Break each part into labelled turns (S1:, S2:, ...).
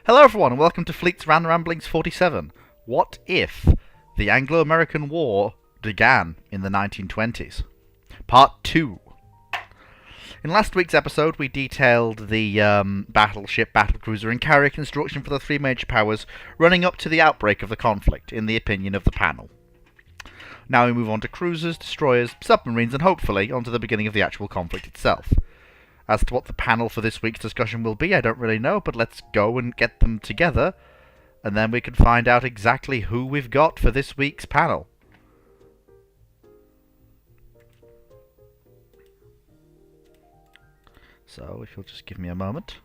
S1: Hello everyone and welcome to Fleet's Ramblings 47. What if the Anglo-American War began in the 1920s? Part 2. In last week's episode we detailed the battleship, battlecruiser and carrier construction for the three major powers running up to the outbreak of the conflict, in the opinion of the panel. Now we move on to cruisers, destroyers, submarines and hopefully onto the beginning of the actual conflict itself. As to what the panel for this week's discussion will be, I don't really know, but let's go and get them together, and then we can find out exactly who we've got for this week's panel. So, if you'll just give me a moment.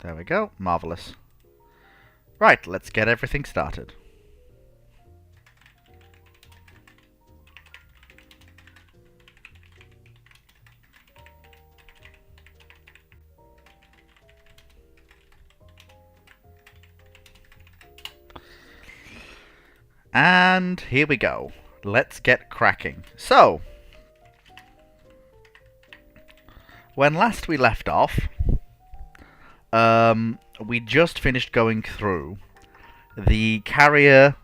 S1: There we go. Marvellous. Right, let's get everything started. And here we go. Let's get cracking. So, when last we left off, we just finished going through the carrier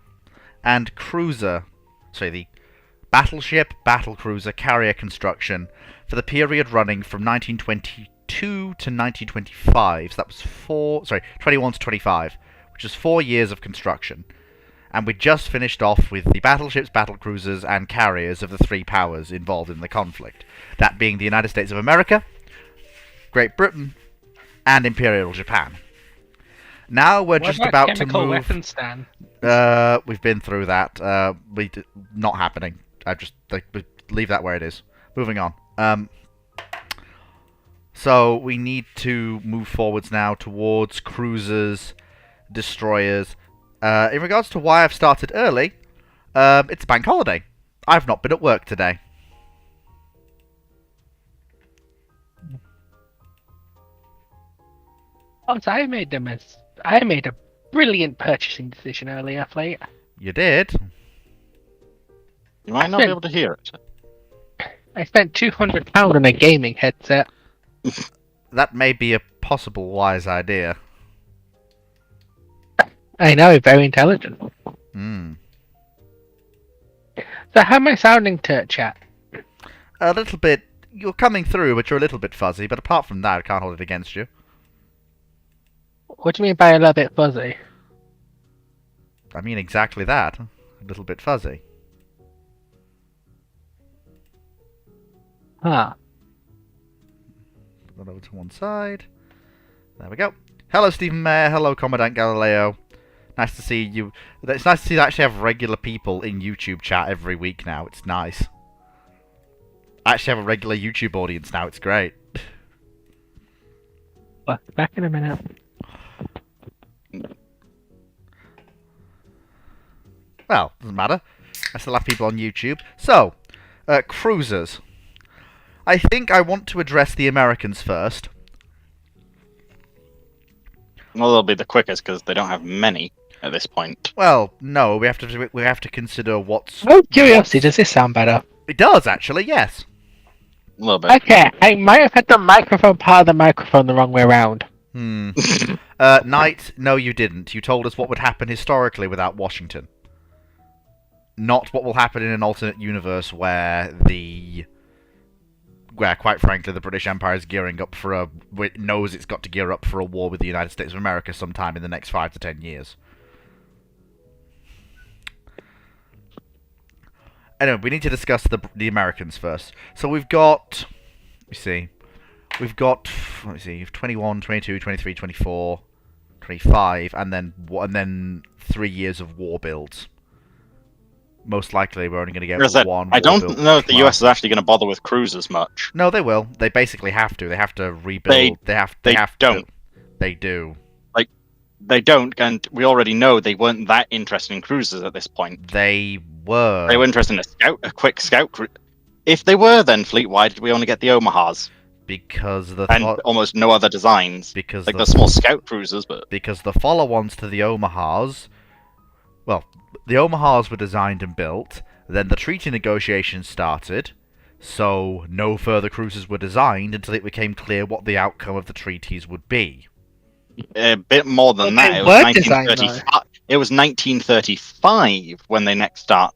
S1: and cruiser, sorry, the battleship, battlecruiser, carrier construction for the period running from 1922 to 1925. So that was 21 to 25, which is 4 years of construction. And we just finished off with the battleships, battlecruisers, and carriers of the three powers involved in the conflict. That being the United States of America, Great Britain, and Imperial Japan. Now we're just about to move...
S2: weapons, Stan?
S1: We've been through that. Not happening. Leave that where it is. Moving on. So we need to move forwards now towards cruisers, destroyers. In regards to why I've started early, it's a bank holiday. I've not been at work today.
S2: Oh, so I made a brilliant purchasing decision earlier, Fleet.
S1: You did?
S3: You might not be able to hear it.
S2: I spent £200 on a gaming headset.
S1: That may be a possible wise idea.
S2: I know, very intelligent.
S1: Hmm.
S2: So how am I sounding to chat?
S1: A little bit... You're coming through, but you're a little bit fuzzy. But apart from that, I can't hold it against you.
S2: What do you mean by a little bit fuzzy?
S1: I mean exactly that. A little bit fuzzy.
S2: Huh.
S1: Put that over to one side. There we go. Hello, Stephen Mayer. Hello, Commandant Galileo. Nice to see you. It's nice to see that I actually have regular people in YouTube chat every week now. It's nice. I actually have a regular YouTube audience now. It's great.
S2: Well, back in a minute.
S1: Well, doesn't matter. I still have people on YouTube. So, cruisers. I think I want to address the Americans first.
S3: Well, they'll be the quickest because they don't have many at this point.
S1: Well, no, we have to consider what's...
S2: Oh, curiosity, does this sound better?
S1: It does, actually, yes.
S3: A little bit.
S2: Okay, I might have had the microphone part of the microphone the wrong way around.
S1: Knight, no you didn't. You told us what would happen historically without Washington. Not what will happen in an alternate universe where quite frankly, the British Empire is gearing up for knows it's got to gear up for a war with the United States of America sometime in the next 5 to 10 years. Anyway, we need to discuss the Americans first. So we've got, you have 21, 22, 23, 24, 25, and then 3 years of war builds. Most likely, we're only going to get one.
S3: I don't know if the US is actually going to bother with cruisers much.
S1: No, they will. They basically have to. They have to rebuild. They do.
S3: Like, they don't, and we already know they weren't that interested in cruisers at this point.
S1: They were.
S3: They were interested in a quick scout. If they were, then Fleet, why did we only get the Omahas?
S1: Because
S3: and almost no other designs.
S1: Because
S3: the small scout cruisers, but
S1: because the follow-ons to the Omahas. Well, the Omahas were designed and built. Then the treaty negotiations started. So no further cruisers were designed until it became clear what the outcome of the treaties would be.
S3: A bit more than
S2: Well,
S3: that.
S2: they
S3: It was
S2: were designed,
S3: 1935. It was 1935 when they next start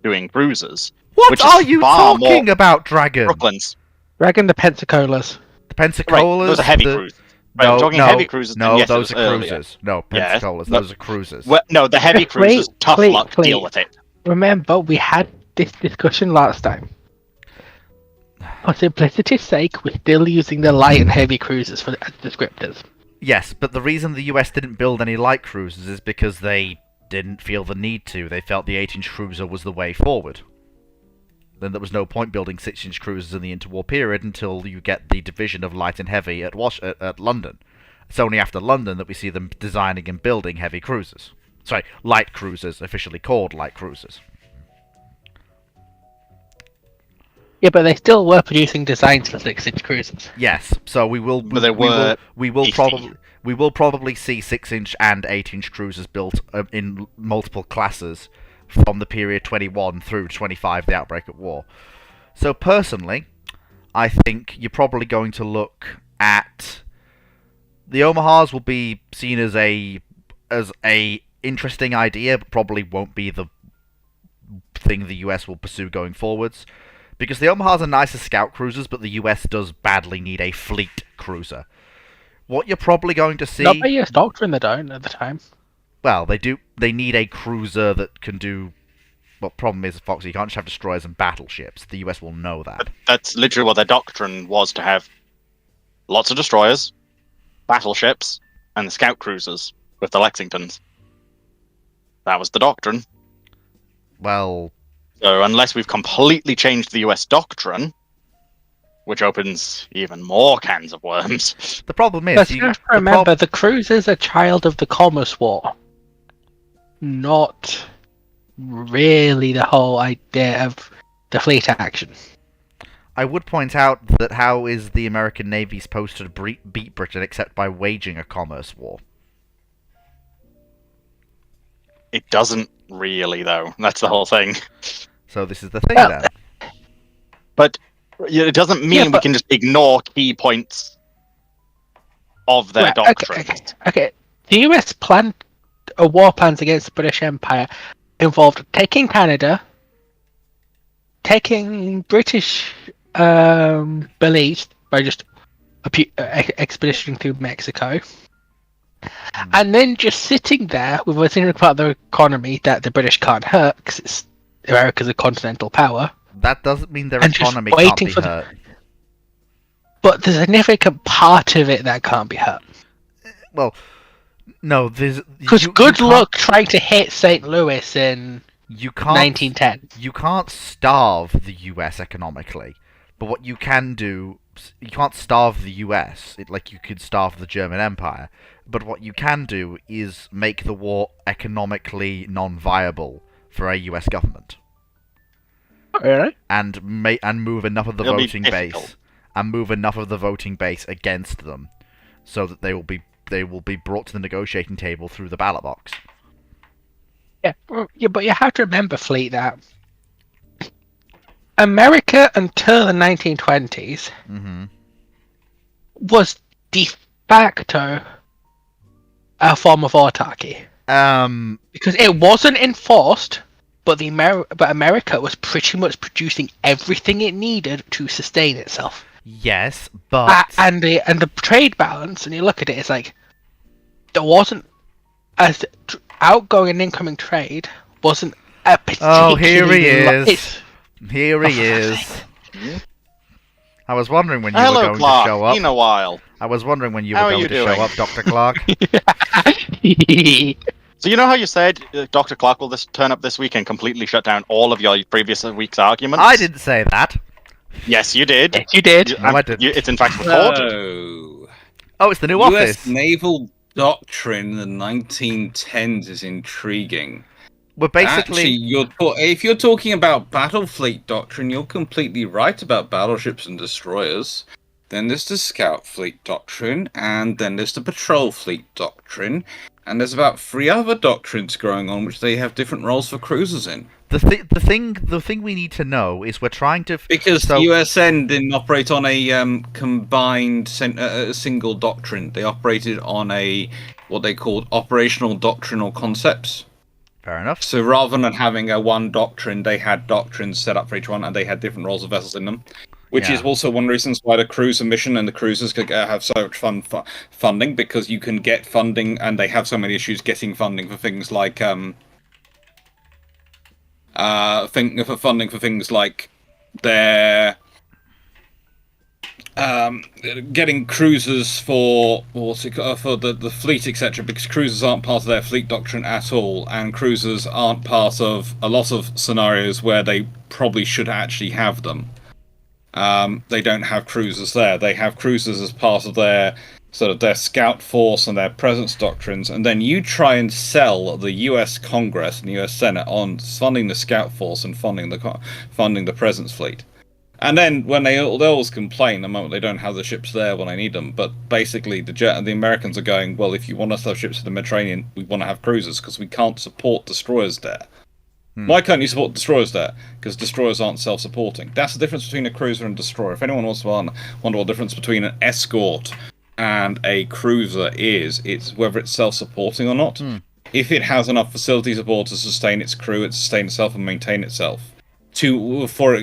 S3: doing cruisers.
S1: What
S3: Which is
S1: are you
S3: far
S1: talking
S3: more-
S1: about, Dragon?
S3: Brooklands.
S2: Dragon the Pensacola's.
S1: The
S3: Right,
S1: Pensacola's.
S3: those are heavy cruisers. Right,
S1: No,
S3: we're talking
S1: no,
S3: heavy cruisers.
S1: no,
S3: then yes,
S1: those
S3: it
S1: are
S3: was earlier.
S1: cruisers. No,
S3: Yeah,
S1: Pensacola's.
S3: no-
S1: Those are cruisers.
S3: Well, no, the heavy cruisers. Tough luck.
S2: wait.
S3: Deal with it.
S2: Remember, we had this discussion last time. For simplicity's sake, we're still using the light and heavy cruisers as descriptors.
S1: Yes, but the reason the US didn't build any light cruisers is because they didn't feel the need to. They felt the 8-inch cruiser was the way forward. Then there was no point building 6-inch cruisers in the interwar period until you get the division of light and heavy at London. It's only after London that we see them designing and building heavy cruisers. Sorry, light cruisers, officially called light cruisers.
S2: Yeah, but they still were producing designs for 6-inch cruisers.
S1: Yes, so we will
S3: But they were
S1: we will
S3: 50.
S1: probably see 6-inch and 8-inch cruisers built in multiple classes from the period 21 through 25, the outbreak of war. So personally, I think you're probably going to look at the Omahas will be seen as a interesting idea, but probably won't be the thing the US will pursue going forwards. Because the Omahas are nice as scout cruisers, but the US does badly need a fleet cruiser. What you're probably going to see...
S2: Not by US doctrine, they don't at the time.
S1: Well, they do. They need a cruiser that can do... Well, problem is, Fox, you can't just have destroyers and battleships. The US will know that.
S3: That's literally what their doctrine was, to have lots of destroyers, battleships, and the scout cruisers with the Lexingtons. That was the doctrine.
S1: Well...
S3: So unless we've completely changed the US doctrine, which opens even more cans of worms.
S1: The problem is...
S2: But you have to remember, the cruisers are a child of the Commerce War. Not really the whole idea of the fleet action.
S1: I would point out that how is the American Navy supposed to beat Britain except by waging a commerce war?
S3: It doesn't really, though. That's the whole thing.
S1: So this is the thing,
S2: Well,
S1: then.
S3: But it doesn't mean we can just ignore key points of their
S2: Right,
S3: doctrine.
S2: Okay. The US war plans against the British Empire involved taking Canada, taking British Belize by just expeditioning through Mexico, and then just sitting there with a single part of the economy that the British can't hurt because America's a continental power.
S1: That doesn't mean their
S2: and just
S1: economy can't
S2: waiting
S1: be
S2: for
S1: hurt.
S2: But the significant part of it that can't be hurt.
S1: Well, no, there's...
S2: Because good luck trying to hit St. Louis in
S1: You can't...
S2: 1910.
S1: You can't starve the US economically, but what you can do... You can't starve the US like you could starve the German Empire, but what you can do is make the war economically non-viable for a US government.
S2: Really?
S1: And move enough of the
S3: It'll be
S1: voting
S3: difficult.
S1: base... And move enough of the voting base against them, so that they will be brought to the negotiating table through the ballot box.
S2: Yeah, but you have to remember, Fleet, that America until the 1920s was de facto a form of autarky. Because it wasn't enforced, but America was pretty much producing everything it needed to sustain itself.
S1: Yes, but...
S2: And the trade balance, and you look at it, it's like there wasn't as outgoing and incoming trade wasn't a particularly...
S1: Oh, here he is. Here he is. I was wondering when you were going
S3: Clark.
S1: to show up.
S3: Been a while.
S1: I was wondering when you
S3: How
S1: were
S3: are
S1: going
S3: you
S1: to
S3: doing?
S1: show up, Dr. Clark.
S3: So you know how you said Dr. Clark will turn up this week and completely shut down all of your previous week's arguments?
S1: I didn't say that.
S3: Yes, you did.
S2: Yes, you did.
S1: No, I didn't.
S3: It's in fact recorded.
S4: No.
S1: Oh, it's the new
S4: US
S1: office.
S4: naval doctrine in the 1910s is intriguing.
S1: We're basically...
S4: Actually, if you're talking about battle fleet doctrine, you're completely right about battleships and destroyers. Then there's the scout fleet doctrine, and then there's the patrol fleet doctrine, and there's about 3 other doctrines going on, which they have different roles for cruisers in.
S1: The thing we need to know is we're trying to
S4: Because
S1: so,
S4: the USN didn't operate on a combined single doctrine. They operated on what they called operational doctrinal concepts.
S1: Fair enough.
S4: So rather than having a one doctrine, they had doctrines set up for each one, and they had different roles of vessels in them. Which is also one of the reasons why the cruiser mission and the cruisers could have so much funding, because you can get funding, and they have so many issues getting funding for things like their getting cruisers for for the fleet, etc. Because cruisers aren't part of their fleet doctrine at all, and cruisers aren't part of a lot of scenarios where they probably should actually have them. They don't have cruisers there. They have cruisers as part of their their scout force and their presence doctrines, and then you try and sell the U.S. Congress and the U.S. Senate on funding the scout force and funding the presence fleet. And then when they always complain the moment they don't have the ships there when they need them. But basically, the Americans are going, well, if you want us to have ships in the Mediterranean, we want to have cruisers because we can't support destroyers there. Why can't you support destroyers there? Because destroyers aren't self-supporting. That's the difference between a cruiser and a destroyer. If anyone wants to wonder what the difference between an escort and a cruiser is, it's whether it's self-supporting or not. If it has enough facilities aboard to sustain its crew, it sustain itself and maintain itself for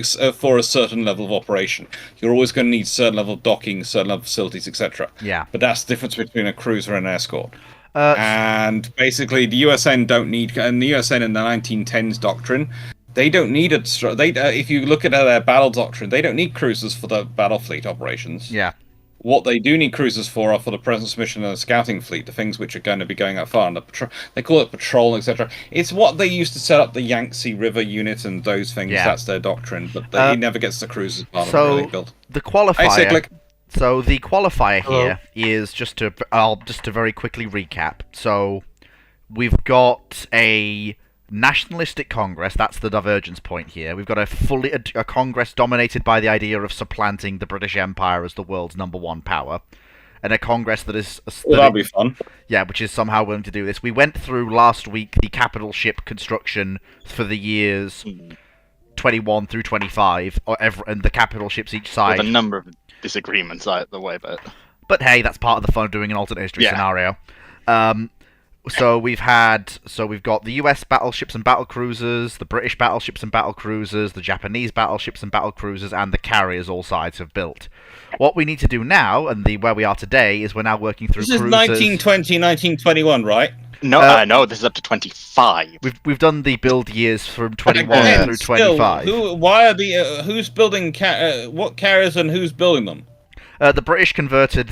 S4: a certain level of operation. You're always going to need a certain level of docking, certain level of facilities, etc.
S1: Yeah.
S4: But that's the difference between a cruiser and an escort. And basically, the USN don't need, and the USN in the 1910s doctrine, they don't need a. If you look at their battle doctrine, they don't need cruisers for the battle fleet operations.
S1: Yeah.
S4: What they do need cruisers for are for the presence mission and the scouting fleet, the things which are going to be going out far. And they call it patrol, etc. It's what they used to set up the Yangtze River unit and those things. Yeah. That's their doctrine, but it never gets the cruisers part of it really built.
S1: The qualifier. So the qualifier here is just to very quickly recap. So we've got a nationalistic Congress. That's the divergence point here. We've got a Congress dominated by the idea of supplanting the British Empire as the world's #1 power, and a Congress that is
S4: that'd be fun.
S1: Yeah, which is somehow willing to do this. We went through last week the capital ship construction for the years 21 through 25, and the capital ships each side.
S3: With a number of disagreements either way,
S1: but hey, that's part of the fun of doing an alternate history scenario. So we've got the US battleships and battlecruisers, the British battleships and battlecruisers, the Japanese battleships and battlecruisers, and the carriers all sides have built. What we need to do now, and where we are today, is we're now working through
S4: cruisers.
S1: This
S4: is 1920, 1921, right?
S3: No, no, this is up to 25.
S1: We've done the build years from 21 through 25.
S4: Who's building what carriers and who's building them?
S1: The British converted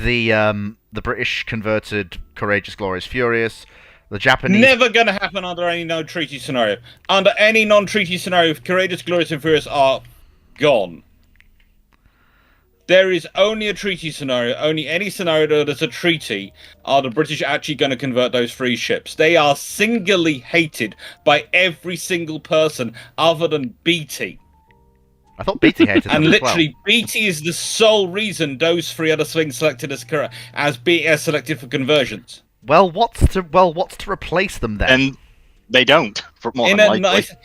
S1: Courageous, Glorious, Furious. The Japanese...
S4: Never going to happen under any non-treaty scenario. Under any non-treaty scenario, Courageous, Glorious, and Furious are gone. There is only a treaty scenario. Only any scenario that is a treaty are the British actually going to convert those 3 ships. They are singularly hated by every single person other than Beatty.
S1: I thought Beatty hated them
S4: and
S1: as
S4: literally,
S1: well.
S4: Beatty is the sole reason those 3 other swings selected as selected for conversions.
S1: Well, what's to replace them then?
S3: And they don't. For more than likely.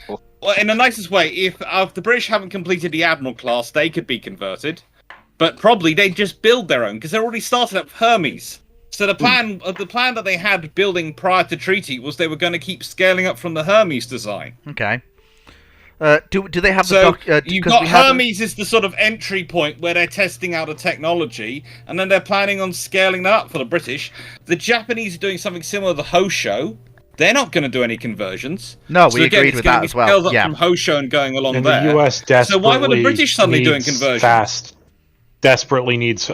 S4: In the nicest way, if the British haven't completed the Admiral class, they could be converted. But probably they'd just build their own because they're already started up Hermes. So the plan that they had building prior to treaty was they were going to keep scaling up from the Hermes design.
S1: Okay. Do they have
S4: you've got Hermes is the sort of entry point where they're testing out a technology, and then they're planning on scaling that up for the British. The Japanese are doing something similar to the Hosho. They're not going to do any conversions.
S1: No, we agreed with that as well.
S4: Scaled up from Hosho and going along there.
S5: The US desperately
S4: so why were the British suddenly doing conversions?
S5: Desperately needs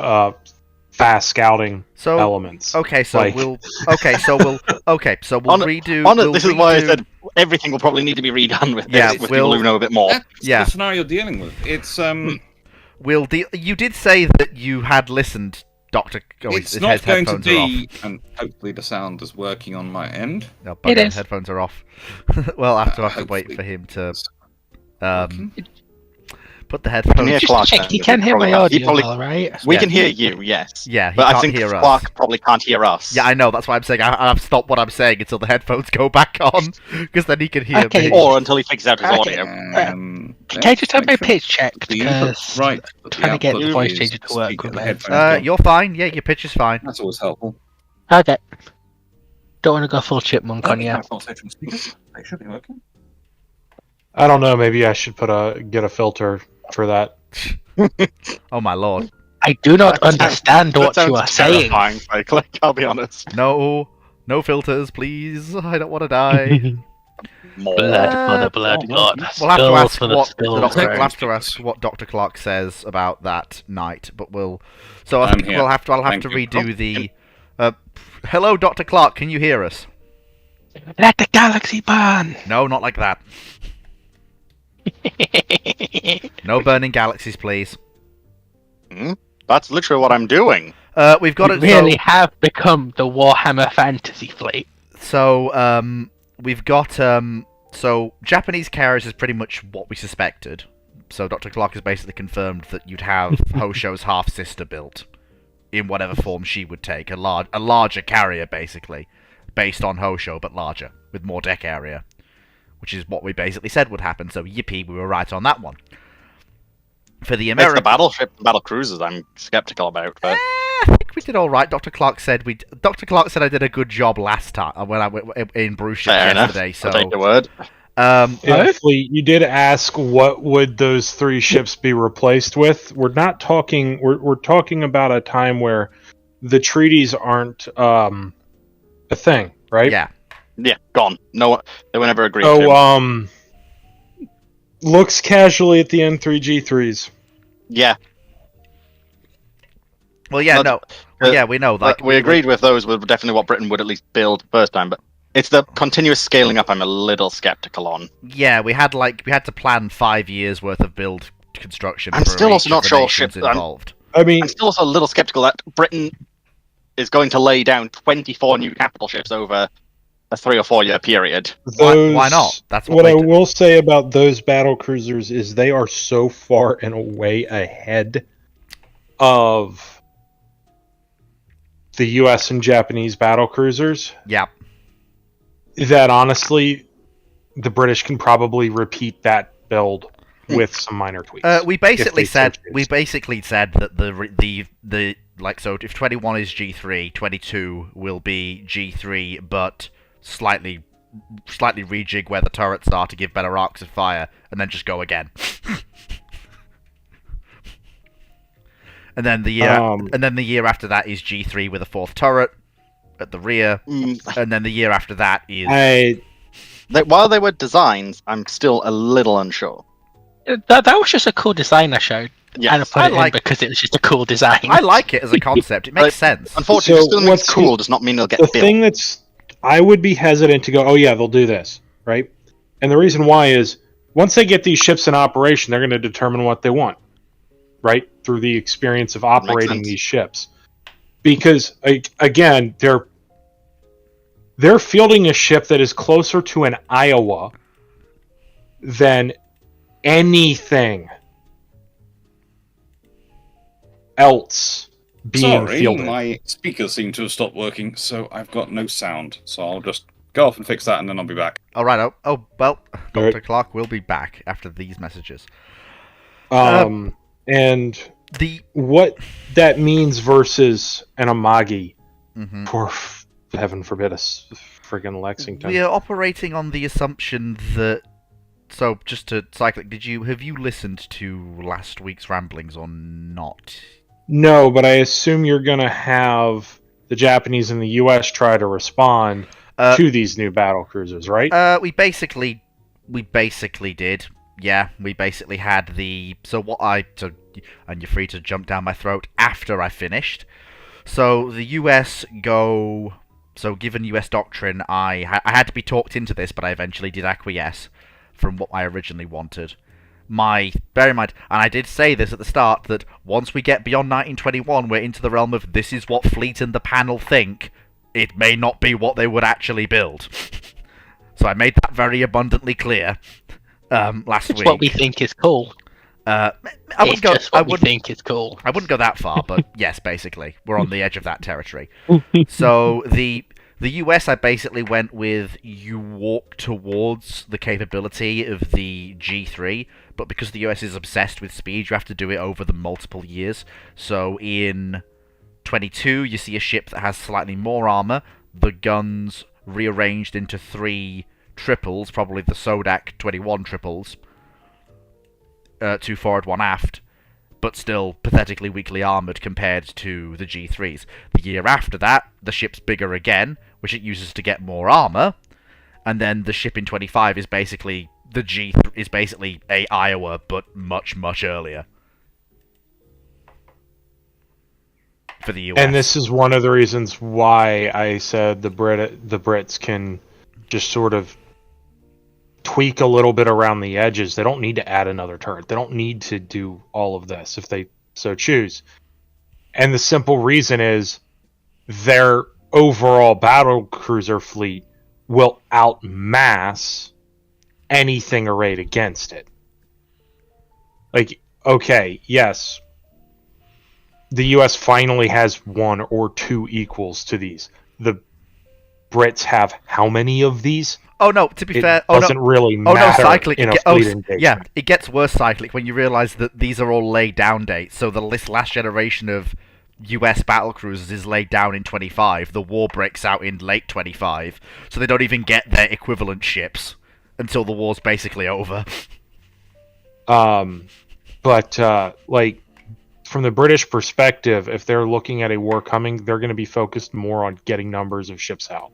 S5: fast scouting elements.
S1: Okay, so we'll redo.
S3: This is why I said everything will probably need to be redone with people who know a bit more.
S4: That's the scenario you're dealing with. It's
S1: You did say that you had listened, Doctor.
S4: It's not going to be, and hopefully the sound is working on my end.
S1: No, but headphones are off. Well, I have to wait for him to Put the headphones.
S3: hear
S2: Just
S3: Clark
S2: check,
S3: then.
S2: you can hear my
S3: He
S2: audio,
S3: probably-
S2: all right?
S3: We
S1: Yeah.
S3: can hear you, yes.
S1: Yeah, he
S3: But
S1: can't
S3: I think
S1: hear us.
S3: Clark probably can't hear us.
S1: Yeah, I know. That's why I'm saying I've stopped what I'm saying until the headphones go back on, because then he can hear
S2: Okay.
S1: me.
S3: Or until he figures out his
S2: Okay.
S3: audio.
S2: Can I just have my pitch checked? Because
S4: Right.
S2: trying to get the voice
S4: is
S2: changer to work
S4: speak
S2: with
S4: the
S2: it.
S4: headphones on.
S1: You're fine. Yeah, your pitch is fine.
S4: That's always helpful.
S2: Okay. Don't want to go full chipmunk on you.
S4: I've got section speakers. They should be working.
S5: I don't know. Maybe I should get a filter for that.
S1: Oh my lord.
S2: I do not
S3: That sounds-
S2: understand what
S3: That
S2: you
S3: sounds
S2: are saying.
S3: terrifying, Cyclic, I'll be honest.
S1: No filters, please. I don't want to die.
S3: More.
S2: Blood for the blood
S4: Oh,
S2: god.
S1: We'll have to
S2: Skulls
S1: ask
S2: for the
S1: what
S2: skulls.
S1: we'll have to ask what Dr. Clark says about that night, but we'll. So I
S4: I'm
S1: think
S4: here.
S1: I'll have to
S4: Thank
S1: redo
S4: you.
S1: the. Hello, Dr. Clark. Can you hear us?
S2: Let the galaxy burn!
S1: No, not like that. No burning galaxies, please.
S3: That's literally what I'm doing.
S1: We've got
S2: We
S1: it.
S2: really have become the Warhammer Fantasy Fleet.
S1: So we've got so Japanese carriers is pretty much what we suspected. So Dr. Clark has basically confirmed that you'd have Hosho's half sister built in whatever form she would take, a larger carrier basically, based on Hosho but larger with more deck area, which is what we basically said would happen. So yippee, we were right on that one. For the
S3: It's the
S1: American,
S3: battleship and battlecruisers I'm skeptical about, but
S1: I think we did all right. Dr. Clark said I did a good job last time when I went in Bruce
S3: fair enough.
S1: yesterday. So
S3: I'll take your word.
S5: Yeah, Fleet, you did ask what would those 3 ships be replaced with. We're not talking. We're talking about a time where the treaties aren't a thing, right?
S1: yeah.
S3: Yeah, gone. No, they were never agreed
S5: So
S3: to.
S5: looks casually at the N3G3s.
S3: Yeah,
S1: Well, yeah,
S3: That's-
S1: no, yeah, we know. Like
S3: we agreed with those were definitely what Britain would at least build first time, but it's the continuous scaling up I'm a little skeptical on.
S1: Yeah, we had to plan 5 years worth of build construction.
S3: I'm
S1: for
S3: still also
S1: each
S3: not
S1: of the
S3: sure
S1: nations
S3: ships- I'm-
S1: involved.
S5: I mean,
S3: I'm still also a little skeptical that Britain is going to lay down 24 new capital ships over a 3 or 4 year period.
S1: Why not? That's
S5: what I
S1: we did.
S5: will say about those battle cruisers is they are so far and away ahead of the U.S. and Japanese battle cruisers
S1: Yeah,
S5: that honestly, the British can probably repeat that build with some minor tweaks.
S1: we basically
S5: if they so
S1: said that the like, so if 21 is G3, 22 will be G3, but slightly rejig where the turrets are to give better arcs of fire, and then just go again. And then the year after that is G3 with a 4th turret at the rear, and then the year after that is.
S3: While they were designs, I'm still a little unsure.
S2: That was just a cool design I showed.
S3: Yeah,
S2: And I put it in because it was just a cool design.
S1: I like it as a concept. It makes sense.
S3: Unfortunately,
S5: So
S3: just because
S5: what's
S3: it's cool does not mean it'll get
S5: the
S3: built.
S5: thing that's I would be hesitant to go, oh yeah, they'll do this, right? And the reason why is once they get these ships in operation, they're going to determine what they want, right? Through the experience of operating
S3: sense.
S5: these ships. Because again, they're fielding a ship that is closer to an Iowa than anything else being fielded.
S4: My speakers seem to have stopped working, so I've got no sound. So I'll just go off and fix that, and then I'll be back.
S1: All right. Oh well, Dr.
S5: Right.
S1: Clark will be back after these messages.
S5: And what that means versus an Amagi,
S1: Mhm.
S5: for heaven forbid a friggin' Lexington.
S1: We are operating on the assumption that. So, just to Cyclic, have you listened to last week's ramblings or not?
S5: No, but I assume you're gonna have the Japanese and the U.S. try to respond to these new battle cruisers, right?
S1: We basically did. Yeah, we basically had the. And you're free to jump down my throat after I finished. So the US go. So given US doctrine, I had to be talked into this, but I eventually did acquiesce from what I originally wanted. Bear in mind, and I did say this at the start, that once we get beyond 1921, we're into the realm of this is what Fleet and the panel think. It may not be what they would actually build. So I made that very abundantly clear last
S2: It's
S1: week.
S2: what we think is cool.
S1: I
S2: It's
S1: wouldn't go.
S2: just
S1: I
S2: what we
S1: wouldn't.
S2: think is cool.
S1: I wouldn't go that far, but yes, basically, we're on the edge of that territory. So the US, I basically went with you walk towards the capability of the G3, but because the US is obsessed with speed, you have to do it over the multiple years. So in 22, you see a ship that has slightly more armor, the guns rearranged into 3 triples, probably the Sodak 21 triples, 2 forward, 1 aft, but still pathetically weakly armoured compared to the G3s. The year after that, the ship's bigger again, which it uses to get more armour, and then the ship in 25 is basically is basically a Iowa, but much, much earlier. For the US.
S5: And this is one of the reasons why I said the Brits can just sort of tweak a little bit around the edges. They don't need to add another turret. They don't need to do all of this if they so choose. And the simple reason is their overall battlecruiser fleet will outmass anything arrayed against it. Like, okay, yes, the US finally has 1 or 2 equals to these. The Brits have how many of these?
S1: Oh no, to be fair,
S5: doesn't really matter
S1: cyclic.
S5: in a fleet engagement.
S1: Yeah, it gets worse cyclic when you realise that these are all laid down dates. So the last generation of US battlecruisers is laid down in 25. The war breaks out in late 25, so they don't even get their equivalent ships until the war's basically over.
S5: But like from the British perspective, if they're looking at a war coming, they're going to be focused more on getting numbers of ships out.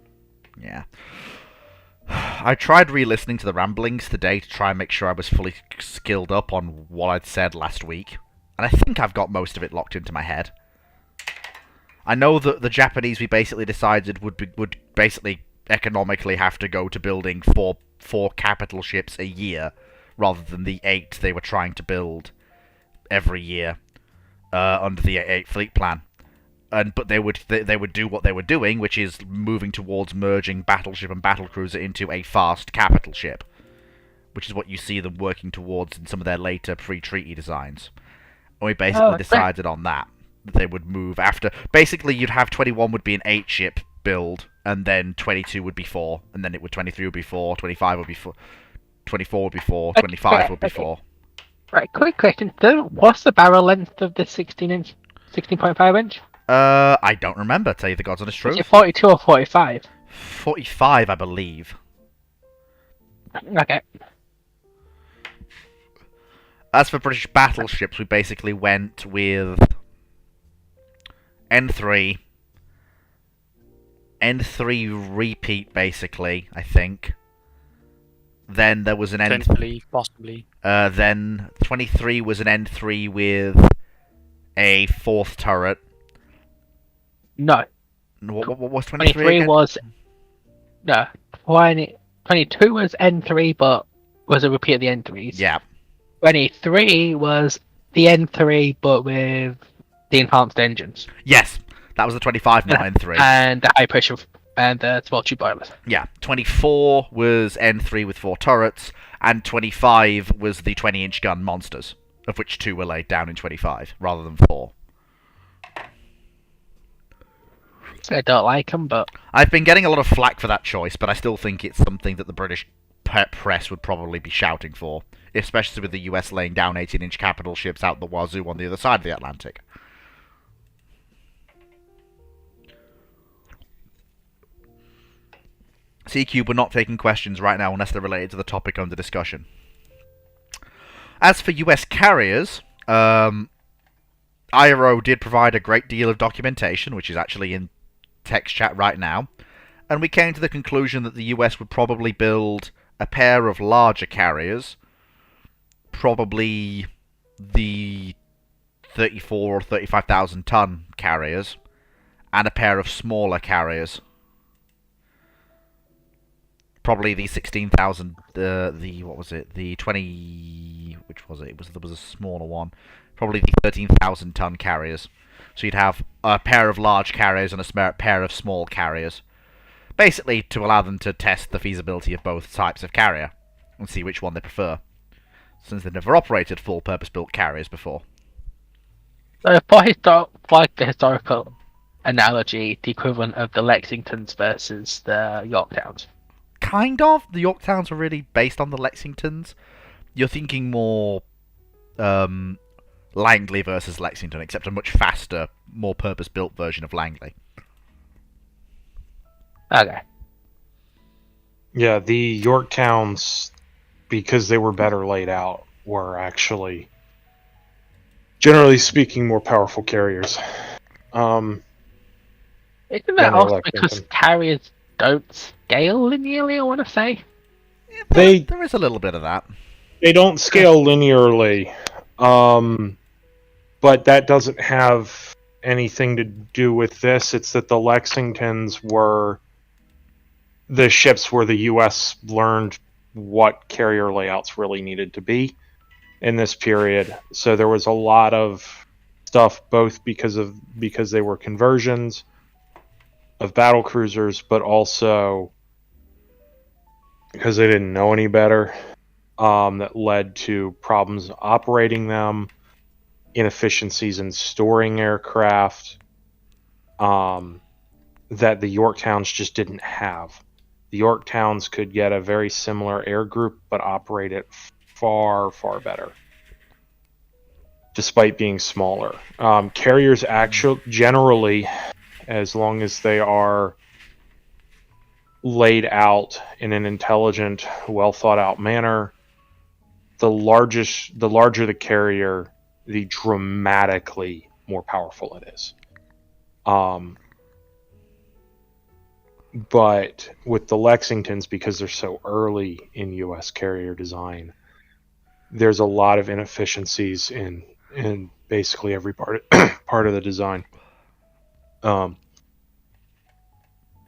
S1: Yeah. I tried re-listening to the ramblings today to try and make sure I was fully skilled up on what I'd said last week, and I think I've got most of it locked into my head. I know that the Japanese, we basically decided would basically economically have to go to building four capital ships a year, rather than the 8 they were trying to build every year under the 8 fleet plan. But they would do what they were doing, which is moving towards merging Battleship and Battlecruiser into a fast capital ship, which is what you see them working towards in some of their later pre-treaty designs. And we basically decided on that they would move after. Basically, you'd have 21 would be an 8-ship build, and then 22 would be 4, and then 23 would be 4, 25 would be 4, 24 would be 4, 25 would be 4.
S2: Right, quick question. What's the barrel length of the 16.5 inch?
S1: I don't remember, tell you the God's honest truth.
S2: Is it 42 or 45?
S1: 45, I believe.
S2: Okay.
S1: As for British battleships, we basically went with N3 repeat, basically, I think. Then there was an N...
S6: Potentially, possibly.
S1: Then 23 was an N3 with a 4th turret.
S2: No.
S1: What was 23
S2: 23
S1: again?
S2: was... No. 22 was N3, but was a repeat of the N3s.
S1: Yeah.
S2: 23 was the N3, but with the enhanced engines.
S1: Yes, that was the 25, not N3.
S2: And the high pressure and the small tube boilers.
S1: Yeah, 24 was N3 with 4 turrets, and 25 was the 20-inch gun monsters, of which 2 were laid down in 25, rather than 4.
S2: I don't like them, but...
S1: I've been getting a lot of flack for that choice, but I still think it's something that the British press would probably be shouting for, especially with the US laying down 18-inch capital ships out the wazoo on the other side of the Atlantic. CQ, we're not taking questions right now unless they're related to the topic under discussion. As for US carriers, IRO did provide a great deal of documentation, which is actually in text chat right now, and we came to the conclusion that the US would probably build a pair of larger carriers, probably the 34 or 35,000 ton carriers, and a pair of smaller carriers. Probably the 16,000, what was it? The 20, which was it? There was a smaller one. Probably the 13,000 ton carriers. So you'd have a pair of large carriers and a pair of small carriers. Basically to allow them to test the feasibility of both types of carrier and see which one they prefer. since they've never operated full purpose-built carriers before.
S2: So for like the historical analogy, the equivalent of the Lexingtons versus the Yorktowns.
S1: Kind of. The Yorktowns were really based on the Lexingtons. You're thinking more Langley versus Lexington, except a much faster, more purpose-built version of Langley.
S2: Okay.
S5: Yeah, the Yorktowns, because they were better laid out, were actually, generally speaking, more powerful carriers.
S2: Isn't that
S5: Than
S2: also
S5: Lexington.
S2: because carriers don't scale linearly, I want to say?
S1: There is a little bit of that.
S5: They don't scale linearly, but that doesn't have anything to do with this. It's that the Lexingtons were the ships where the U.S. learned what carrier layouts really needed to be in this period. So there was a lot of stuff, both because they were conversions of battle cruisers, but also because they didn't know any better, that led to problems operating them, inefficiencies in storing aircraft, that the Yorktowns just didn't have. The Yorktowns could get a very similar air group, but operate it far, far better, despite being smaller. Carriers generally, as long as they are laid out in an intelligent, well thought out manner, the larger the carrier, the dramatically more powerful it is. But with the Lexingtons, because they're so early in U.S. carrier design, there's a lot of inefficiencies in basically every part of the design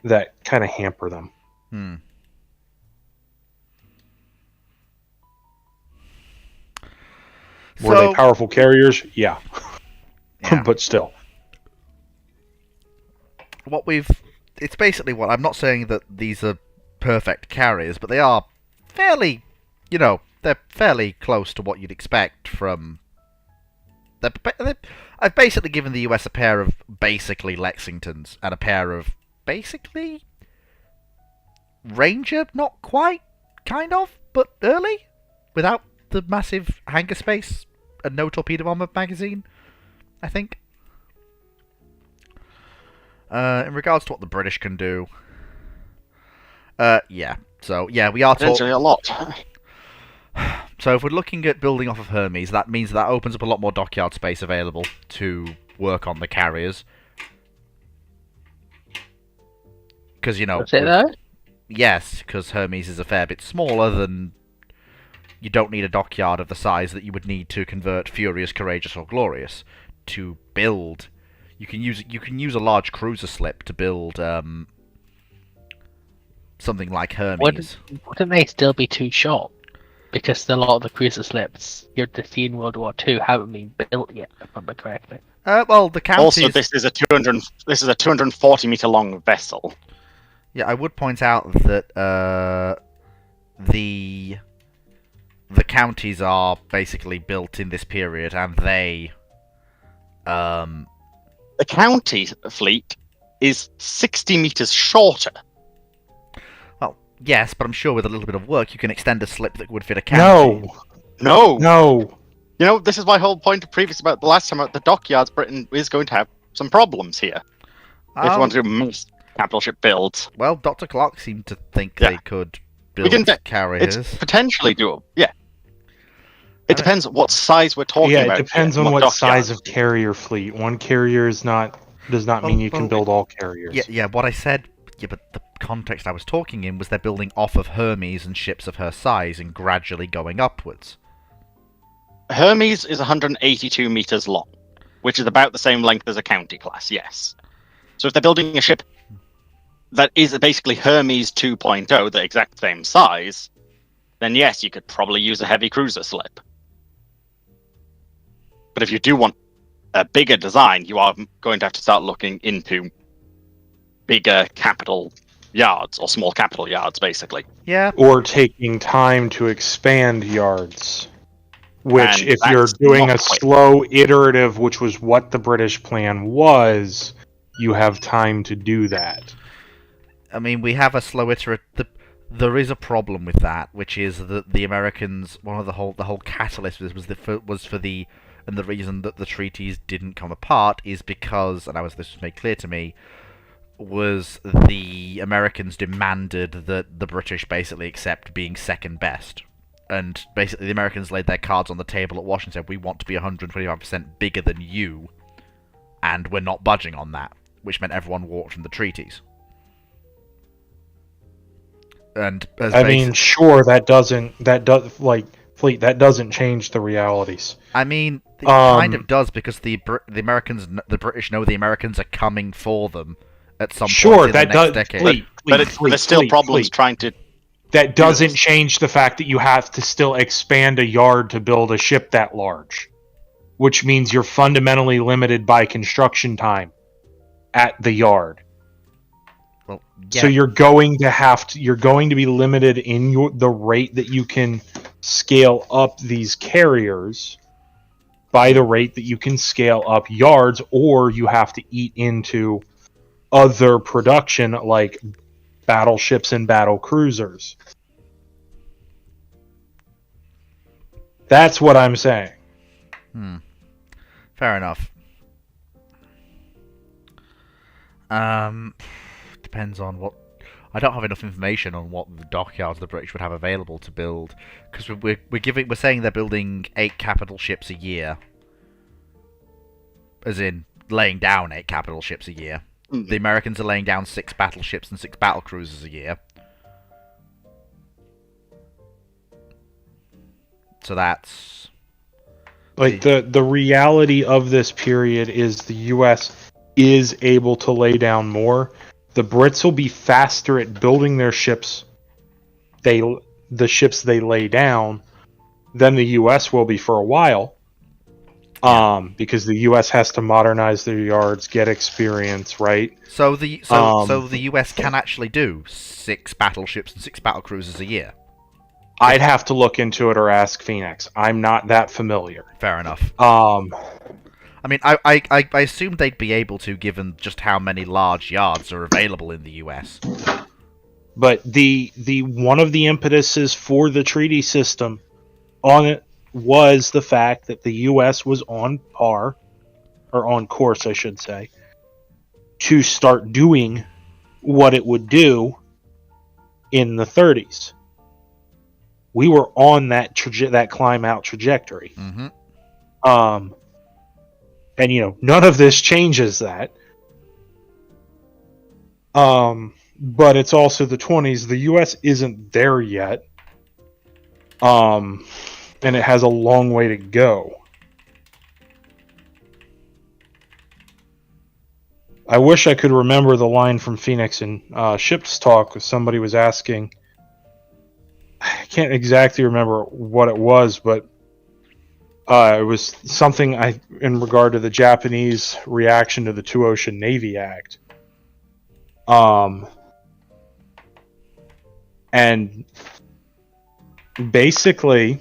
S5: that kind of hamper them. Were they powerful carriers? Yeah. But still.
S1: It's basically what I'm not saying that these are perfect carriers, but they are fairly, they're fairly close to what you'd expect from. I've basically given the US a pair of basically Lexingtons and a pair of basically Ranger, not quite, kind of, but early, without the massive hangar space and no torpedo bomber magazine, I think. In regards to what the British can do, yeah. So, yeah, we are talking
S3: a lot.
S1: So if we're looking at building off of Hermes, that means that opens up a lot more dockyard space available to work on the carriers. Because,
S2: Is it though?
S1: Yes, because Hermes is a fair bit smaller than... You don't need a dockyard of the size that you would need to convert Furious, Courageous, or Glorious to build. You can use a large cruiser slip to build something like Hermes.
S2: Wouldn't they still be too short? Because a lot of the cruiser slips you'd see in World War II haven't been built yet, if I remember correctly.
S1: Well, the counties...
S3: Also, this is a 240 meter long vessel.
S1: Yeah, I would point out that the counties are basically built in this period, and they...
S3: The county fleet is 60 meters shorter.
S1: Well, yes, but I'm sure with a little bit of work you can extend a slip that would fit a county.
S3: No. This is my whole point about the last time about the dockyards. Britain is going to have some problems here. If you want to do mass capital ship builds.
S1: Well, Dr. Clark seemed to think they could build carriers.
S3: It's potentially doable, yeah. It depends what size we're talking about.
S5: Yeah, it depends on what size of carrier fleet. One carrier does not mean you can build all carriers.
S1: Yeah, what I said... Yeah, but the context I was talking in was they're building off of Hermes and ships of her size and gradually going upwards.
S3: Hermes is 182 meters long, which is about the same length as a county class, yes. So if they're building a ship that is basically Hermes 2.0, the exact same size, then yes, you could probably use a heavy cruiser slip. But if you do want a bigger design, you are going to have to start looking into bigger capital yards, or small capital yards, basically.
S1: Yeah.
S5: Or taking time to expand yards. Which,
S3: And
S5: if you're
S3: that's
S5: doing
S3: not
S5: a
S3: quick.
S5: slow iterative, which was what the British plan was, you have time to do that.
S1: I mean, we have a slow iterative. There is a problem with that, which is that the Americans, one of the whole catalyst for this was for the, and the reason that the treaties didn't come apart is because, and this was made clear to me, was the Americans demanded that the British basically accept being second best. And basically the Americans laid their cards on the table at Washington and said, we want to be 125% bigger than you, and we're not budging on that, which meant everyone walked from the treaties. And
S5: I mean, sure, that doesn't change the realities.
S1: I mean, it kind of does, because the British know the Americans are coming for them at some point in the next decade.
S3: But there's still problems trying to.
S5: That doesn't change the fact that you have to still expand a yard to build a ship that large, which means you're fundamentally limited by construction time at the yard.
S1: Well, yeah.
S5: So you're going to be limited in the rate that you can scale up these carriers by the rate that you can scale up yards, or you have to eat into other production like battleships and battlecruisers. That's what I'm saying.
S1: Fair enough. Depends on what. I don't have enough information on what the dockyards the British would have available to build, because we're saying they're building 8 capital ships a year, as in laying down 8 capital ships a year. The Americans are laying down 6 battleships and 6 battlecruisers a year. So that's
S5: like the reality of this period is the U.S. is able to lay down more. The Brits will be faster at building their ships, the ships they lay down, than the U.S. will be for a while. Because the U.S. has to modernize their yards, get experience, right?
S1: So the U.S. can actually do 6 battleships and 6 battlecruisers a year.
S5: I'd have to look into it or ask Phoenix. I'm not that familiar.
S1: Fair enough. I mean, I assume they'd be able to, given just how many large yards are available in the U.S.
S5: But the one of the impetuses for the treaty system on it was the fact that the U.S. was on course, I should say, to start doing what it would do in the 30s. We were on that climb out trajectory.
S1: Mm-hmm.
S5: And none of this changes that. But it's also the 20s. The U.S. isn't there yet. And it has a long way to go. I wish I could remember the line from Phoenix in Ship's Talk. Somebody was asking. I can't exactly remember what it was, but it was something in regard to the Japanese reaction to the Two Ocean Navy Act. And basically,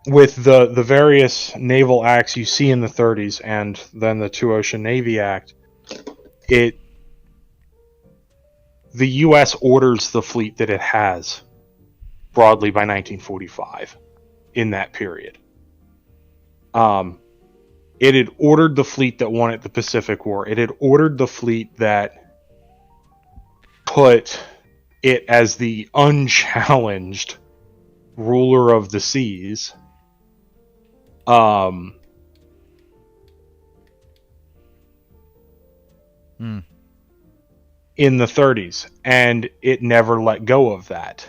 S5: with the various naval acts you see in the 30s and then the Two Ocean Navy Act, the U.S. orders the fleet that it has broadly by 1945 in that period. It had ordered the fleet that won at the Pacific War. It had ordered the fleet that put it as the unchallenged ruler of the seas. In the 30s, and it never let go of that.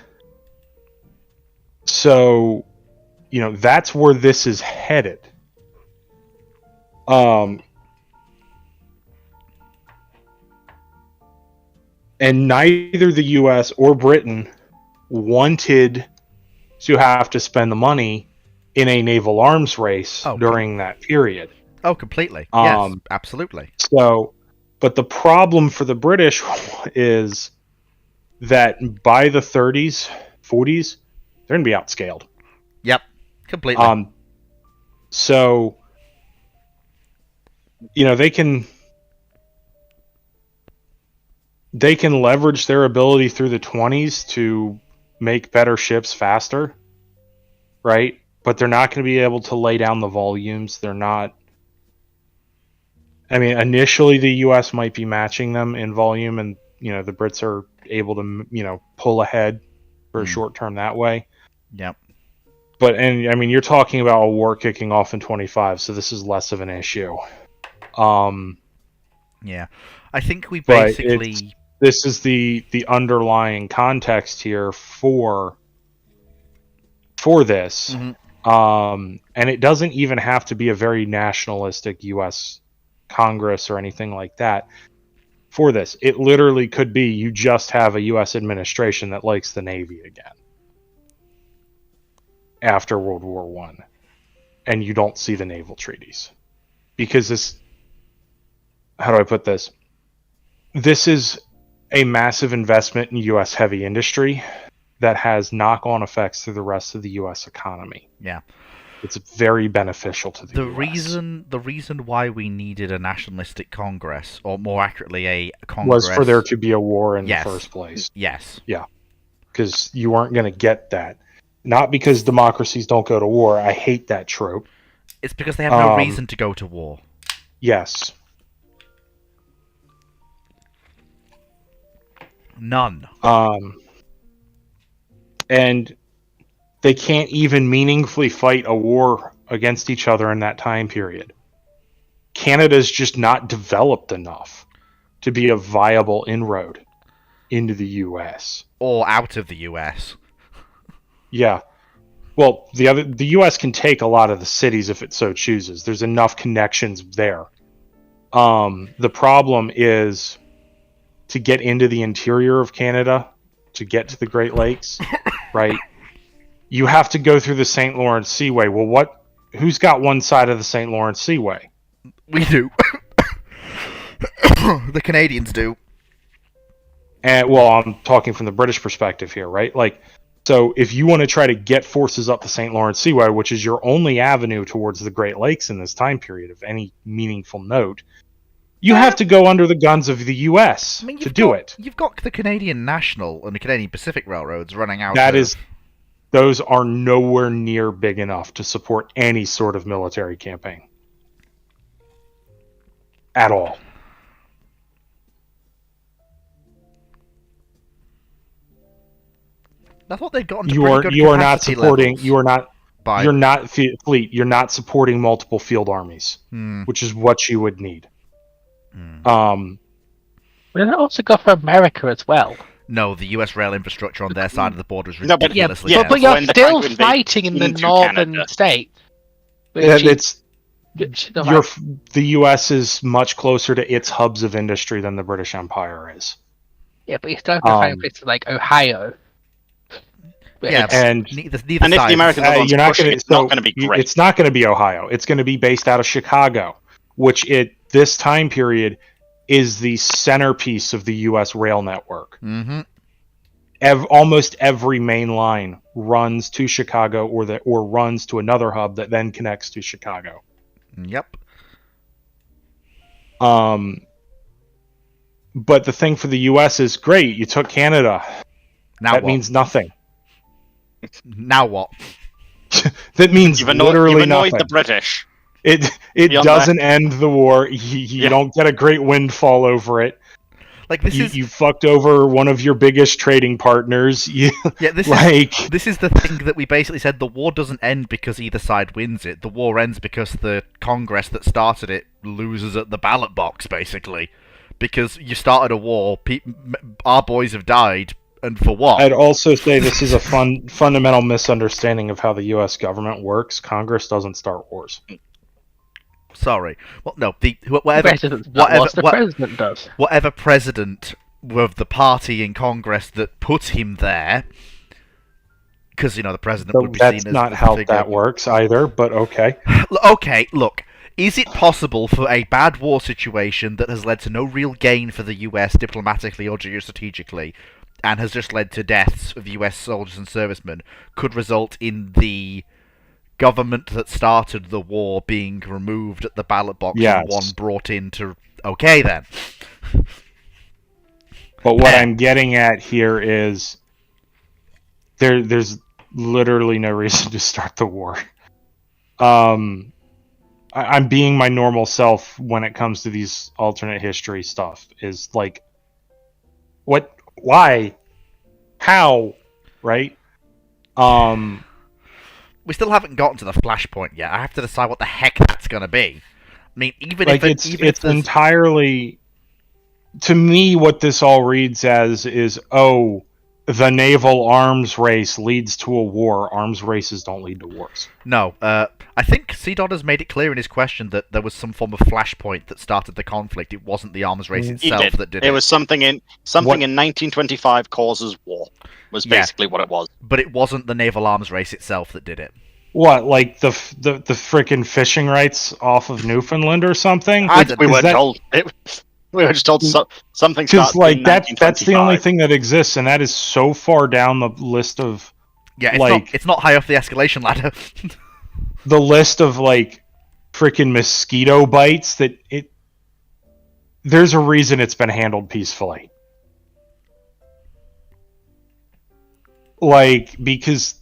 S5: So, that's where this is headed. And neither the US or Britain wanted to have to spend the money in a naval arms race during that period.
S1: Oh, completely. Yes, absolutely.
S5: So, but the problem for the British is that by the 30s, 40s, They're going to be outscaled.
S1: Yep, completely.
S5: So, they can leverage their ability through the 20s to make better ships faster, right? But they're not going to be able to lay down the volumes. They're not. I mean, initially the U.S. might be matching them in volume, and the Brits are able to pull ahead for a short term that way.
S1: Yep.
S5: But you're talking about a war kicking off in 25, so this is less of an issue.
S1: Yeah, I think we basically.
S5: This is the underlying context here for this. And it doesn't even have to be a very nationalistic U.S. Congress or anything like that for this. It literally could be you just have a U.S. administration that likes the Navy again after World War I, and you don't see the naval treaties. Because this... How do I put this? This is a massive investment in U.S. heavy industry that has knock-on effects through the rest of the U.S. economy.
S1: Yeah.
S5: It's very beneficial to the US.
S1: The reason why we needed a nationalistic Congress, or more accurately, a Congress...
S5: was for there to be a war in the first place.
S1: Yes.
S5: Yeah. Because you weren't going to get that. Not because democracies don't go to war. I hate that trope.
S1: It's because they have no reason to go to war.
S5: Yes.
S1: None.
S5: And they can't even meaningfully fight a war against each other in that time period. Canada's just not developed enough to be a viable inroad into the US.
S1: Or out of the US.
S5: Yeah. Well, the US can take a lot of the cities if it so chooses. There's enough connections there. The problem is to get into the interior of Canada, to get to the Great Lakes, right? You have to go through the St. Lawrence Seaway. Well, who's got one side of the St. Lawrence Seaway?
S1: We do. The Canadians do.
S5: And well, I'm talking from the British perspective here, right? So if you want to try to get forces up the St. Lawrence Seaway, which is your only avenue towards the Great Lakes in this time period of any meaningful note, you have to go under the guns of the U.S. to do it.
S1: You've got the Canadian National and the Canadian Pacific Railroads running out.
S5: Those are nowhere near big enough to support any sort of military campaign. At all.
S1: I thought they'd gotten to
S5: you are not supporting fleet. You're not supporting multiple field armies, which is what you would need.
S2: Well, that also go for America as well.
S1: No, the US rail infrastructure on their side of the border is
S2: No,
S1: ridiculously
S2: but you're still fighting in the northern states.
S5: The US is much closer to its hubs of industry than the British Empire is.
S2: Yeah, but you still have to find places like Ohio.
S1: Yeah,
S5: and
S1: neither
S3: if the Americans are the ones pushing, it's not going to be great.
S5: It's not going to be Ohio. It's going to be based out of Chicago, which this time period is the centerpiece of the U.S. rail network.
S1: Mm-hmm.
S5: Almost every main line runs to Chicago or runs to another hub that then connects to Chicago.
S1: Yep.
S5: But the thing for the U.S. is, great, you took Canada. That means nothing.
S1: Now what?
S5: That means literally
S3: you've annoyed
S5: nothing.
S3: The British.
S5: It doesn't end the war. You don't get a great windfall over it. You fucked over one of your biggest trading partners.
S1: This is the thing that we basically said. The war doesn't end because either side wins it. The war ends because the Congress that started it loses at the ballot box, basically. Because you started a war, our boys have died, and for what?
S5: I'd also say this is a fundamental misunderstanding of how the U.S. government works. Congress doesn't start wars.
S1: Sorry. Well, no. Whatever
S2: president does.
S1: Whatever president of the party in Congress that put him there, because the president would be seen as...
S5: That's not how that works either, but okay.
S1: Okay, look. Is it possible for a bad war situation that has led to no real gain for the US diplomatically or geostrategically and has just led to deaths of US soldiers and servicemen, could result in the government that started the war being removed at the ballot box
S5: Yes.
S1: and one brought in to... Okay, then.
S5: But what I'm getting at here is there's literally no reason to start the war. I'm being my normal self when it comes to these alternate history stuff. Is like, what? Why? How? Right?
S1: We still haven't gotten to the flashpoint yet. I have to decide what the heck that's going to be. I mean, even if
S5: it's
S1: there's-
S5: entirely, to me, what this all reads as is, oh, the naval arms race leads to a war. Arms races don't lead to wars.
S1: No, I think C-Dot has made it clear in his question that there was some form of flashpoint that started the conflict. It wasn't the arms race
S3: He
S1: itself that did it.
S3: It was something in 1925 causes war. Was basically what it was.
S1: But it wasn't the naval arms race itself that did it.
S5: What, like the frickin' fishing rights off of Newfoundland or something?
S3: We weren't told. We were just told something started in 1925.
S5: That's the only thing that exists, and that is so far down the list of
S1: it's not high off the escalation ladder.
S5: The list of frickin' mosquito bites that there's a reason it's been handled peacefully. Because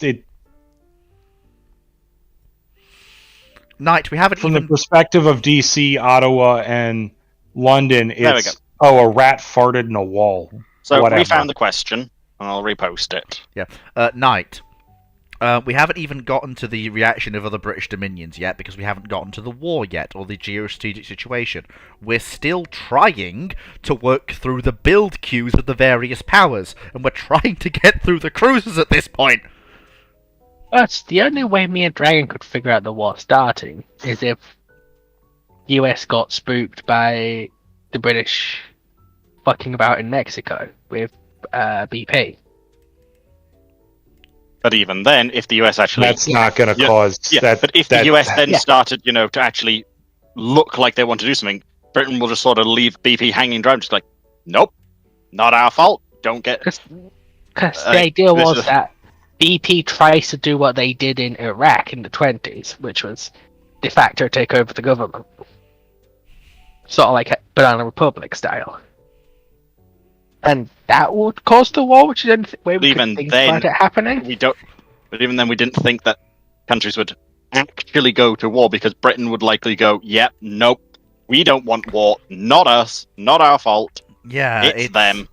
S1: Knight, we haven't
S5: from
S1: even...
S5: the perspective of DC, Ottawa, and London, it's a rat farted in a wall.
S3: So
S5: whatever.
S3: We found the question, and I'll repost it.
S1: Yeah. Knight, we haven't even gotten to the reaction of other British dominions yet, because we haven't gotten to the war yet, or the geostrategic situation. We're still trying to work through the build queues of the various powers, and we're trying to get through the cruisers at this point.
S2: That's the only way me and Dragon could figure out the war starting is if US got spooked by the British fucking about in Mexico with BP.
S3: But even then, if the US actually...
S5: That's not going to cause...
S3: but if the US then started, to actually look like they want to do something, Britain will just sort of leave BP hanging dry, just like, nope, not our fault, don't get...
S2: Because the idea was that BP tries to do what they did in Iraq in the 20s, which was de facto take over the government. Sort of like a Banana Republic style. And that would cause the war, which is the only way we could think about it happening.
S3: But even then, we didn't think that countries would actually go to war, because Britain would likely go, yep, nope, we don't want war, not us, not our fault.
S1: Yeah,
S3: it's them.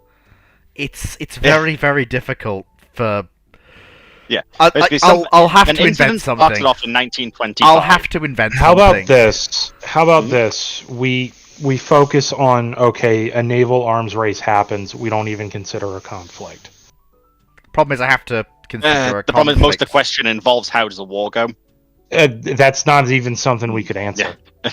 S1: It's very, very difficult for...
S3: Yeah,
S1: I'll have to invent something.
S3: Started off in 1925.
S1: I'll have to invent something.
S5: How about this? We focus on, okay, a naval arms race happens. We don't even consider a conflict.
S1: Problem is, I have to consider a conflict.
S3: The problem is, most of the question involves how does the war go.
S5: That's not even something we could answer.
S3: Yeah.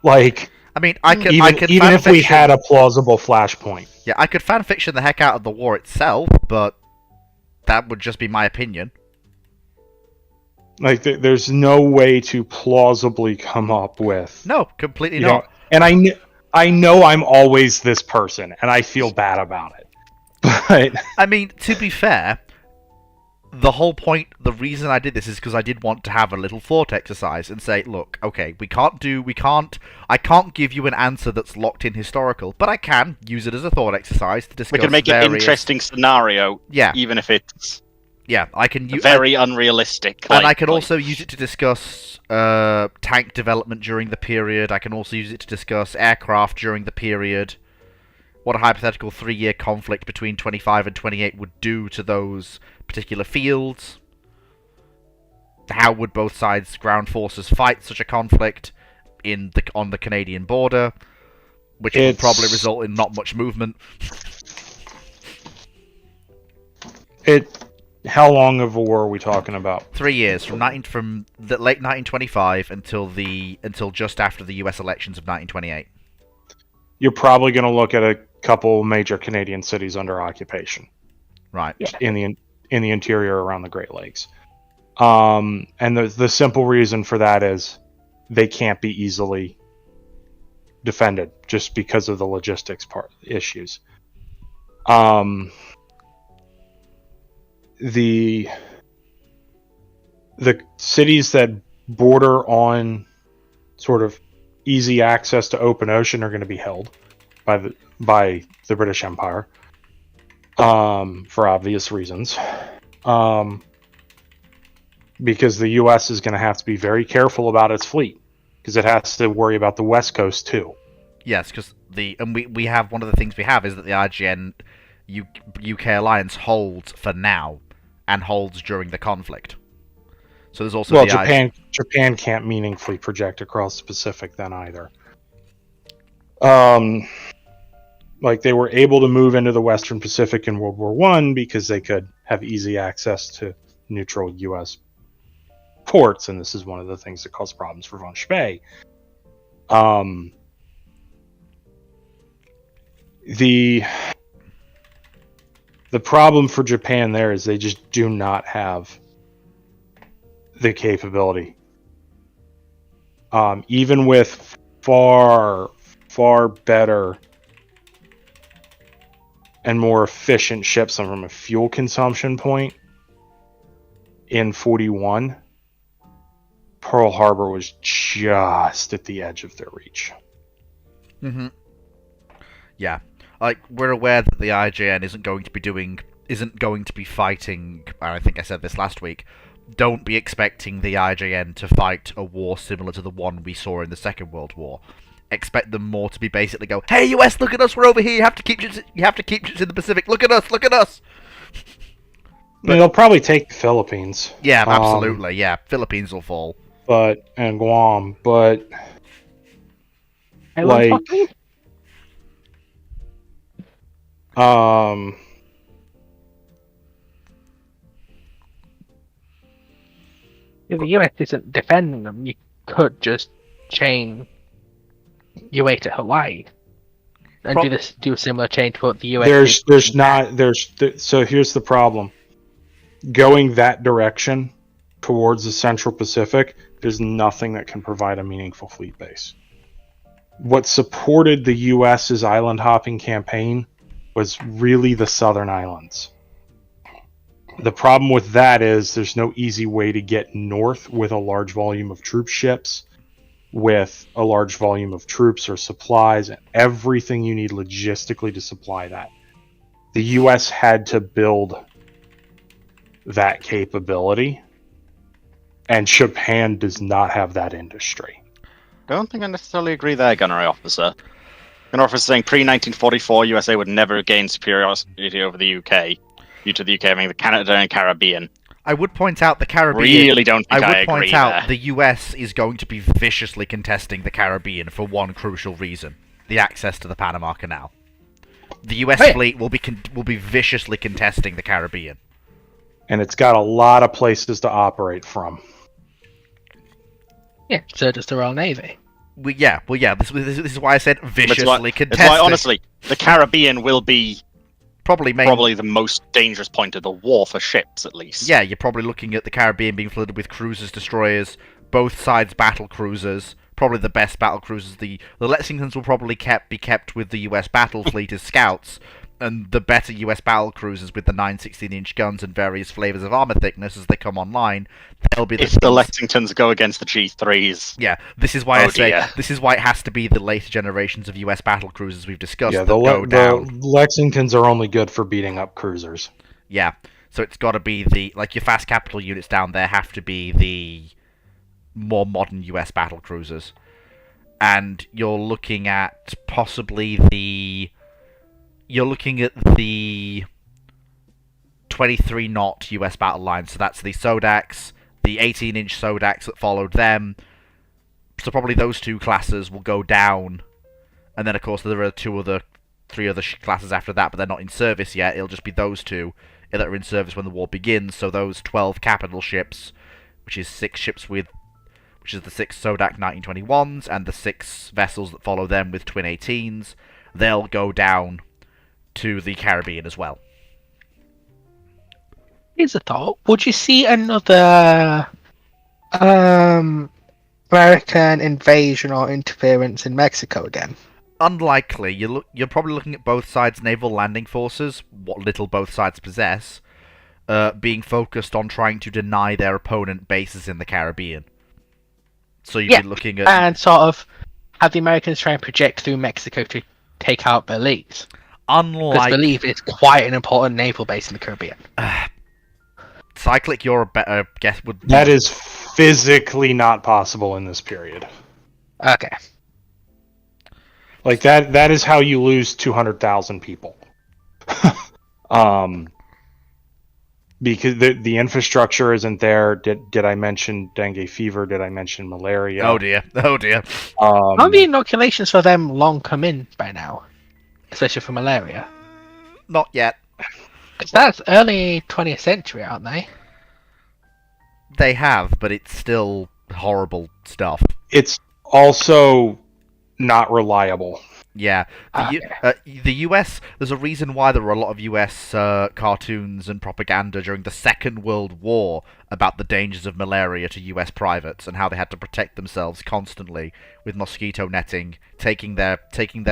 S1: I mean, I could
S5: even if we had a plausible flashpoint.
S1: Yeah, I could fanfiction the heck out of the war itself, but that would just be my opinion.
S5: There's no way to plausibly come up with...
S1: No, completely not.
S5: And I know I'm always this person, and I feel bad about it. But...
S1: I mean, to be fair, the whole point, the reason I did this is because I did want to have a little thought exercise and say, look, okay, I can't give you an answer that's locked in historical, but I can use it as a thought exercise to discuss
S3: We can make an interesting scenario, even if it's
S1: I can use
S3: very unrealistic.
S1: And I can also use it to discuss tank development during the period. I can also use it to discuss aircraft during the period. What a hypothetical 3-year conflict between 25 and 28 would do to those particular fields. How would both sides' ground forces fight such a conflict on the Canadian border, which would probably result in not much movement.
S5: How long of a war are we talking about?
S1: 3 years, from the late 1925 until just after the U.S. elections of 1928.
S5: You're probably going to look at a couple major Canadian cities under occupation,
S1: right?
S5: In the interior around the Great Lakes, and the simple reason for that is they can't be easily defended just because of the logistics issues. the cities that border on sort of easy access to open ocean are going to be held by the British Empire, for obvious reasons. Because the U.S. is going to have to be very careful about its fleet, because it has to worry about the West Coast too.
S1: Yes, because we have one of the things we have is that the IGN UK alliance holds for now and holds during the conflict. So there's also
S5: Japan can't meaningfully project across the Pacific then either. Like they were able to move into the Western Pacific in World War I because they could have easy access to neutral U.S. ports, and this is one of the things that caused problems for von Spee. The problem for Japan there is they just do not have the capability. Even with far better and more efficient ships from a fuel consumption point in 41, Pearl Harbor was just at the edge of their reach.
S1: Mm-hmm. Yeah. Like, we're aware that the IJN isn't going to be fighting, I think I said this last week, don't be expecting the IJN to fight a war similar to the one we saw in the Second World War. Expect them more to be basically go, hey US, look at us, we're over here, you have to keep ships in the Pacific, look at us!
S5: But they'll probably take the Philippines.
S1: Yeah, absolutely, yeah. Philippines will fall.
S5: And Guam, but like
S2: if the US isn't defending them, you could just chain your way to Hawaii and do a similar chain to what the US.
S5: So here's the problem. Going that direction towards the Central Pacific, there's nothing that can provide a meaningful fleet base. What supported the US's island hopping campaign was really the southern islands. The problem with that is there's no easy way to get north with a large volume of troop ships, with a large volume of troops or supplies, and everything you need logistically to supply that. The US had to build that capability, and Japan does not have that industry.
S3: Don't think I necessarily agree there, Gunnery Officer. Gunnery Officer saying pre-1944 USA would never gain superiority over the UK due to the UK having the Canada and Caribbean.
S1: I would point out the Caribbean.
S3: Really don't think I
S1: would
S3: agree
S1: point out
S3: there.
S1: the US is going to be viciously contesting the Caribbean for one crucial reason: the access to the Panama Canal. The US fleet will be viciously contesting the Caribbean,
S5: and it's got a lot of places to operate from.
S2: Yeah, so does the Royal Navy.
S1: This is why I said viciously contesting.
S3: It's why, honestly, the Caribbean will be probably the most dangerous point of the war for ships, at least.
S1: Yeah, you're probably looking at the Caribbean being flooded with cruisers, destroyers, both sides battle cruisers, probably the best battle cruisers. The Lexingtons will probably be kept with the US battle fleet as scouts, and the better US battle cruisers with the 9/16-inch guns and various flavors of armor thickness as they come online, they'll be the...
S3: If the Lexingtons go against the G3s...
S1: Yeah, this is why this is why it has to be the later generations of US battle cruisers we've discussed that go down.
S5: The Lexingtons are only good for beating up cruisers.
S1: Yeah, so it's got to be your fast capital units down there have to be the more modern US battle cruisers. And you're looking at possibly the 23-knot US battle lines. So that's the Sodaks, the 18-inch Sodaks that followed them. So probably those two classes will go down. And then, of course, there are three other classes after that, but they're not in service yet. It'll just be those two that are in service when the war begins. So those 12 capital ships, which is the 6 Sodak 1921s, and the 6 vessels that follow them with twin 18s, they'll go down to the Caribbean as well.
S2: Here's a thought. Would you see another American invasion or interference in Mexico again?
S1: Unlikely. You're probably looking at both sides' naval landing forces, what little both sides possess, being focused on trying to deny their opponent bases in the Caribbean. So you'd be looking at...
S2: And sort of have the Americans try and project through Mexico to take out Belize. Because
S1: Unlike...
S2: Belize is quite an important naval base in the Caribbean.
S1: Cyclic, you're a better guess.
S5: That is physically not possible in this period.
S2: Okay.
S5: Like that is how you lose 200,000 people. Because the infrastructure isn't there. Did I mention dengue fever? Did I mention malaria?
S1: Oh dear.
S2: Aren't the inoculations for them long come in by now? Especially for malaria.
S1: Not yet.
S2: Because that's early 20th century, aren't they?
S1: They have, but it's still horrible stuff.
S5: It's also not reliable.
S1: Yeah. The US, there's a reason why there were a lot of US cartoons and propaganda during the Second World War about the dangers of malaria to US privates and how they had to protect themselves constantly with mosquito netting, taking their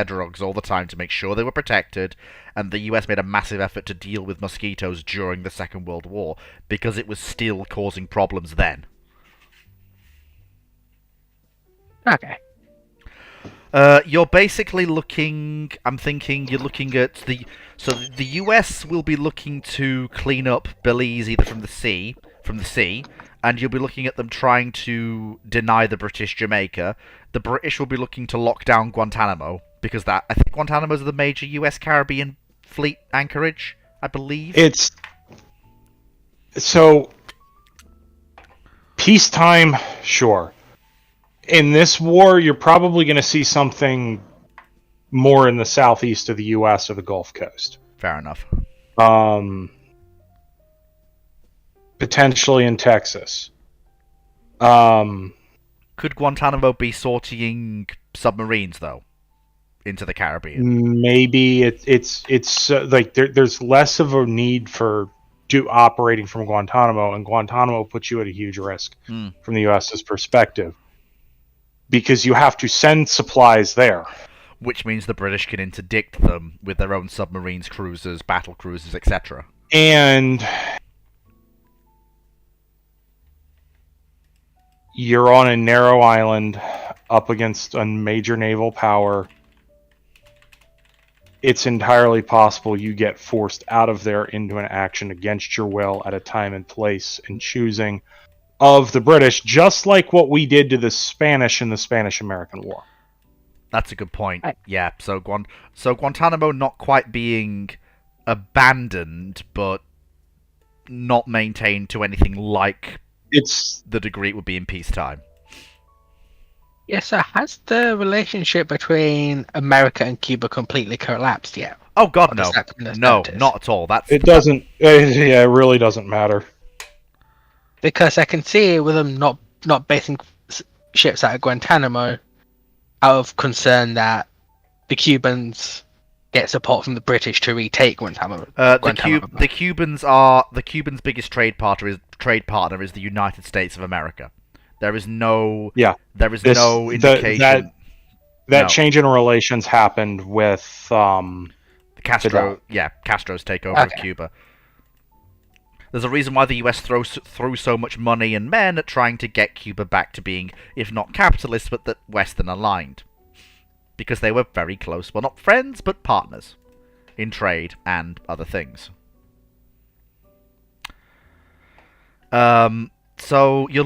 S1: drugs all the time to make sure they were protected, and the US made a massive effort to deal with mosquitoes during the Second World War because it was still causing problems then.
S2: Okay.
S1: You're basically looking... I'm thinking you're looking at the... So the US will be looking to clean up Belize either from the sea, and you'll be looking at them trying to deny the British Jamaica. The British will be looking to lock down Guantanamo, because I think Guantanamo is the major US Caribbean fleet anchorage, I believe.
S5: It's... So... Peacetime, sure. In this war, you're probably going to see something more in the southeast of the U.S. or the Gulf Coast.
S1: Fair enough.
S5: Potentially in Texas.
S1: Could Guantanamo be sorting submarines, though, into the Caribbean?
S5: Maybe it's like there's less of a need for operating from Guantanamo, and Guantanamo puts you at a huge risk from the U.S.'s perspective. Because you have to send supplies there.
S1: Which means the British can interdict them with their own submarines, cruisers, battle cruisers, etc.
S5: And you're on a narrow island up against a major naval power. It's entirely possible you get forced out of there into an action against your will at a time and place and choosing of the British, just like what we did to the Spanish in the Spanish-American War.
S1: That's a good point. Yeah, so Guantanamo not quite being abandoned, but not maintained to anything like the degree it would be in peacetime.
S2: Yes, so has the relationship between America and Cuba completely collapsed yet?
S1: Oh God, no. No, not at all. It
S5: really doesn't matter.
S2: Because I can see with them not basing ships out of Guantanamo out of concern that the Cubans get support from the British to retake Guantanamo.
S1: The Cubans' biggest trade partner is the United States of America. There is no no indication
S5: that change in relations happened with
S1: Castro's takeover of Cuba. There's a reason why the US threw so much money and men at trying to get Cuba back to being, if not capitalist, but that Western aligned. Because they were very close, well, not friends, but partners in trade and other things. So you're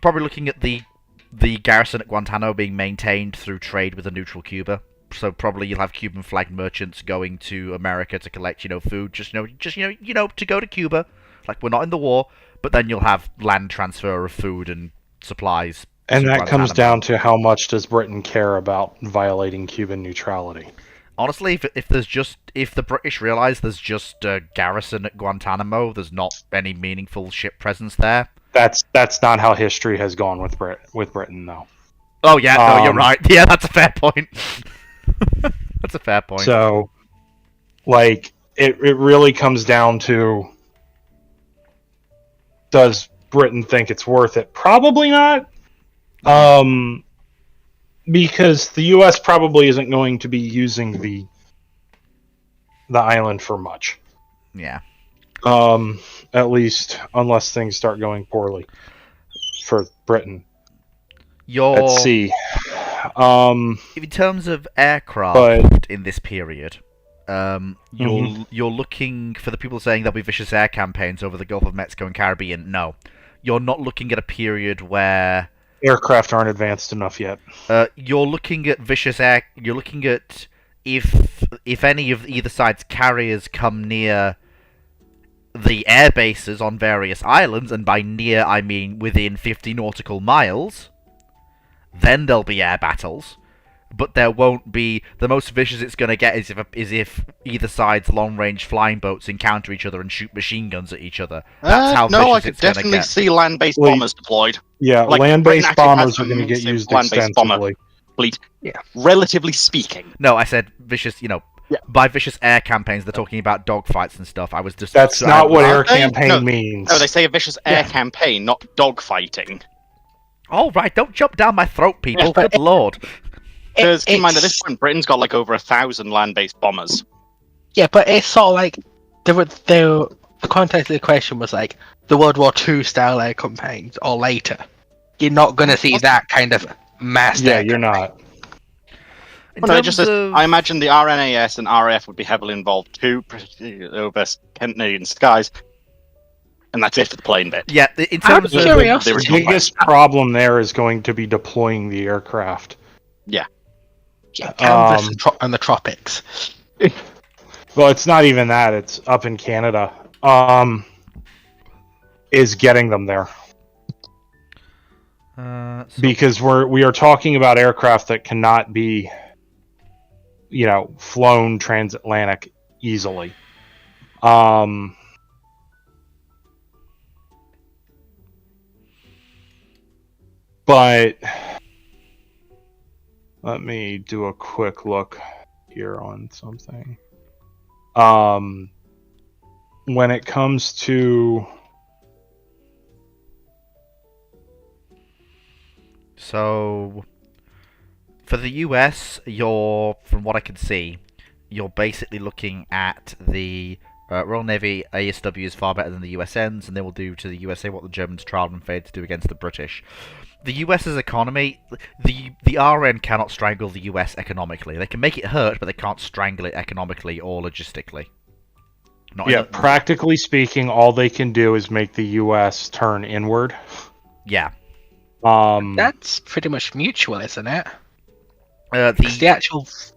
S1: probably looking at the garrison at Guantanamo being maintained through trade with a neutral Cuba. So probably you'll have Cuban flag merchants going to America to collect, food, just to go to Cuba. Like, we're not in the war, but then you'll have land transfer of food and supplies.
S5: And that comes down to how much does Britain care about violating Cuban neutrality.
S1: Honestly, if the British realize there's just a garrison at Guantanamo, there's not any meaningful ship presence there.
S5: That's not how history has gone with Britain, though.
S1: Oh yeah, no, you're right. Yeah, that's a fair point. That's a fair point.
S5: So, like, it really comes down to, does Britain think it's worth it? Probably not. Because the U.S. probably isn't going to be using the island for much.
S1: Yeah.
S5: At least unless things start going poorly for Britain at sea.
S1: In terms of aircraft in this period, you're looking for the people saying there'll be vicious air campaigns over the Gulf of Mexico and Caribbean. No, you're not looking at a period where
S5: aircraft aren't advanced enough yet.
S1: You're looking at vicious air. You're looking at if any of either side's carriers come near the air bases on various islands, and by near I mean within 50 nautical miles, then there'll be air battles. But there won't be... The most vicious it's going to get is if either side's long-range flying boats encounter each other and shoot machine guns at each other. That's how vicious
S3: I could
S1: it's going to
S3: definitely
S1: get.
S3: see land-based bombers deployed.
S5: Yeah,
S3: Like,
S5: land-based
S3: Britain actually
S5: bombers
S3: has
S5: are
S3: a
S5: going to get
S3: massive
S5: used
S3: land-based bomber
S5: extensively.
S3: fleet.
S2: Yeah.
S3: Relatively speaking.
S1: No, I said vicious,
S3: Yeah.
S1: by vicious air campaigns, they're talking about dogfights and stuff. I was just...
S5: That's not what air
S3: They-
S5: campaign means.
S3: No, they say a vicious air campaign, not dogfighting.
S1: All right, don't jump down my throat, people.
S2: Yeah, but
S1: Good lord.
S3: Because keep in mind, at
S2: It's-
S3: this point, Britain's got like over 1,000 land-based bombers.
S2: Yeah, but it's sort of like the context of the question was like the World War II style air campaigns or later. You're not going to see that kind of mass.
S5: Yeah,
S2: air
S5: you're not.
S1: In
S3: Well, no,
S1: terms
S3: just
S1: of...
S3: I imagine the RNAS and RAF would be heavily involved too, over Canadian skies. And that's it for the plane bit.
S1: Yeah, in
S2: Out
S1: terms
S2: of
S1: of...
S2: curiosity,
S3: they were
S5: The
S3: talking
S5: biggest problem there is going to be deploying the aircraft.
S2: yeah, canvas
S5: Um,
S2: and the tropics.
S5: Well, it's not even that. It's up in Canada. Is getting them there. Because we are talking about aircraft that cannot be, flown transatlantic easily. But let me do a quick look here on something. When it comes to
S1: So, for the US, from what I can see, you're basically looking at the Royal Navy ASW is far better than the USNs, and they will do to the USA what the Germans tried and failed to do against the British. The US's economy, the RN cannot strangle the US economically. They can make it hurt, but they can't strangle it economically or logistically.
S5: practically speaking, all they can do is make the US turn inward.
S1: Yeah.
S2: That's pretty much mutual, isn't it?
S1: The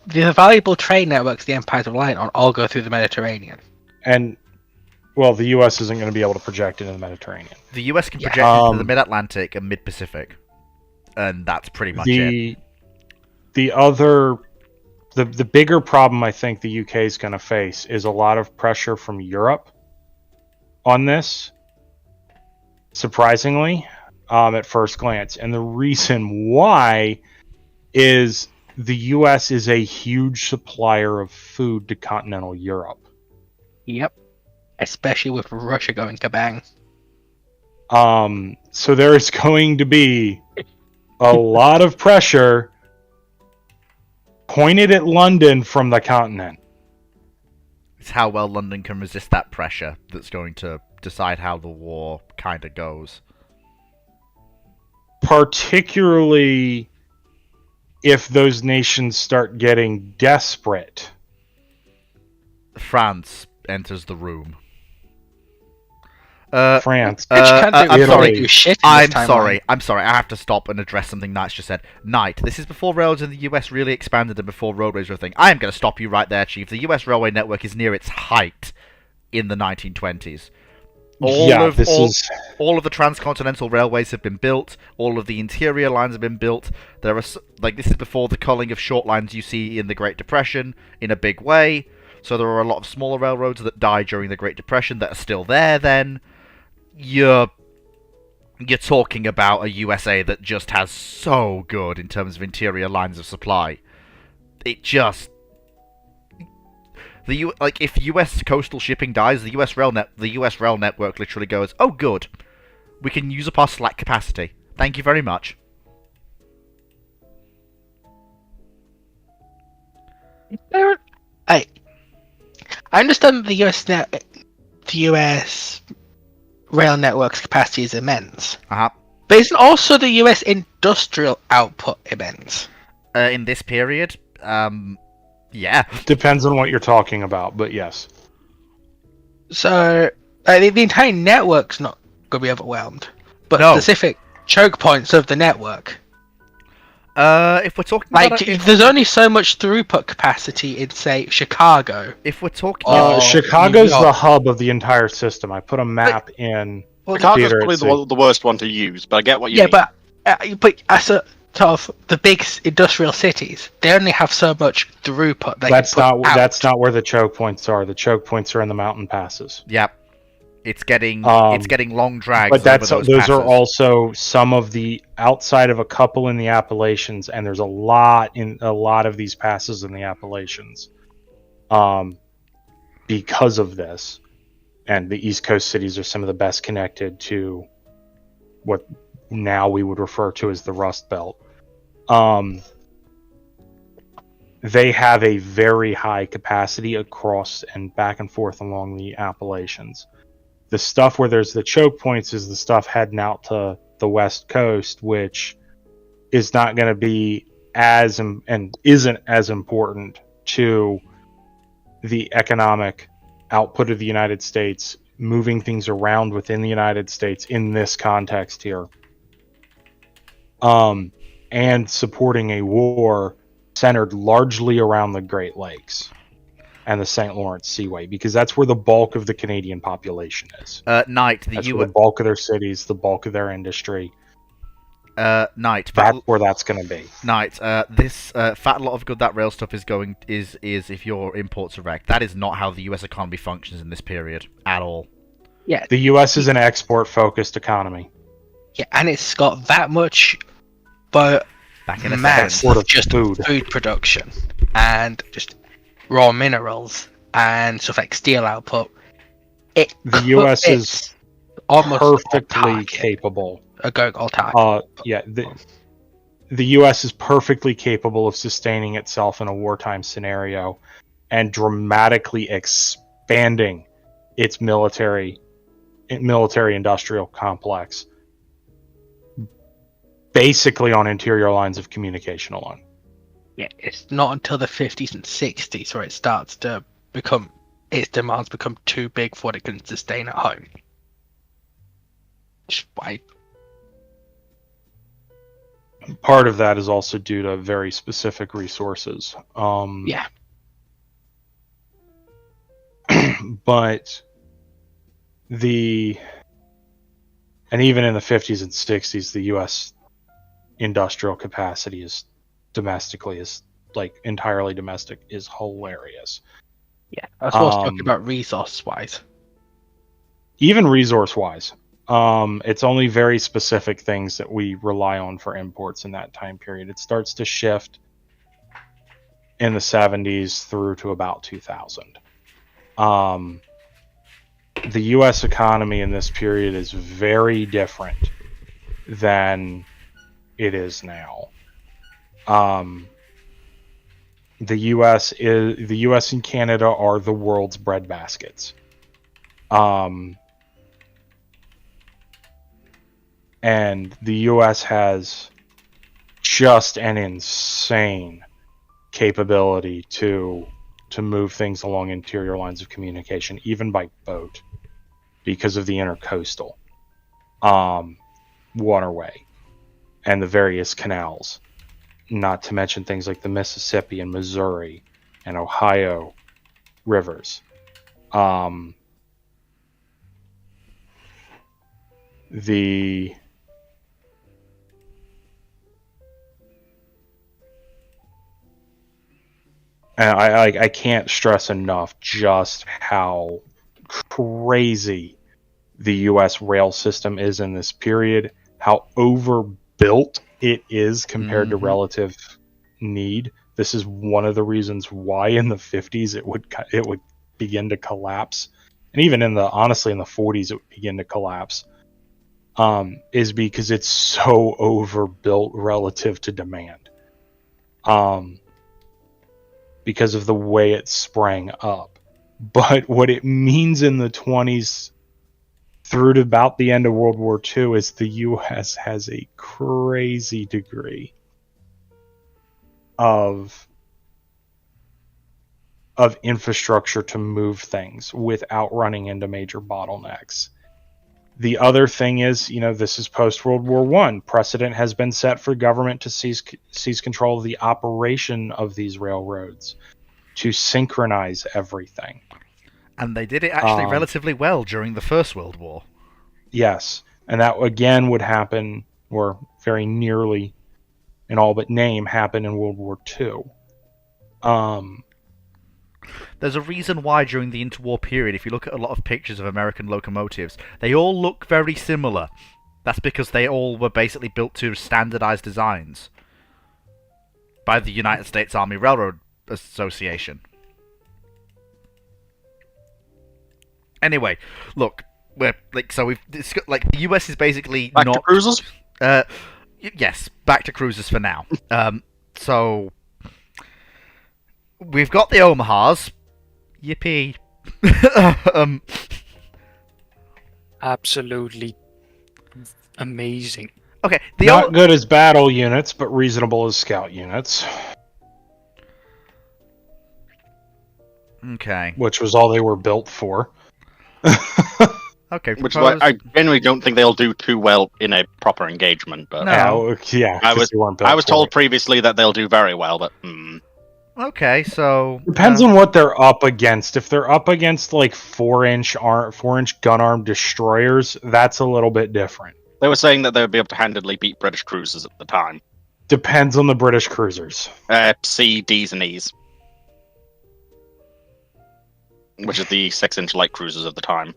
S2: The valuable trade networks the Empire's reliant on all go through the Mediterranean.
S5: And, well, the US isn't going to be able to project into the Mediterranean.
S1: The US can
S2: Yeah.
S1: project into the Mid-Atlantic and Mid-Pacific, and that's pretty much it.
S5: The bigger problem I think the UK is going to face is a lot of pressure from Europe on this, surprisingly, at first glance. And the reason why is the US is a huge supplier of food to continental Europe.
S2: Yep. Especially with Russia going kabang.
S5: So there is going to be a lot of pressure pointed at London from the continent.
S1: It's how well London can resist that pressure that's going to decide how the war kind of goes.
S5: Particularly if those nations start getting desperate.
S1: France enters the room.
S5: France.
S1: I'm sorry.
S2: Do shit in
S1: I'm
S2: this timeline.
S1: sorry. I'm sorry. I have to stop and address something Knight's just said. Knight, this is before railroads in the US really expanded and before roadways were a thing. I am going to stop you right there, Chief. The US railway network is near its height in the 1920s. All of the transcontinental railways have been built. All of the interior lines have been built. This is before the culling of short lines you see in the Great Depression in a big way. So there are a lot of smaller railroads that died during the Great Depression that are still there then. You're talking about a USA that just has so good in terms of interior lines of supply. It just... if US coastal shipping dies, the US rail network literally goes, "Oh, good, we can use up our slack capacity. Thank you very much."
S2: I understand that the US the US rail network's capacity is immense.
S1: Uh-huh.
S2: But isn't also the US industrial output immense?
S1: In this period, yeah.
S5: Depends on what you're talking about, but yes.
S2: So the entire network's not going to be overwhelmed, but
S1: No.
S2: specific choke points of the network.
S1: If we're talking about
S2: There's only so much throughput capacity in, say, Chicago.
S1: if we're talking,
S5: Chicago's
S2: New York.
S5: the hub of the entire system. I put a map in.
S3: Chicago's
S5: Theater
S3: probably
S5: at sea.
S3: the worst one to use, but I get what you mean.
S2: but as a sort of the big industrial cities, they only have so much throughput.
S5: That's not where the choke points are. The choke points are in the mountain passes.
S1: yeah, it's getting long drags.
S5: But
S1: over
S5: those are
S1: passes.
S5: also some of the outside of a couple in the Appalachians, and there's a lot of these passes in the Appalachians. Because of this, and the East Coast cities are some of the best connected to what now we would refer to as the Rust Belt. They have a very high capacity across and back and forth along the Appalachians. The stuff where there's the choke points is the stuff heading out to the West Coast, which is not going to be as and isn't as important to the economic output of the United States, moving things around within the United States in this context here, and supporting a war centered largely around the Great Lakes and the St. Lawrence Seaway, because that's where the bulk of the Canadian population is.
S1: Knight,
S5: That's where the bulk of their cities, the bulk of their industry.
S1: Knight,
S5: That's where that's going to be.
S1: Knight, this fat lot of good that rail stuff is going is if your imports are wrecked. That is not how the US economy functions in this period at all.
S2: Yeah,
S5: The US is an export-focused economy.
S2: yeah, and it's got that much, but
S1: Back in a
S2: mass
S1: second.
S5: Sort
S2: of
S5: of
S2: just
S5: food.
S2: production and just raw minerals and stuff like steel output.
S5: The US is
S2: it's almost
S5: perfectly
S2: autarkic.
S5: capable.
S2: Going autarkic.
S5: The U.S. is perfectly capable of sustaining itself in a wartime scenario and dramatically expanding its military industrial complex, basically on interior lines of communication alone.
S2: Yeah, it's not until the 50s and 60s where it starts to become, its demands become too big for what it can sustain at home. Which is why
S5: Part of that is also due to very specific resources.
S2: yeah.
S5: But and even in the 50s and 60s, the U.S. industrial capacity is entirely domestic is hilarious.
S2: Yeah, I was supposed to talk about resource-wise.
S5: Even resource-wise, it's only very specific things that we rely on for imports in that time period. It starts to shift in the 70s through to about 2000. The U.S. economy in this period is very different than it is now. The U.S. and Canada are the world's breadbaskets. And the U.S. has just an insane capability to move things along interior lines of communication, even by boat, because of the intercoastal waterway and the various canals, not to mention things like the Mississippi and Missouri and Ohio rivers. And I can't stress enough just how crazy the U.S. rail system is in this period, how overbuilt it is compared to relative need. This is one of the reasons why in the 50s it would begin to collapse, and even in the 40s it would begin to collapse, is because it's so overbuilt relative to demand. Because of the way it sprang up. But what it means in the 20s through to about the end of World War II is the U.S. has a crazy degree of infrastructure to move things without running into major bottlenecks. The other thing is, this is post-World War I. Precedent has been set for government to seize control of the operation of these railroads, to synchronize everything.
S1: And they did it actually relatively well during the First World War. Yes.
S5: And that, again, would happen, or very nearly, in all but name, happen in World War II.
S1: There's a reason why during the interwar period, if you look at a lot of pictures of American locomotives, they all look very similar. That's because they all were basically built to standardized designs by the United States Army Railroad Association. Anyway, look, we've the US is basically
S3: back
S1: not
S3: to cruisers.
S1: Yes, back to cruisers for now. So we've got the Omahas. Yippee!
S6: Absolutely amazing.
S1: Okay,
S5: not good as battle units, but reasonable as scout units.
S1: Okay.
S5: Which was all they were built for.
S1: Okay.
S3: Which is why I genuinely don't think they'll do too well in a proper engagement. But
S1: No.
S5: Yeah,
S3: I was told previously that they'll do very well, but
S1: Okay, so
S5: depends on what they're up against. If they're up against like 4-inch gun arm destroyers, that's a little bit different.
S3: They were saying that they would be able to handily beat British cruisers at the time.
S5: Depends on the British cruisers.
S3: C, D's, and E's. Which is the 6-inch light cruisers of the time.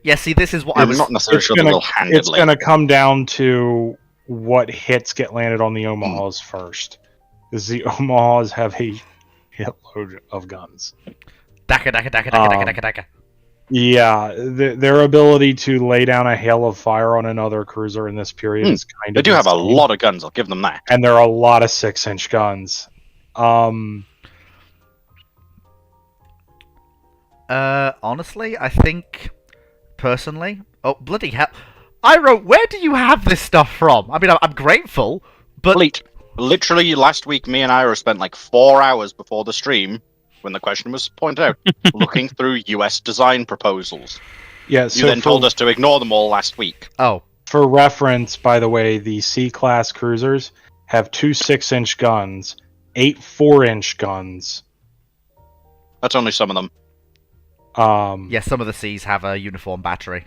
S1: Yeah, see, this is what
S3: I'm not necessarily sure they will handedly.
S5: It's going to come down to what hits get landed on the Omahas first. Because the Omahas have a hitload of guns.
S1: Daka.
S5: Yeah, their ability to lay down a hail of fire on another cruiser in this period is kind
S3: They
S5: of
S3: do have a
S5: insane.
S3: lot of guns, I'll give them that.
S5: And there are a lot of 6-inch guns.
S1: Honestly, I think, personally... Oh, bloody hell. I wrote, where do you have this stuff from? I mean, I'm grateful, but...
S3: Fleet. Literally, last week, me and Ira spent like 4 hours before the stream, when the question was pointed out, looking through US design proposals.
S5: Yeah,
S3: You
S5: so
S3: then told us to ignore them all last week.
S1: Oh.
S5: For reference, by the way, the C-class cruisers have 2 6-inch guns, 8 4-inch guns.
S3: That's only some of them.
S1: Yes, some of the Cs have a uniform battery.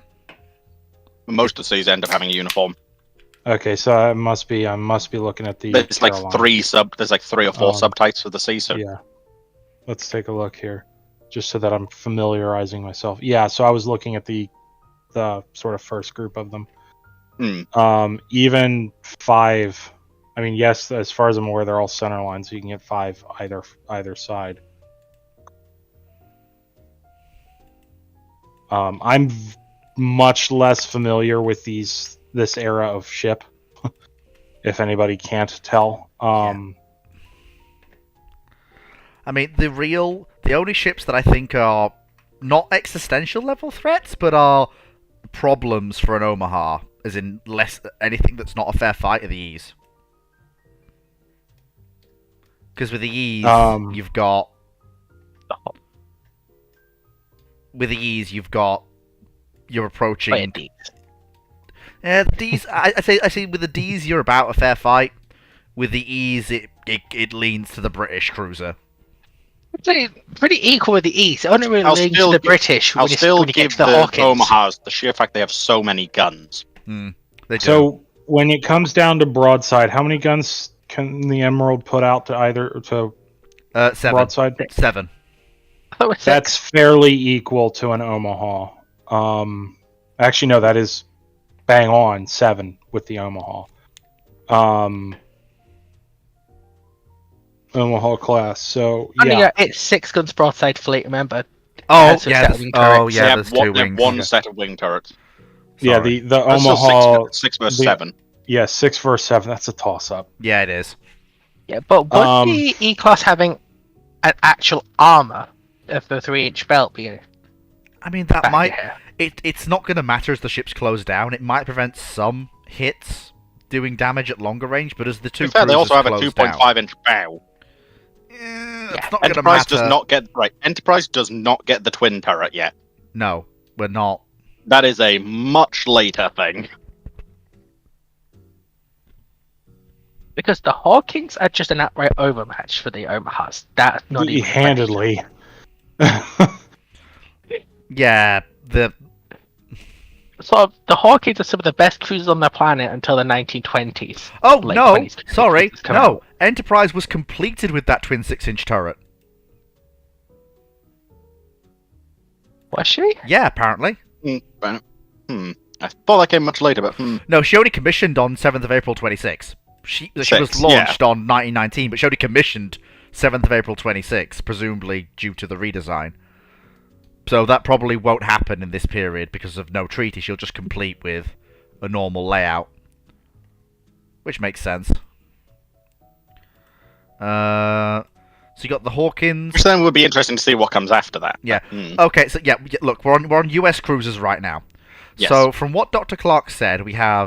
S3: Most of the Cs end up having a uniform.
S5: Okay, so I must be looking at the.
S3: There's like
S5: Carolina.
S3: there's like 3 or 4 subtypes for the C. So
S5: yeah, let's take a look here, just so that I'm familiarizing myself. Yeah, so I was looking at the sort of first group of them. Even 5. I mean, yes, as far as I'm aware, they're all center lines, so you can get 5 either side. I'm much less familiar with this era of ship, if anybody can't tell.
S1: I mean, the only ships that I think are not existential level threats, but are problems for an Omaha, as in anything that's not a fair fight are the E's. Because with the E's, you've got... With the E's, you're approaching... Yeah, the D's. I say with the D's, you're about a fair fight. With the E's, it leans to the British cruiser.
S2: I'd say pretty equal with the E's. It only really leans to the British when
S3: I'll
S2: you
S3: still
S2: get
S3: give
S2: to the
S3: the
S2: Hawkins.
S3: Omahas the sheer fact they have so many guns.
S1: They do.
S5: So when it comes down to broadside, how many guns can the Emerald put out to
S1: 7.
S5: broadside?
S1: 7.
S2: Oh, it's
S5: That's fairly equal to an Omaha. Actually, no, that is bang on 7 with the Omaha. Omaha class. So yeah,
S2: it's 6 guns broadside fleet. Remember?
S1: Oh
S2: That's a set of wing turrets.
S1: yeah. There's 2
S3: they have
S1: wings.
S3: one set of wing turrets.
S5: yeah.
S1: Sorry.
S5: The
S3: That's still
S5: Omaha
S3: 6 versus 7.
S5: Yeah, 6 versus 7. That's a toss up.
S1: Yeah, it is.
S2: Yeah, but would the E class having an actual armor of the 3-inch belt being
S1: I mean, that
S2: back
S1: might...
S2: here.
S1: It's not going to matter as the ships close down. It might prevent some hits doing damage at longer range, but as the two
S3: In fact, they
S1: cruisers
S3: also have a
S1: close down...
S3: 2.5-inch bow.
S1: It's not going to
S3: Enterprise
S1: matter.
S3: does not get Enterprise does not get the twin turret yet.
S1: No, we're not.
S3: That is a much later thing.
S2: Because the Hawkins are just an outright overmatch for the Omahas. That's not even
S5: handedly.
S1: Yeah,
S2: So the Hawkins are some of the best cruisers on the planet until the 1920s.
S1: Oh,
S2: Late
S1: no!
S2: 20s,
S1: Sorry,
S2: 50s come
S1: no!
S2: out.
S1: Enterprise was completed with that twin 6-inch turret.
S2: Was she?
S1: Yeah, apparently.
S3: I thought that came much later, but
S1: No, she only commissioned on 7th of April 26. She was launched on 1919, but she only commissioned 7th of April 26, presumably due to the redesign. So that probably won't happen in this period because of no treaty. She'll just complete with a normal layout. Which makes sense. So you got the Hawkins.
S3: which then would be interesting to see what comes after that.
S1: Yeah.
S3: Hmm.
S1: Okay, so yeah, look, we're on US cruisers right now.
S3: Yes.
S1: So from what Dr. Clark said, we've got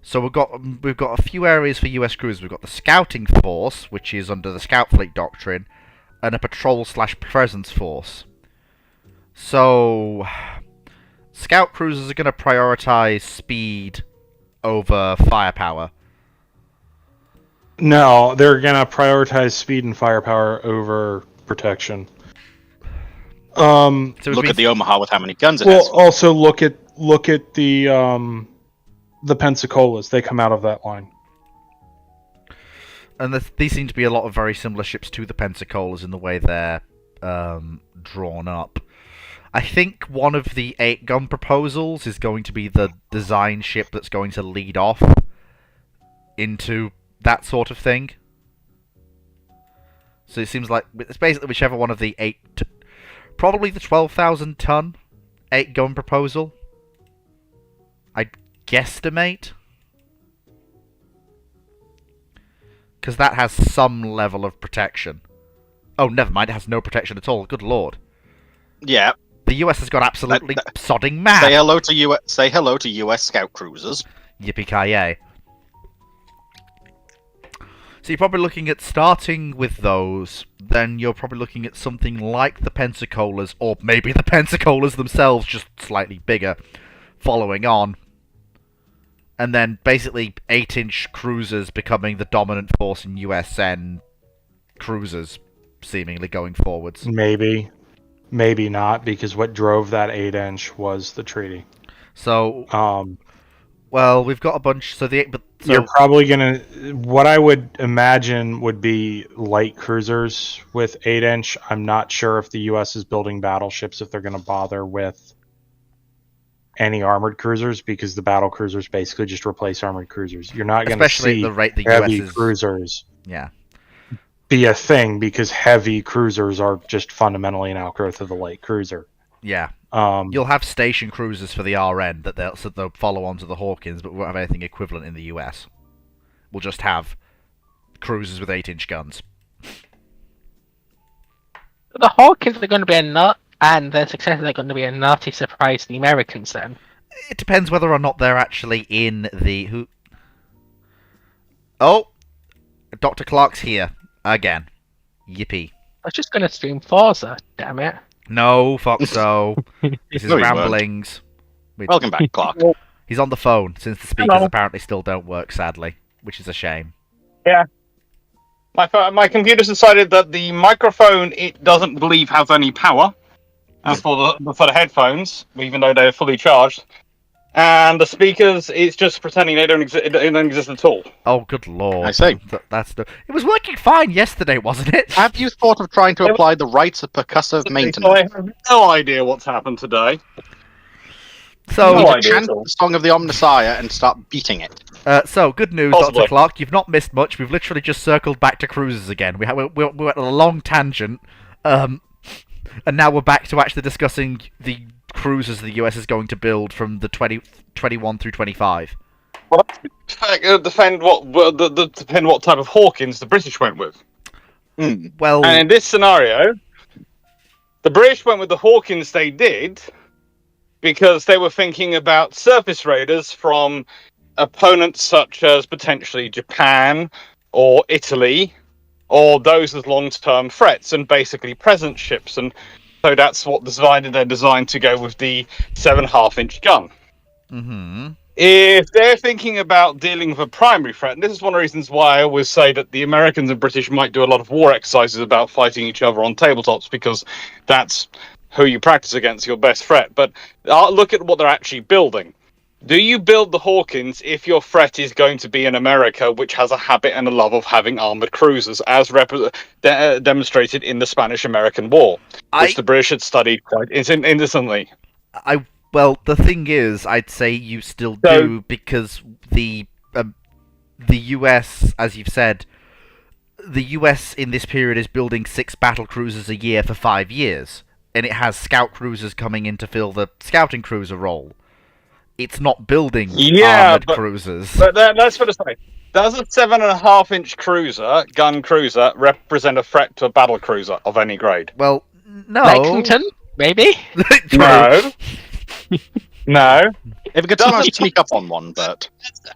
S1: a few areas for US cruisers. We've got the scouting force, which is under the Scout Fleet doctrine, and a patrol/presence force. So scout cruisers are going to prioritize speed over firepower.
S5: No, they're gonna prioritize speed and firepower over protection.
S1: So
S3: Look at the Omaha with how many guns it
S5: Well,
S3: has.
S5: also look at the Pensacola's. They come out of that line.
S1: And these seem to be a lot of very similar ships to the Pensacola's in the way they're drawn up. I think one of the 8-gun proposals is going to be the design ship that's going to lead off into that sort of thing. So it seems like it's basically whichever one of the probably the 12,000-ton 8-gun proposal. I'd guesstimate. Because that has some level of protection. Oh, never mind, it has no protection at all. Good lord.
S3: Yeah.
S1: The US has got absolutely sodding mad.
S3: Say hello to US Scout cruisers.
S1: Yippee-ki-yay. So you're probably looking at starting with those, then you're probably looking at something like the Pensacola's, or maybe the Pensacola's themselves, just slightly bigger, following on. And then basically 8-inch cruisers becoming the dominant force in USN cruisers, seemingly going forwards.
S5: Maybe not, because what drove that 8-inch was the treaty.
S1: So, well, we've got a bunch.
S5: You're probably gonna. What I would imagine would be light cruisers with 8-inch. I'm not sure if the U.S. is building battleships if they're going to bother with any armored cruisers, because the battle cruisers basically just replace armored cruisers. You're not going to
S1: especially
S5: see
S1: at the rate the
S5: heavy
S1: US is.
S5: cruisers
S1: Yeah.
S5: be a thing, because heavy cruisers are just fundamentally an outgrowth of the light cruiser.
S1: Yeah. You'll have station cruisers for the RN that they'll follow on to the Hawkins, but we won't have anything equivalent in the US. We'll just have cruisers with 8-inch guns.
S2: The Hawkins are going to be a nut, and their successors are going to be a nutty surprise to the Americans then.
S1: It depends whether or not they're actually in the... Oh! Dr. Clark's here. Again. Yippee.
S2: I was just going to stream Forza, damn it.
S1: No, Foxo. This is
S3: No, you weren't.
S1: ramblings.
S3: Welcome back, Clark.
S1: He's on the phone, since the speakers
S7: Hello.
S1: apparently still don't work, sadly. Which is a shame.
S7: My computer's decided that the microphone it doesn't believe has any power. As for the headphones, even though they're fully charged, and the speakers, it's just pretending they don't exist at all.
S1: Oh, good lord.
S3: I see.
S1: It was working fine yesterday, wasn't it?
S3: Have you thought of trying to apply the rights of percussive
S7: So
S3: maintenance?
S7: I have no idea what's happened today.
S1: So,
S3: You
S7: No
S3: need to
S7: idea
S3: chant
S7: at all.
S3: the song of the Omnissiah and start beating it.
S1: so good news,
S7: Possibly.
S1: Dr. Clark. You've not missed much. We've literally just circled back to cruisers again. We went on a long tangent, and now we're back to actually discussing the cruisers the US is going to build from the 2021 through 25.
S7: Well, depend what type of Hawkins the British went with.
S3: Hmm.
S1: Well,
S7: And in this scenario, The British went with the Hawkins they did because they were thinking about surface raiders from opponents such as potentially Japan or Italy, or those as long-term threats and basically present ships. And so that's what decided their design to go with the 7.5-inch gun.
S1: Mm-hmm.
S7: If they're thinking about dealing with a primary threat, and this is one of the reasons why I always say that the Americans and British might do a lot of war exercises about fighting each other on tabletops, because that's who you practice against, your best threat. But look at what they're actually building. Do you build the Hawkins if your threat is going to be in America, which has a habit and a love of having armoured cruisers, as demonstrated in the Spanish-American War, which the British had studied quite innocently?
S1: Well, the thing is, I'd say you still do, because the US, as you've said, the US in this period is building 6 battle cruisers a year for 5 years, and it has scout cruisers coming in to fill the scouting cruiser role. It's not building armoured cruisers.
S7: But that's what I say. Does a 7.5-inch gun cruiser, represent a threat to a battle cruiser of any grade?
S1: Well, no.
S2: Lexington, maybe?
S7: No. No.
S3: If it could somehow sneak up on one, but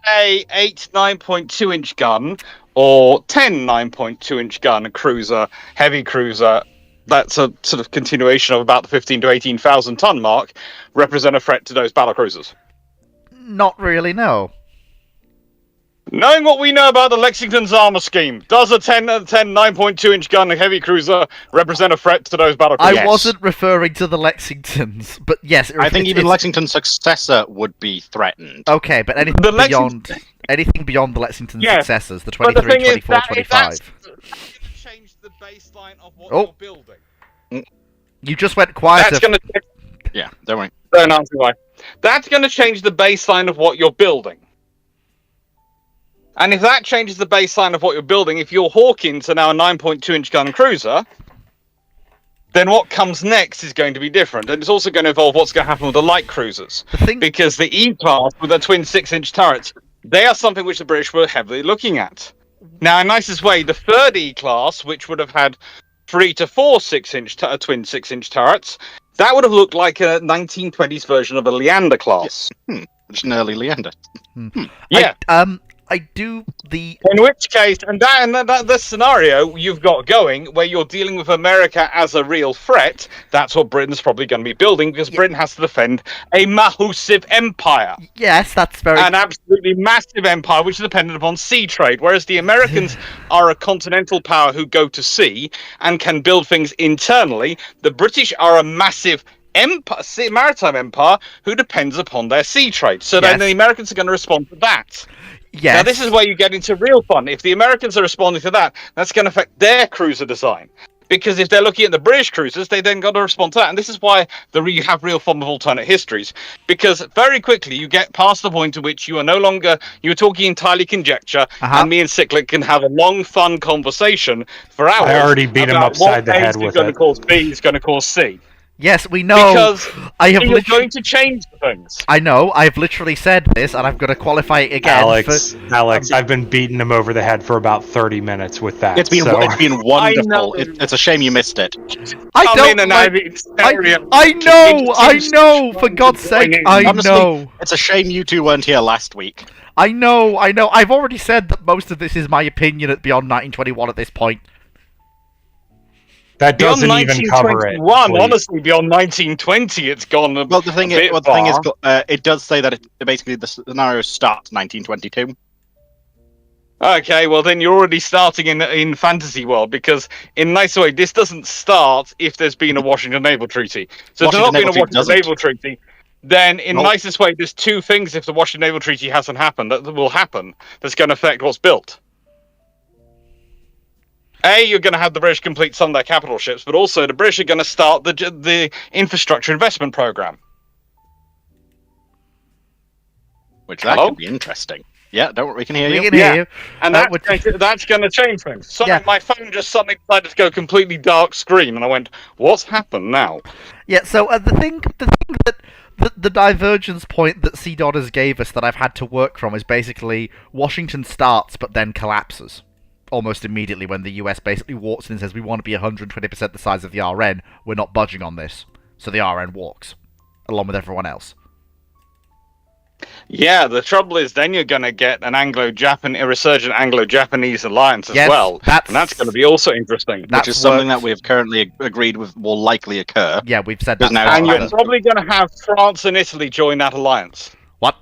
S7: A 8 9.2-inch gun or 10 9.2-inch gun cruiser, heavy cruiser, that's a sort of continuation of about the 15 to 18,000 ton mark, represent a threat to those battle cruisers?
S1: Not really, no.
S7: Knowing what we know about the Lexington's armor scheme, does a 10 9.2-inch gun heavy cruiser represent a threat to those battle cruisers?
S1: I wasn't referring to the Lexingtons, but yes.
S3: I think even Lexington's successor would be threatened.
S1: Okay, but anything beyond the Lexington successors, the 23, 24, 25.
S7: That's going to change the baseline of what you're building.
S1: You just went quieter.
S7: That's going to...
S3: Yeah, don't worry.
S7: Don't answer why. That's going to change the baseline of what you're building. And if that changes the baseline of what you're building, if your Hawkins are now a 9.2-inch gun cruiser, then what comes next is going to be different. And it's also going to involve what's going to happen with the light cruisers. Because the E-class with their twin 6-inch turrets, they are something which the British were heavily looking at. Now, in nicest way, the third E-class, which would have had 3 to 4 twin 6-inch turrets, that would have looked like a 1920s version of a Leander class.
S3: Just an early Leander.
S7: Yeah.
S1: In
S7: which case, and the scenario you've got going, where you're dealing with America as a real threat, that's what Britain's probably going to be building, because Britain has to defend a massive empire.
S1: Yes, that's very...
S7: An absolutely massive empire, which is dependent upon sea trade, whereas the Americans are a continental power who go to sea and can build things internally. The British are a massive maritime empire who depends upon their sea trade. So then the Americans are going to respond to that.
S1: Yes.
S7: Now, this is where you get into real fun. If the Americans are responding to that, that's going to affect their cruiser design. Because if they're looking at the British cruisers, they then got to respond to that. And this is why you have real fun with alternate histories. Because very quickly, you get past the point at which you are no longer... You're talking entirely conjecture, and me and Cyclic can have a long, fun conversation for hours.
S5: I already beat him upside the head with it.
S7: What A is going to cause B is going to cause C.
S1: Yes, we know.
S7: Because you're going to change things.
S1: I know. I've literally said this, and I'm going to qualify it again.
S5: Alex, I've been beating him over the head for about 30 minutes with that.
S3: It's been wonderful. It's a shame you missed it.
S1: I know. For God's sake,
S3: Honestly,
S1: know.
S3: It's a shame you two weren't here last week.
S1: I know. I've already said that most of this is my opinion at Beyond 1921 at this point.
S5: That doesn't even cover it.
S7: Honestly, beyond 1920, it's gone.
S3: Well, the thing is, it does say that basically the scenario starts 1922.
S7: Okay, well then you're already starting in fantasy world, because in nice way, this doesn't start if there's been a Washington Naval Treaty. So if there's not been a Washington Naval Treaty, then in nicest way, there's two things if the Washington Naval Treaty hasn't happened that will happen that's going to affect what's built. A, you're going to have the British complete some of their capital ships, but also the British are going to start the infrastructure investment program.
S3: Which could be interesting. Yeah, don't worry, we can hear you.
S1: We can hear you.
S7: And that's going to change things. So my phone just suddenly decided to go completely dark screen, and I went, what's happened now?
S1: Yeah, so the thing that the divergence point that C. Dodders gave us that I've had to work from is basically Washington starts but then collapses. almost immediately when the US basically walks in and says, we want to be 120% the size of the RN, we're not budging on this. So the RN walks, along with everyone else.
S7: Yeah, the trouble is then you're going to get an a resurgent Anglo-Japanese alliance as
S1: Yes,
S7: well. And that's going to be also interesting.
S3: Which is something that we have currently agreed with will likely occur.
S1: Yeah, we've said that.
S3: Now,
S7: And you're probably going to have France and Italy join that alliance.
S1: What?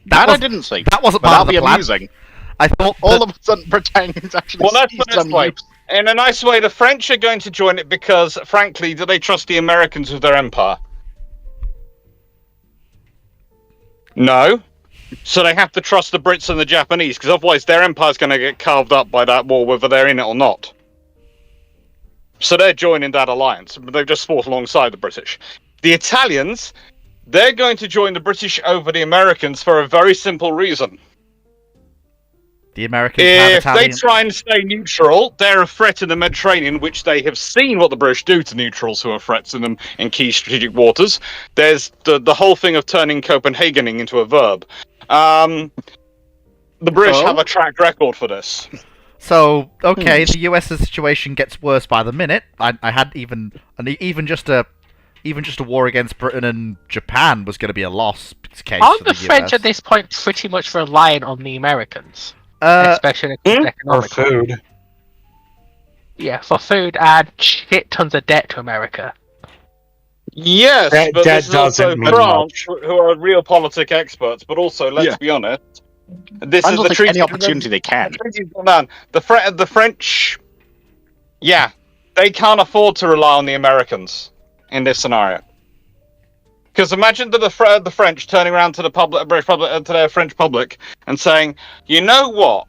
S3: That I didn't see.
S1: That wasn't
S3: But
S1: part of
S3: that'll
S1: the
S3: be
S1: plan.
S3: amusing.
S1: I thought
S3: All of a sudden pretending to actually
S7: Well, let's
S3: see
S7: put it this
S3: some
S7: way.
S3: use.
S7: In a nice way, the French are going to join it because, frankly, do they trust the Americans with their empire? No. So they have to trust the Brits and the Japanese, because otherwise their empire's going to get carved up by that war, whether they're in it or not. So they're joining that alliance, but they've just fought alongside the British. The Italians, they're going to join the British over the Americans for a very simple reason.
S1: the Americans have
S7: If
S1: Italian...
S7: they try and stay neutral, they're a threat in the Mediterranean, which they have seen what the British do to neutrals who are threats in them in key strategic waters. There's the whole thing of turning Copenhagening into a verb. The British have a track record for this.
S1: So, okay, the US's situation gets worse by the minute. I had even just a war against Britain and Japan was going to be a loss case
S2: Aren't
S1: for
S2: the
S1: the
S2: French
S1: US.
S2: at this point pretty much relying on the Americans?
S1: Uh,
S2: Especially
S5: Or
S2: economically.
S5: food.
S2: Yeah, for food and shit tons of debt to America.
S7: Yes,
S5: That
S7: but this is
S5: doesn't
S7: also
S5: mean
S7: France, who are real politic experts, but also, let's be honest, this
S3: I
S7: is
S3: don't
S7: the
S3: think
S7: treaty.
S3: any opportunity they can.
S7: The treaty's gone down. The French, yeah, they can't afford to rely on the Americans in this scenario. Because imagine the French turning around to the British public, to their French public, and saying, "You know what?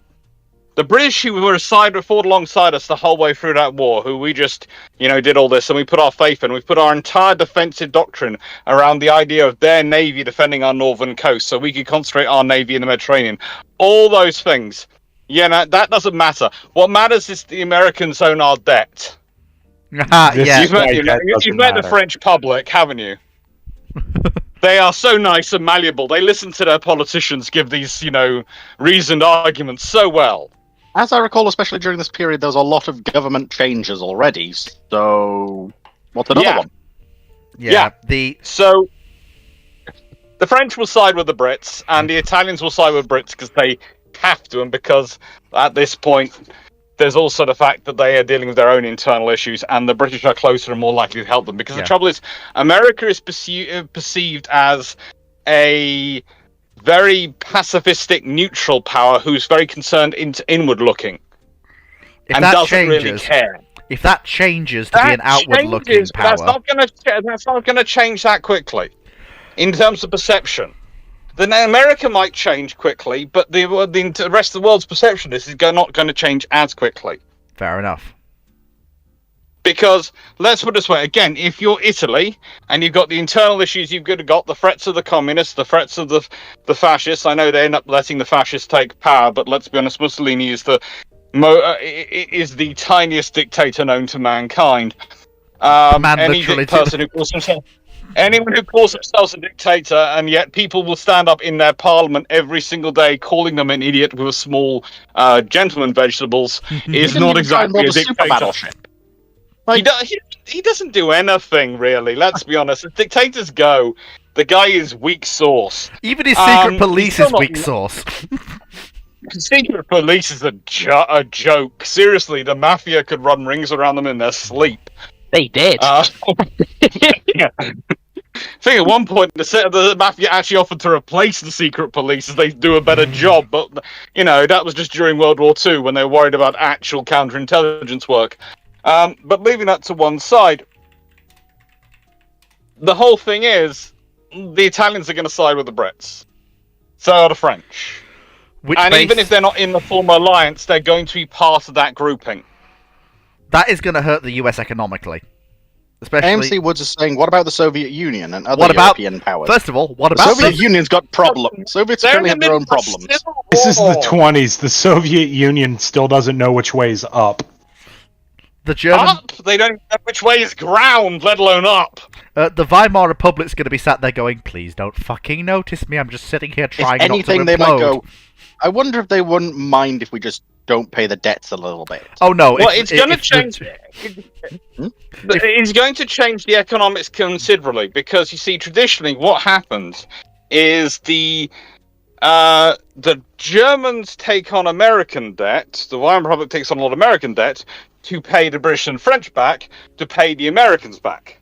S7: The British who were fought alongside us the whole way through that war, who we just, did all this, and we put our faith in. We've put our entire defensive doctrine around the idea of their navy defending our northern coast, so we could concentrate our navy in the Mediterranean. All those things. That doesn't matter. What matters is the Americans own our debt.
S1: yeah.
S7: You've met,
S5: that
S7: you've
S5: doesn't
S7: met the
S5: matter.
S7: French public, haven't you? They are so nice and malleable. They listen to their politicians give these, reasoned arguments so well.
S3: As I recall, especially during this period, there was a lot of government changes already. So, what's another one?
S1: Yeah.
S7: So, the French will side with the Brits, and the Italians will side with Brits because they have to, and because at this point, there's also the fact that they are dealing with their own internal issues, and the British are closer and more likely to help them. Because the trouble is, America is perceived as a very pacifistic, neutral power who's very concerned inward looking and doesn't really care.
S1: If that changes to be an outward-looking power,
S7: that's not going to change that quickly in terms of perception. Then America might change quickly, but the rest of the world's perception is not going to change as quickly.
S1: fair enough.
S7: Because, let's put it this way, again, if you're Italy, and you've got the internal issues, you've got the threats of the communists, the threats of the fascists. I know they end up letting the fascists take power, but let's be honest, Mussolini is the tiniest dictator known to mankind. Anyone who calls themselves a dictator, and yet people will stand up in their parliament every single day calling them an idiot with a small gentleman vegetables, is not exactly a
S3: Super
S7: dictator.
S3: Battleship.
S7: He doesn't do anything, really. Let's be honest. As dictators go, the guy is weak sauce.
S1: Even his secret police
S7: still
S1: is
S7: not-
S1: weak sauce.
S7: Secret police is a joke. Seriously, the mafia could run rings around them in their sleep.
S2: They did.
S7: Yeah. I think at one point the mafia actually offered to replace the secret police as they do a better job, but that was just during World War II when they were worried about actual counterintelligence work. But leaving that to one side, the whole thing is the Italians are going to side with the Brits. So are the French. Even if they're not in the former alliance, they're going to be part of that grouping.
S1: That is going to hurt the US economically. Especially...
S3: AMC Woods is saying, what about the Soviet Union and other European powers?
S1: First of all, what
S3: The
S1: about...
S3: Soviet Union's got problems. Soviets currently have their own problems.
S5: This is the 20s. The Soviet Union still doesn't know which way's up.
S1: The German...
S7: Up! They don't know which way is ground, let alone up.
S1: The Weimar Republic's going to be sat there going, please don't fucking notice me, I'm just sitting here trying
S3: If
S1: not to
S3: anything,
S1: implode.
S3: they might go, I wonder if they wouldn't mind if we just don't pay the debts a little bit.
S1: Oh no!
S7: Well, it's going to
S1: it's
S7: change. It's going to change the economics considerably because you see, traditionally, what happens is the Germans take on American debt. The Weimar Republic takes on a lot of American debt to pay the British and French back to pay the Americans back.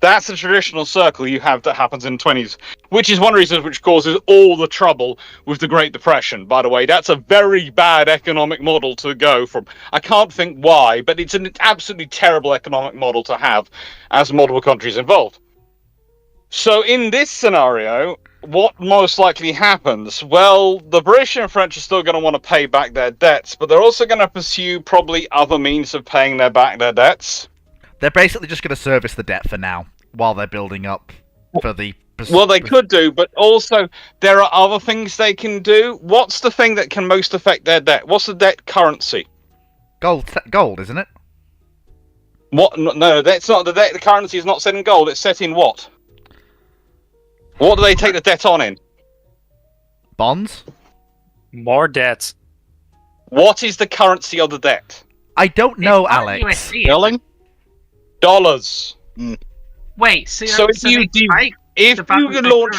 S7: That's the traditional circle you have that happens in the 20s, which is one reason which causes all the trouble with the Great Depression, by the way. That's a very bad economic model to go from. I can't think why, but it's an absolutely terrible economic model to have as multiple countries involved. So in this scenario, what most likely happens? Well, the British and French are still going to want to pay back their debts, but they're also going to pursue probably other means of paying back their debts.
S1: They're basically just going to service the debt for now, while they're building up for the...
S7: Well, they could do, but also there are other things they can do. What's the thing that can most affect their debt? What's the debt currency?
S1: Gold, isn't it?
S7: What? No, that's not the debt. The currency is not set in gold. It's set in what? What do they take the debt on in?
S1: Bonds?
S6: More debts.
S7: What is the currency of the debt?
S1: I don't know,
S8: It's not
S1: Alex.
S8: USD, is it?
S3: Sterling?
S7: Dollars.
S8: Wait,
S7: So if you do, if you could launch,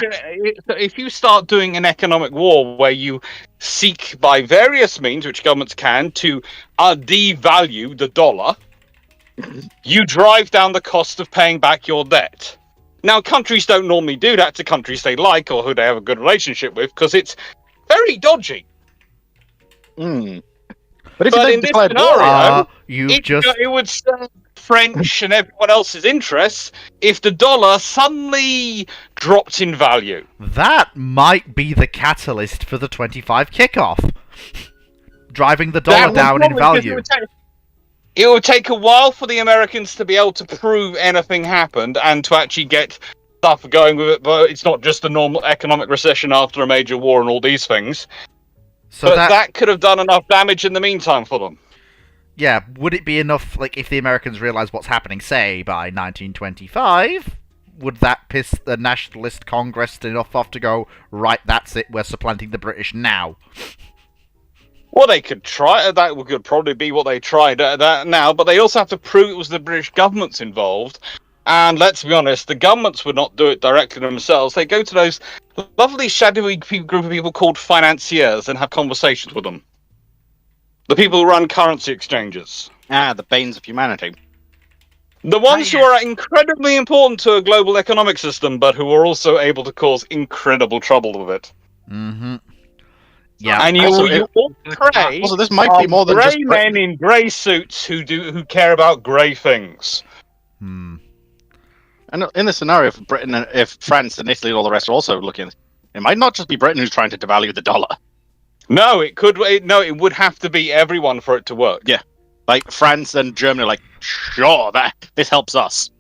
S7: if you start doing an economic war where you seek by various means, which governments can, to devalue the dollar, you drive down the cost of paying back your debt. Now, countries don't normally do that to countries they like or who they have a good relationship with because it's very dodgy.
S3: But if
S7: But
S3: you
S7: in this
S3: declared
S7: scenario,
S1: You've
S7: it would serve French and everyone else's interests if the dollar suddenly dropped in value.
S1: That might be the catalyst for the 25 kickoff. Driving the dollar down in value.
S7: It would take a while for the Americans to be able to prove anything happened and to actually get stuff going with it, but it's not just a normal economic recession after a major war and all these things.
S1: So
S7: But that could have done enough damage in the meantime for them.
S1: Yeah, would it be enough, like, if the Americans realize what's happening, say, by 1925? Would that piss the Nationalist Congress enough off to go, right, that's it, we're supplanting the British now?
S7: Well, they could try. That could probably be what they tried that now, but they also have to prove it was the British governments involved. And let's be honest, the governments would not do it directly themselves. They go to those lovely shadowy group of people called financiers and have conversations with them. The people who run currency exchanges.
S3: the banes of humanity.
S7: The ones who are incredibly important to a global economic system, but who are also able to cause incredible trouble with it.
S1: Mm-hmm. Yeah.
S7: And you all pray
S3: Also, this might be more than
S7: grey
S3: just
S7: men in grey suits who care about grey things.
S3: And in this scenario, if Britain, if France and Italy and all the rest are also looking, it might not just be Britain who's trying to devalue the dollar.
S7: No, it would have to be everyone for it to work.
S3: Yeah, like France and Germany are like, sure, this helps us.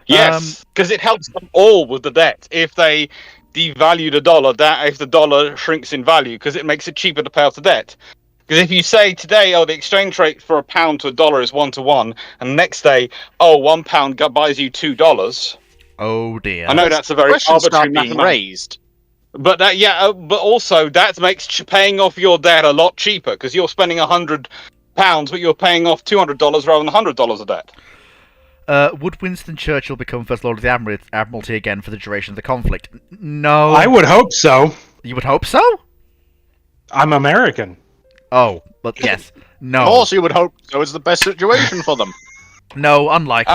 S7: Yes, because it helps them all with the debt. If they devalue the dollar, if the dollar shrinks in value, because it makes it cheaper to pay off the debt. Because if you say today, the exchange rate for £1 to $1 is 1-to-1, and the next day, £1 buys you $2.
S1: Oh dear.
S7: I know that's a very
S3: Questions
S7: arbitrary
S3: start being
S7: mathematics.
S3: raised.
S7: But but also that makes paying off your debt a lot cheaper because you're spending £100, but you're paying off $200 rather than $100 of debt.
S1: Would Winston Churchill become First Lord of the Admiralty again for the duration of the conflict? No.
S5: I would hope so.
S1: You would hope so?
S5: I'm American.
S1: Oh, but yes. No.
S3: Of course, you would hope so. It's the best situation for them.
S1: No, unlikely.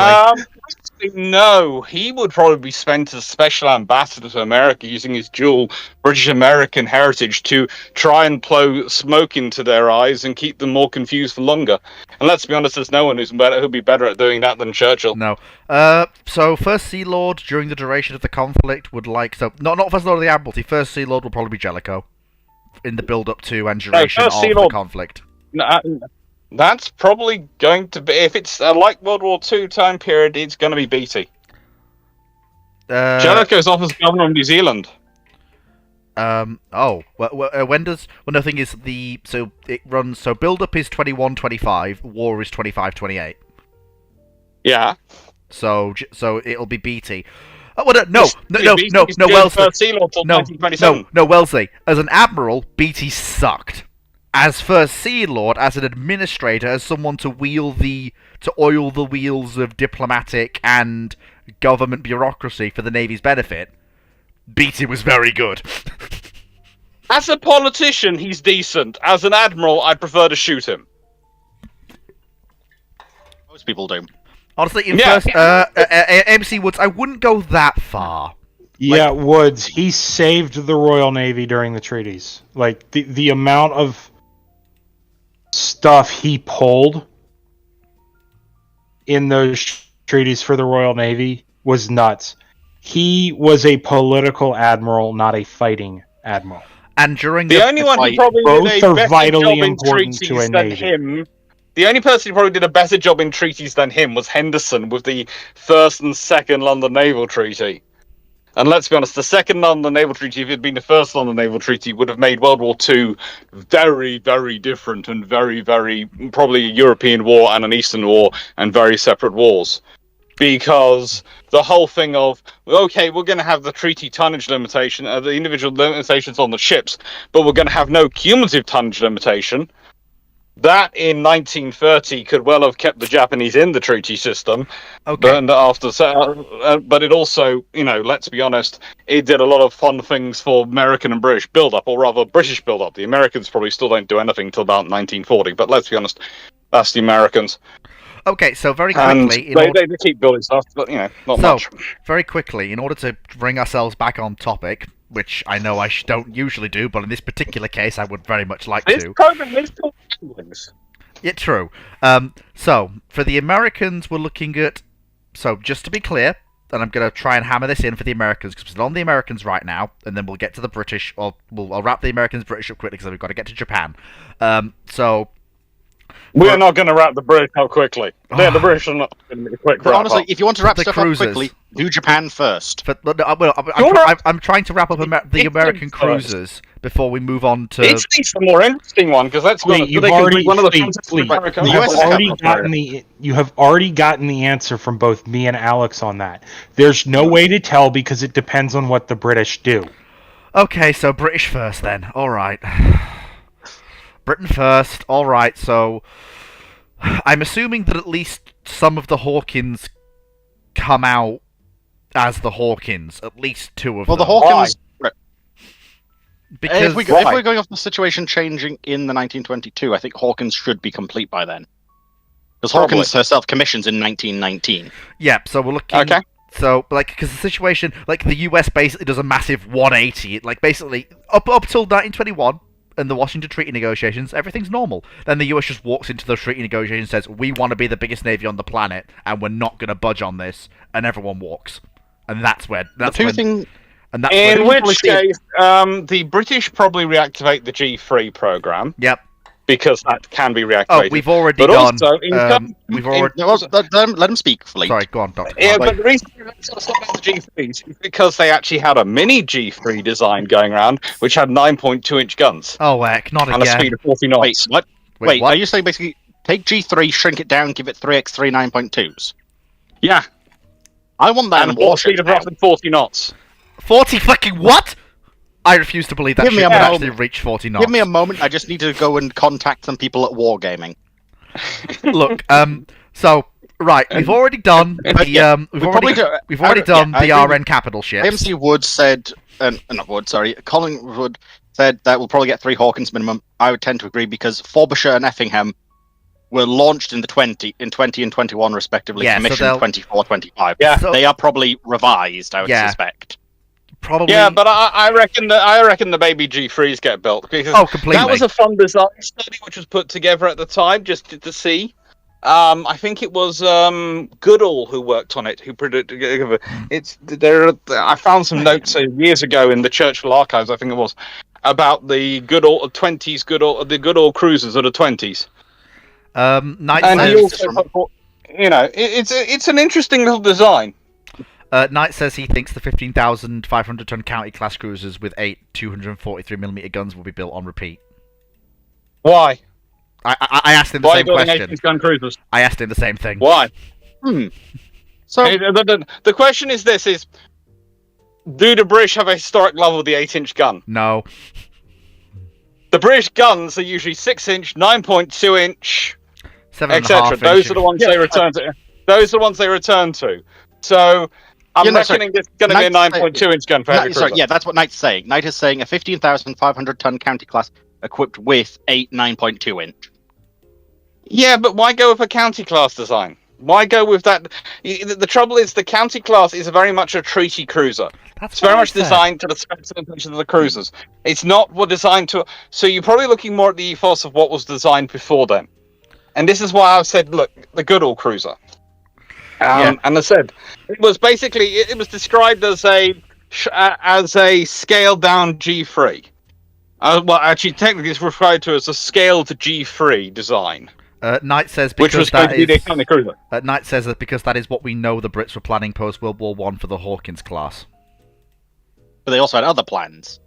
S7: No, he would probably be spent as special ambassador to America using his dual British-American heritage to try and blow smoke into their eyes and keep them more confused for longer. And let's be honest, there's no one who'd be better at doing that than Churchill.
S1: No. So First Sea Lord during the duration of the conflict would not First Lord of the Admiralty. First Sea Lord would probably be Jellicoe in the build-up to and duration of the conflict.
S7: That's probably going to be, if it's like World War II time period, it's going to be Beatty. Jellicoe's off as governor of New Zealand.
S1: When does... Well, no, thing is, it runs... So build-up is 21-25, war is 25-28.
S7: Yeah.
S1: So it'll be Beatty. No, Wellesley.
S7: Sea Lord till 1927.
S1: No, Wellesley. As an admiral, Beatty sucked. as First Sea Lord, as an administrator, as someone to oil the wheels of diplomatic and government bureaucracy for the Navy's benefit, Beatty was very good.
S7: As a politician, he's decent. As an admiral, I'd prefer to shoot him.
S3: Most people do.
S1: Honestly, in
S7: Yeah.
S1: first MC Woods, I wouldn't go that far.
S5: Yeah, Woods, he saved the Royal Navy during the treaties. Like, the amount of stuff he pulled in those treaties for the Royal Navy was nuts. He was a political admiral, not a fighting admiral.
S1: And during
S7: The only one who probably
S5: both
S7: did a
S5: are
S7: better
S5: vitally
S7: job in
S5: important to
S7: treaties
S5: a
S7: than
S5: navy.
S7: him. The only person who probably did a better job in treaties than him was Henderson with the First and Second London Naval Treaty. And let's be honest, the Second London Naval Treaty, if it had been the First London Naval Treaty, would have made World War II very, very different and very, very, probably a European war and an Eastern war and very separate wars. Because the whole thing of, okay, we're going to have the treaty tonnage limitation, the individual limitations on the ships, but we're going to have no cumulative tonnage limitation. That in 1930 could well have kept the Japanese in the treaty system.
S1: Okay.
S7: But it also, let's be honest, it did a lot of fun things for American and British build-up, or rather British build-up. The Americans probably still don't do anything until about 1940, but let's be honest, that's the Americans.
S1: Okay, so very
S7: And
S1: quickly,
S7: they keep building stuff, but, not much.
S1: very quickly, in order to bring ourselves back on topic, which I know I don't usually do, but in this particular case, I would very much like
S7: This
S1: to.
S7: program is called Ramblings.
S1: Yeah, true. So, for the Americans, we're looking at... So, just to be clear, and I'm going to try and hammer this in for the Americans, because we're on the Americans right now, and then we'll get to the British, or I'll wrap the Americans British up quickly, because we've got to get to Japan.
S7: We're not going to wrap the British up quickly. The British are not going to be a quick
S3: But
S7: wrap
S3: honestly,
S7: up.
S3: if you want to wrap
S1: The
S3: stuff
S1: cruisers.
S3: up quickly, do Japan first.
S1: I'm trying to wrap up the American cruisers before we move on to...
S7: It's the more interesting one, because let's be honest,
S5: You've
S7: they can
S5: already,
S7: be one of the
S5: Fleet,
S7: fantastic
S5: Fleet,
S7: American
S5: you
S3: The
S5: have
S3: US is
S5: already
S3: capital
S5: gotten you have already gotten the answer from both me and Alex on that. There's no way to tell because it depends on what the British do.
S1: Okay, so British first then. Alright. Britain first. Alright, so... I'm assuming that at least some of the Hawkins come out as the Hawkins. At least two of
S3: Well,
S1: them.
S3: the Hawkins...
S1: Because
S3: If we're going off the situation changing in the 1922, I think Hawkins should be complete by then. Because Hawkins herself commissions in 1919.
S1: yeah, so we're looking...
S7: Okay.
S1: So, because the situation... the US basically does a massive 180. Basically, up till 1921... and the Washington Treaty negotiations, everything's normal. Then the US just walks into those treaty negotiations and says, we want to be the biggest navy on the planet, and we're not going to budge on this, and everyone walks. And that's where...
S7: In which case, the British probably reactivate the G3 program.
S1: Yep.
S7: Because that can be reactivated.
S1: Oh, we've already
S7: but
S1: done...
S7: Also,
S3: let him speak, Fleet.
S1: Sorry, go on, Doctor.
S7: Yeah, but the reason it's not the G3s is because they actually had a mini G3 design going around, which had 9.2-inch guns.
S1: Oh, heck, not
S7: and
S1: again.
S7: a speed of 40 knots.
S3: Wait,
S1: what?
S3: are you saying basically take G3, shrink it down, give it 3x3 9.2s?
S7: Yeah.
S3: I want that
S7: And
S3: in
S7: a
S3: warships
S7: speed of
S3: now.
S7: roughly 40 knots.
S1: 40 fucking what? I refuse to believe that
S3: Give me
S1: ship
S3: a
S1: can
S3: moment.
S1: actually reach 40 knots.
S3: Give me a moment, I just need to go and contact some people at Wargaming.
S1: Look, so... Right, we've already done the we've already done the RN capital ships.
S3: MC Wood said, Colin Wood said that we'll probably get 3 Hawkins minimum. I would tend to agree because Frobisher and Effingham were launched in 20 and 21 respectively,
S1: Yeah, so
S3: commissioned
S1: they'll-
S3: 24, 25.
S7: Yeah.
S1: So-
S3: They are probably revised, I would
S1: Yeah.
S3: suspect.
S1: Probably.
S7: Yeah, but I reckon the baby G3s get built because
S1: completely.
S7: that was a fun design study which was put together at the time just to see. I think it was Goodall who worked on it. Who predicted it's there. I found some notes years ago in the Churchill archives. I think it was about the Goodall 20s, the Goodall cruisers of the 20s.
S1: Knight
S7: And he
S1: says,
S7: also, it's an interesting little design.
S1: Knight says he thinks the 15,500-ton county class cruisers with 8 243mm guns will be built on repeat.
S7: Why?
S1: I asked him the
S7: Why are
S1: same
S7: you building
S1: question.
S7: 18-gun cruisers?
S1: I asked him the same thing.
S7: Why?
S3: So
S7: The question is this: do the British have a historic love of the 8-inch gun?
S1: No.
S7: The The British guns are usually 6-inch, 9.2-inch,
S1: 7.5
S7: etc. Those
S1: inches.
S7: are the ones they return to. Those are the ones they return to. So I'm reckoning this is going to be a 9.2-inch gun for heavy cruiser.
S3: Sorry, yeah, that's what Knight's saying. Knight is saying a 15,500-ton county class equipped with a 9.2-inch.
S7: Yeah, but why go with a county class design? Why go with that? The trouble is the county class is very much a treaty cruiser. It's very much designed to the specifications of the cruisers. It's not designed to. So you're probably looking more at the ethos of what was designed before then. And this is why I've said, look, the Goodall cruiser. And I said it was basically it was described as a scaled down G3. Well, actually, technically, it's referred to as a scaled G3 design.
S1: Knight says
S7: Which was
S1: because
S7: going to be the county cruiser.
S1: Knight says that because that is what we know the Brits were planning post World War I for the Hawkins class.
S3: But they also had other plans.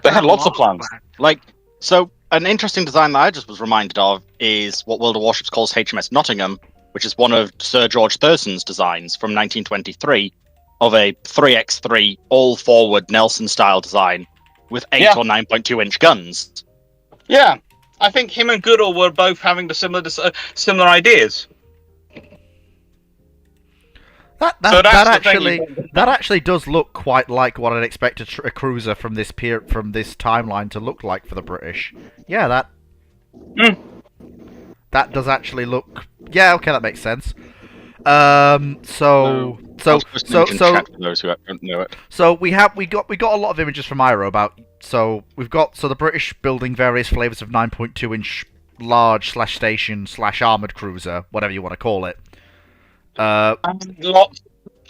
S7: They had lots of plans.
S3: Like, so an interesting design that I just was reminded of is what World of Warships calls HMS Nottingham, which is one of Sir George Thurston's designs from 1923 of a 3x3 all-forward Nelson-style design with 8 or 9.2-inch guns.
S7: Yeah, I think him and Goodall were both having the similar ideas.
S1: That actually does look quite like what I'd expect a cruiser from this timeline to look like for the British. Yeah, that does actually look. Yeah, okay, that makes sense. So
S3: those who don't know it.
S1: So we got a lot of images from Iro about. So we've got the British building various flavors of 9.2-inch large /station /armored cruiser, whatever you want to call it.
S7: Lots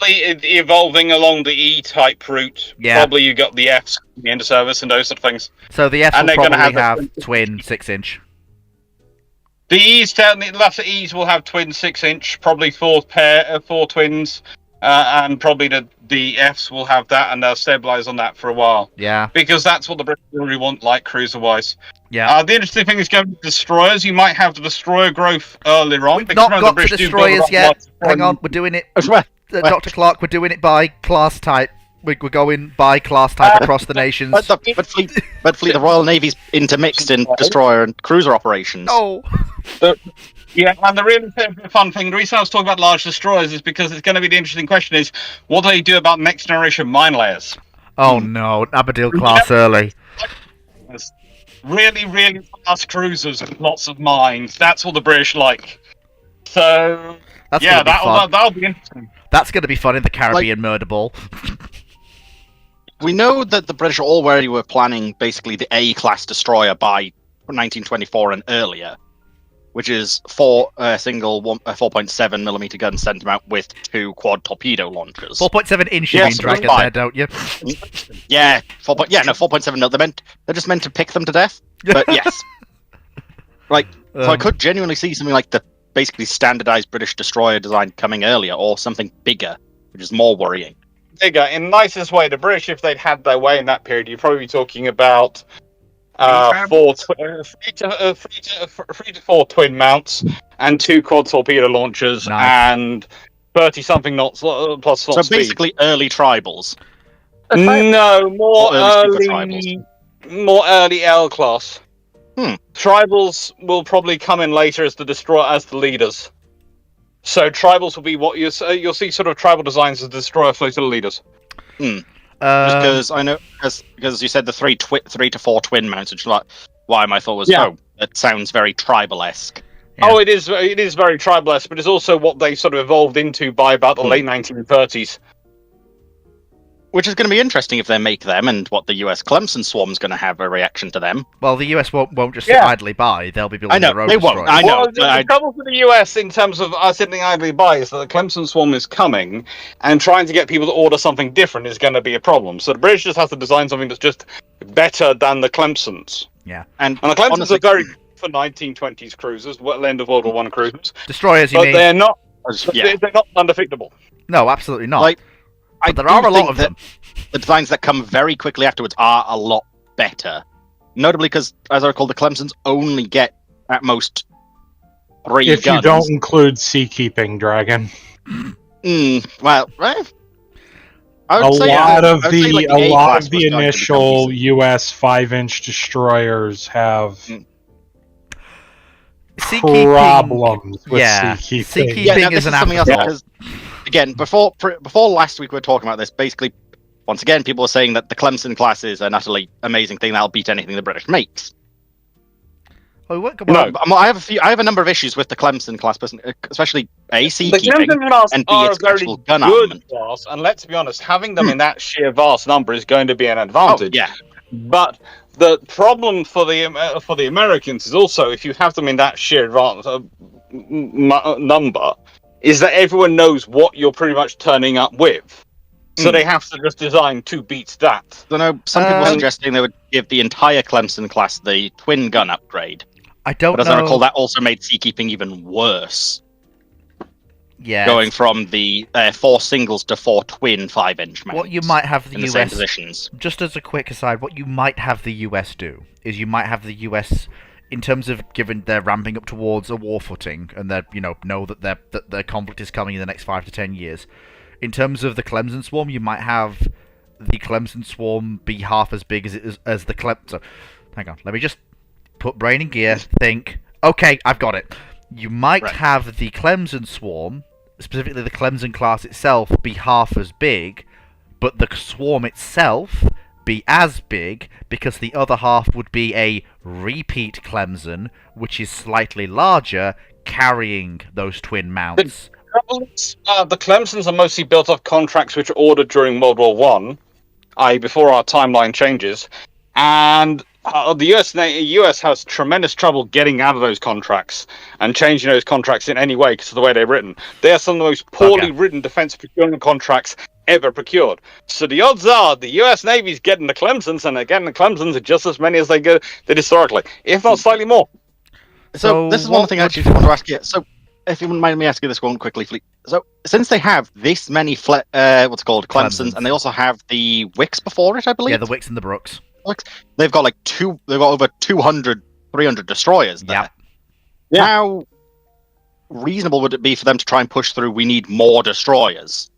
S7: evolving along the E-type route.
S1: Yeah.
S7: Probably you got the Fs into service and those sort of things.
S1: So the Fs will probably have twin 6-inch.
S7: The E's, the latter E's will have twin 6-inch, probably four twins, and probably the Fs will have that, and they'll stabilize on that for a while.
S1: Yeah.
S7: Because that's what the British really want, like cruiser-wise.
S1: Yeah.
S7: The interesting thing is going to destroyers. You might have the destroyer growth earlier on.
S1: We've not got to destroyers yet. Hang on, we're doing it. Dr. Clark, we're doing it by class type. We're going by class type across the nations.
S3: But fleet, the Royal Navy's intermixed in destroyer and cruiser operations.
S1: Oh.
S7: Yeah, and the really fun thing, the reason I was talking about large destroyers is because it's going to be the interesting question is, what do they do about next generation mine layers?
S1: Oh no, Aberdeen class early.
S7: Really, really fast cruisers with lots of mines. That's what the British like. So, that'll be interesting.
S1: That's going to be fun in the Caribbean murder ball.
S3: We know that the British already were planning basically the A-class destroyer by 1924 and earlier, which is 4 single 4.7mm guns sent out with 2 quad torpedo launchers.
S1: 4.7-inch you mean, Dragon, there, don't you?
S3: Yeah, 4.7. They're just meant to pick them to death. But yes, so I could genuinely see something like the basically standardized British destroyer design coming earlier, or something bigger, which is more worrying.
S7: Bigger, in the nicest way. The British, if they'd had their way in that period, you'd probably be talking about 3 to 4 twin mounts and 2 quad torpedo launchers and 30-something knots plus slot
S3: So basically, early tribals.
S7: No, more early L class. Tribals will probably come in later as the leaders. So tribals will be what you'll see sort of tribal designs as destroyer fleet of leaders.
S3: Just because I know, because you said the 3 to 4 twin mounts, which like why my thought was, that sounds very tribal-esque.
S7: Yeah. Oh, it is very tribal-esque, but it's also what they sort of evolved into by about the late 1930s.
S3: Which is going to be interesting if they make them, and what the US Clemson Swarm's going to have a reaction to them.
S1: Well, the US won't just sit idly by. They'll be building their own destroyers.
S3: I know.
S7: Well, the trouble for the US in terms of sitting idly by is that the Clemson Swarm is coming, and trying to get people to order something different is going to be a problem. So the British just have to design something that's just better than the Clemsons.
S1: Yeah.
S7: And the Clemsons are very good for 1920s cruisers, end of World War I cruisers.
S1: Destroyers, you mean?
S7: But they're not undefeatable.
S1: No, absolutely not. But there are a lot of them.
S3: The designs that come very quickly afterwards are a lot better. Notably because, as I recall, the Clemsons only get at most 3 guns.
S5: If you don't include seakeeping, Dragon.
S3: Well, right? I
S5: A
S3: would say,
S5: lot of
S3: I would say, like,
S5: the
S3: A class was going to become
S5: initial
S3: easy.
S5: U.S. 5-inch destroyers have
S1: Seakeeping,
S5: problems with
S1: yeah,
S5: seakeeping.
S1: seakeeping
S3: Yeah, now
S1: is
S3: this
S1: an
S3: is something else
S1: afterthought.
S3: because, again, before last week we were talking about this. Basically, once again, people were saying that the Clemson class is an utterly amazing thing that'll beat anything the British makes.
S1: Oh, what,
S7: No.
S3: I have a number of issues with the Clemson class, especially A,
S7: The
S3: seakeeping,
S7: Clemson class
S3: and B,
S7: are a
S3: its
S7: very
S3: actual gun
S7: good
S3: armament.
S7: class, and let's be honest, having them in that sheer vast number is going to be an
S3: Oh,
S7: advantage.
S3: yeah.
S7: But the problem for the Americans is also if you have them in that sheer advanced number, is that everyone knows what you're pretty much turning up with, so they have to just design to beat that.
S3: So no, some people were suggesting they would give the entire Clemson class the twin gun upgrade.
S1: I don't
S3: But as
S1: know.
S3: I recall, that also made seakeeping even worse.
S1: Yeah,
S3: Going from the 4 singles to 4 twin 5-inch mounts.
S1: what you might have the
S3: in the same
S1: US,
S3: positions.
S1: just as a quick aside, what you might have the US do is you might have the US, in terms of given they're ramping up towards a war footing and they're know that their conflict is coming in the next 5 to 10 years. In terms of the Clemson Swarm, you might have the Clemson Swarm be half as big as the Clemson. So, hang on, let me just put brain in gear. Think. Okay, I've got it. You might have the Clemson Swarm, specifically the Clemson class itself, be half as big, but the swarm itself be as big because the other half would be a repeat Clemson, which is slightly larger, carrying those twin mounts.
S7: The Clemsons are mostly built off contracts which were ordered during World War One, i.e., before our timeline changes, and the US has tremendous trouble getting out of those contracts and changing those contracts in any way because of the way they're written. They are some of the most poorly written defense procurement contracts ever procured. So the odds are the US Navy's getting the Clemsons, and they're getting the Clemsons are just as many as they did historically, if not slightly more.
S3: So this is one thing I actually want to ask you. So, if you wouldn't mind me asking this one quickly, Fleet. So, since they have this many Clemsons, and they also have the Wicks before it, I believe.
S1: Yeah, the Wicks and the Brooks.
S3: They've got over 200, 300 destroyers there.
S7: Yeah.
S3: How reasonable would it be for them to try and push through? We need more destroyers.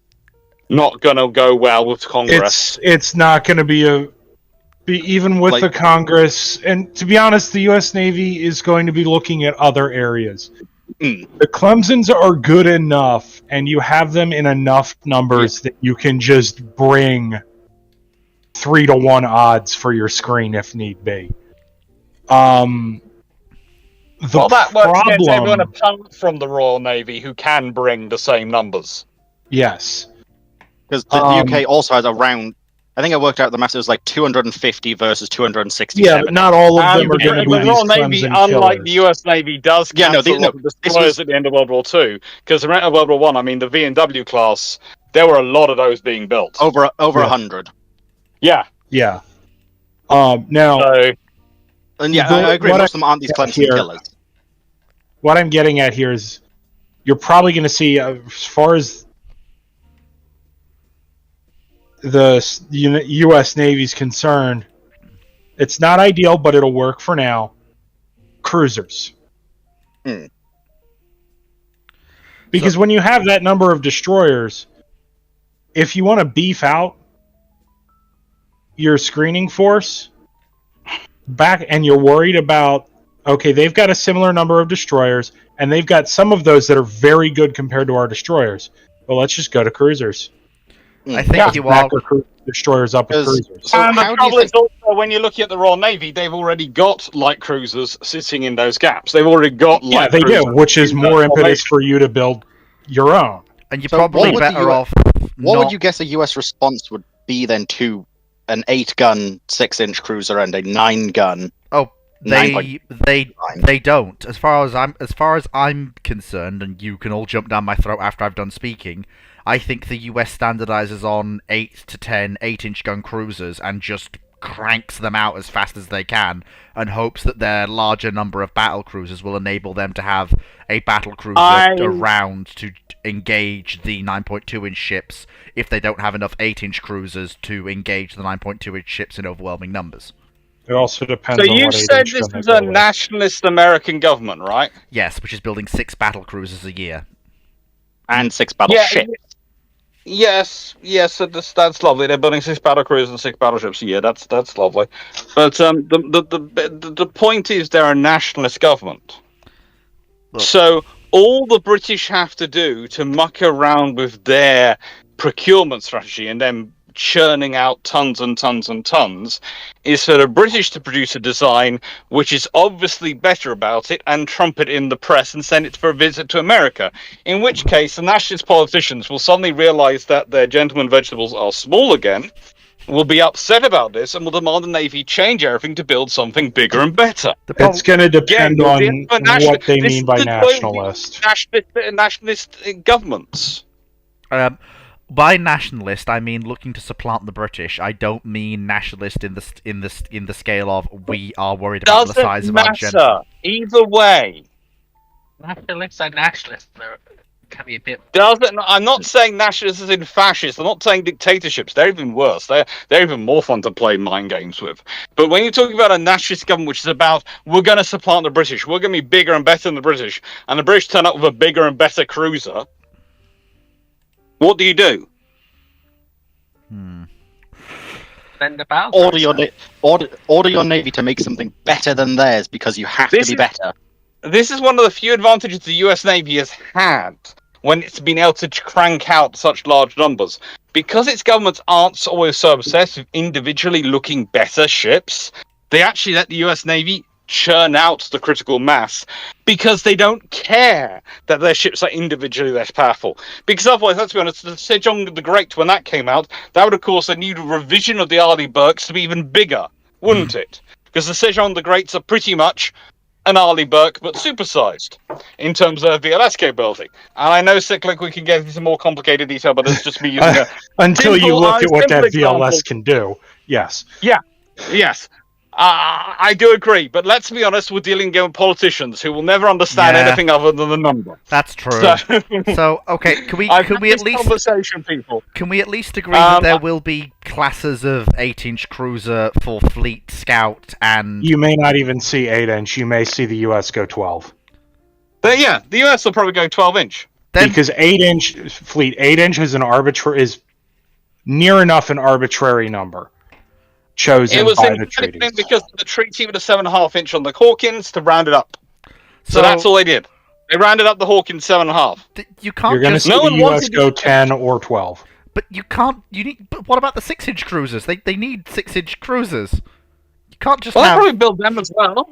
S7: Not gonna go well with Congress.
S5: It's not going to be even with the Congress, and to be honest, the U.S. Navy is going to be looking at other areas. The Clemsons are good enough, and you have them in enough numbers that you can just bring 3-to-1 odds for your screen if need be.
S7: That works against everyone apart from the Royal Navy who can bring the same numbers.
S5: Yes.
S3: Because the UK also has around, I think I worked out the math, it was like 250 versus 267.
S5: Yeah, but not all of them are going to be
S7: the Royal Navy, unlike the US Navy, does cancel destroyers at the end of World War II. Because around World War One, I mean, the V&W class, there were a lot of those being built.
S3: Over 100.
S7: Yeah.
S5: Yeah. Now...
S3: And yeah, I agree, most of them aren't these Clemson killers.
S5: What I'm getting at here is, you're probably going to see, as far as the U.S. Navy's concerned, it's not ideal, but it'll work for now. Cruisers. Because when you have that number of destroyers, if you want to beef out your screening force back, and you're worried about, okay, they've got a similar number of destroyers, and they've got some of those that are very good compared to our destroyers. Well, let's just go to cruisers.
S1: I think you are
S5: destroyers up with cruisers.
S7: And the trouble is also, when you're looking at the Royal Navy, they've already got light cruisers sitting in those gaps. They've already got light cruisers.
S5: Yeah, they do, which is more impetus for you to build your own.
S1: And you're probably better off.
S3: What would you guess a US response would be then to an 8-gun 6-inch cruiser and a 9-gun?
S1: Oh, they don't. As far as I'm concerned, and you can all jump down my throat after I've done speaking, I think the US standardizes on 8 to 10 8-inch gun cruisers and just cranks them out as fast as they can, and hopes that their larger number of battle cruisers will enable them to have a battle cruiser around to engage the 9.2-inch ships if they don't have enough 8-inch cruisers to engage the 9.2-inch ships in overwhelming numbers.
S5: It also depends
S7: on
S5: what
S7: you said this is a nationalist American government, right?
S1: Yes, which is building 6 battle cruisers a year.
S3: And 6 battleships.
S7: Yes, that's lovely. They're building 6 battlecruisers and 6 battleships. Yeah, that's lovely. But the point is, they're a nationalist government.
S1: Look.
S7: So all the British have to do to muck around with their procurement strategy and then churning out tons and tons and tons is for the British to produce a design which is obviously better about it and trumpet in the press and send it for a visit to America. In which case, the nationalist politicians will suddenly realise that their gentlemen vegetables are small again, will be upset about this, and will demand the Navy change everything to build something bigger and better.
S5: It's going to depend
S7: Again,
S5: on what they mean by nationalist.
S7: Nationalist governments.
S1: By nationalist, I mean looking to supplant the British. I don't mean nationalist in the scale of we are worried about the size of our
S7: Doesn't
S1: general.
S7: matter. Either way.
S2: Nationalists are nationalists. Can be a bit.
S7: I'm not saying nationalists as in fascists. I'm not saying dictatorships. They're even worse. They're even more fun to play mind games with. But when you're talking about a nationalist government, which is about we're going to supplant the British, we're going to be bigger and better than the British, and the British turn up with a bigger and better cruiser, what do you do?
S2: Then the battle.
S3: Order your navy to make something better than theirs because you have to be better.
S7: This is one of the few advantages the US Navy has had when it's been able to crank out such large numbers. Because its governments aren't always so obsessed with individually looking better ships, they actually let the US Navy churn out the critical mass because they don't care that their ships are individually less powerful. Because otherwise, let's be honest, the Sejong the Great, when that came out, that would of course need a revision of the Arleigh Burkes to be even bigger, wouldn't it? Because the Sejong the Greats are pretty much an Arleigh Burke, but supersized in terms of VLS capability. And I know, Cyclic, we can get into some more complicated detail, but it's just me using a
S5: until you look at what that
S7: example.
S5: VLS can do. Yes.
S7: Yes. I do agree, but let's be honest, we're dealing with politicians who will never understand anything other than the number.
S1: That's true. So okay, can we at least
S7: conversation, people?
S1: Can we at least agree that there will be classes of 8-inch cruiser for Fleet Scout and
S5: you may not even see 8-inch. You may see the US go 12.
S7: The US will probably go 12-inch.
S5: Because 8-inch Fleet 8-inch is near enough an arbitrary number. Chosen by the treaty.
S7: Because the treaty with a 7.5-inch on the Hawkins to round it up. So that's all they did. They rounded up the Hawkins 7.5.
S1: You can't.
S5: You're going to see the US go 10 or 12.
S1: But you can't. But what about the 6-inch cruisers? They need 6-inch cruisers. You can't just.
S7: Well, they'll probably build them as well.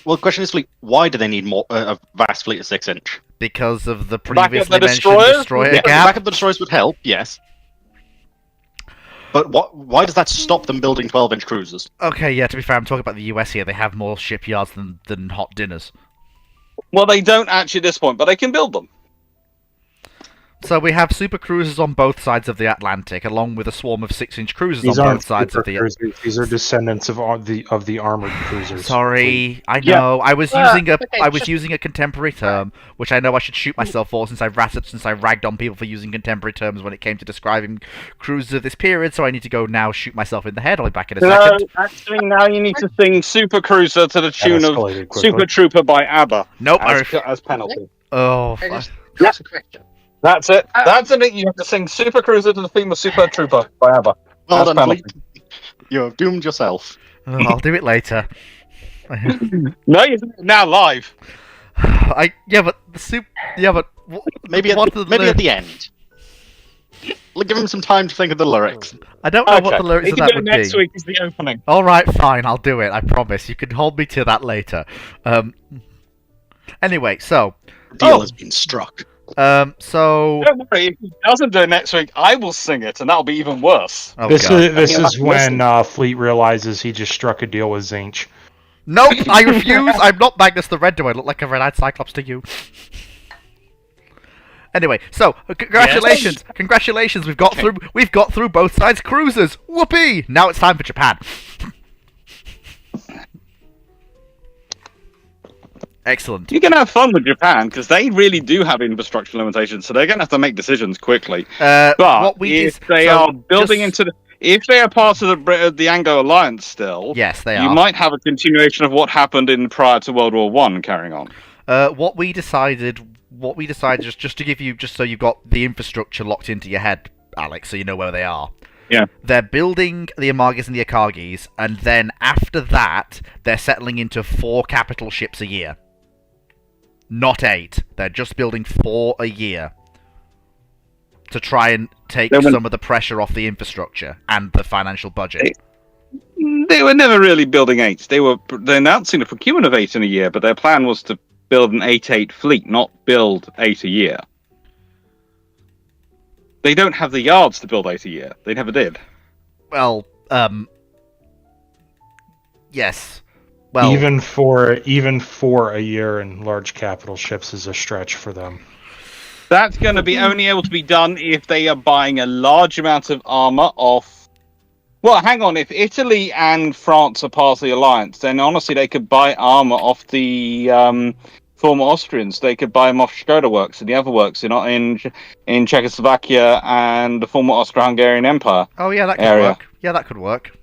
S3: Well, the question is, why do they need more a vast fleet of 6-inch?
S1: Because of the previously mentioned destroyer
S3: gap.
S1: Back
S3: of the destroyers would help, yes. But why does that stop them building 12-inch cruisers?
S1: Okay, yeah, to be fair, I'm talking about the US here. They have more shipyards than hot dinners.
S7: Well, they don't actually at this point, but they can build them.
S1: So we have super cruisers on both sides of the Atlantic, along with a swarm of 6-inch cruisers on both sides of the Atlantic.
S5: These are descendants of the armored cruisers.
S1: Sorry, I know. I was using a contemporary term, which I know I should shoot myself for since I ragged on people for using contemporary terms when it came to describing cruisers of this period. So I need to go now shoot myself in the head. I'll be back in a second.
S7: Actually, now you need to sing Super Cruiser to the tune of Super Trooper by ABBA.
S1: Nope,
S7: as penalty.
S1: Oh,
S2: that's a question.
S7: That's it. That's it. You have to sing Super Cruiser to the theme of Super Trooper by ABBA.
S3: Well done, you have doomed yourself.
S1: I'll do it later.
S7: No, you're now live.
S1: But
S3: maybe at the end. Give him some time to think of the lyrics.
S1: I don't know what the lyrics of that would be.
S7: Next week is the opening.
S1: All right, fine. I'll do it. I promise. You can hold me to that later. Anyway, so
S3: deal has been struck.
S1: So
S7: don't worry, if he doesn't do it next week, I will sing it, and that'll be even worse.
S5: Oh, this is when Fleet realizes he just struck a deal with Zinch.
S1: Nope, I refuse. I'm not Magnus the Red. Do I look like a red-eyed Cyclops to you? Anyway, so congratulations, yes. Congratulations. We've got through both sides cruisers. Whoopee! Now it's time for Japan. Excellent.
S7: You can have fun with Japan because they really do have infrastructure limitations, so they're going to have to make decisions quickly. But if they are building if they are part of the Anglo Alliance still,
S1: yes, they are.
S7: You might have a continuation of what happened in prior to World War I carrying on.
S1: What we decided is just to give you, just so you've got the infrastructure locked into your head. Alex, so you know where they are.
S7: Yeah.
S1: They're building the Amagas and the Akagis, and then after that, they're settling into 4 capital ships a year. Not 8. They're just building 4 a year to try and take some of the pressure off the infrastructure and the financial budget.
S7: They were never really building 8s. They're announcing a procurement of 8 in a year, but their plan was to build an 8-8 fleet, not build 8 a year. They don't have the yards to build 8 a year. They never did.
S1: Well, yes. Well,
S5: even for a year in large capital ships is a stretch for them.
S7: That's going to be only able to be done if they are buying a large amount of armor off. Well, hang on. If Italy and France are part of the alliance, then honestly they could buy armor off the former Austrians. They could buy them off Skoda Works and the other works in Czechoslovakia and the former Austro-Hungarian Empire.
S1: Oh yeah, that could work. Yeah, that could work.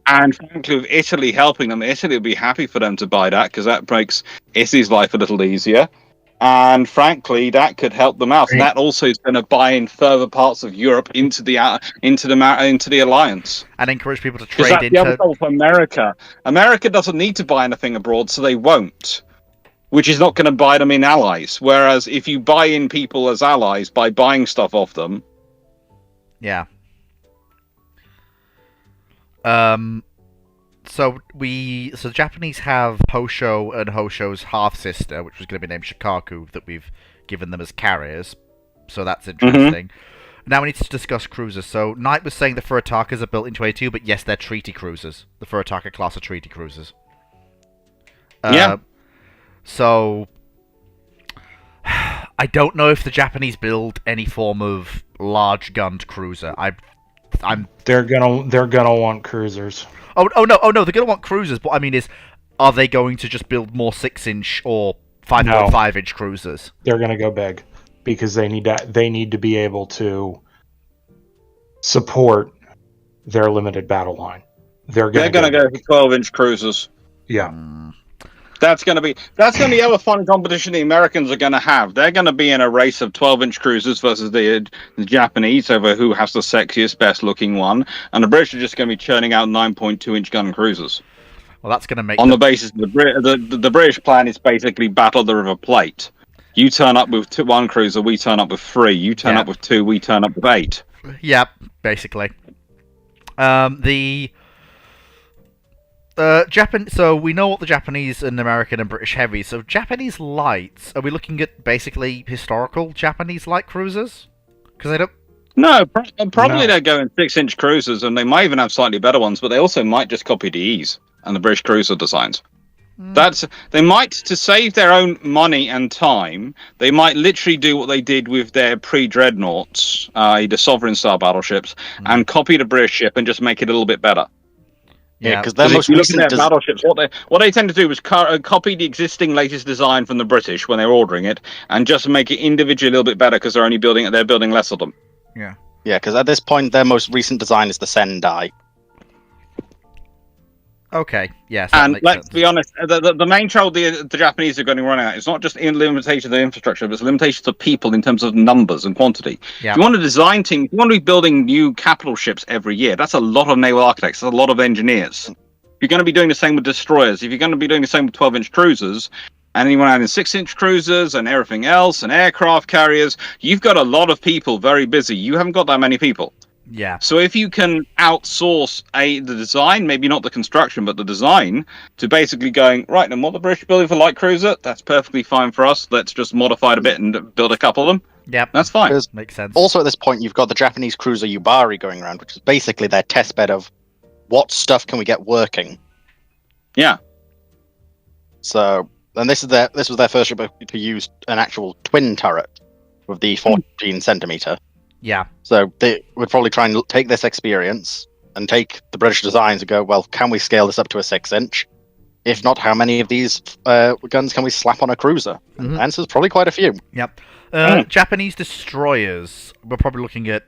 S7: And frankly, with Italy helping them, Italy would be happy for them to buy that because that makes Italy's life a little easier. And frankly, that could help them out. And that also is going to buy in further parts of Europe into the alliance.
S1: And encourage people to trade
S7: into. The other problem for America. America doesn't need to buy anything abroad, so they won't. Which is not going to buy them in allies. Whereas if you buy in people as allies by buying stuff off them.
S1: Yeah. So the Japanese have Hosho and Hosho's half-sister, which was going to be named Shikaku, that we've given them as carriers. So that's interesting. Now we need to discuss cruisers. So Knight was saying the Furutakas are built into A2, but yes, they're treaty cruisers. The Furutaka class are treaty cruisers.
S7: Yeah.
S1: So I don't know if the Japanese build any form of large gunned cruiser.
S5: They're gonna want cruisers.
S1: Oh no, they're gonna want cruisers, but I mean are they going to just build more 6-inch or 5.5-inch cruisers?
S5: They're gonna go big because they need to be able to support their limited battle line. They're gonna
S7: go for 12-inch cruisers.
S5: Yeah.
S7: That's going to be the other fun competition the Americans are going to have. They're going to be in a race of 12-inch cruisers versus the Japanese over who has the sexiest, best-looking one. And the British are just going to be churning out 9.2-inch gun cruisers.
S1: Well, that's going to make
S7: the basis of the British plan is basically Battle of the River Plate. You turn up with 1 cruiser, we turn up with 3. You turn up with 2, we turn up with 8.
S1: Yep, basically. So we know what the Japanese and American and British heavies. So Japanese lights, are we looking at basically historical Japanese light cruisers? Because they don't.
S7: No, probably they're going 6-inch cruisers, and they might even have slightly better ones. But they also might just copy the E's and the British cruiser designs. They might, to save their own money and time, they might literally do what they did with their pre-dreadnoughts, the Sovereign style battleships, and copy the British ship and just make it a little bit better.
S3: Yeah, because they're most
S7: recent battleships. What they tend to do is copy the existing latest design from the British when they're ordering it, and just make it individually a little bit better because they're building less of them.
S1: Yeah.
S3: Yeah, because at this point their most recent design is the Sendai.
S1: Okay. Yes.
S7: And let's be honest, the main trouble the Japanese are going to run out is not just in limitation of the infrastructure, but it's limitations of people in terms of numbers and quantity.
S1: Yeah.
S7: If you want a design team, if you want to be building new capital ships every year, that's a lot of naval architects, that's a lot of engineers. You're going to be doing the same with destroyers. If you're going to be doing the same with 12-inch cruisers, and anyone having 6-inch cruisers and everything else, and aircraft carriers, you've got a lot of people very busy. You haven't got that many people.
S1: Yeah.
S7: So if you can outsource the design, maybe not the construction, but the design, to basically going, right, then what the British building for light cruiser, that's perfectly fine for us. Let's just modify it a bit and build a couple of them.
S1: Yep.
S7: That's fine.
S1: Makes sense.
S3: Also at this point, you've got the Japanese cruiser Yubari going around, which is basically their test bed of what stuff can we get working.
S7: Yeah.
S3: So, and this was their first ship to use an actual twin turret with the 14 centimeter.
S1: Yeah.
S3: So they would probably try and take this experience and take the British designs and go, well, can we scale this up to a 6-inch? If not, how many of these guns can we slap on a cruiser? And the answer is probably quite a few.
S1: Yep. Japanese destroyers, we're probably looking at...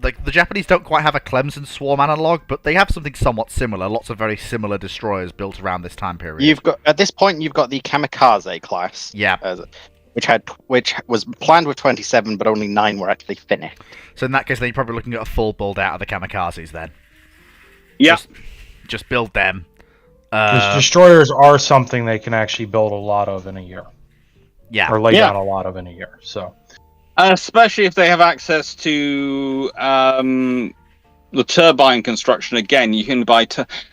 S1: Like, the Japanese don't quite have a Clemson Swarm analog, but they have something somewhat similar. Lots of very similar destroyers built around this time period.
S3: At this point, you've got the Kamikaze class.
S1: Yeah.
S3: which was planned with 27, but only 9 were actually finished.
S1: So in that case, then you're probably looking at a full build out of the kamikazes then.
S7: Yeah.
S1: Just build them.
S5: Because destroyers are something they can actually build a lot of in a year.
S1: Yeah.
S5: Or lay down a lot of in a year. So,
S7: Especially if they have access to the turbine construction. Again, you can buy.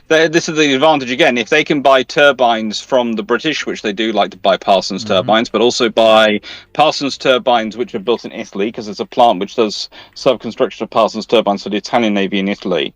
S7: This is the advantage again. If they can buy turbines from the British, which they do like to buy Parsons turbines, but also buy Parsons turbines which are built in Italy, because there's a plant which does sub-construction of Parsons turbines for the Italian Navy in Italy.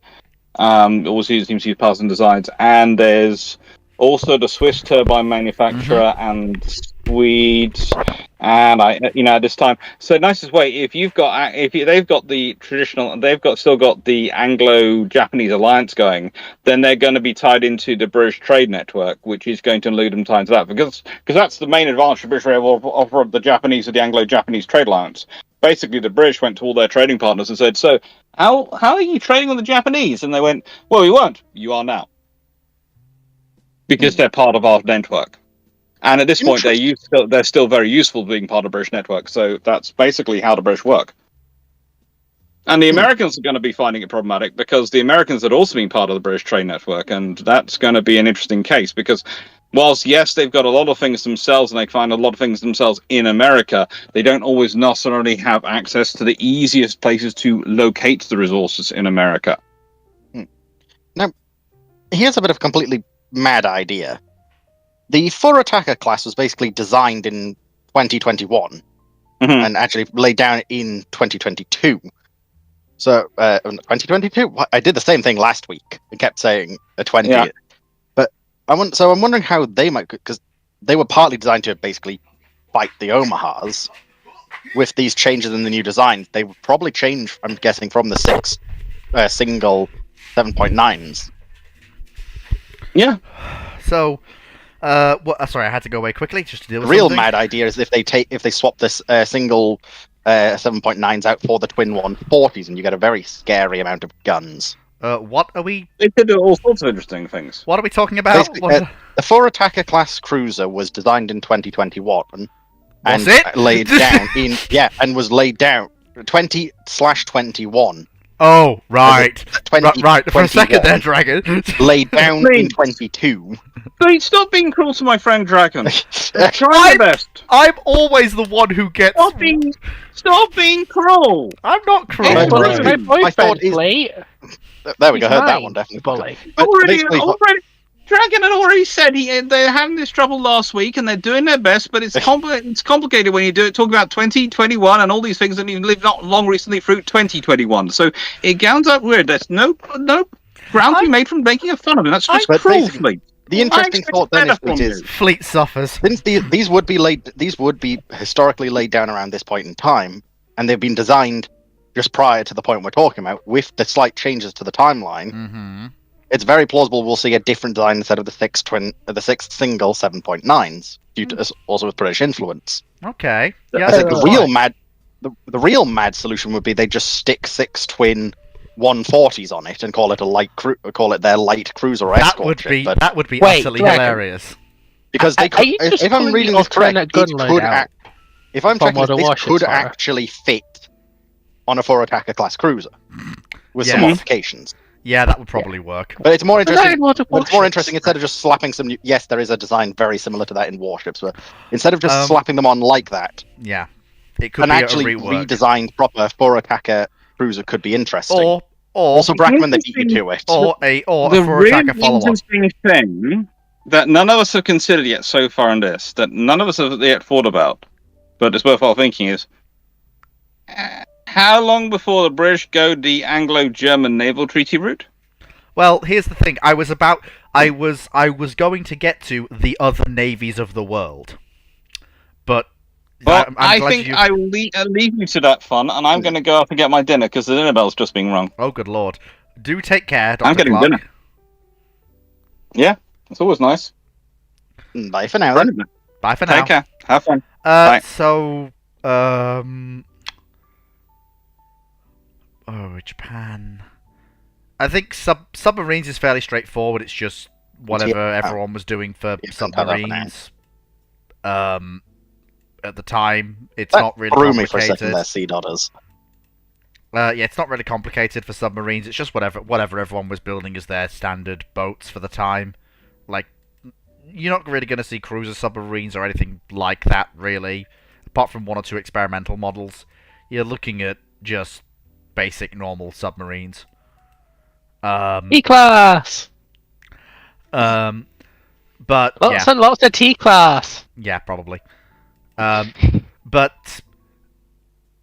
S7: Also seems to use Parsons designs, and there's also the Swiss turbine manufacturer and Swedes, and at this time. So nicest way, if they've got the traditional, still got the Anglo-Japanese alliance going, then they're going to be tied into the British trade network, which is going to lead them tied to that, because that's the main advantage the British are able to offer the Japanese or the Anglo-Japanese trade alliance. Basically, the British went to all their trading partners and said, "So, how are you trading with the Japanese?" And they went, "Well, we weren't. You are now." Because they're part of our network, and at this point, they're still very useful being part of the British network. So that's basically how the British work. And the Americans are going to be finding it problematic, because the Americans had also been part of the British trade network, and that's going to be an interesting case, because whilst yes, they've got a lot of things themselves, and they find a lot of things themselves in America, they don't always necessarily have access to the easiest places to locate the resources in America.
S3: Now, here's a bit of completely mad idea. The 4 attacker class was basically designed in 2021 and actually laid down in 2022. So 2022, I did the same thing last week. I kept saying a 20, but I'm wondering how they might, because they were partly designed to basically fight the Omahas. With these changes in the new design, they would probably change, I'm guessing, from the 6 single 7.9s. Yeah.
S1: So, sorry, I had to go away quickly just to deal with
S3: the real
S1: something.
S3: mad idea is if they swap this single 7.9s out for the twin 140s, and you get a very scary amount of guns.
S1: What are we?
S7: They could do all sorts of interesting things.
S1: What are we talking about?
S3: The 4 attacker class cruiser was designed in 2021 and
S1: it?
S3: laid down and was laid down 20/21.
S1: Oh, right.
S3: 20,
S1: right. For a second there, Dragon.
S3: Laid down in 22.
S7: Please stop being cruel to my friend Dragon. Try your best.
S1: I'm always the one who gets...
S7: Stop being cruel.
S1: I'm not cruel.
S3: My
S2: My
S3: thought is... There we go, heard that one, definitely.
S7: Dragon had already said they're having this trouble last week, and they're doing their best, but it's complicated when you do it. Talk about 2021 and all these things, and you live not long recently through 2021. So it sounds up weird. There's no ground to be made from making fun of it. That's just cruel, Fleet.
S3: The interesting thought then is
S1: Fleet suffers.
S3: Since these would be historically laid down around this point in time, and they've been designed just prior to the point we're talking about, with the slight changes to the timeline. It's very plausible we'll see a different design instead of the 6 single 7.9s, due to also with British influence.
S1: Okay.
S3: I think the real mad solution would be they just stick 6 twin 140s on it and call it their light cruiser escort ship.
S1: That would be utterly hilarious.
S3: Because they could, if I'm reading this correct, if I'm checking this could actually fit on a 4 attacker class cruiser with some modifications.
S1: Yeah, that would probably work.
S3: But it's more interesting. Instead of just slapping some. Yes, there is a design very similar to that in warships, but instead of just slapping them on like that,
S1: it could
S3: an
S1: be
S3: actually redesigned proper 4 attacker cruiser could be interesting.
S1: Or
S3: also Brackman they beat you to it.
S1: Or a 4 attacker follow-on.
S7: Interesting thing that none of us have considered yet so far in this, that none of us have yet thought about, but it's worthwhile thinking is. How long before the British go the Anglo-German naval treaty route?
S1: Well, here's the thing. I was going to get to the other navies of the world, but
S7: I think I will leave you to that fun, and I'm going to go up and get my dinner because the dinner bell's just being rung.
S1: Oh, good lord! Do take care, Dr.
S7: I'm getting
S1: Clark.
S7: dinner. Yeah, it's always nice.
S3: Bye for now.
S1: Bye for now.
S7: Take care. Have fun. Bye.
S1: So, Japan. I think submarines is fairly straightforward. It's just whatever everyone was doing for submarines. at the time. It's
S3: That
S1: not really
S3: threw me for a second
S1: complicated.
S3: there, Sea Dodders.
S1: Yeah, it's not really complicated for submarines. It's just whatever everyone was building as their standard boats for the time. Like, you're not really going to see cruiser submarines or anything like that, really. Apart from 1 or 2 experimental models. You're looking at just basic, normal submarines.
S2: T-class!
S1: But,
S2: Lots
S1: yeah.
S2: and lots of T-class!
S1: Yeah, probably. But...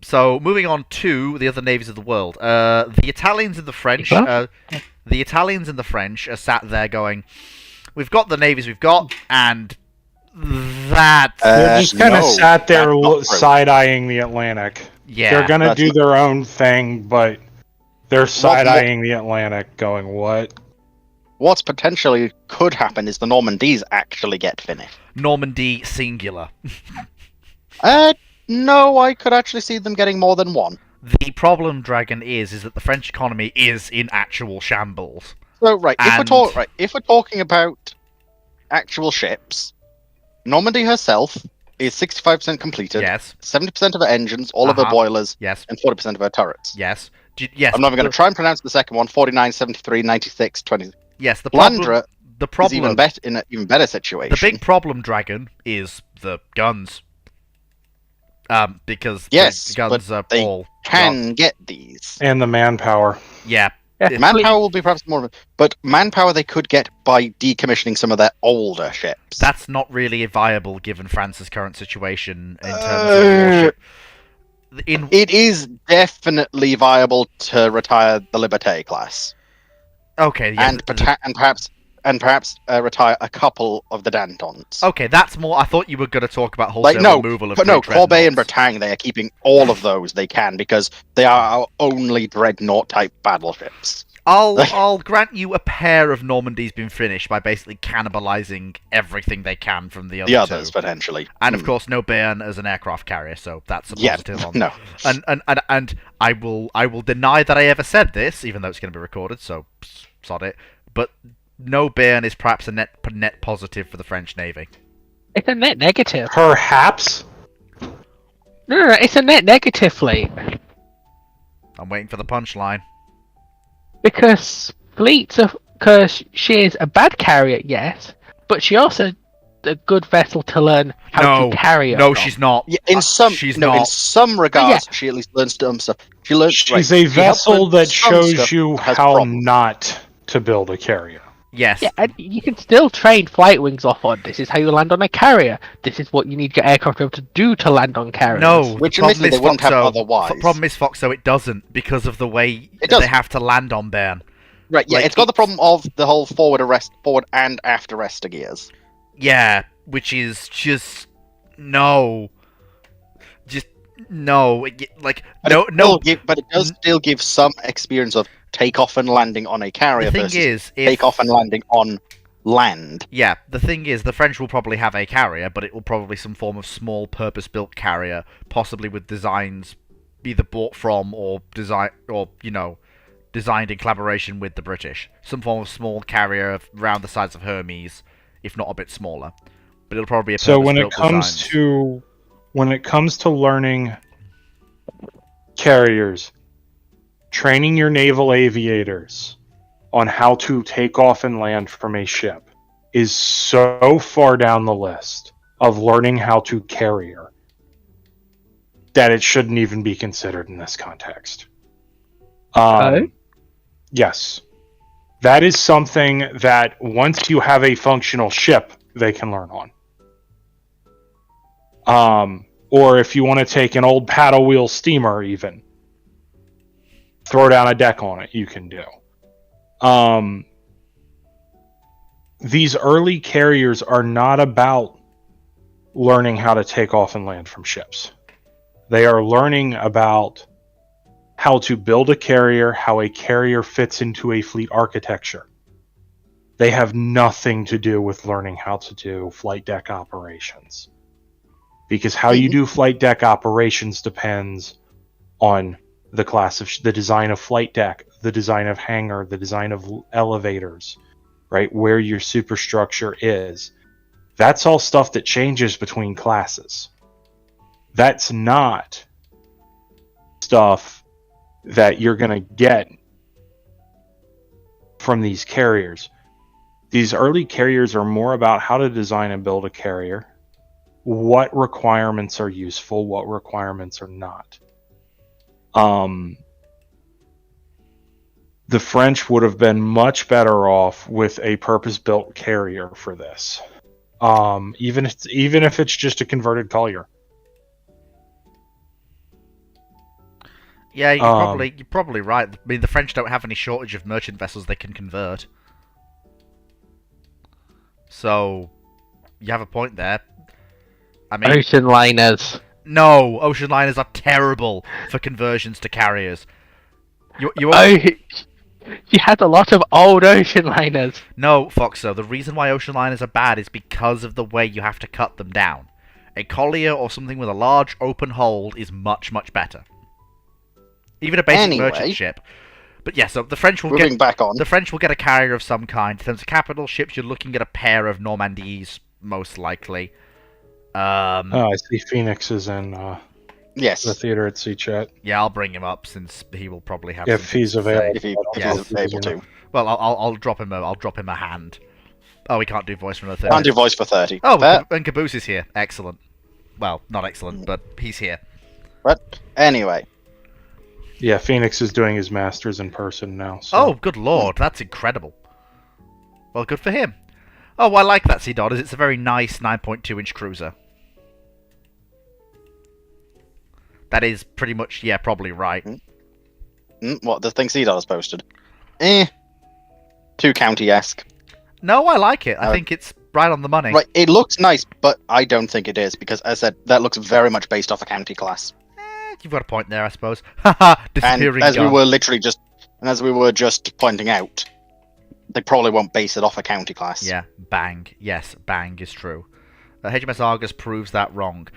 S1: So, moving on to the other navies of the world. The Italians and the French... the Italians and the French are sat there going, we've got the navies we've got, and that's...
S5: They're just kind of
S3: no,
S5: sat there
S3: that's not true.
S5: side-eyeing the Atlantic.
S1: yeah.
S5: They're going to
S3: That's
S5: do
S3: not-
S5: their own thing, but they're side-eyeing the Atlantic, going, what?
S3: What's potentially could happen is the Normandies actually get finished.
S1: Normandy singular.
S3: No, I could actually see them getting more than one.
S1: The problem, Dragon, is that the French economy is in actual shambles.
S3: So right,
S1: And-
S3: if we're talking about actual ships, Normandy herself is 65% completed.
S1: Yes,
S3: 70% of her engines, all of her
S1: Uh-huh.
S3: boilers,
S1: yes,
S3: and 40% of her turrets.
S1: yes. Yes,
S3: I'm not even going to try and pronounce the second one. 49, 73, 96, 20.
S1: Yes, the problem...
S3: Blandra
S1: The
S3: is
S1: problem...
S3: in an even better situation.
S1: The big problem, Dragon, is the guns. Because
S3: Yes,
S1: the guns are
S3: they
S1: all...
S3: can get these.
S5: And the manpower.
S1: Yeah,
S2: Yeah,
S3: Manpower will be perhaps more of it, but manpower they could get by decommissioning some of their older ships.
S1: that's not really viable given France's current situation in terms of warship.
S3: It is definitely viable to retire the Liberté class,
S1: Okay, yeah,
S3: and perhaps retire a couple of the Dantons.
S1: okay, that's more... I thought you were going to talk about wholesale
S3: Like no,
S1: removal of
S3: but no,
S1: three
S3: Corbeil and
S1: dreadnoughts.
S3: Bretagne, they are keeping all of those they can because they are our only dreadnought type battleships.
S1: I'll grant you a pair of Normandy's been finished by basically cannibalizing everything they can from the other
S3: The others
S1: two.
S3: potentially,
S1: And of course, no Bern as an aircraft carrier, so that's a
S3: yeah,
S1: positive on.
S3: no,
S1: And I will deny that I ever said this, even though it's going to be recorded, so sod it. But no Bern is perhaps a net positive for the French Navy.
S2: It's a net negative.
S5: Perhaps?
S2: No, it's a net negative fleet.
S1: I'm waiting for the punchline.
S2: Because because she is a bad carrier, yes, but she also a good vessel to learn how to carry her.
S1: No,
S2: from.
S1: she's not.
S3: yeah, in some
S1: she's
S3: in
S1: not.
S3: some regards, she at least learns some stuff. She learns.
S5: She's
S3: right,
S5: a
S3: she helps
S5: vessel
S3: learn
S5: that
S3: some
S5: shows
S3: stuff,
S5: you
S3: has
S5: how
S3: problems.
S5: not to build a carrier.
S1: Yes.
S2: Yeah, and you can still train flight wings off on. This is how you land on a carrier. This is what you need your aircraft to be able to do to land on carriers.
S1: No,
S3: Which
S1: problem
S3: admittedly
S1: is
S3: they wouldn't have
S1: Foxo-
S3: otherwise.
S1: Problem is, Foxo, it doesn't because of the way
S3: It does.
S1: they have to land on Bern.
S3: Right, yeah,
S1: Like,
S3: it's got the problem of the whole forward and aft arrestor gears.
S1: Yeah, which is just no, like
S3: But
S1: no,
S3: it
S1: no.
S3: will give, but it does still give some experience of takeoff and landing on a carrier
S1: The thing
S3: versus
S1: is, if
S3: takeoff and landing on land.
S1: yeah, the thing is, the French will probably have a carrier, but it will probably some form of small purpose-built carrier, possibly with designs either bought from or designed in collaboration with the British. Some form of small carrier around the size of Hermes, if not a bit smaller. But it'll probably be a
S5: So when it
S1: purpose-built
S5: comes to learning carriers, training your naval aviators on how to take off and land from a ship is so far down the list of learning how to carrier that it shouldn't even be considered in this context. Yes. That is something that once you have a functional ship, they can learn on. Or if you want to take an old paddle wheel steamer even, throw down a deck on it, you can do. These early carriers are not about learning how to take off and land from ships. They are learning about how to build a carrier, how a carrier fits into a fleet architecture. They have nothing to do with learning how to do flight deck operations. Because how you do flight deck operations depends on the class of the design of flight deck, the design of hangar, the design of elevators, right? Where your superstructure is. That's all stuff that changes between classes. That's not stuff that you're going to get from these carriers. These early carriers are more about how to design and build a carrier, what requirements are useful, what requirements are not. The French would have been much better off with a purpose-built carrier for this, even if it's just a converted collier.
S1: Yeah, you're probably right. I mean, the French don't have any shortage of merchant vessels they can convert. So, you have a point there. I mean,
S2: Ocean liners.
S1: no, ocean liners are terrible for conversions to carriers. You
S2: Oh, you had a lot of old ocean liners.
S1: No, Foxo, the reason why ocean liners are bad is because of the way you have to cut them down. A collier or something with a large open hold is much, much better. Even a basic merchant ship. But yeah, so the French will the French will get a carrier of some kind. In terms of capital ships, you're looking at a pair of Normandies, most likely.
S5: I see Phoenix is in
S3: Yes.
S5: the theater at Sea Chat.
S1: Yeah, I'll bring him up since he will probably have.
S5: If he's available.
S3: If he's able to.
S1: Well, I'll drop him. I'll drop him a hand. Oh, we can't do voice for another 30.
S3: Can't do voice for 30.
S1: Oh,
S3: Fair.
S1: and Caboose is here. Excellent. Well, not excellent, but he's here.
S3: But anyway.
S5: Yeah, Phoenix is doing his masters in person now. So.
S1: Oh, good lord, that's incredible. Well, good for him. Oh, I like that, Sea Dodders. It's a very nice 9.2-inch cruiser. That is pretty much, yeah, probably right.
S3: What, the thing C-Dollars posted? Too county-esque.
S1: No, I like it. I think it's right on the money.
S3: Right, it looks nice, but I don't think it is, because as I said, that looks very much based off a county class.
S1: You've got a point there, I suppose. Haha, disappearing
S3: And as
S1: gun.
S3: we were just pointing out, they probably won't base it off a county class.
S1: Yeah, bang. Yes, bang is true. HMS Argus proves that wrong.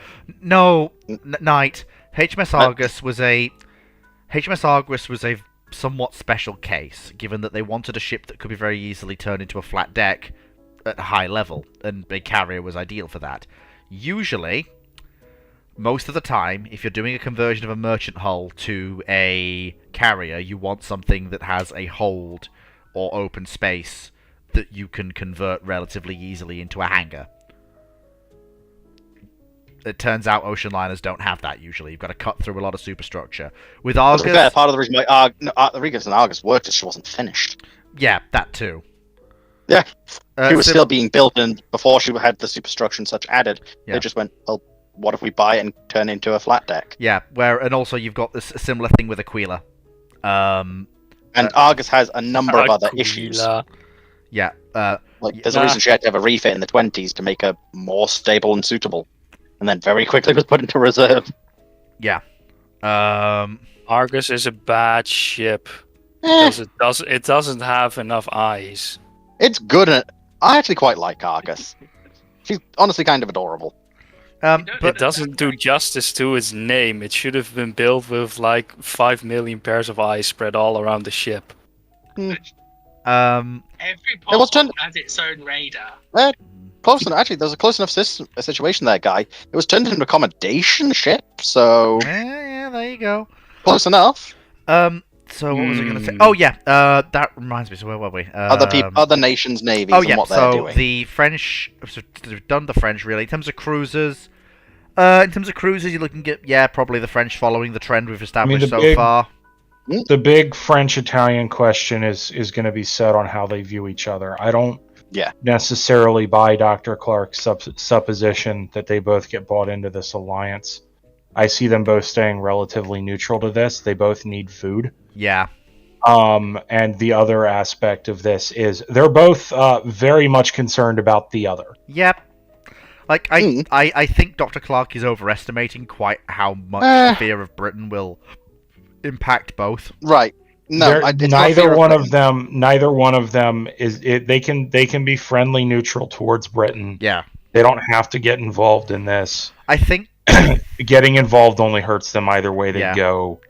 S1: No, Knight. HMS Argus was a somewhat special case, given that they wanted a ship that could be very easily turned into a flat deck at a high level, and a carrier was ideal for that. Usually, most of the time, if you're doing a conversion of a merchant hull to a carrier, you want something that has a hold or open space that you can convert relatively easily into a hangar. It turns out ocean liners don't have that usually. You've got to cut through a lot of superstructure. With Argus...
S3: Part of the reason why Argus and Argus worked is she wasn't finished.
S1: Yeah, that too.
S3: Yeah. She was still being built, and before she had the superstructure and such added, they just went, well, what if we buy it and turn it into a flat deck?
S1: Yeah, and also you've got this similar thing with Aquila.
S3: And Argus has a number of other issues.
S1: Yeah.
S3: There's a reason she had to have a refit in the 20s to make her more stable and suitable. And then very quickly was put into reserve.
S1: Yeah.
S6: Argus is a bad ship. It doesn't have enough eyes.
S3: It's good. I actually quite like Argus. She's honestly kind of adorable.
S1: But
S6: it doesn't do justice to its name. It should have been built with like 5 million pairs of eyes spread all around the ship.
S8: Every port has its own radar.
S3: Close enough. Actually, there's a close enough situation there, Guy. It was turned into an accommodation ship, so...
S1: Yeah, there you go.
S3: Close enough.
S1: So what was I going to say? Oh, yeah, that reminds me, so where were we?
S3: Other nations' navies and what they're doing.
S1: The French... So they've done the French, really. In terms of cruisers, you're looking at, probably the French following the trend we've established so far.
S5: The big French-Italian question is going to be set on how they view each other. I don't necessarily buy Dr. Clark's supposition that they both get bought into this alliance. I see them both staying relatively neutral to this. They both need food.
S1: Yeah.
S5: And the other aspect of this is they're both very much concerned about the other.
S1: Yep. Like, I think Dr. Clark is overestimating quite how much the fear of Britain will impact both.
S3: Right. No,
S5: neither one of them is. They can be friendly, neutral towards Britain.
S1: Yeah.
S5: They don't have to get involved in this.
S1: I think
S5: getting involved only hurts them either way they go.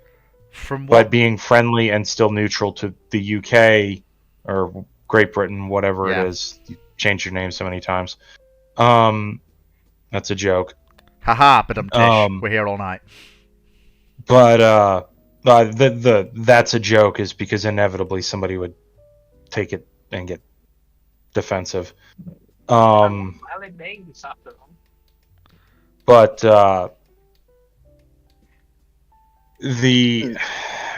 S5: But being friendly and still neutral to the UK or Great Britain, whatever it is, you change your name so many times. That's a joke.
S1: Haha, but tish.
S5: Um,
S1: We're here all night.
S5: But that's a joke, is because inevitably somebody would take it and get defensive. But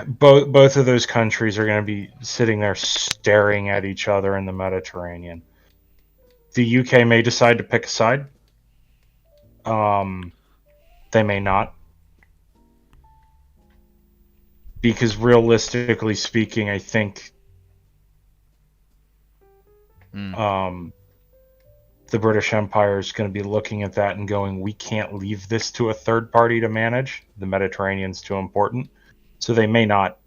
S5: both of those countries are going to be sitting there staring at each other in the Mediterranean. The UK may decide to pick a side. They may not. Because realistically speaking, I think the British Empire is going to be looking at that and going, we can't leave this to a third party to manage. The Mediterranean's too important. So they may not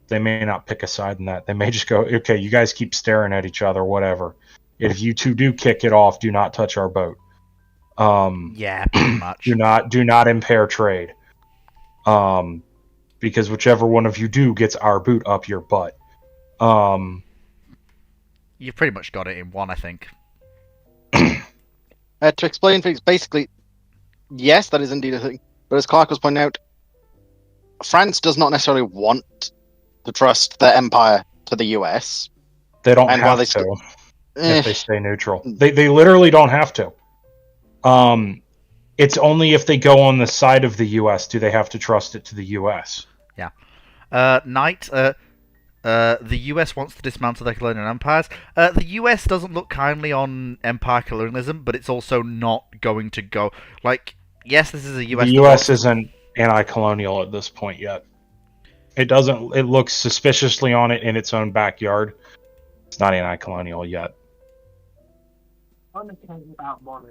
S5: pick a side in that. They may just go, okay, you guys keep staring at each other, whatever. If you two do kick it off, do not touch our boat.
S1: Yeah, pretty much.
S5: Do not impair trade. Because whichever one of you do gets our boot up your butt.
S1: You've pretty much got it in one, I think.
S3: To explain things, basically, yes, that is indeed a thing. But as Clark was pointing out, France does not necessarily want to trust their empire to the US.
S5: They don't
S3: And while
S5: have
S3: they
S5: to if they stay neutral. They literally don't have to. It's only if they go on the side of the US do they have to trust it to the US.
S1: Yeah. Knight, the US wants to dismantle their colonial empires. The US doesn't look kindly on empire colonialism, but it's also not going to go... Like, yes, this is a US...
S5: The US isn't anti-colonial at this point yet. It looks suspiciously on it in its own backyard. It's not anti-colonial yet.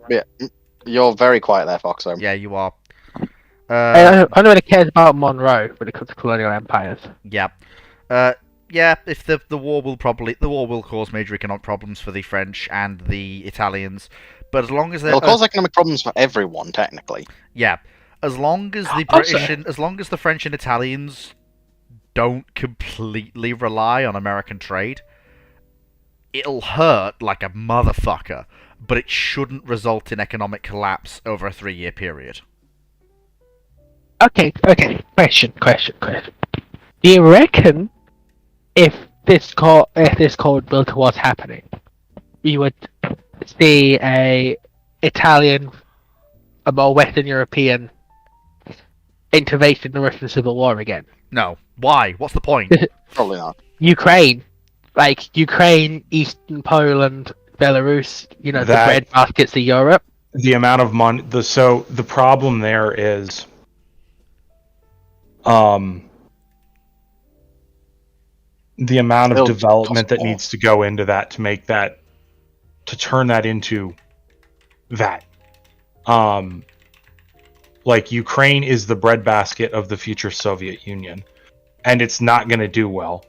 S3: Yeah, you're very quiet there, Foxo.
S1: Yeah, you are.
S2: I don't really care about Monroe when it comes to colonial empires.
S1: Yeah. Yeah, if the war will cause major economic problems for the French and the Italians, but as long as
S3: It'll cause economic problems for everyone, technically.
S1: Yeah, as long as the British, as long as the French and Italians don't completely rely on American trade, it'll hurt like a motherfucker, but it shouldn't result in economic collapse over a 3-year period.
S2: Okay. Question. Do you reckon if this Cold War was happening, we would see a Italian, or Western European intervention in the Russian Civil War again?
S1: No. Why? What's the point?
S3: Probably not.
S2: Ukraine, Eastern Poland, Belarus, the bread baskets of Europe.
S5: The amount of money... the problem there is... the amount of development that needs to go into that to make that... to turn that into that. Ukraine is the breadbasket of the future Soviet Union, and it's not going to do well.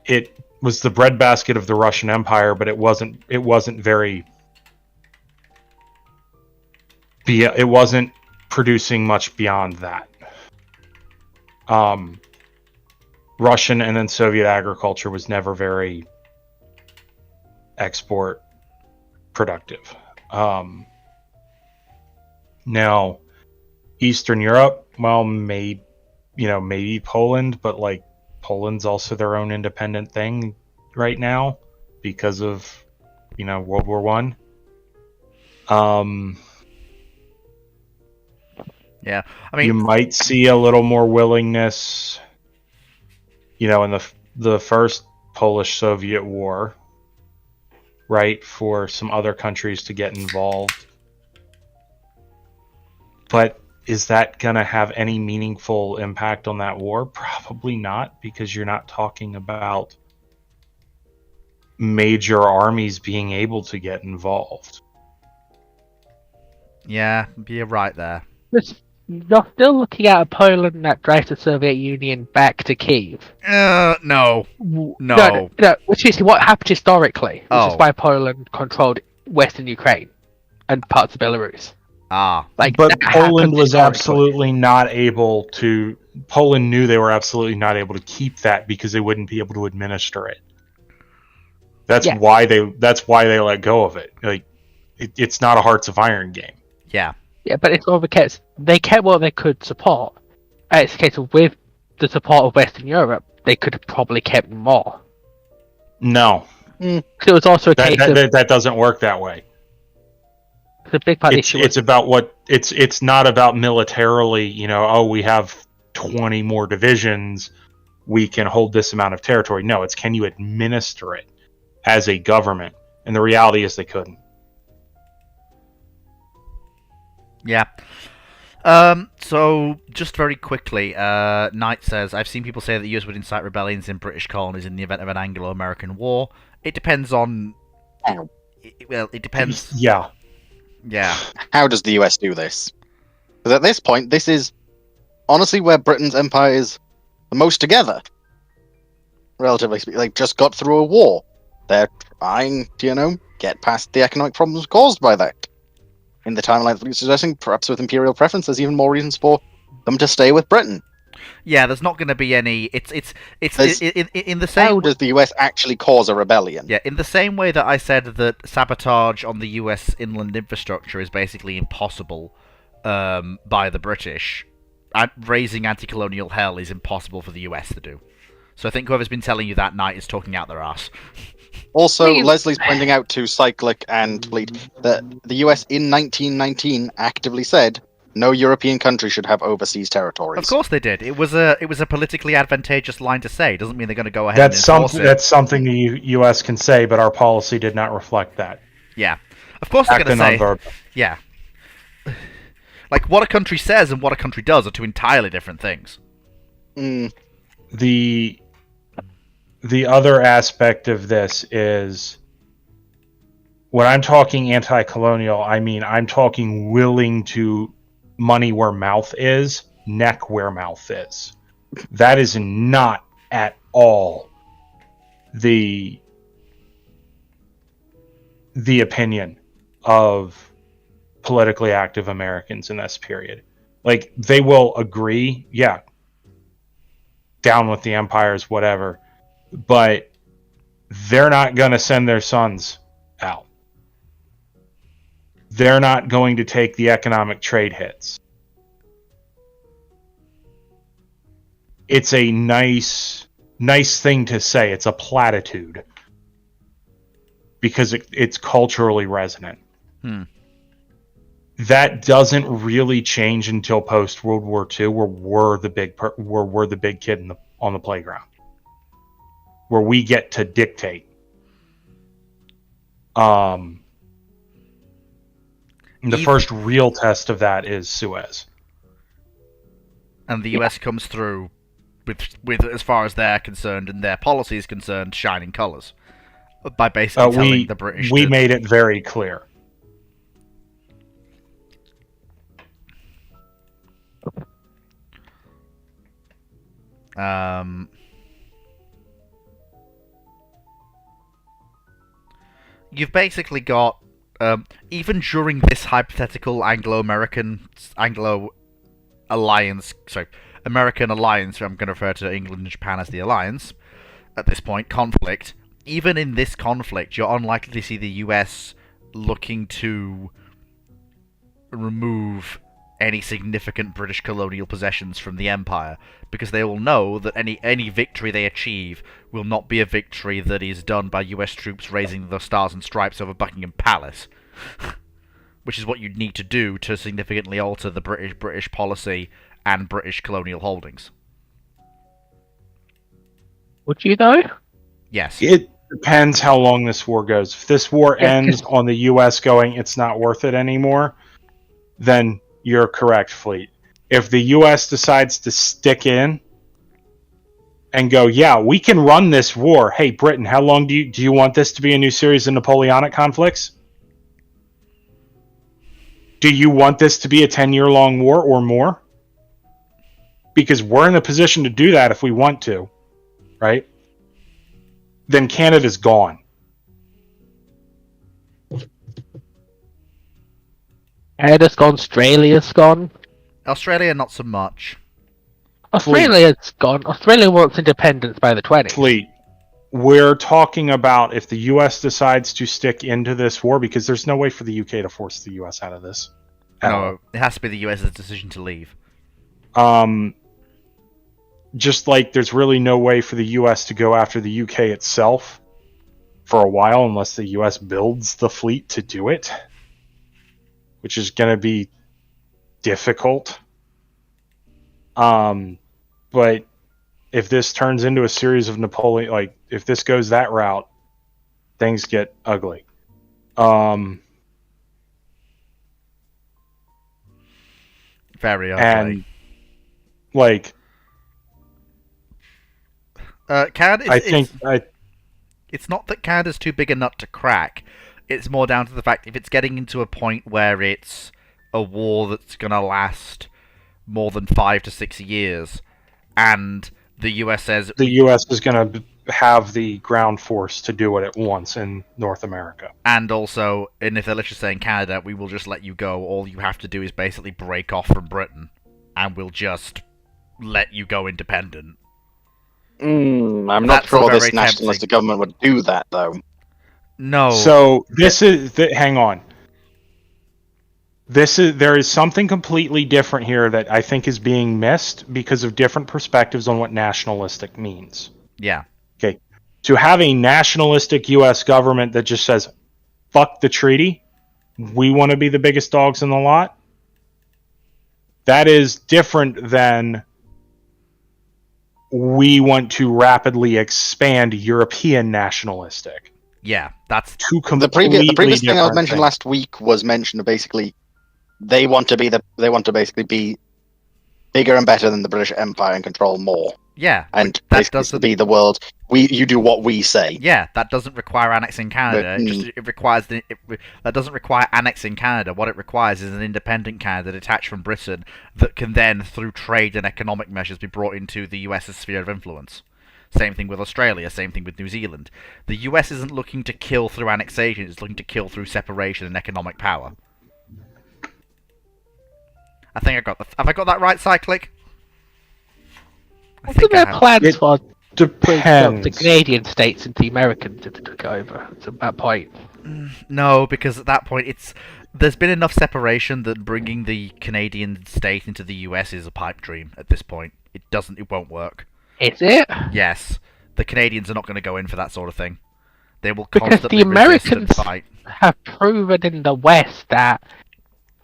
S5: It was the breadbasket of the Russian Empire, but it wasn't very... it wasn't producing much beyond that. Russian and then Soviet agriculture was never very export productive. Now, Eastern Europe, well, maybe Poland, but Poland's also their own independent thing right now because of World War One.
S1: Yeah, I mean,
S5: you might see a little more willingness, in the first Polish-Soviet War, right, for some other countries to get involved. But is that going to have any meaningful impact on that war? Probably not, because you're not talking about major armies being able to get involved.
S1: Yeah, you're right there.
S2: You're still looking at a Poland that drives the Soviet Union back to Kiev.
S1: No.
S2: Which is what happened historically. Which is why Poland controlled Western Ukraine and parts of Belarus.
S1: But
S5: Poland was absolutely not able to... Poland knew they were absolutely not able to keep that because they wouldn't be able to administer it. That's why they let go of it. It's not a Hearts of Iron game.
S1: Yeah.
S2: Yeah, but it's all the case. They kept what they could support. And it's a case of with the support of Western Europe, they could have probably kept more.
S5: No,
S2: So it was also a case of
S5: that doesn't work that way.
S2: the big part
S5: It's
S2: issue. Was,
S5: it's about what it's not about militarily. Oh, we have 20 more divisions, we can hold this amount of territory. No, it's can you administer it as a government? And the reality is they couldn't.
S1: Yeah. So, just very quickly, Knight says, I've seen people say that the US would incite rebellions in British colonies in the event of an Anglo-American war. It depends on... it depends...
S5: Yeah.
S1: Yeah.
S3: How does the US do this? Because at this point, this is honestly where Britain's empire is the most together. Relatively speaking, like, just got through a war. They're trying to, get past the economic problems caused by that. In the timeline that you're suggesting, perhaps with imperial preference, there's even more reasons for them to stay with Britain.
S1: Yeah, there's not going to be any... It's in the
S3: How
S1: same...
S3: does the US actually cause a rebellion?
S1: Yeah, in the same way that I said that sabotage on the US inland infrastructure is basically impossible by the British, raising anti-colonial hell is impossible for the US to do. So I think whoever's been telling you that night is talking out their ass.
S3: Also, Leslie's pointing out to Cyclic and Fleet that the US in 1919 actively said no European country should have overseas territories.
S1: Of course they did. It was a politically advantageous line to say. It doesn't mean they're going to go ahead
S5: That's
S1: and enforce
S5: something.
S1: it.
S5: That's something the U.S. can say, but our policy did not reflect that.
S1: Yeah. Of course they're going to say...
S5: non-verbal.
S1: Yeah. Like, what a country says and what a country does are two entirely different things.
S5: The other aspect of this is when I'm talking anti-colonial, I mean I'm talking willing to money where mouth is, neck where mouth is. That is not at all the opinion of politically active Americans in this period. Like, they will agree, yeah, down with the empires, whatever, but they're not going to send their sons out. They're not going to take the economic trade hits. It's a nice thing to say. It's a platitude because it's culturally resonant. That doesn't really change until post World War II, where we're the big kid on the playground, where we get to dictate. The first real test of that is Suez,
S1: and the US comes through with as far as they're concerned and their policy is concerned, shining colours by basically telling the British.
S5: We made it very clear.
S1: You've basically got even during this hypothetical Anglo-American alliance, American alliance, I'm going to refer to England and Japan as the alliance at this point, conflict. Even in this conflict, you're unlikely to see the US looking to remove any significant British colonial possessions from the Empire, because they all know that any victory they achieve will not be a victory that is done by US troops raising the stars and stripes over Buckingham Palace, which is what you'd need to do to significantly alter the British policy and British colonial holdings.
S2: Would you though?
S1: Yes.
S5: It depends how long this war goes. If this war ends on the US going, it's not worth it anymore, then you're correct, Fleet. If the US decides to stick in and go, yeah, we can run this war. Hey, Britain, how long do you want this to be a new series of Napoleonic conflicts? Do you want this to be a 10-year-long war or more? Because we're in a position to do that if we want to, right? Then Canada's gone.
S2: Canada's gone, Australia's gone.
S1: Australia, not so much.
S2: Australia's gone. Australia wants independence by the 20s.
S5: Fleet. We're talking about if the US decides to stick into this war, because there's no way for the UK to force the US out of this
S1: No, it has to be the US's decision to leave.
S5: Just like there's really no way for the US to go after the UK itself for a while unless the US builds the fleet to do it, which is going to be difficult. But if this turns into a series of Napoleon, like if this goes that route, things get ugly.
S1: Very ugly.
S5: And like,
S1: Canada.
S5: I
S1: It's not that Canada's too big a nut to crack. It's more down to the fact if it's getting into a point where it's a war that's going to last more than 5 to 6 years, and the US says
S5: the US is going to have the ground force to do it at once in North America.
S1: And also, and if they're literally saying, Canada, we will just let you go, all you have to do is basically break off from Britain, and we'll just let you go independent.
S3: I'm not
S1: That's
S3: sure
S1: very
S3: this nationalistic government would do that, though.
S1: No.
S5: So this is hang on. There is something completely different here that I think is being missed because of different perspectives on what nationalistic means.
S1: Yeah.
S5: Okay. To have a nationalistic US government that just says, fuck the treaty, we want to be the biggest dogs in the lot, that is different than we want to rapidly expand European nationalistic.
S1: Yeah, that's
S5: two
S3: The
S5: completely
S3: previous thing I was
S5: different
S3: mentioned
S5: things.
S3: last week was mentioned of basically they want to basically be bigger and better than the British Empire and control more.
S1: yeah.
S3: And
S1: that
S3: basically
S1: doesn't
S3: be the world. You do what we say.
S1: Yeah, that doesn't require annexing Canada. It requires that doesn't require annexing Canada. What it requires is an independent Canada detached from Britain that can then, through trade and economic measures, be brought into the US's sphere of influence. Same thing with Australia. Same thing with New Zealand. The US isn't looking to kill through annexation. It's looking to kill through separation and economic power. I think have I got that right, Cyclic?
S2: What are their plans for
S5: Depends.
S2: the Canadian states and the Americans to take over at that point?
S1: No, because at that point there's been enough separation that bringing the Canadian state into the US is a pipe dream at this point. It won't work.
S2: Is it?
S1: Yes. The Canadians are not going to go in for that sort of thing. They will
S2: Because
S1: constantly
S2: the
S1: resist and
S2: Americans
S1: fight.
S2: have proven in the West that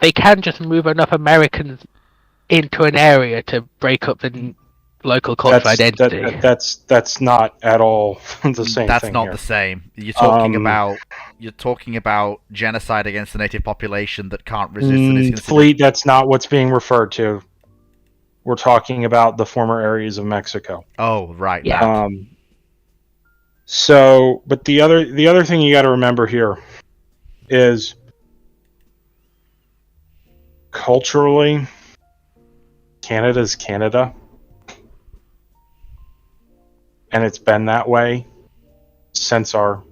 S2: they can just move enough Americans into an area to break up the local cultural identity.
S5: That's not at all the same
S1: That's
S5: thing
S1: not
S5: here.
S1: the same. You're talking about genocide against the native population that can't resist and is considered...
S5: Fleet, that's not what's being referred to. We're talking about the former areas of Mexico.
S1: Oh, right.
S2: Yeah.
S5: But the other thing you got to remember here is culturally, Canada's Canada, and it's been that way since our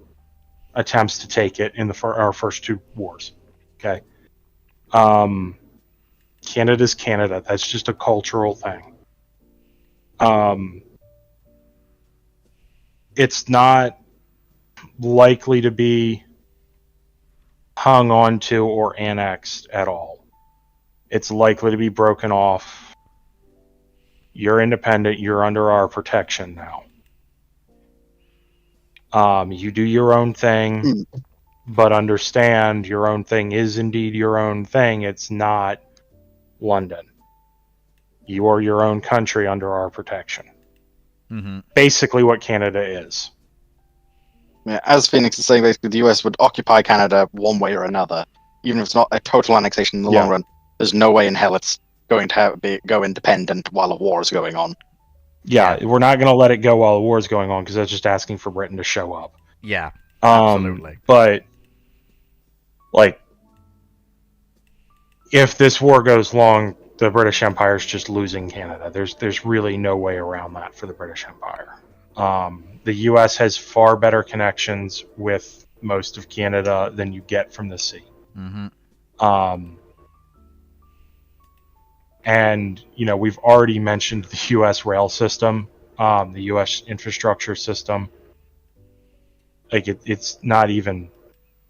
S5: attempts to take it in our first two wars. Okay. Canada's Canada. That's just a cultural thing. It's not likely to be hung onto or annexed at all. It's likely to be broken off. You're independent. You're under our protection now. You do your own thing, but understand your own thing is indeed your own thing. It's not London. You are your own country under our protection.
S1: Mm-hmm.
S5: Basically what Canada is.
S3: Yeah, as Phoenix is saying, basically the US would occupy Canada one way or another. Even if it's not a total annexation in the long run, there's no way in hell it's going to go independent while a war is going on.
S5: Yeah, we're not going to let it go while the war is going on because that's just asking for Britain to show up.
S1: Yeah, absolutely.
S5: But, like, if this war goes long, the British Empire is just losing Canada. There's really no way around that for the British Empire. The U.S. has far better connections with most of Canada than you get from the sea.
S1: Mm-hmm.
S5: And, we've already mentioned the U.S. rail system, the U.S. infrastructure system. Like, it's not even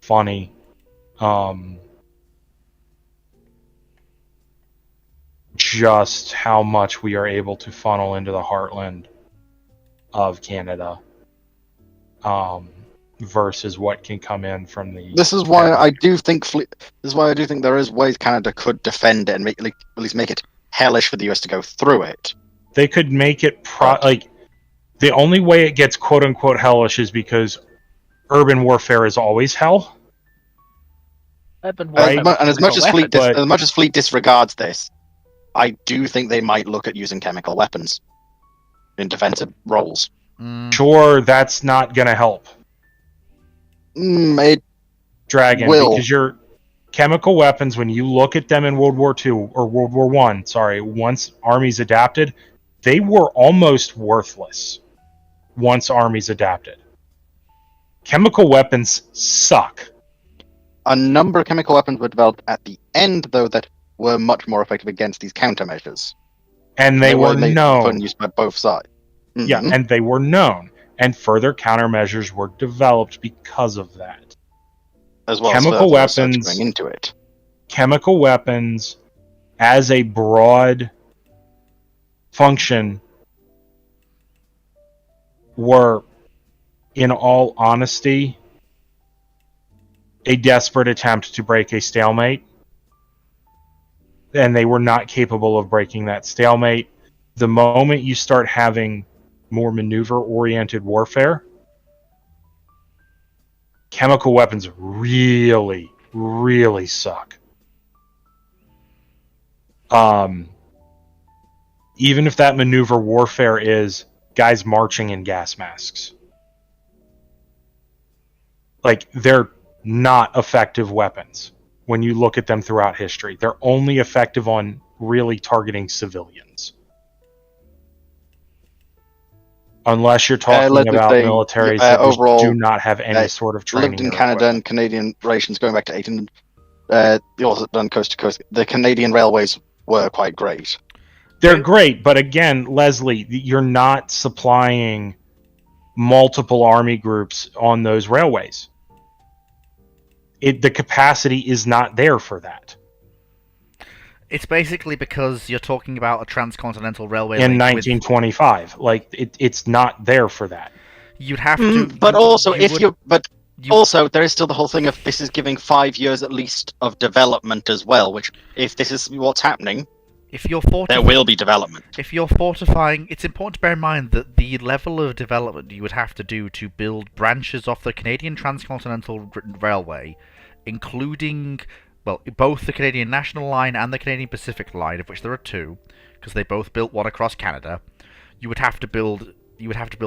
S5: funny. just how much we are able to funnel into the heartland of Canada versus what can come in from the.
S3: This is why I do think there is ways Canada could defend it and at least make it hellish for the US to go through it.
S5: They could make it the only way it gets quote unquote hellish is because urban warfare is always hell.
S2: Urban
S5: Right.
S2: warfare
S3: And as much as
S2: weapons.
S3: Fleet disregards this, I do think they might look at using chemical weapons in defensive roles.
S5: Sure, that's not going to help.
S3: It
S5: Dragon,
S3: will.
S5: because your chemical weapons, when you look at them in World War II or World War One, once armies adapted, they were almost worthless. Once armies adapted, chemical weapons suck.
S3: A number of chemical weapons were developed at the end, though, that were much more effective against these countermeasures.
S5: And they were known.
S3: Put in use by both sides. Mm-hmm.
S5: Yeah, and they were known. And further countermeasures were developed because of that.
S3: As well
S5: chemical
S3: as
S5: weapons
S3: going into it.
S5: Chemical weapons, as a broad function, were, in all honesty, a desperate attempt to break a stalemate. And they were not capable of breaking that stalemate. The moment you start having more maneuver-oriented warfare, chemical weapons really, really suck. Even if that maneuver warfare is guys marching in gas masks. Like, they're not effective weapons when you look at them throughout history. They're only effective on really targeting civilians. Unless you're talking about militaries that overall, just do not have any sort of training.
S3: Lived in Canada and Canadian relations going back to 18. Also done coast to coast. The Canadian railways were quite great.
S5: They're great, but again, Leslie, you're not supplying multiple army groups on those railways. The capacity is not there for that.
S1: It's basically because you're talking about a transcontinental railway
S5: in 1925. It's not there for that.
S1: You'd have to.
S3: But also, there is still the whole thing of this is giving 5 years at least of development as well. Which, if this is what's happening, there will be development.
S1: If you're fortifying, it's important to bear in mind that the level of development you would have to do to build branches off the Canadian Transcontinental Railway, including, well, both the Canadian National Line and the Canadian Pacific Line, of which there are two, because they both built one across Canada. You would have to build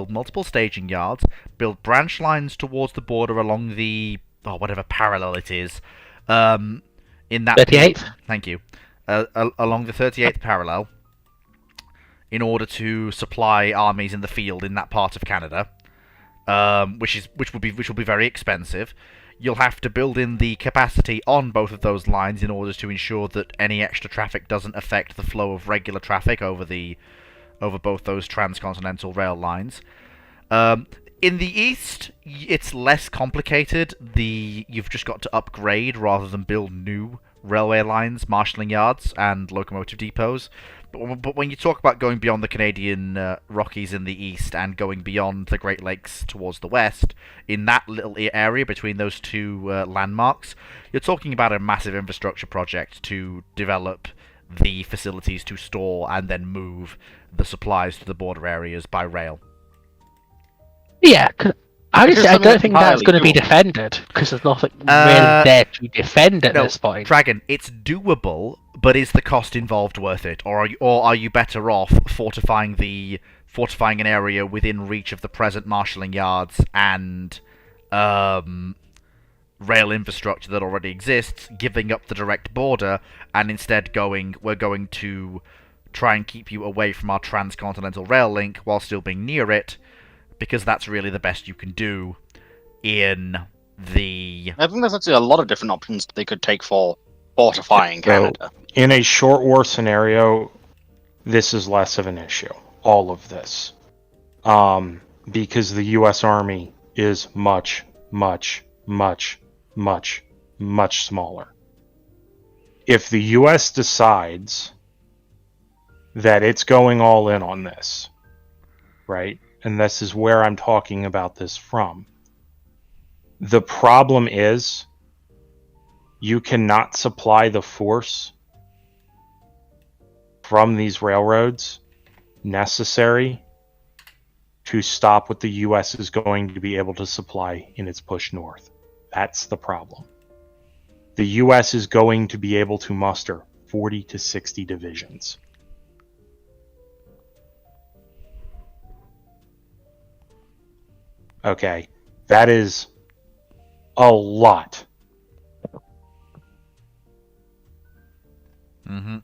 S1: multiple staging yards, build branch lines towards the border along the whatever parallel it is, in that
S2: 38th.
S1: Thank you. Along the 38th parallel, in order to supply armies in the field in that part of Canada, which will be very expensive. You'll have to build in the capacity on both of those lines in order to ensure that any extra traffic doesn't affect the flow of regular traffic over both those transcontinental rail lines. In the east, it's less complicated. You've just got to upgrade rather than build new railway lines, marshalling yards, and locomotive depots. But when you talk about going beyond the Canadian Rockies in the east and going beyond the Great Lakes towards the west, in that little area between those two landmarks, you're talking about a massive infrastructure project to develop the facilities to store and then move the supplies to the border areas by rail.
S2: Yeah, I don't think that's going to be defended, because there's nothing really there to defend at this point.
S1: Dragon, it's doable, but is the cost involved worth it? Or are you better off fortifying an area within reach of the present marshalling yards and rail infrastructure that already exists, giving up the direct border, and instead we're going to try and keep you away from our transcontinental rail link while still being near it, because that's really the best you can do in the...
S3: I think there's actually a lot of different options they could take for fortifying Canada.
S5: In a short war scenario, this is less of an issue. All of this. Because the U.S. Army is much, much, much, much, much smaller. If the U.S. decides that it's going all in on this, right? And this is where I'm talking about this from. The problem is you cannot supply the force from these railroads necessary to stop what the U.S. is going to be able to supply in its push north. That's the problem. The U.S. is going to be able to muster 40 to 60 divisions. Okay, that is a lot.
S1: Mm-hmm.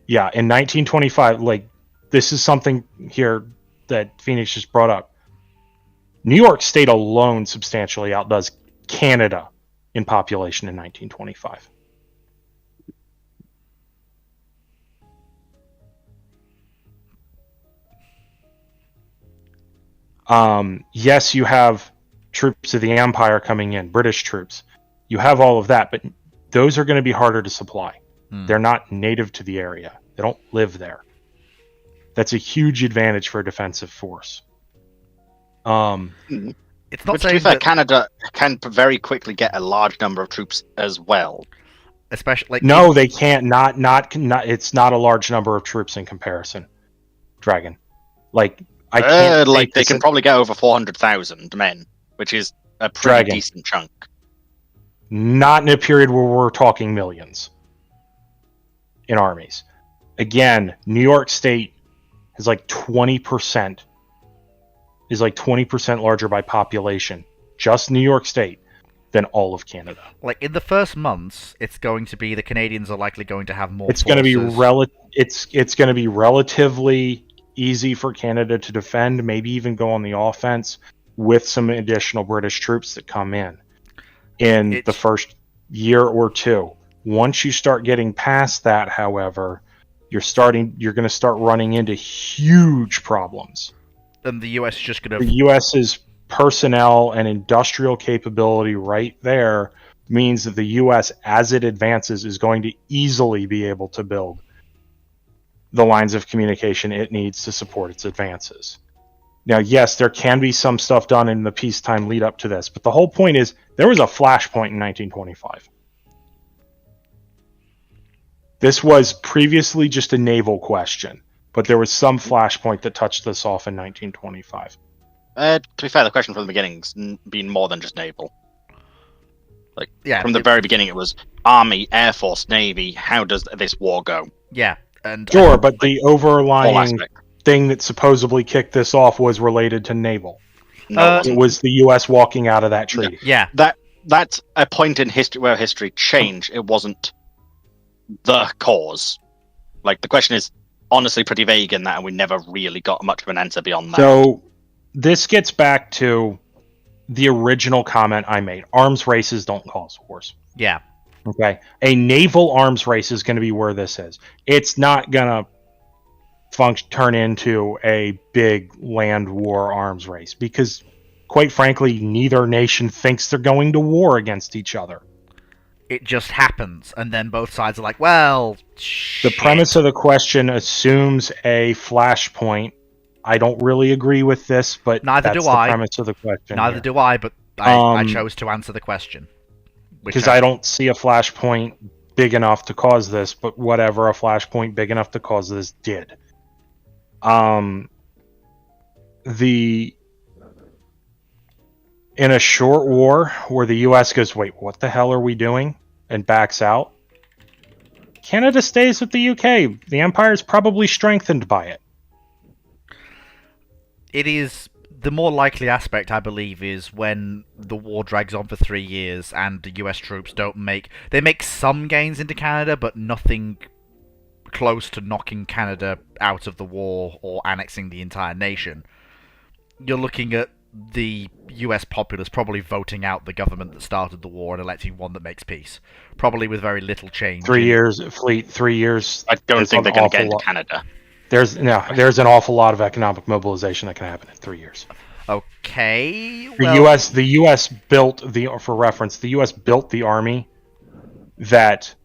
S5: Yeah, in 1925, like, this is something here that Phoenix just brought up. New York State alone substantially outdoes Canada in population in 1925. Yes, you have troops of the Empire coming in, British troops. You have all of that, but those are going to be harder to supply. They're not native to the area. They don't live there. That's a huge advantage for a defensive force.
S1: It's not
S3: Which, to
S1: saying
S3: be fair,
S1: that,
S3: Canada can very quickly get a large number of troops as well.
S1: especially like
S5: No, they can't. Not. It's not a large number of troops in comparison. Dragon, like I can't.
S3: Like they can probably get over 400,000 men, which is a pretty
S5: Dragon.
S3: decent chunk.
S5: Not in a period where we're talking millions in armies. Again, New York State is like 20%. Is like 20% larger by population, just New York State, than all of Canada.
S1: like in the first months, it's going to be the Canadians are likely going to have more.
S5: It's going to be
S1: forces.
S5: It's going to be relatively easy for Canada to defend, maybe even go on the offense with some additional British troops that come in the first year or two. Once you start getting past that, however, you're going to start running into huge problems.
S1: And the US is just going
S5: The
S1: to.
S5: US's personnel and industrial capability right there means that the US, as it advances, is going to easily be able to build the lines of communication it needs to support its advances. Now, yes, there can be some stuff done in the peacetime lead up to this, but the whole point is there was a flashpoint in 1925. This was previously just a naval question, but there was some flashpoint that touched this off in 1925.
S3: To be fair, the question from the beginning's been more than just naval. From the very beginning, it was Army, Air Force, Navy. How does this war go?
S1: Yeah, and
S5: Sure, but the overlying thing that supposedly kicked this off was related to naval.
S3: No,
S5: It was the U.S. walking out of that treaty.
S1: yeah,
S3: that's a point in history where history changed. It wasn't the cause. Like, the question is honestly pretty vague in that, and we never really got much of an answer beyond that.
S5: So this gets back to the original comment I made. Arms races don't cause wars.
S1: yeah.
S5: Okay? A naval arms race is going to be where this is. It's not going to turn into a big land war arms race because, quite frankly, neither nation thinks they're going to war against each other.
S1: It just happens, and then both sides are like, well,
S5: The premise of the question assumes a flashpoint. I don't really agree with this, but
S1: Neither
S5: that's
S1: do
S5: the
S1: I.
S5: premise of the question.
S1: Neither
S5: here.
S1: do I, but I chose to answer the question.
S5: Because I don't see a flashpoint big enough to cause this, but whatever a flashpoint big enough to cause this did. In a short war where the US goes, wait, what the hell are we doing? And backs out, Canada stays with the UK. The Empire is probably strengthened by it.
S1: It is the more likely aspect, I believe, is when the war drags on for 3 years and the US troops they make some gains into Canada, but nothing close to knocking Canada out of the war or annexing the entire nation. You're looking at the US populace probably voting out the government that started the war and electing one that makes peace. Probably with very little change.
S5: 3 years, fleet, 3 years.
S3: I don't think they're going to get into Canada.
S5: There's an awful lot of economic mobilization that can happen in 3 years.
S1: Okay.
S5: The U.S. built for reference, the U.S. built the army that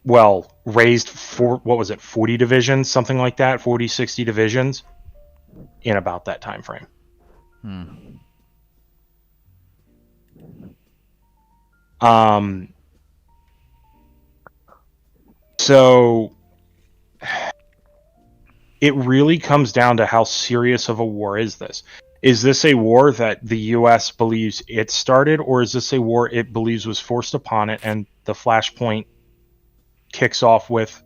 S5: raised 40 divisions, something like that, 40, 60 divisions in about that time frame. So it really comes down to how serious of a war is this. Is this a war that the U.S. believes it started, or is this a war it believes was forced upon it, and the flashpoint kicks off with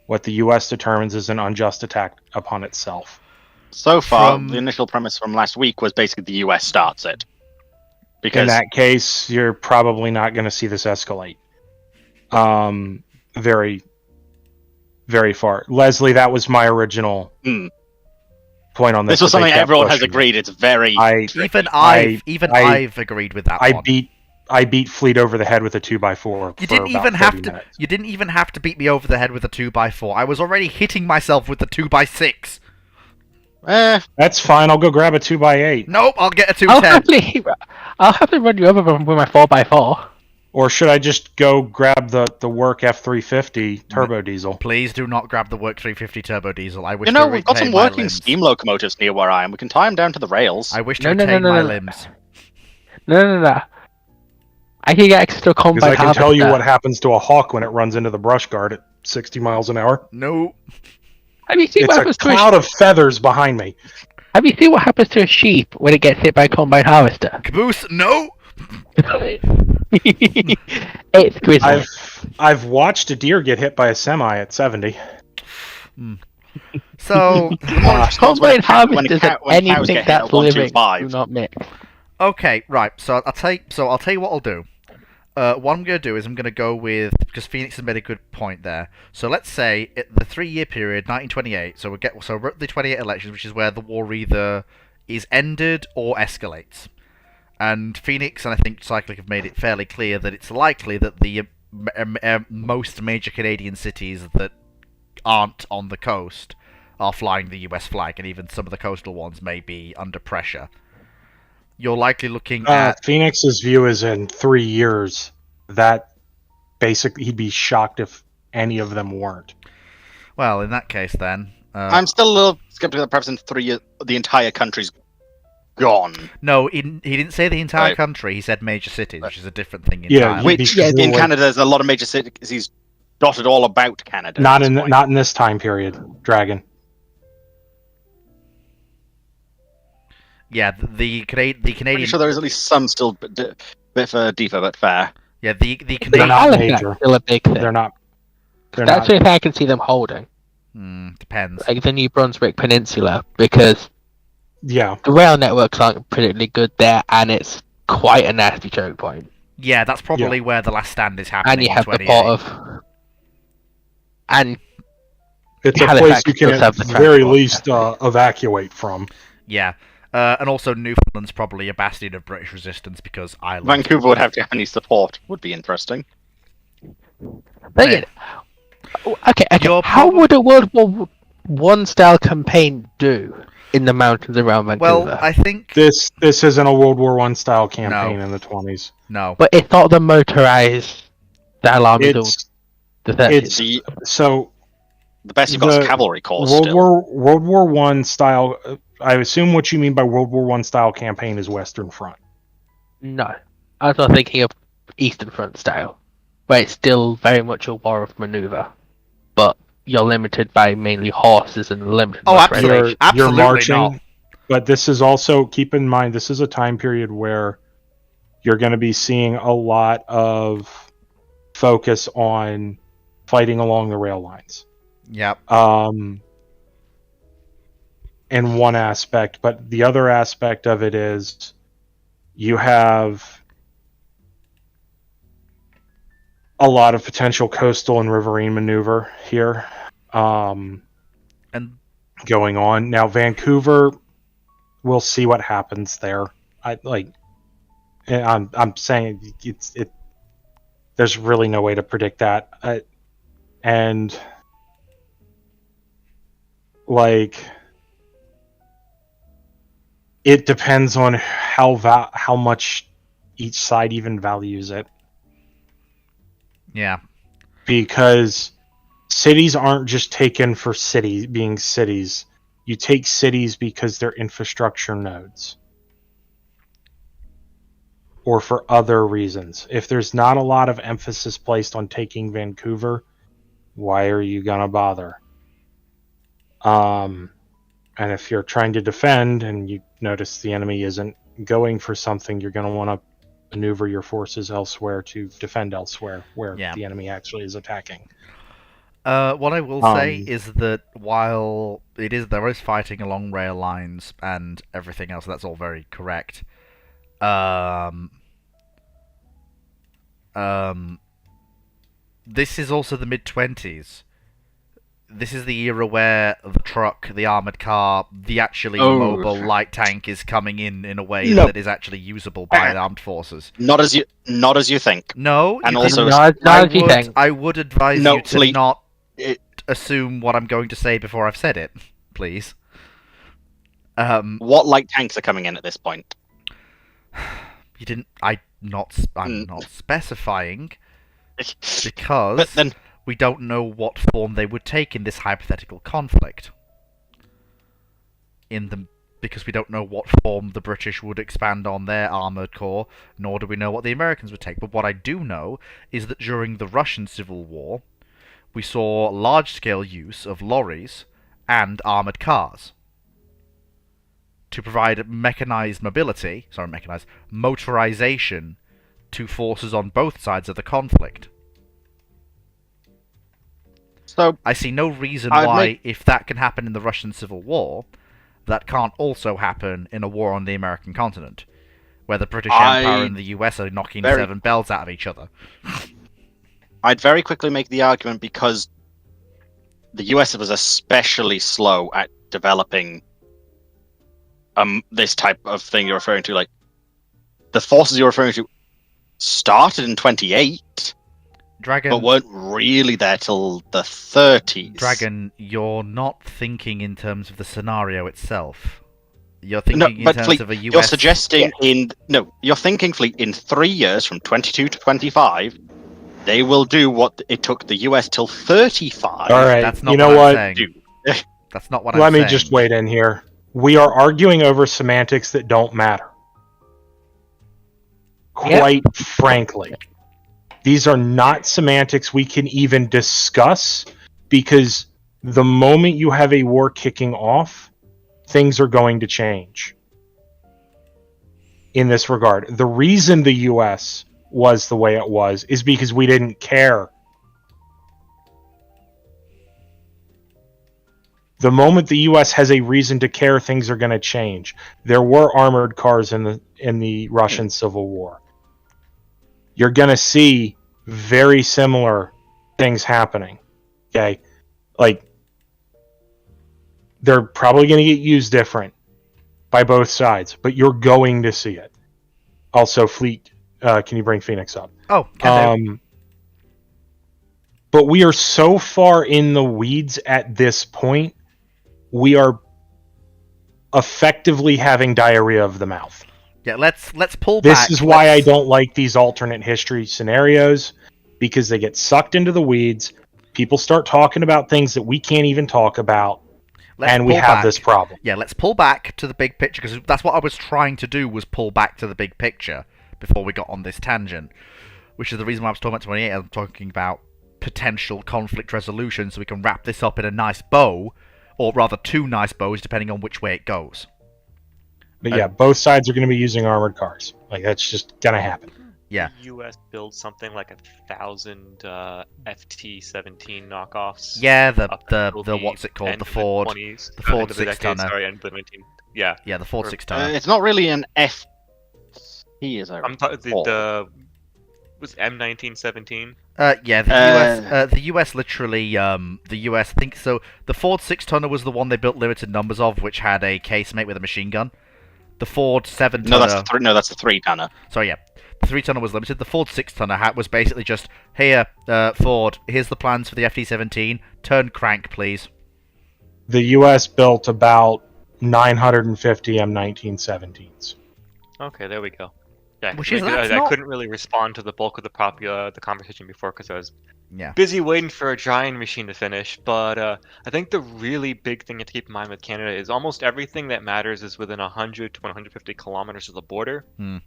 S5: what the U.S. determines is an unjust attack upon itself?
S3: So far,
S1: From-
S3: the initial premise from last week was basically the US starts it. Because
S5: In that case, you're probably not going to see this escalate very, very far. Leslie, that was my original point on this.
S3: this was
S5: to make
S3: something
S5: that
S3: everyone
S5: push.
S3: has agreed. It's very tricky.
S1: Even I've agreed with that one.
S5: I beat Fleet over the head with a 2x4.
S1: You didn't even have to. You didn't even have to beat me over the head with a 2x4. I was already hitting myself with the 2x6.
S5: That's fine. I'll go grab a 2x8.
S1: Nope, I'll get a
S2: I'll
S1: 210.
S2: happily run you over with my 4x4.
S5: Or should I just go grab the Work F350 turbo diesel?
S1: Please do not grab the Work 350 turbo diesel. I wish
S3: You know,
S1: to
S3: we've got some
S1: retain my
S3: working
S1: limbs.
S3: steam locomotives near where I am. We can tie them down to the rails.
S1: I wish to
S2: No, no,
S1: retain
S2: no, no,
S1: my
S2: no.
S1: limbs.
S2: No. I can get extra
S5: Because
S2: combine
S5: I can tell you
S2: harvester.
S5: what happens to a hawk when it runs into the brush guard at 60 miles an hour.
S1: No.
S2: Have you seen
S5: It's
S2: what
S5: a
S2: happens to
S5: cloud of feathers behind me.
S2: Have you seen what happens to a sheep when it gets hit by a combine harvester?
S1: Caboose, no!
S2: It's grisly.
S5: I've watched a deer get hit by a semi at 70.
S1: So,
S2: Combine harvesters and
S3: when cows
S2: anything
S3: get hit
S2: that's
S3: at 1, 2,
S2: living
S3: 5.
S2: do not mix.
S1: okay, right. So I'll tell you what I'll do. What I'm going to do is I'm going to go with, because Phoenix has made a good point there. So let's say the 3-year period, 1928. So we're at the 28 elections, which is where the war either is ended or escalates. And Phoenix and I think Cyclic have made it fairly clear that it's likely that the most major Canadian cities that aren't on the coast are flying the US flag, and even some of the coastal ones may be under pressure. You're likely looking at...
S5: Phoenix's view is in 3 years that basically he'd be shocked if any of them weren't.
S1: Well, in that case then...
S3: I'm still a little skeptical that perhaps in 3 years the entire country's gone.
S1: No, he didn't say the entire
S3: Right.
S1: country, he said major cities, which is a different thing
S5: Yeah,
S1: entirely.
S3: Which
S5: because
S3: in
S5: like-
S3: Canada, there's a lot of major cities dotted all about Canada. at
S5: Not
S3: this
S5: in
S3: point.
S5: not in this time period, Dragon.
S1: Yeah, the
S3: Pretty
S1: Canadian...
S3: sure there is at least some still bit for deeper, but fair.
S1: Yeah, the
S5: They're
S1: Canadian...
S5: not
S2: Halifax
S5: major.
S2: is still a big thing.
S5: They're not. They're
S2: That's
S5: not.
S2: the thing I can see them holding,
S1: depends.
S2: like the New Brunswick Peninsula, because
S5: Yeah.
S2: the rail networks aren't particularly good there, and it's quite a nasty choke point.
S1: Yeah, that's probably where the last stand is happening.
S2: And you
S1: in
S2: have the
S1: 28.
S2: port of, and
S5: It's a
S2: Halifax
S5: place you can
S2: does
S5: at
S2: have
S5: the
S2: the
S5: very
S2: transport
S5: least evacuate from.
S1: Yeah. And also Newfoundland's probably a bastion of British resistance because Ireland...
S3: Vancouver would have Japanese support. Would be interesting.
S2: okay,
S1: You're
S2: how
S1: prob-
S2: would a World War One style campaign do in the mountains around Vancouver?
S1: Well, I think...
S5: This isn't a World War One style campaign in the 20s.
S1: No.
S2: But it's not the motorized style armies of
S5: It's
S2: the 30s.
S5: it's
S3: The
S5: so
S3: the best you've got
S5: the
S3: is cavalry corps
S5: World
S3: still.
S5: War One style. I assume what you mean by World War One style campaign is Western Front.
S2: No, I was not thinking of Eastern Front style, where it's still very much a war of maneuver, but you're limited by mainly horses and limited.
S1: Oh,
S2: motorization.
S1: absolutely. Absolutely
S5: You're marching,
S1: not.
S5: but this is also keep in mind this is a time period where you're going to be seeing a lot of focus on fighting along the rail lines.
S1: Yep.
S5: In one aspect, but the other aspect of it is you have a lot of potential coastal and riverine maneuver here
S1: And
S5: going on. Now Vancouver, we'll see what happens there. I'm saying it there's really no way to predict that. And like it depends on how much each side even values it.
S1: yeah.
S5: because cities aren't just taken for being cities. You take cities because they're infrastructure nodes. Or for other reasons. If there's not a lot of emphasis placed on taking Vancouver, why are you gonna bother? And if you're trying to defend and you notice the enemy isn't going for something, you're gonna want to maneuver your forces elsewhere to defend elsewhere where the enemy actually is attacking.
S1: What I will say is that while there is fighting along rail lines and everything else, that's all very correct. This is also the mid-20s. This is the era where the truck, the armored car, the actually mobile light tank is coming in a way that is actually usable by the armed forces.
S3: Not as you think.
S1: No,
S3: and also
S1: I would advise you to not assume what I'm going to say before I've said it, please.
S3: What light tanks are coming in at this point?
S1: You didn't. I'm not specifying because we don't know what form they would take in this hypothetical conflict. Because we don't know what form the British would expand on their armoured corps, nor do we know what the Americans would take. But what I do know is that during the Russian Civil War, we saw large-scale use of lorries and armoured cars to provide motorization to forces on both sides of the conflict.
S3: So
S1: I see no reason why, if that can happen in the Russian Civil War, that can't also happen in a war on the American continent, where the British Empire and the US are knocking seven bells out of each other.
S3: I'd very quickly make the argument because the US was especially slow at developing this type of thing you're referring to. Like, the forces you're referring to started in 28, but weren't really there till the 30s.
S1: Dragon, you're not thinking in terms of the scenario itself. You're thinking in terms of a US...
S3: You're suggesting you're thinking, Fleet, in 3 years, from 22 to 25, they will do what it took the US till 35.
S5: All right,
S1: that's not
S5: you know what?
S1: That's not what I'm
S5: saying.
S1: Let
S5: me just wait in here. We are arguing over semantics that don't matter. Quite frankly. These are not semantics we can even discuss, because the moment you have a war kicking off, things are going to change in this regard. The reason the US was the way it was is because we didn't care. The moment the US has a reason to care, things are going to change. There were armored cars in the Russian Civil War. You're going to see very similar things happening. Okay? Like, they're probably going to get used different by both sides, but you're going to see it. Also, Fleet, can you bring Phoenix up?
S1: Oh, can do.
S5: But we are so far in the weeds at this point, we are effectively having diarrhea of the mouth.
S1: Yeah, let's pull back.
S5: This is why I don't like these alternate history scenarios, because they get sucked into the weeds. People start talking about things that we can't even talk about, and we have this problem.
S1: Yeah, let's pull back to the big picture, because that's what I was trying to do, was pull back to the big picture before we got on this tangent, which is the reason why I was talking about 28. I'm talking about potential conflict resolution, so we can wrap this up in a nice bow, or rather two nice bows, depending on which way it goes.
S5: But yeah, both sides are going to be using armored cars. Like, that's just going to happen.
S1: Yeah.
S9: The U.S. builds something like 1,000 FT-17 knockoffs.
S1: Yeah, the what's it called? The Ford
S9: 20s,
S1: the Ford 6-tonner.
S9: Sorry, end of the 19. Yeah.
S1: Yeah, the Ford 6-tonner.
S3: It's not really an FT, is it?
S9: I'm talking the was M1917.
S1: Yeah, the US literally, the US thinks so. The Ford 6-tonner was the one they built limited numbers of, which had a casemate with a machine gun. The Ford 7-tonner...
S3: No, that's the 3-tonner.
S1: Sorry, yeah. The 3-tonner was limited. The Ford 6-tonner was basically just, here, Ford, here's the plans for the FT-17. Turn crank, please.
S5: The US built about 950 M1917s.
S9: Okay, there we go. Yeah,
S1: Which
S9: 'cause
S1: is-
S9: I,
S1: that's
S9: I
S1: not-
S9: couldn't really respond to the bulk of the conversation before because I was
S1: Yeah.
S9: busy waiting for a drying machine to finish. But I think the really big thing to keep in mind with Canada is almost everything that matters is within 100 to 150 kilometers of the border.
S1: Hmm.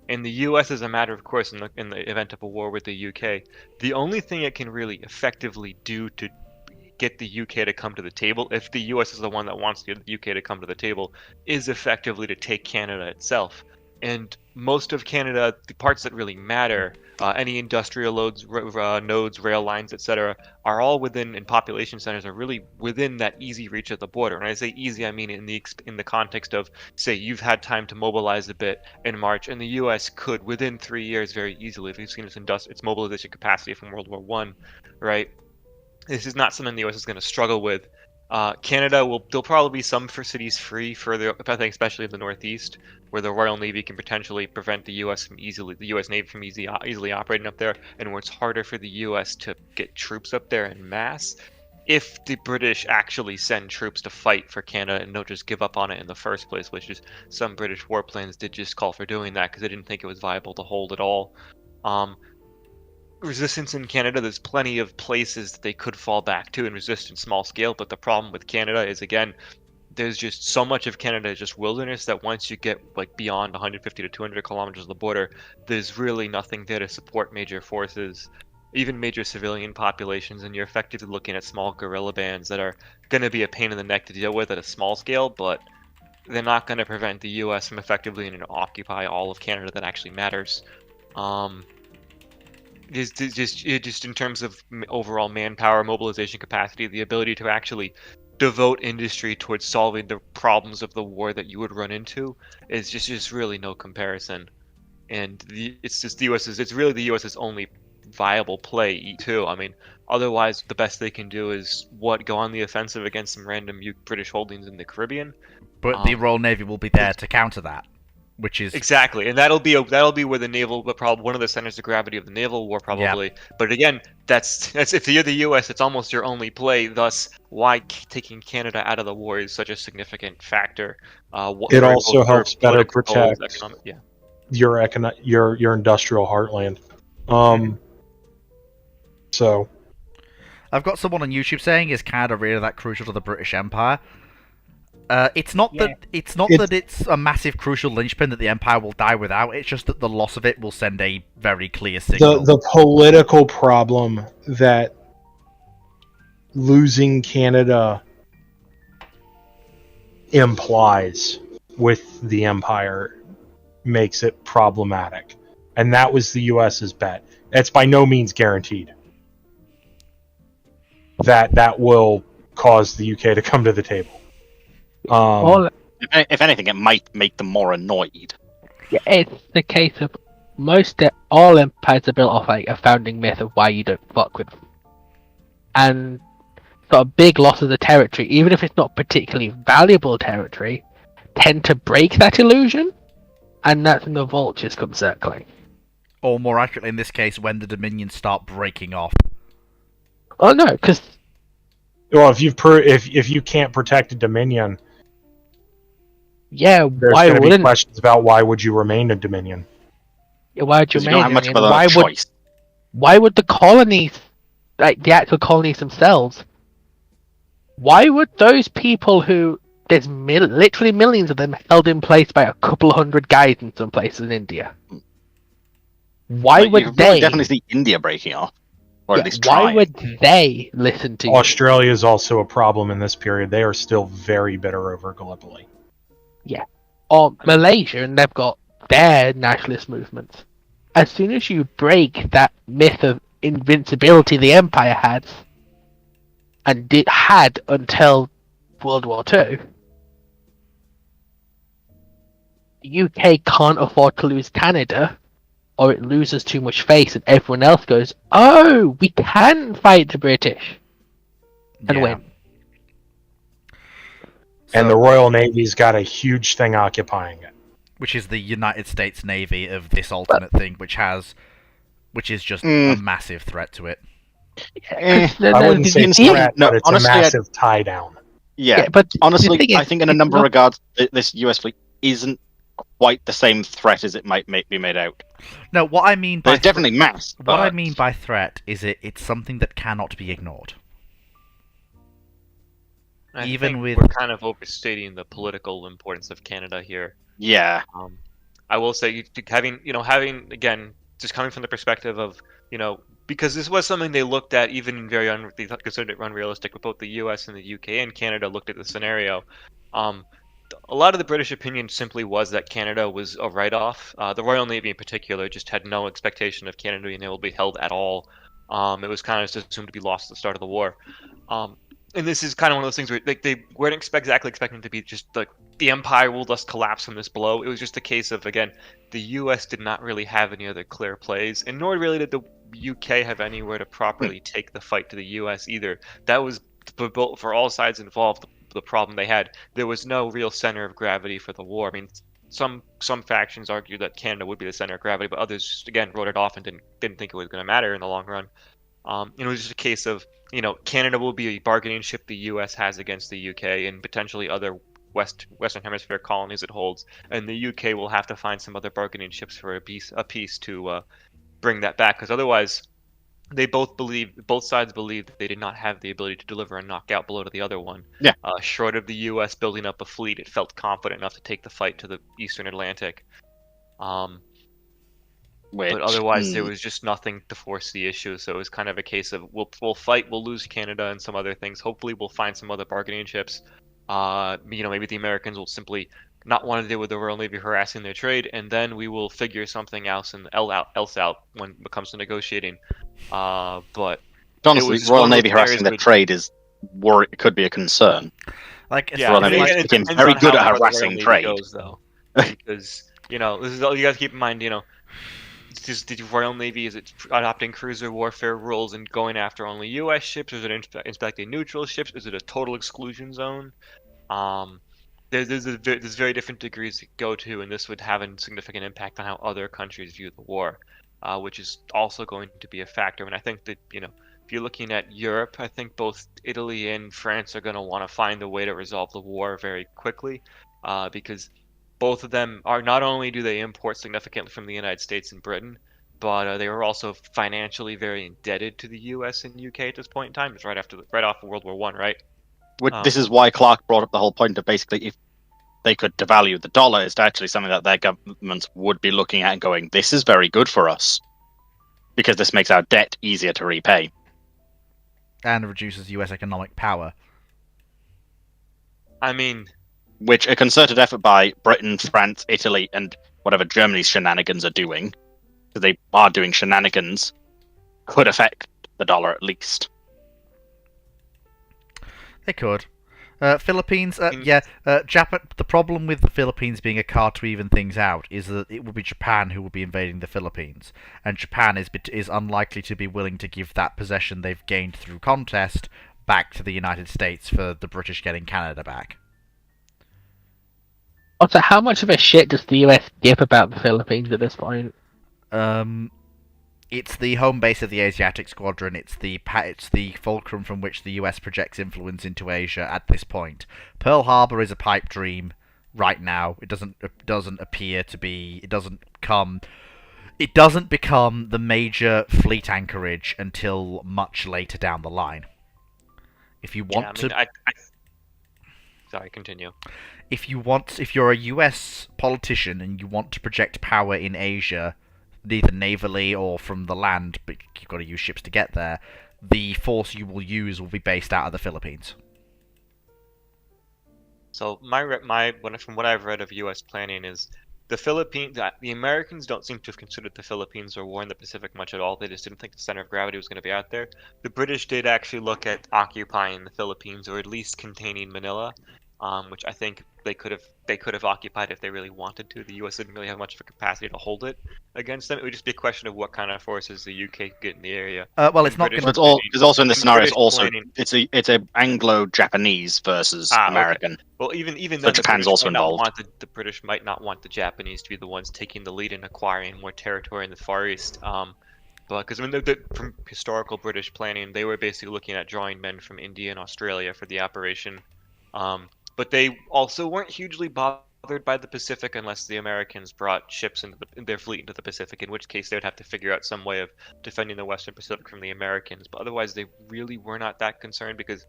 S9: In the U.S., as a matter of course, in the event of a war with the U.K., the only thing it can really effectively do to get the UK to come to the table, if the US is the one that wants the UK to come to the table, is effectively to take Canada itself. And most of Canada, the parts that really matter, any industrial nodes, rail lines, etc., are all within, and population centers are really within that easy reach of the border. And I say easy, I mean in the context of, say, you've had time to mobilize a bit in March, and the U.S. could, within 3 years, very easily, if you've seen its mobilization capacity from World War One, right? This is not something the U.S. is going to struggle with. Canada there'll probably be some for cities free further, I think, especially in the Northeast, where the Royal Navy can potentially prevent the U.S. Navy from easily operating up there, and where it's harder for the U.S. to get troops up there en masse. If the British actually send troops to fight for Canada and don't just give up on it in the first place, which is some British warplanes did just call for doing that because they didn't think it was viable to hold at all. Resistance in Canada, there's plenty of places that they could fall back to and resist in small scale, but the problem with Canada is, again, there's just so much of Canada is just wilderness that once you get like beyond 150 to 200 kilometers of the border, there's really nothing there to support major forces, even major civilian populations, and you're effectively looking at small guerrilla bands that are going to be a pain in the neck to deal with at a small scale, but they're not going to prevent the U.S. from effectively occupy all of Canada that actually matters. Just in terms of overall manpower, mobilization capacity, the ability to actually devote industry towards solving the problems of the war that you would run into is just really no comparison. And it's really the US's only viable play too. I mean, otherwise the best they can do is go on the offensive against some random British holdings in the Caribbean.
S1: But the Royal Navy will be there to counter that. Which is
S3: exactly, and that'll be where the naval, probably one of the centers of gravity of the naval war, probably. Yep. But again, that's if you're the U.S., it's almost your only play. Thus, why taking Canada out of the war is such a significant factor.
S5: It also helps better protect your industrial heartland. So,
S1: I've got someone on YouTube saying, "Is Canada really that crucial to the British Empire?" It's not that it's a massive crucial linchpin that the Empire will die without. It's just that the loss of it will send a very clear signal.
S5: The political problem that losing Canada implies with the Empire makes it problematic. And that was the US's bet. It's by no means guaranteed that will cause the UK to come to the table.
S3: If anything, it might make them more annoyed.
S2: Yeah, it's the case of all empires are built off like a founding myth of why you don't fuck with them, and sort of big losses of territory, even if it's not particularly valuable territory, tend to break that illusion, and that's when the vultures come circling.
S1: Or more accurately, in this case, when the Dominions start breaking off.
S2: Oh no, because
S5: if you can't protect a Dominion.
S2: Yeah,
S5: there's going to be questions about why would you remain a Dominion?
S2: Yeah, why would you remain?
S3: You don't have much of a choice.
S2: Why would the colonies, like the actual colonies themselves, why would those people who there's literally millions of them held in place by a couple of hundred guys in some places in India? Why would they
S3: definitely see India breaking off? Or at least
S2: why would they listen to
S5: Australia is also a problem in this period. They are still very bitter over Gallipoli.
S2: Yeah. Or Malaysia, and they've got their nationalist movements. As soon as you break that myth of invincibility the Empire had, and it had until World War II, the UK can't afford to lose Canada, or it loses too much face, and everyone else goes, "Oh, we can fight the British," and win.
S5: And the Royal Navy's got a huge thing occupying it.
S1: Which is the United States Navy of this alternate thing, which is just a massive threat to it.
S5: I wouldn't say threat, but it's honestly, a massive tie down.
S3: Yeah, but honestly, I think in a number of regards, this US fleet isn't quite the same threat as it might be made out.
S1: No, what I mean by
S3: There's definitely mass.
S1: what I
S3: but-
S1: mean by threat is it's something that cannot be ignored.
S9: I
S1: Even
S9: think
S1: with-
S9: we're kind of overstating the political importance of Canada here.
S3: Yeah.
S9: I will say having again, just coming from the perspective of because this was something they looked at even very they considered it unrealistic, but both the U.S. and the U.K. and Canada looked at the scenario. A lot of the British opinion simply was that Canada was a write-off. The Royal Navy in particular just had no expectation of Canada being able to be held at all. It was kind of just assumed to be lost at the start of the war. And this is kind of one of those things where they weren't exactly expecting it to be just like the empire will just collapse from this blow. It was just a case of, again, the U.S. did not really have any other clear plays, and nor really did the U.K. have anywhere to properly take the fight to the U.S. either. That was for all sides involved the problem they had. There was no real center of gravity for the war. I mean, some factions argued that Canada would be the center of gravity, but others just, again, wrote it off and didn't think it was going to matter in the long run. It was just a case of, Canada will be a bargaining chip the U.S. has against the U.K. and potentially other Western Hemisphere colonies it holds, and the U.K. will have to find some other bargaining chips for a peace to bring that back, because otherwise, both sides believed that they did not have the ability to deliver a knockout blow to the other one.
S3: Yeah.
S9: Short of the U.S. building up a fleet, it felt confident enough to take the fight to the Eastern Atlantic. But otherwise, there was just nothing to force the issue. So it was kind of a case of we'll fight, we'll lose Canada and some other things. Hopefully, we'll find some other bargaining chips. Maybe the Americans will simply not want to deal with the Royal Navy harassing their trade, and then we will figure something else out when it comes to negotiating. But
S3: honestly, Royal Navy harassing their trade could be a concern.
S1: Royal
S3: Navy became very good at harassing trade.
S9: Because this is all you guys keep in mind. The Royal Navy, is it adopting cruiser warfare rules and going after only U.S. ships? Is it inspecting neutral ships? Is it a total exclusion zone? There's very different degrees to go to, and this would have a significant impact on how other countries view the war, which is also going to be a factor. And I think that if you're looking at Europe, I think both Italy and France are going to want to find a way to resolve the war very quickly, because both of them are not only do they import significantly from the United States and Britain, but they were also financially very indebted to the U.S. and U.K. at this point in time. It's right off of World War I, right?
S3: This is why Clark brought up the whole point of basically if they could devalue the dollar, it's actually something that their governments would be looking at and going, this is very good for us, because this makes our debt easier to repay.
S1: And reduces U.S. economic power.
S9: I mean,
S3: which a concerted effort by Britain, France, Italy, and whatever Germany's shenanigans are doing, because they are doing shenanigans, could affect the dollar at least.
S1: They could. Philippines, the problem with the Philippines being a card to even things out is that it will be Japan who will be invading the Philippines, and Japan is unlikely to be willing to give that possession they've gained through contest back to the United States for the British getting Canada back.
S2: Also, how much of a shit does the US give about the Philippines at this point?
S1: It's the home base of the Asiatic Squadron. It's the fulcrum from which the US projects influence into Asia at this point. Pearl Harbor is a pipe dream right now. It doesn't appear to be. It doesn't become the major fleet anchorage until much later down the line. If you want
S9: Sorry, continue.
S1: If you're a US politician and you want to project power in Asia, either navally or from the land, but you've got to use ships to get there, the force you will use will be based out of the Philippines.
S9: So from what I've read of U.S. planning is the Americans don't seem to have considered the Philippines or war in the Pacific much at all. They just didn't think the center of gravity was going to be out there. The British did actually look at occupying the Philippines, or at least containing Manila, which I think they could have occupied if they really wanted to. The U.S. didn't really have much of a capacity to hold it against them. It would just be a question of what kind of forces the U.K. could get in the area.
S1: It's not.
S3: Because also in the scenario, it's a Anglo-Japanese versus American.
S9: Okay. Well, even then,
S3: so Japan's also involved.
S9: The British might not want the Japanese to be the ones taking the lead in acquiring more territory in the Far East. But because from historical British planning, they were basically looking at drawing men from India and Australia for the operation. But they also weren't hugely bothered bothered by the Pacific unless the Americans brought ships into their fleet into the Pacific, in which case they would have to figure out some way of defending the Western Pacific from the Americans. But otherwise, they really were not that concerned because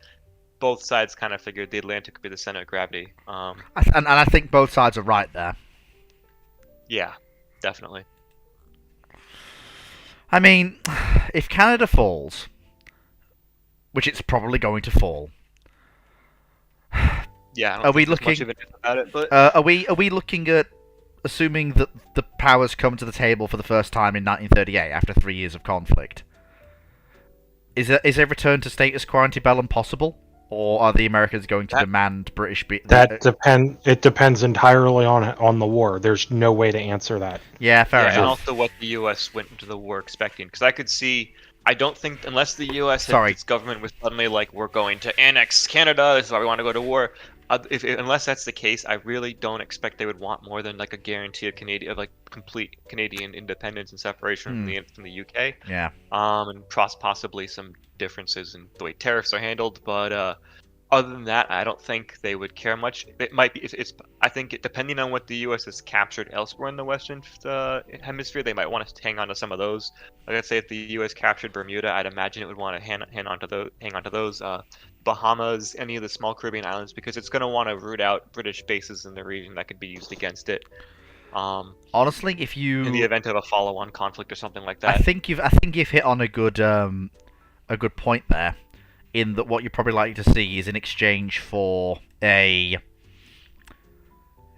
S9: both sides kind of figured the Atlantic would be the center of gravity.
S1: And I think both sides are right there.
S9: Yeah, definitely.
S1: I mean, if Canada falls, which it's probably going to fall,
S9: Yeah, I don't
S1: are we
S9: think there's much
S1: looking?
S9: of it about it, but
S1: Are we looking at assuming that the powers come to the table for the first time in 1938 after 3 years of conflict? Is a return to status quo antebellum possible, or are the Americans going to demand British?
S5: It depends entirely on the war. There's no way to answer that.
S1: Yeah, fair
S9: and
S1: enough.
S9: also what the U.S. went into the war expecting. Because I could see, I don't think unless the U.S. its government was suddenly like, we're going to annex Canada, this is why we want to go to war. Unless that's the case, I really don't expect they would want more than like a guarantee of complete Canadian independence and separation from the UK.
S1: Yeah.
S9: And possibly some differences in the way tariffs are handled, but other than that, I don't think they would care much. It might be. I think depending on what the U.S. has captured elsewhere in the Western Hemisphere, they might want to hang on to some of those. Like I'd say, if the U.S. captured Bermuda, I'd imagine it would want to hang on to those. Bahamas, any of the small Caribbean islands, because it's going to want to root out British bases in the region that could be used against it.
S1: Honestly, if you
S9: in the event of a follow-on conflict or something like that,
S1: I think you've hit on a good point there. In that, what you're probably likely to see is in exchange for a,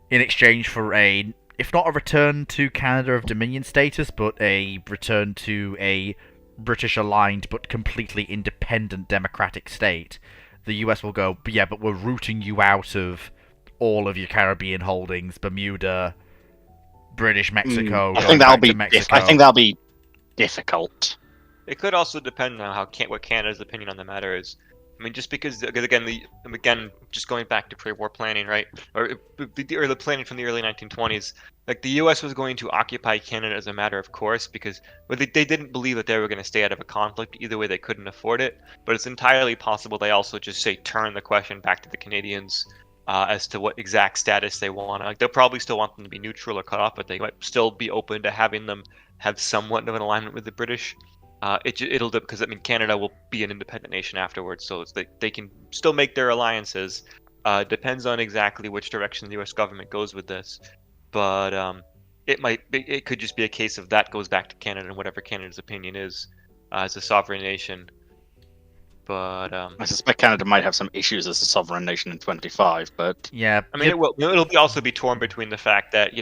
S1: if not a return to Canada of Dominion status, but a return to a British-aligned but completely independent democratic state, the US will go, yeah, but we're rooting you out of all of your Caribbean holdings, Bermuda, British Mexico.
S3: I think that'll be difficult.
S9: It could also depend on what Canada's opinion on the matter is. I mean, just because again, just going back to pre-war planning, right, or the planning from the early 1920s, like the U.S. was going to occupy Canada as a matter of course because they didn't believe that they were going to stay out of a conflict. Either way, they couldn't afford it. But it's entirely possible they also just turn the question back to the Canadians as to what exact status they want. Like they'll probably still want them to be neutral or cut off, but they might still be open to having them have somewhat of an alignment with the British. It'll because Canada will be an independent nation afterwards, so they can still make their alliances. Depends on exactly which direction the U.S. government goes with this, but it could just be a case of that goes back to Canada and whatever Canada's opinion is as a sovereign nation. But
S3: I suspect Canada might have some issues as a sovereign nation in 25, but
S1: yeah,
S9: I mean it'll also be torn between the fact that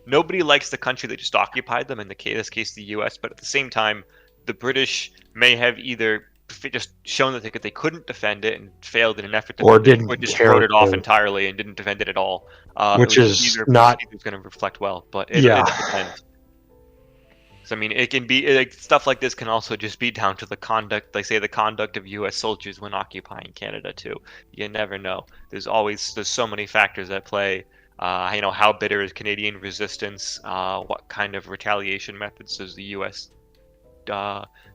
S9: nobody likes the country that just occupied them, in this case the U.S., but at the same time the British may have either just shown that they couldn't defend it and failed in an effort to
S5: or
S9: just wrote it off entirely and didn't defend it at all.
S5: Which is not
S9: going to reflect well, but it depends. So I mean, it can be stuff like this can also just be down to the conduct, the conduct of U.S. soldiers when occupying Canada too. You never know. There's so many factors at play. How bitter is Canadian resistance? What kind of retaliation methods does the U.S.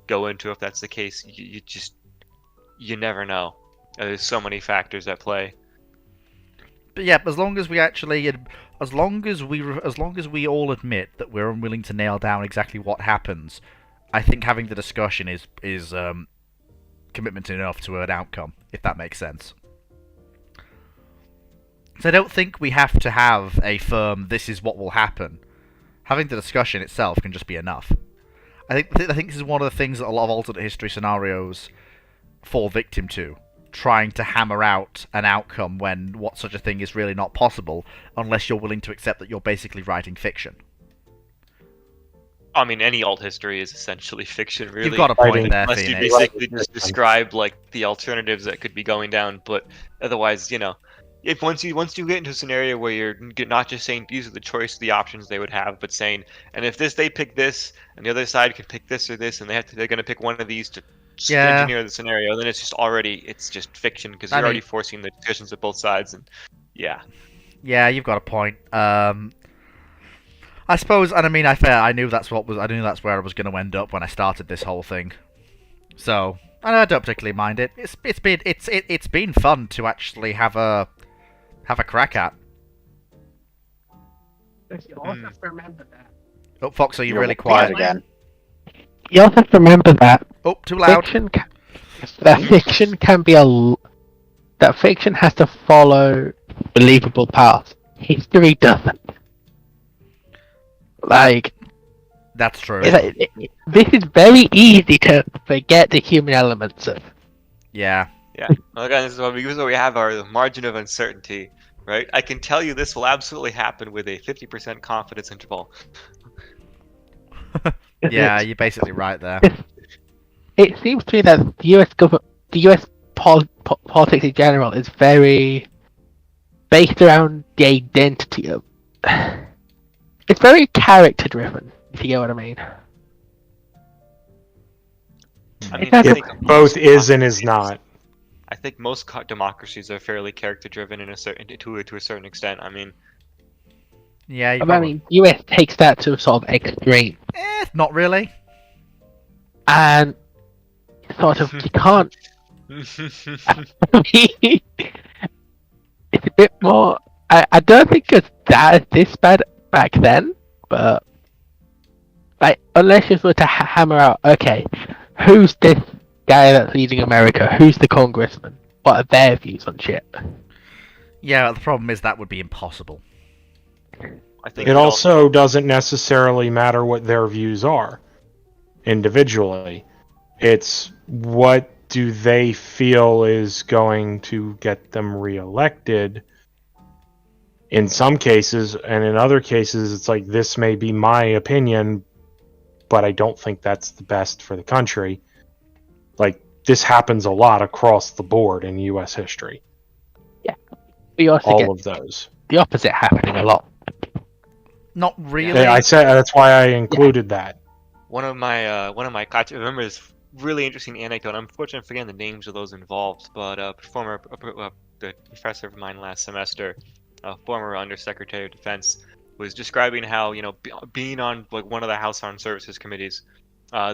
S9: Go into if that's the case? You never know. There's so many factors at play.
S1: But yeah, as long as we all admit that we're unwilling to nail down exactly what happens, I think having the discussion is commitment enough to an outcome, if that makes sense. So I don't think we have to have a firm "this is what will happen." Having the discussion itself can just be enough. I think this is one of the things that a lot of alternate history scenarios fall victim to, trying to hammer out an outcome when such a thing is really not possible, unless you're willing to accept that you're basically writing fiction.
S9: I mean, any alt history is essentially fiction, really.
S1: You've got a point there,
S9: unless you
S1: Phoenix.
S9: basically just describe the alternatives that could be going down, but otherwise, if once you get into a scenario where you're not just saying these are the options they would have, but saying, and if they pick this, and the other side can pick this or this, and they're going to pick one of these to engineer the scenario, then it's just fiction because you're already forcing the decisions of both sides, and yeah,
S1: you've got a point. I suppose, and I knew that's where I was going to end up when I started this whole thing, so I don't particularly mind it. It's been fun to actually have a crack at.
S2: You also have to remember that.
S1: Oh, Fox, are you
S3: You're
S1: really
S3: quiet
S1: quiet?
S3: again.
S2: You also have to remember that
S1: Oh, too loud.
S2: fiction can be that fiction has to follow believable paths. History doesn't. Like,
S1: That's true.
S2: this is very easy to forget the human elements of.
S1: Yeah.
S9: Yeah. Well, again, this is what we have our margin of uncertainty, right? I can tell you this will absolutely happen with a 50% confidence interval.
S1: Yeah, you're basically right there.
S2: It seems to me that the U.S. government, the U.S. politics in general, is very based around the identity of. It's very character-driven, if you get what I mean.
S9: I mean,
S2: It's
S9: I
S5: It
S9: think
S5: both is and is not.
S9: I think most democracies are fairly character-driven in a certain to a certain extent. I mean,
S1: Yeah, you
S2: I mean, the U.S. takes that to a sort of extreme,
S1: not really.
S2: and sort of you can't. It's a bit more. I don't think it's that this bad back then, but like unless you were to hammer out, okay, who's this guy that's leading America? Who's the congressman? What are their views on shit?
S1: Yeah, the problem is that would be impossible.
S9: I think
S5: It also doesn't necessarily matter what their views are individually. It's what do they feel is going to get them reelected in some cases, and in other cases it's like, this may be my opinion, but I don't think that's the best for the country. Like, this happens a lot across the board in US history.
S2: Yeah, we also
S5: All
S2: get
S5: of those.
S2: the opposite happening a lot.
S1: Not really.
S5: Yeah, I said that's why I included that.
S9: one of my I remember this really interesting anecdote. I'm unfortunately forgetting the names of those involved, but the professor of mine last semester, a former Undersecretary of Defense, was describing how, being on like one of the House Armed Services committees,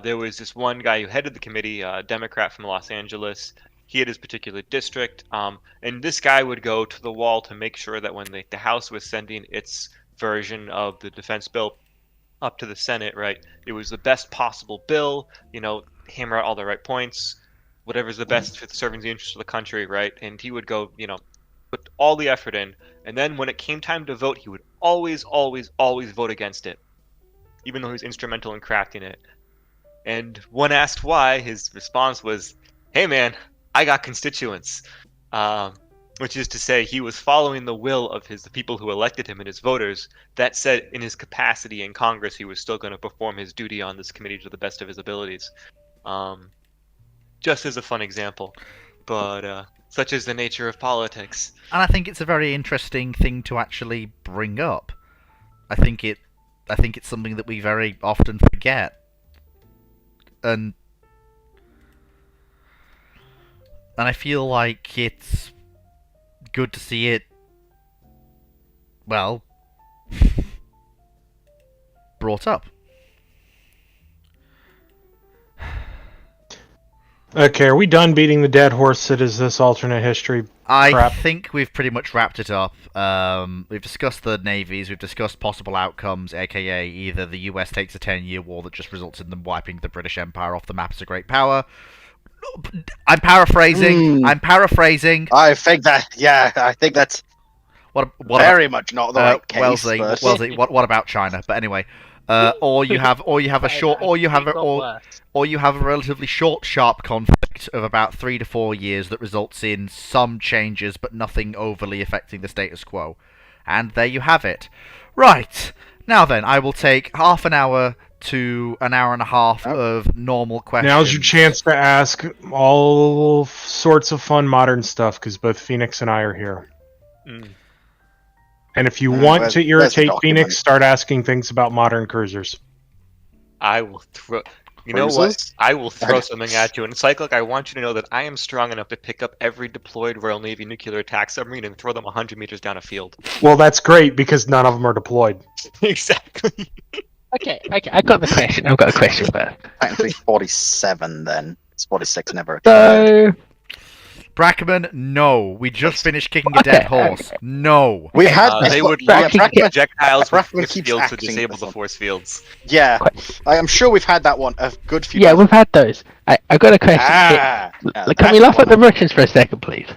S9: there was this one guy who headed the committee, a Democrat from Los Angeles. He had his particular district, and this guy would go to the wall to make sure that when the House was sending its version of the defense bill up to the Senate, right, it was the best possible bill, hammer out all the right points, whatever's the best for serving the interests of the country, right? And he would go, put all the effort in, and then when it came time to vote, he would always, always, always vote against it, even though he was instrumental in crafting it. And when asked why, his response was, "Hey man, I got constituents," which is to say he was following the will of the people who elected him and his voters. That said, in his capacity in Congress, he was still going to perform his duty on this committee to the best of his abilities. Just as a fun example, but such is the nature of politics.
S1: And I think it's a very interesting thing to actually bring up. I think it's something that we very often forget. And I feel like it's good to see it, well, brought up.
S5: Okay, are we done beating the dead horse that is this alternate history
S1: I
S5: crap?
S1: think we've pretty much wrapped it up. We've discussed the navies, we've discussed possible outcomes, aka either the US takes a 10-year war that just results in them wiping the British Empire off the map as a great power. I'm paraphrasing.
S3: I think that's
S1: What
S3: very much not the right case.
S1: Wellesley, what about China? But anyway, or you have a relatively short, sharp conflict of about 3 to 4 years that results in some changes, but nothing overly affecting the status quo. And there you have it. Right, now then, I will take half an hour to an hour and a half of normal questions.
S5: Now's your chance to ask all sorts of fun modern stuff, because both Phoenix and I are here. And if you want to irritate Phoenix, start asking things about modern cruisers.
S9: I will throw. You know what? I will throw something at you. And Cyclic, I want you to know that I am strong enough to pick up every deployed Royal Navy nuclear attack submarine and throw them 100 meters down a field.
S5: Well, that's great, because none of them are deployed.
S9: Exactly.
S2: Okay, I got the question. I've got a question first.
S3: Technically 47 then. It's 46 never occurred.
S2: So,
S1: Brackman, no. We just finished kicking a dead horse. No.
S3: We had
S9: They would
S2: Bracken
S9: launch
S2: keeps-
S9: projectiles with
S3: Bracken
S9: force
S3: keeps
S9: fields to
S3: acting
S9: disable
S3: as
S9: the
S3: one.
S9: force fields.
S3: Yeah, I am sure we've had that one a good few
S2: Yeah,
S3: times.
S2: we've had those. I got a question. Can we laugh at the Russians for a second, please?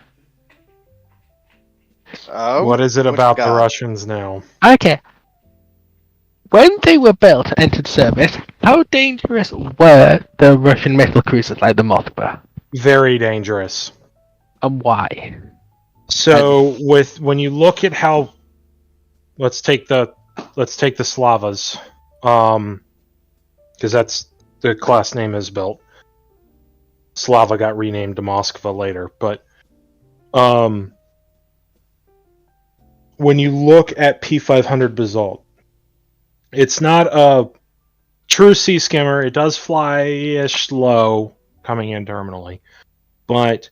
S3: Oh,
S5: What is it
S3: what
S5: about
S3: you
S5: the
S3: got?
S5: Russians now?
S2: Okay. When they were built and entered service, how dangerous were the Russian missile cruisers like the Moskva?
S5: Very dangerous.
S2: And why?
S5: So when you look at how, let's take the Slavas, because that's the class name is built. Slava got renamed to Moskva later, but when you look at P500 Basalt, it's not a true sea skimmer. It does fly-ish low coming in terminally, but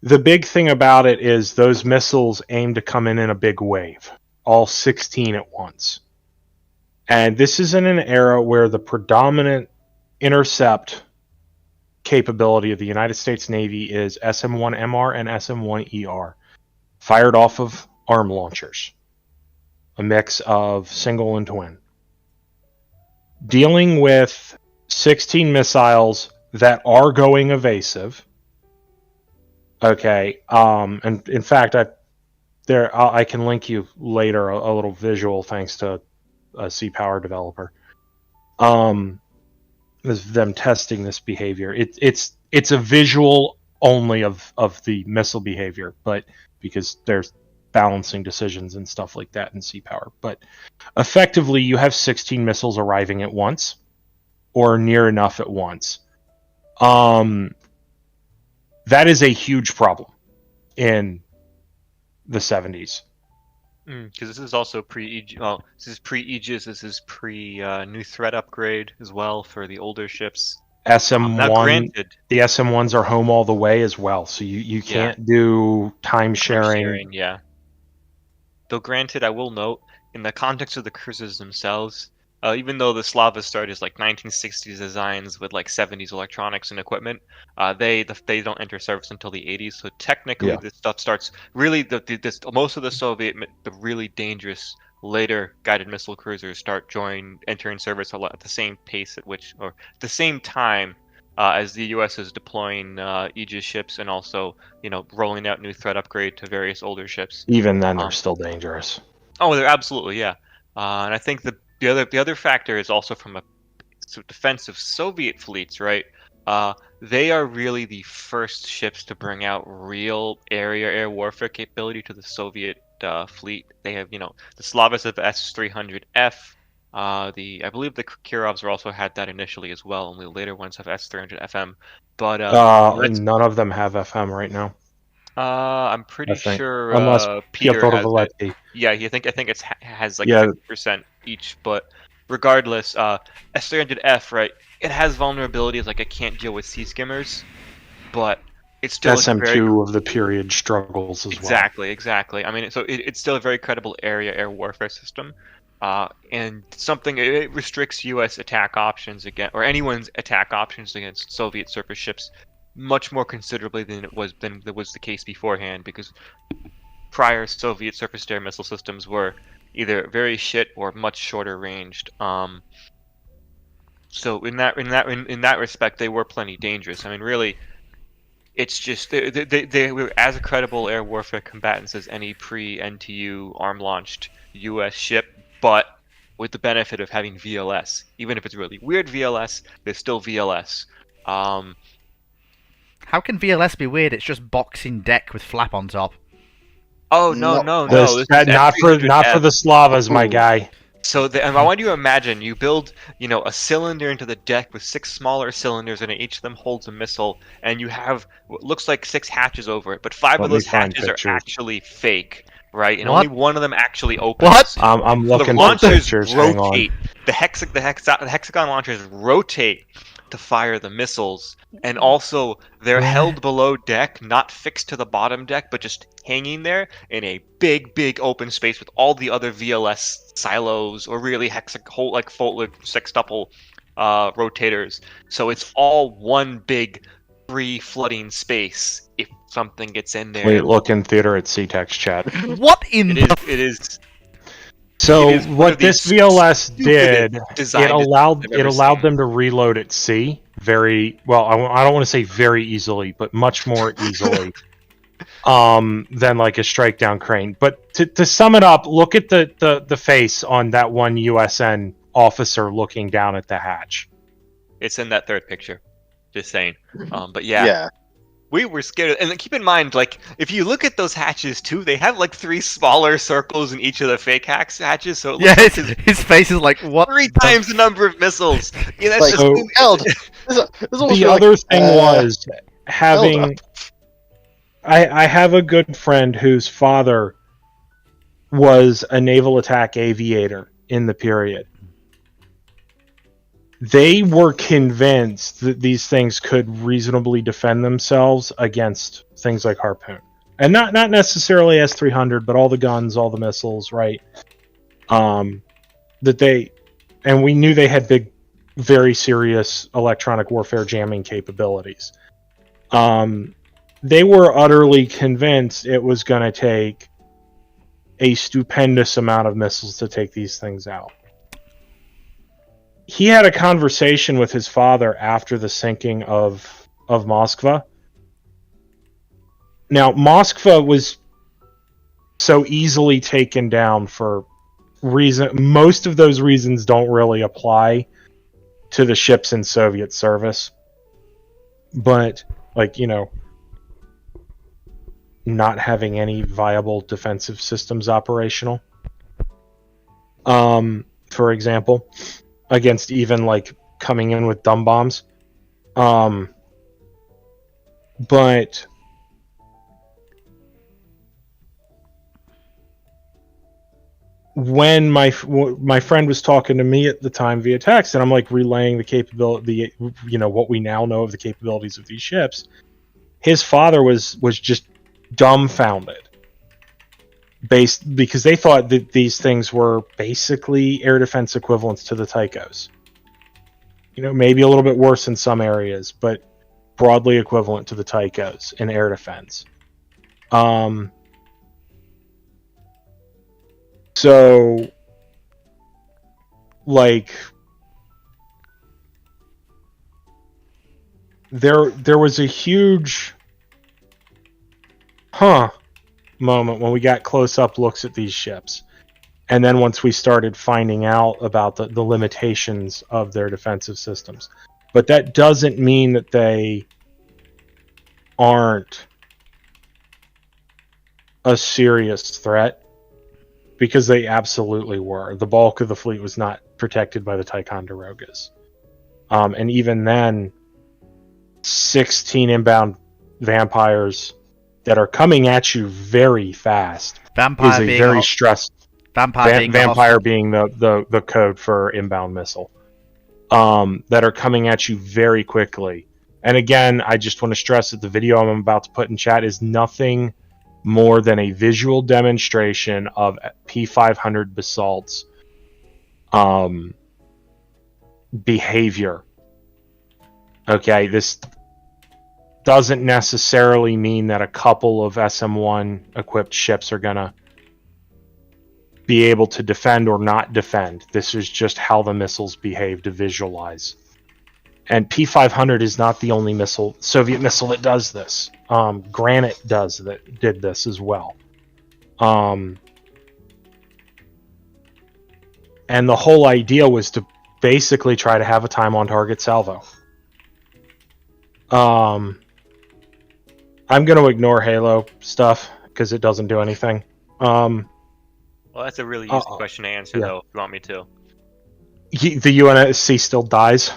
S5: the big thing about it is those missiles aim to come in a big wave, all 16 at once. And this is in an era where the predominant intercept capability of the United States Navy is SM-1MR and SM-1ER, fired off of arm launchers, a mix of single and twin. Dealing with 16 missiles that are going evasive. Okay, and in fact, I can link you later a little visual thanks to a Sea Power developer. Is them testing this behavior. It's a visual only of the missile behavior, but because there's balancing decisions and stuff like that in Sea Power. But effectively, you have 16 missiles arriving at once, or near enough at once. That is a huge problem in the 70s.
S9: Because this is also pre-Aegis. Well, this is pre-Aegis. This is pre-new threat upgrade as well for the older ships.
S5: SM1,
S9: Now, granted,
S5: the SM1s are home all the way as well, so you can't do time sharing.
S9: Yeah. Though granted, I will note, in the context of the cruisers themselves, even though the Slava started as like 1960s designs with like 70s electronics and equipment, they don't enter service until the 80s. So technically, this stuff starts really most of the really dangerous later guided missile cruisers start entering service a lot at the same pace at which, or the same time as the U.S. is deploying Aegis ships and also rolling out new threat upgrade to various older ships.
S5: Even then, they're still dangerous.
S9: Oh, they're absolutely, yeah. And I think the other factor is also from a defensive Soviet fleets, right? They are really the first ships to bring out real air warfare capability to the Soviet fleet. They have, the Slavs have S-300F. I believe the Kirovs also had that initially as well, and the later ones have S-300FM. But
S5: none of them have FM right now.
S9: I'm pretty sure
S5: unless
S9: Peter
S5: Piotr
S9: has it.
S5: Valetsky.
S9: Yeah, I think it has like 50% each. But regardless, S-300F, right? It has vulnerabilities like it can't deal with sea skimmers, but it's still
S5: SM2 of the period struggles as well.
S9: Exactly. I mean, so it's still a very credible air warfare system, and it restricts U.S. attack options or anyone's attack options against Soviet surface ships much more considerably than was the case beforehand, because prior Soviet surface-to-air missile systems were either very shit or much shorter ranged. So in that respect, they were plenty dangerous. I mean, really, it's just they were as credible air warfare combatants as any pre-NTU arm-launched U.S. ship, but with the benefit of having VLS. Even if it's really weird VLS, there's still VLS.
S1: How can VLS be weird? It's just boxing deck with flap on top.
S9: Oh no! Not
S5: for the Slavas, my guy.
S9: So I want you to imagine you build, a cylinder into the deck with 6 smaller cylinders, and each of them holds a missile, and you have what looks like 6 hatches over it, but 5 of those hatches are actually fake, right? And only one of them actually opens.
S1: What?
S5: I'm looking
S9: the
S5: for
S9: launchers
S5: pictures.
S9: rotate. The hexagon launchers rotate to fire the missiles, and also they're held below deck, not fixed to the bottom deck, but just hanging there in a big open space with all the other VLS silos or really sextuple rotators. So it's all one big free flooding space if something gets in there.
S5: Wait, look in theater at CTEX chat.
S1: What in
S9: It
S1: the...
S9: is.
S5: So
S9: It is one
S5: what
S9: of these
S5: this VLS did,
S9: design
S5: it allowed
S9: I've ever
S5: allowed
S9: seen.
S5: them to reload at sea very well. I don't want to say very easily, but much more easily than like a strike down crane. But to sum it up, look at the face on that one USN officer looking down at the hatch.
S9: It's in that third picture. Just saying. But yeah.
S3: Yeah.
S9: We were scared, and keep in mind, like, if you look at those hatches too, they have like 3 smaller circles in each of the fake hatches, so it
S1: Yeah,
S9: looks like
S1: his face is like, what?
S9: 3 times the number of missiles. You know,
S3: Like,
S9: that's
S5: so-
S9: just
S3: held. There's almost
S5: The
S3: like,
S5: other thing was
S3: hold
S5: having. I have a good friend whose father was a naval attack aviator in the period. They were convinced that these things could reasonably defend themselves against things like Harpoon. And not necessarily S-300, but all the guns, all the missiles, right? And we knew they had big, very serious electronic warfare jamming capabilities. They were utterly convinced it was going to take a stupendous amount of missiles to take these things out. He had a conversation with his father after the sinking of Moskva. Now, Moskva was so easily taken down for most of those reasons don't really apply to the ships in Soviet service. But, like, you know, not having any viable defensive systems operational. For example, against even like coming in with dumb bombs. But when my friend was talking to me at the time via text, and I'm like relaying the capability, what we now know of the capabilities of these ships, his father was just dumbfounded because they thought that these things were basically air defense equivalents to the Tychos. Maybe a little bit worse in some areas, but broadly equivalent to the Tychos in air defense. So, like, there was a huge moment when we got close-up looks at these ships. And then once we started finding out about the limitations of their defensive systems. But that doesn't mean that they aren't a serious threat, because they absolutely were. The bulk of the fleet was not protected by the Ticonderogas. And even then, 16 inbound vampires that are coming at you very fast
S1: Vampire
S5: is a
S1: being
S5: very
S1: a-
S5: stressed...
S1: Vampire
S5: being the code for inbound missile. That are coming at you very quickly. And again, I just want to stress that the video I'm about to put in chat is nothing more than a visual demonstration of P500 Bassalt's behavior. Okay, this doesn't necessarily mean that a couple of SM-1 equipped ships are gonna be able to defend or not defend. This is just how the missiles behave to visualize. And P500 is not the only Soviet missile that does this. Granite did this as well. And the whole idea was to basically try to have a time on target salvo. I'm going to ignore Halo stuff because it doesn't do anything.
S9: Well, that's a really easy question to answer, though, if you want me to.
S5: The UNSC still dies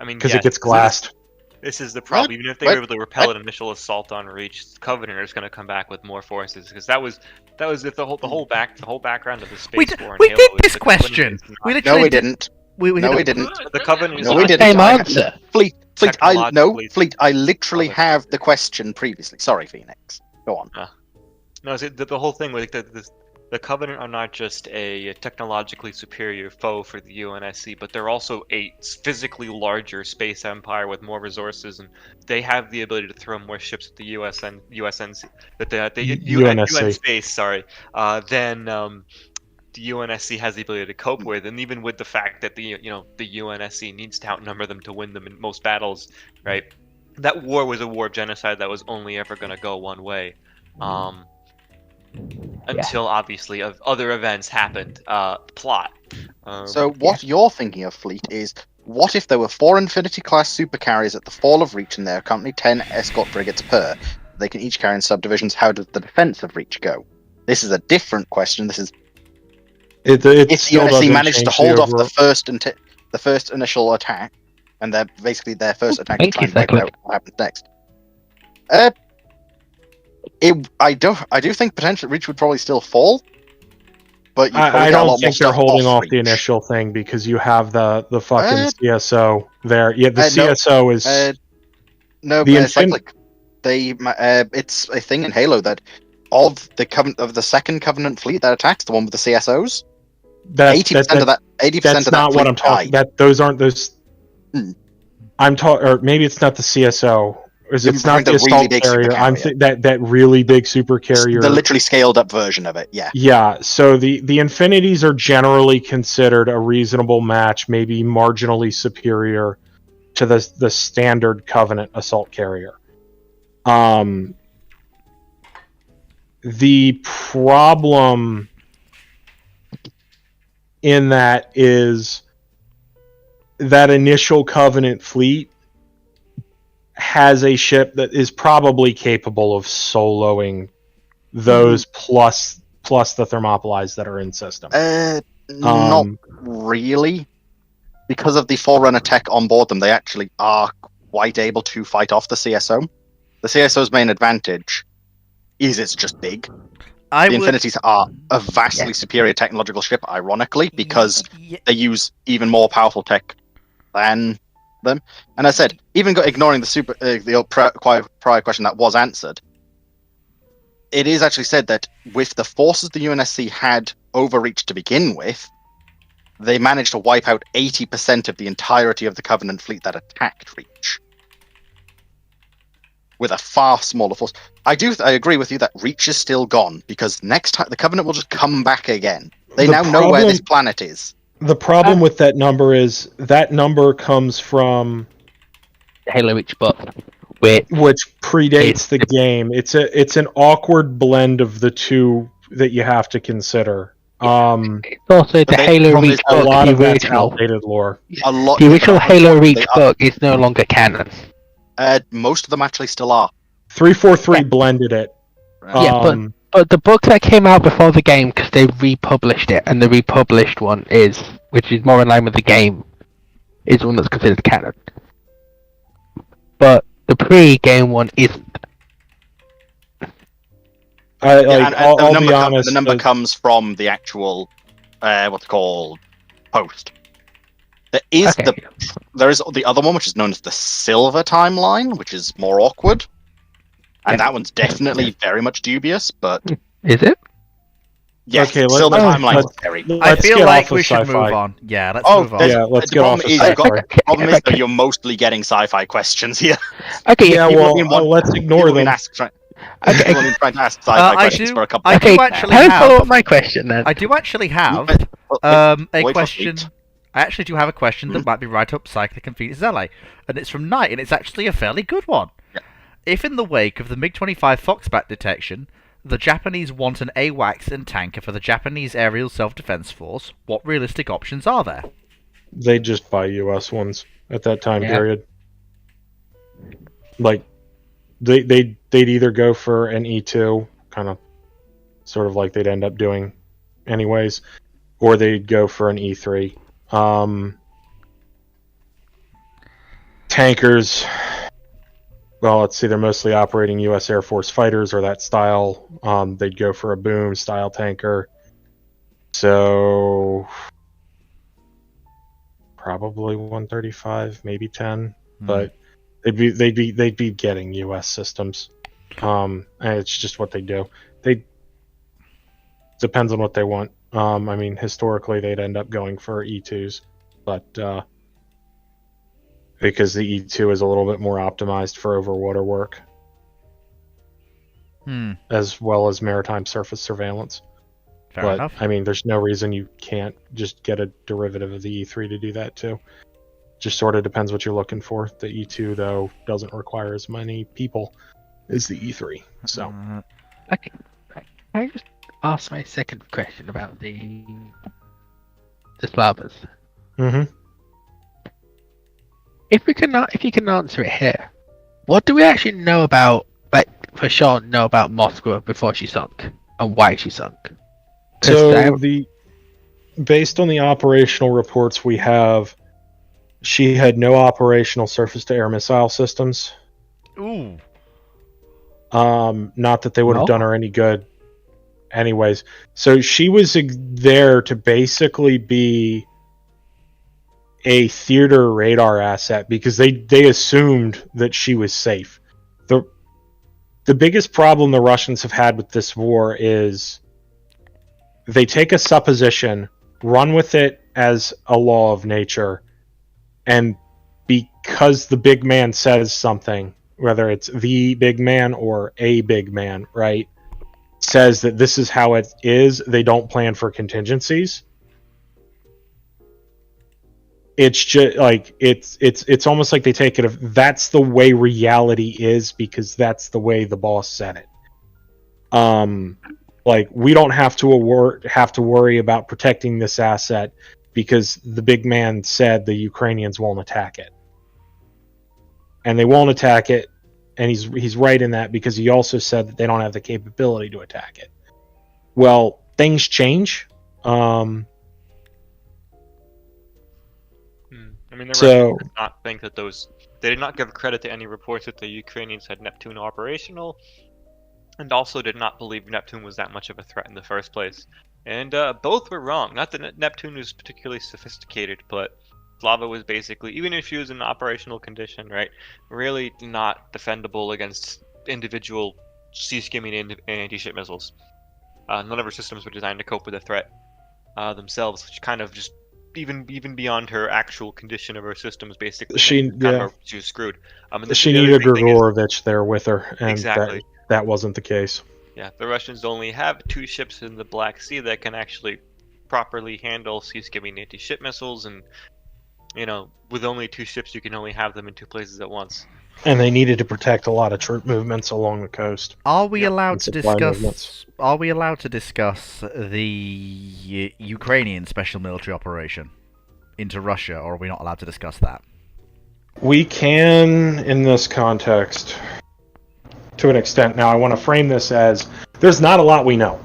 S9: I mean,
S5: because
S9: yes,
S5: it gets glassed.
S9: This is the problem. Even if they were able to repel an initial assault on Reach, Covenant is going to come back with more forces, because that was the whole background of the space war.
S1: We
S9: in
S1: did
S9: Halo
S1: this
S9: is the
S1: question.
S9: Covenant is
S1: We
S9: not-
S1: literally
S3: No, we didn't.
S1: We
S3: No, we
S1: didn't.
S3: didn't.
S9: The Covenant is
S3: No,
S9: not-
S3: we didn't.
S2: Same answer.
S3: Fleet,
S9: Technologically-
S3: Fleet, I literally have the question previously. Sorry, Phoenix. Go on.
S9: No, the whole thing with the Covenant are not just a technologically superior foe for the UNSC, but they're also a physically larger space empire with more resources, and they have the ability to throw more ships at the USNC, that the UN
S5: UNSC.
S9: space, sorry, than the UNSC has the ability to cope with, and even with the fact that the UNSC needs to outnumber them to win them in most battles, right? That war was a war of genocide that was only ever going to go one way. Until obviously other events happened. Plot.
S3: So what you're thinking of, Fleet, is what if there were 4 Infinity-class supercarriers at the fall of Reach and they accompanied 10 escort frigates per? They can each carry in subdivisions. How does the defense of Reach go? This is a different question. This is
S5: It
S3: if the
S5: still
S3: UNSC
S5: doesn't
S3: managed to
S5: change
S3: hold
S5: the
S3: off the first initial attack, and they're basically their first attack to try and wipe out what happens next. I do think potentially Reach would probably still fall, but
S5: I don't think they're holding off the initial thing because you have the fucking CSO there. Yeah, the CSO is
S3: cyclic. It's a thing in Halo that of the second Covenant fleet that attacks the one with the CSOs. 80% of that. 80%
S5: that's
S3: of that
S5: not what I'm talking. Those aren't those. I'm talking, or maybe it's not the CSO. It's not the assault really carrier. I'm that really big super carrier.
S3: The literally scaled up version of it. Yeah.
S5: Yeah. So the Infinities are generally considered a reasonable match, maybe marginally superior to the standard Covenant assault carrier. The problem in that is that initial Covenant fleet has a ship that is probably capable of soloing those plus the Thermopolies that are in system.
S3: Not really. Because of the Forerunner tech on board them, they actually are quite able to fight off the CSO. The CSO's main advantage is it's just big. The Infinities are a vastly superior technological ship, ironically, because they use even more powerful tech than them. And I said, even ignoring the prior question that was answered, it is actually said that with the forces the UNSC had overreached to begin with, they managed to wipe out 80% of the entirety of the Covenant fleet that attacked Reach. With a far smaller force. I agree with you that Reach is still gone, because next time the Covenant will just come back again. They now know where this planet is.
S5: The problem with that number is that number comes from
S2: Halo Reach book,
S5: which predates the game. It's an awkward blend of the two that you have to consider.
S2: It's also the Halo Reach book,
S5: a lot
S2: the
S5: of that's
S2: original.
S5: Outdated lore.
S2: The original Halo Reach book is no longer canon.
S3: Most of them actually still are.
S5: 343 blended it.
S2: Yeah, but the book that came out before the game, because they republished it, and the republished one which is more in line with the game, is one that's considered canon. But the pre-game one isn't.
S5: I'll be honest.
S3: The number comes from the actual, what's called, post. There is the other one, which is known as the Silver Timeline, which is more awkward. And that one's definitely very much dubious, but...
S2: Is it?
S3: Yes,
S5: okay,
S3: Silver Timeline is very...
S1: I feel like we should move on. Yeah, let's move on.
S5: Yeah, let's get off of sci-fi.
S3: The problem is that you're mostly getting sci-fi questions here.
S2: Okay,
S5: yeah, let's ignore them.
S3: Trying to ask sci-fi questions for a couple
S1: of
S2: follow up my question then.
S1: I do actually have a question. I actually do have a question that might be right up Cyclic and Phoenix Zele, and it's from Knight, and it's actually a fairly good one.
S3: Yeah.
S1: If in the wake of the MiG-25 Foxbat detection, the Japanese want an AWACS and tanker for the Japanese Aerial Self-Defense Force, what realistic options are there?
S5: They just buy US ones at that time period. Like, they'd either go for an E2, kind of, sort of like they'd end up doing anyways, or they'd go for an E3. Tankers, well, let's see, they're mostly operating U.S. Air Force fighters or that style. They'd go for a boom style tanker. So probably 135, maybe 10, but they'd be getting U.S. systems. And it's just what they do. Depends on what they want. I mean, historically, they'd end up going for E2s, but because the E2 is a little bit more optimized for overwater work, as well as maritime surface surveillance.
S1: Fair enough.
S5: I mean, there's no reason you can't just get a derivative of the E3 to do that too. Just sort of depends what you're looking for. The E2, though, doesn't require as many people as the E3. So,
S2: Okay. Can I just ask my second question about the Slavas?
S5: Mhm.
S2: If you can answer it here, what do we actually know about, like, for sure know about Moskva before she sunk, and why she sunk?
S5: So based on the operational reports we have, she had no operational surface-to-air missile systems.
S1: Ooh.
S5: Not that they would have done her any good, anyways. So she was there to basically be a theater radar asset because they assumed that she was safe. The biggest problem the Russians have had with this war is they take a supposition, run with it as a law of nature, and because the big man says something, whether it's the big man or a big man, right, says that this is how it is, they don't plan for contingencies. It's just like it's almost like they take it of that's the way reality is because that's the way the boss said it. Like we don't have to worry about protecting this asset because the big man said the Ukrainians won't attack it, and they won't attack it, and he's right in that because he also said that they don't have the capability to attack it. Well, things change.
S9: I mean, the Russians did not think that they did not give credit to any reports that the Ukrainians had Neptune operational, and also did not believe Neptune was that much of a threat in the first place. And both were wrong. Not that Neptune was particularly sophisticated, but Slava was basically, even if she was in operational condition, right, really not defendable against individual sea-skimming anti-ship missiles. None of her systems were designed to cope with the threat themselves, which kind of just even beyond her actual condition of her systems, basically she was screwed.
S5: She needed Grigorovich there with her, and
S9: exactly.
S5: that wasn't the case.
S9: Yeah, the Russians only have 2 ships in the Black Sea that can actually properly handle sea-skimming anti-ship missiles, and with only 2 ships, you can only have them in 2 places at once.
S5: And they needed to protect a lot of troop movements along the coast.
S1: Are we allowed to discuss? Are we allowed to discuss the Ukrainian special military operation into Russia, or are we not allowed to discuss that?
S5: We can, in this context, to an extent. Now, I want to frame this as there's not a lot we know.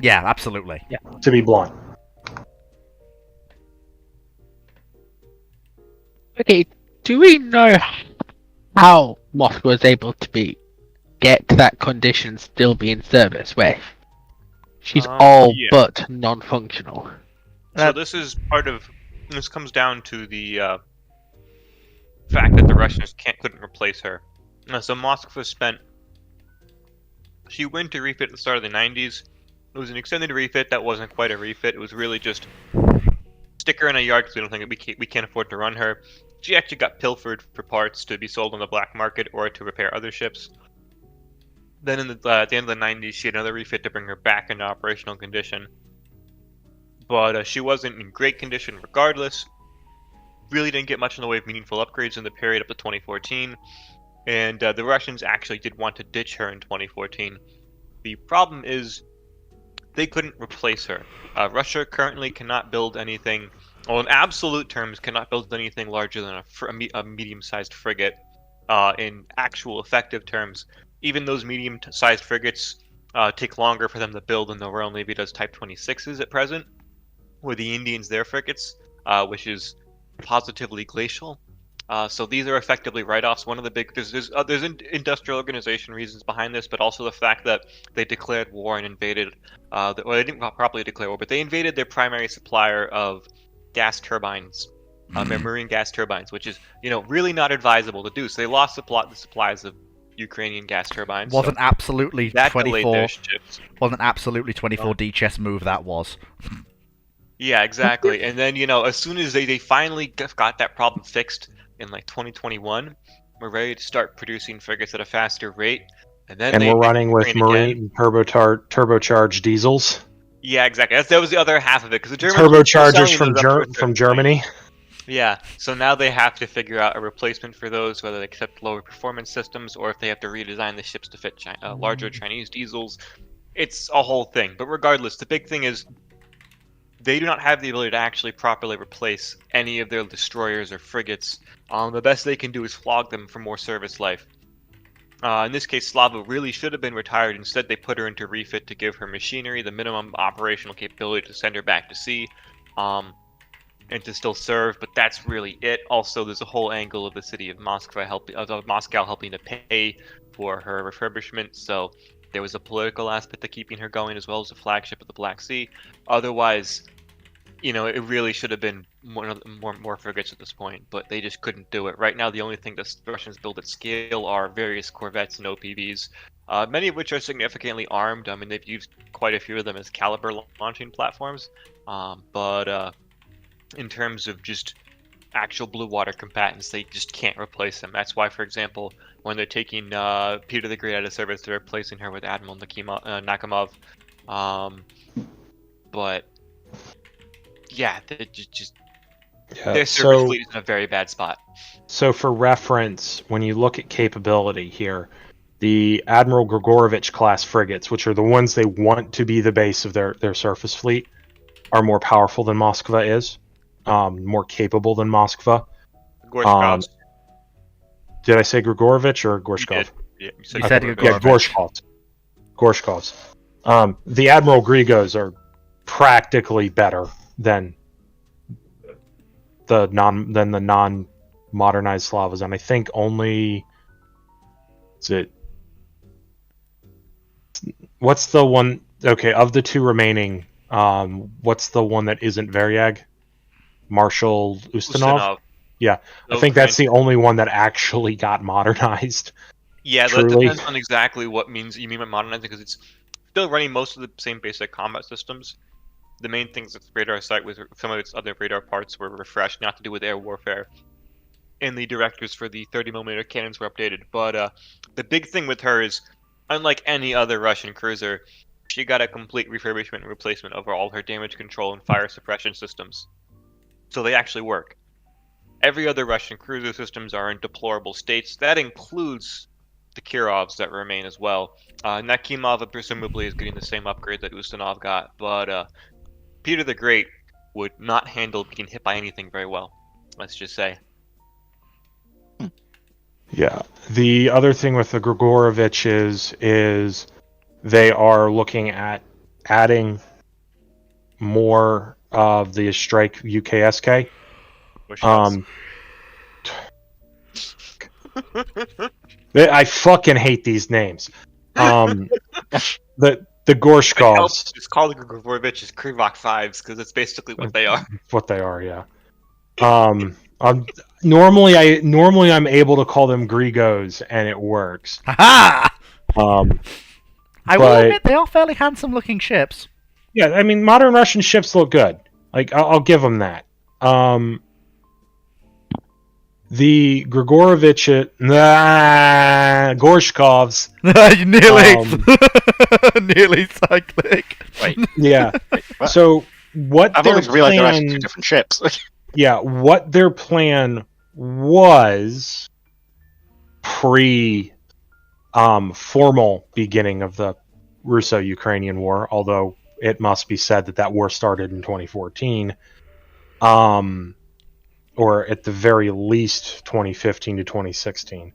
S1: Yeah, absolutely.
S2: Yeah.
S5: To be blunt.
S2: Okay, do we know how Moscow was able to get to that condition, still be in service, where she's but non-functional?
S9: So this comes down to the fact that the Russians couldn't replace her. So Moskva she went to refit at the start of the 90s. It was an extended refit that wasn't quite a refit. It was really just stick her in a yard because we don't think we can't afford to run her. She actually got pilfered for parts to be sold on the black market or to repair other ships. Then at the end of the 90s, she had another refit to bring her back into operational condition. But she wasn't in great condition regardless. Really didn't get much in the way of meaningful upgrades in the period up to 2014. And the Russians actually did want to ditch her in 2014. The problem is they couldn't replace her. Russia currently cannot build anything, well, in absolute terms, cannot build anything larger than a medium-sized frigate. In actual effective terms, even those medium-sized frigates take longer for them to build than the Royal Navy does Type 26s at present, or the Indians their frigates, which is positively glacial. So these are effectively write-offs. One of the big there's industrial organization reasons behind this, but also the fact that they declared war and invaded. Well, they didn't properly declare war, but they invaded their primary supplier of gas turbines, marine gas turbines, which is really not advisable to do. So they lost the supplies of Ukrainian gas turbines.
S1: Was an absolutely
S9: that delayed
S1: 24.
S9: their ships.
S1: Was an absolutely 24D chess move that was.
S9: Yeah, exactly. And then, as soon as they finally got that problem fixed in like 2021, we're ready to start producing frigates at a faster rate. And then
S5: we're running with
S9: Ukraine
S5: turbocharged diesels.
S9: Yeah, exactly. That was the other half of it, because the Germans
S5: Turbochargers
S9: were selling those up to a
S5: from
S9: certain
S5: Germany.
S9: point. Yeah, so now they have to figure out a replacement for those, whether they accept lower performance systems or if they have to redesign the ships to fit larger Chinese diesels. It's a whole thing. But regardless, the big thing is they do not have the ability to actually properly replace any of their destroyers or frigates. The best they can do is flog them for more service life. In this case, Slava really should have been retired. Instead, they put her into refit to give her machinery the minimum operational capability to send her back to sea, and to still serve. But that's really it. Also, there's a whole angle of the city of Moscow helping to pay for her refurbishment. So there was a political aspect to keeping her going, as well as the flagship of the Black Sea. Otherwise, it really should have been more frigates at this point, but they just couldn't do it. Right now, the only thing the Russians build at scale are various corvettes and OPVs, many of which are significantly armed. I mean, they've used quite a few of them as caliber launching platforms, but in terms of just actual blue water combatants, they just can't replace them. That's why, for example, when they're taking Peter the Great out of service, they're replacing her with Admiral Nakhimov. But yeah, their service fleet is in a very bad spot.
S5: So for reference, when you look at capability here, the Admiral Grigorovich class frigates, which are the ones they want to be the base of their surface fleet, are more powerful than Moskva is, more capable than Moskva.
S9: Gorshkovs.
S5: Did I say Grigorovich or Gorshkov?
S9: Yeah,
S1: You said
S5: Yeah,
S1: Grigorovich.
S5: Gorshkovs. The Admiral Grigos are practically better than the non-modernized Slavas, and I think only what's the one? Okay, of the two remaining, what's the one that isn't Varyag? Marshal Ustinov? Yeah, I think that's the only one that actually got modernized.
S9: Yeah, that
S5: truly.
S9: depends on exactly what you mean by modernizing, because it's still running most of the same basic combat systems. The main things its radar sight with some of its other radar parts were refreshed, not to do with air warfare. And the directors for the 30mm cannons were updated. But the big thing with her is, unlike any other Russian cruiser, she got a complete refurbishment and replacement over all her damage control and fire suppression systems. So they actually work. Every other Russian cruiser systems are in deplorable states. That includes the Kirovs that remain as well. Nakhimov presumably is getting the same upgrade that Ustinov got, but Peter the Great would not handle being hit by anything very well, let's just say.
S5: Yeah. The other thing with the Grigorovich is they are looking at adding more of the Strike UKSK. I fucking hate these names. The Gorshkovs.
S9: It's called the Grigorovich's Krivok 5s because it's basically what they are.
S5: What they are, yeah. Normally I'm able to call them Grigos and it works.
S1: Ha! I will admit they are fairly handsome-looking ships.
S5: Yeah, I mean, modern Russian ships look good. Like, I'll give them that. The Grigorovich, Gorshkovs.
S1: Nearly cyclic.
S3: Wait.
S5: Yeah. So what
S3: I've
S5: their
S3: always realized they're actually
S5: plan?
S3: two different ships.
S5: Yeah, what their plan was pre formal beginning of the Russo-Ukrainian War, although it must be said that war started in 2014. Or at the very least 2015 to 2016.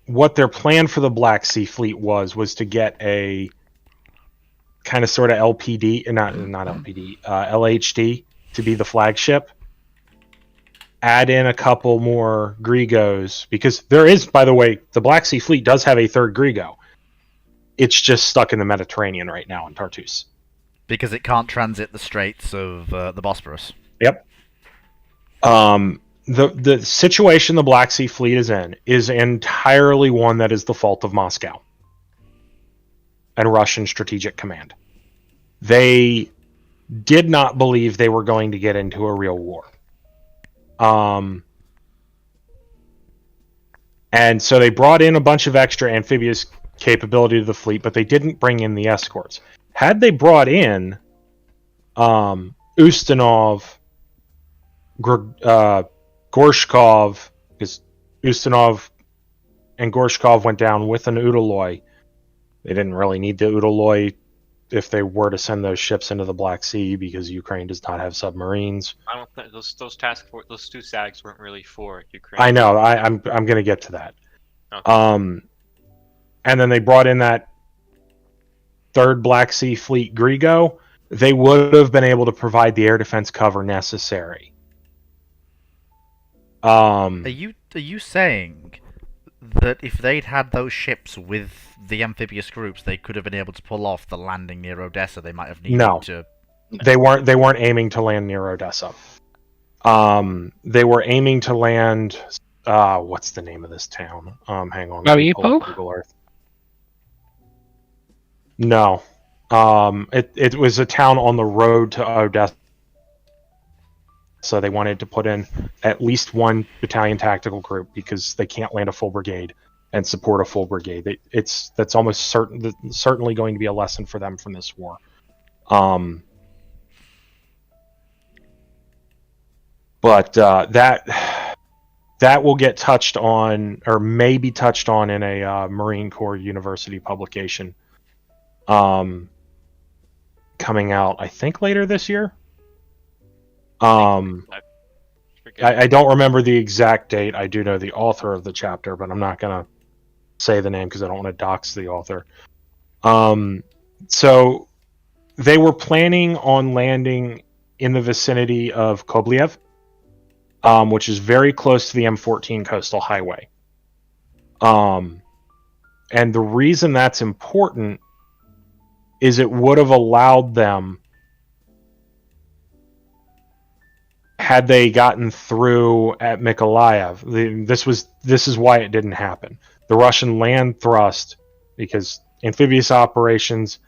S5: What their plan for the Black Sea Fleet was to get a kind of sort of LPD, not LPD, LHD to be the flagship. Add in a couple more Grigos, because there is, by the way, the Black Sea Fleet does have a third Grigo. It's just stuck in the Mediterranean right now in Tartus.
S1: Because it can't transit the straits of the Bosporus.
S5: Yep. The situation the Black Sea Fleet is in is entirely one that is the fault of Moscow and Russian Strategic Command. They did not believe they were going to get into a real war. And so they brought in a bunch of extra amphibious capability to the fleet, but they didn't bring in the escorts. Had they brought in Ustinov, Gorshkov, because Ustinov and Gorshkov went down with an Udaloy. They didn't really need the Udaloy if they were to send those ships into the Black Sea, because Ukraine does not have submarines.
S9: I don't think those those two SAGs weren't really for Ukraine.
S5: I know. I'm going to get to that.
S9: Okay.
S5: And then they brought in that third Black Sea Fleet, Grigo. They would have been able to provide the air defense cover necessary.
S1: Are you saying that if they'd had those ships with the amphibious groups, they could have been able to pull off the landing near Odessa? They might have needed to.
S5: They weren't aiming to land near Odessa. They were aiming to land. What's the name of this town? Hang on.
S2: Mariupol?
S5: Google Earth. No. It was a town on the road to Odessa. So they wanted to put in at least one battalion tactical group, because they can't land a full brigade and support a full brigade. That's almost certainly going to be a lesson for them from this war. But that will get touched on, or may be touched on, in a Marine Corps University publication coming out, I think, later this year. I don't remember the exact date. I do know the author of the chapter, but I'm not going to say the name because I don't want to dox the author. So they were planning on landing in the vicinity of Kobliev, which is very close to the M14 coastal highway. And the reason that's important is it would have allowed them, had they gotten through at Mykolaiv. This is why it didn't happen. The Russian land thrust, because amphibious operations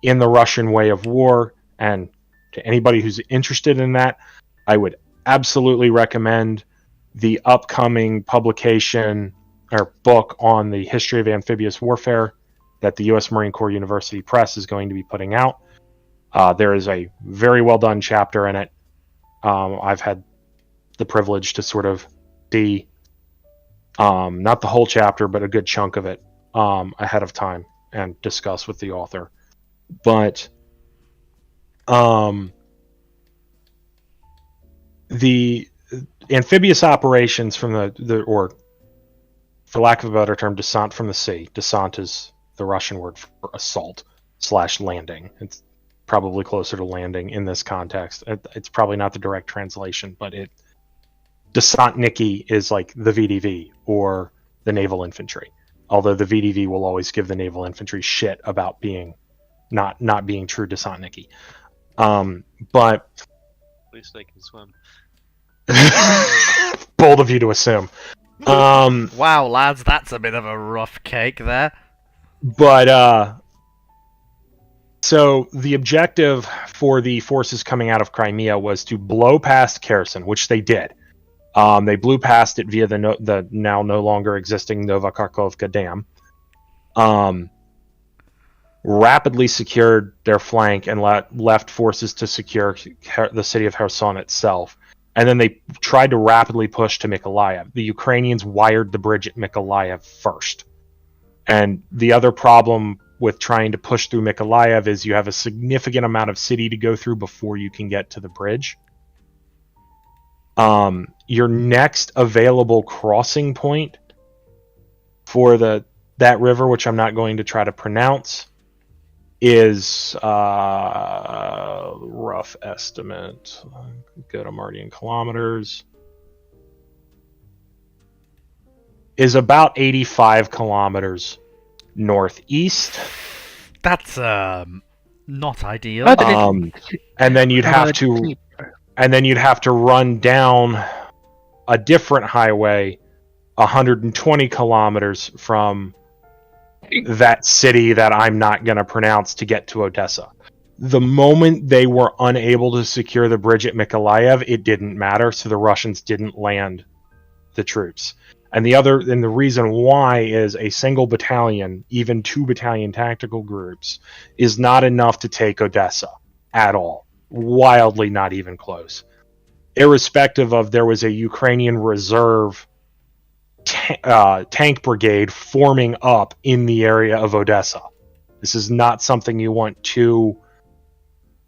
S5: in the Russian way of war, and to anybody who's interested in that, I would absolutely recommend the upcoming publication or book on the history of amphibious warfare that the U.S. Marine Corps University Press is going to be putting out. There is a very well done chapter in it. I've had the privilege to sort of see, not the whole chapter, but a good chunk of it ahead of time and discuss with the author. But the amphibious operations from or for lack of a better term, descent from the sea. Descent is the Russian word for assault / landing. It's probably closer to landing in this context. It's probably not the direct translation, but Desantniki is like the VDV or the naval infantry. Although the VDV will always give the naval infantry shit about being not being true Desantniki. But
S9: At least they can swim.
S5: bold of you to assume.
S1: Wow, lads, that's a bit of a rough cake there.
S5: But so the objective for the forces coming out of Crimea was to blow past Kherson, which they did. They blew past it via the now no longer existing Novokharkovka Dam. Rapidly secured their flank and left forces to secure the city of Kherson itself. And then they tried to rapidly push to Mykolaiv. The Ukrainians wired the bridge at Mykolaiv first. And the other problem with trying to push through Mykolaiv is you have a significant amount of city to go through before you can get to the bridge. Your next available crossing point for that river, which I'm not going to try to pronounce, is rough estimate. Go to Mardian kilometers. Is about 85 kilometers northeast.
S1: That's not ideal.
S2: Oh,
S5: And then you'd have to and then you'd have to run down a different highway 120 kilometers from that city that I'm not going to pronounce to get to Odessa. The moment they were unable to secure the bridge at Mykolaiv, it didn't matter, so the Russians didn't land the troops. And the reason why is a single battalion, even 2 battalion tactical groups, is not enough to take Odessa at all. Wildly not even close. Irrespective of, there was a Ukrainian reserve tank brigade forming up in the area of Odessa. This is not something you want to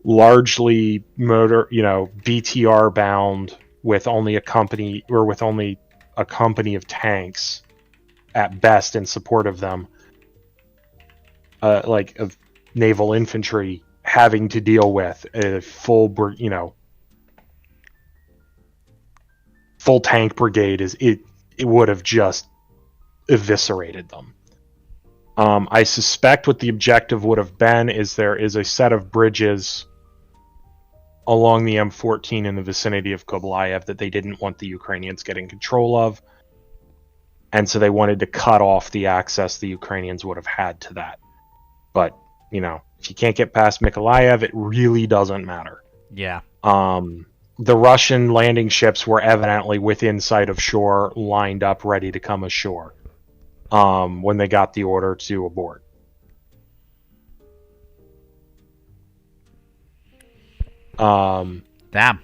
S5: largely BTR bound with only a company of tanks at best in support of them, of naval infantry having to deal with a full tank brigade. It would have just eviscerated them. I suspect what the objective would have been is there is a set of bridges along the M14 in the vicinity of Kobylaev that they didn't want the Ukrainians getting control of, and so they wanted to cut off the access the Ukrainians would have had to that. But, if you can't get past Mykolaiv, it really doesn't matter.
S1: Yeah.
S5: The Russian landing ships were evidently within sight of shore, lined up, ready to come ashore when they got the order to abort.
S1: Damn.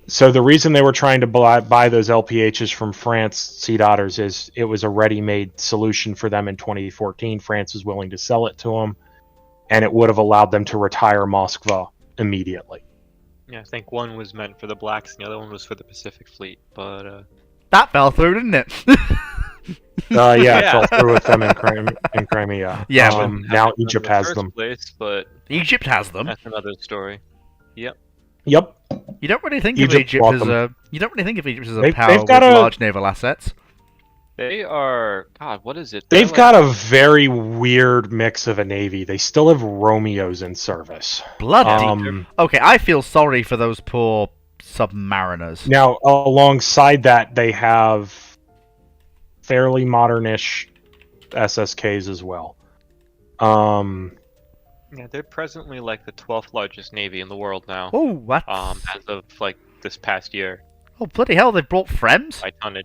S5: So the reason they were trying to buy those LPHs from France, Sea Otters, is it was a ready-made solution for them in 2014. France was willing to sell it to them, and it would have allowed them to retire Moskva immediately.
S9: Yeah, I think one was meant for the Blacks, and the other one was for the Pacific Fleet. But
S1: That fell through, didn't it?
S5: It fell through with them in Crimea.
S1: Yeah,
S5: now Egypt has them.
S9: But
S1: Egypt has them.
S9: That's another story. Yep.
S5: You
S1: don't really think
S5: Egypt
S1: of Egypt
S5: bought
S1: as
S5: them.
S1: you don't really think of Egypt as a
S5: They've
S1: power with
S5: got
S1: large naval assets.
S9: They are... God, what is it?
S5: They've got a very weird mix of a navy. They still have Romeos in service.
S1: Bloody. Okay, I feel sorry for those poor submariners.
S5: Now, alongside that, they have fairly modernish SSKs as well.
S9: Yeah, they're presently like the 12th largest navy in the world now.
S1: Oh, what?
S9: As of like this past year.
S1: Oh, bloody hell! They brought Frems.
S9: By tonnage.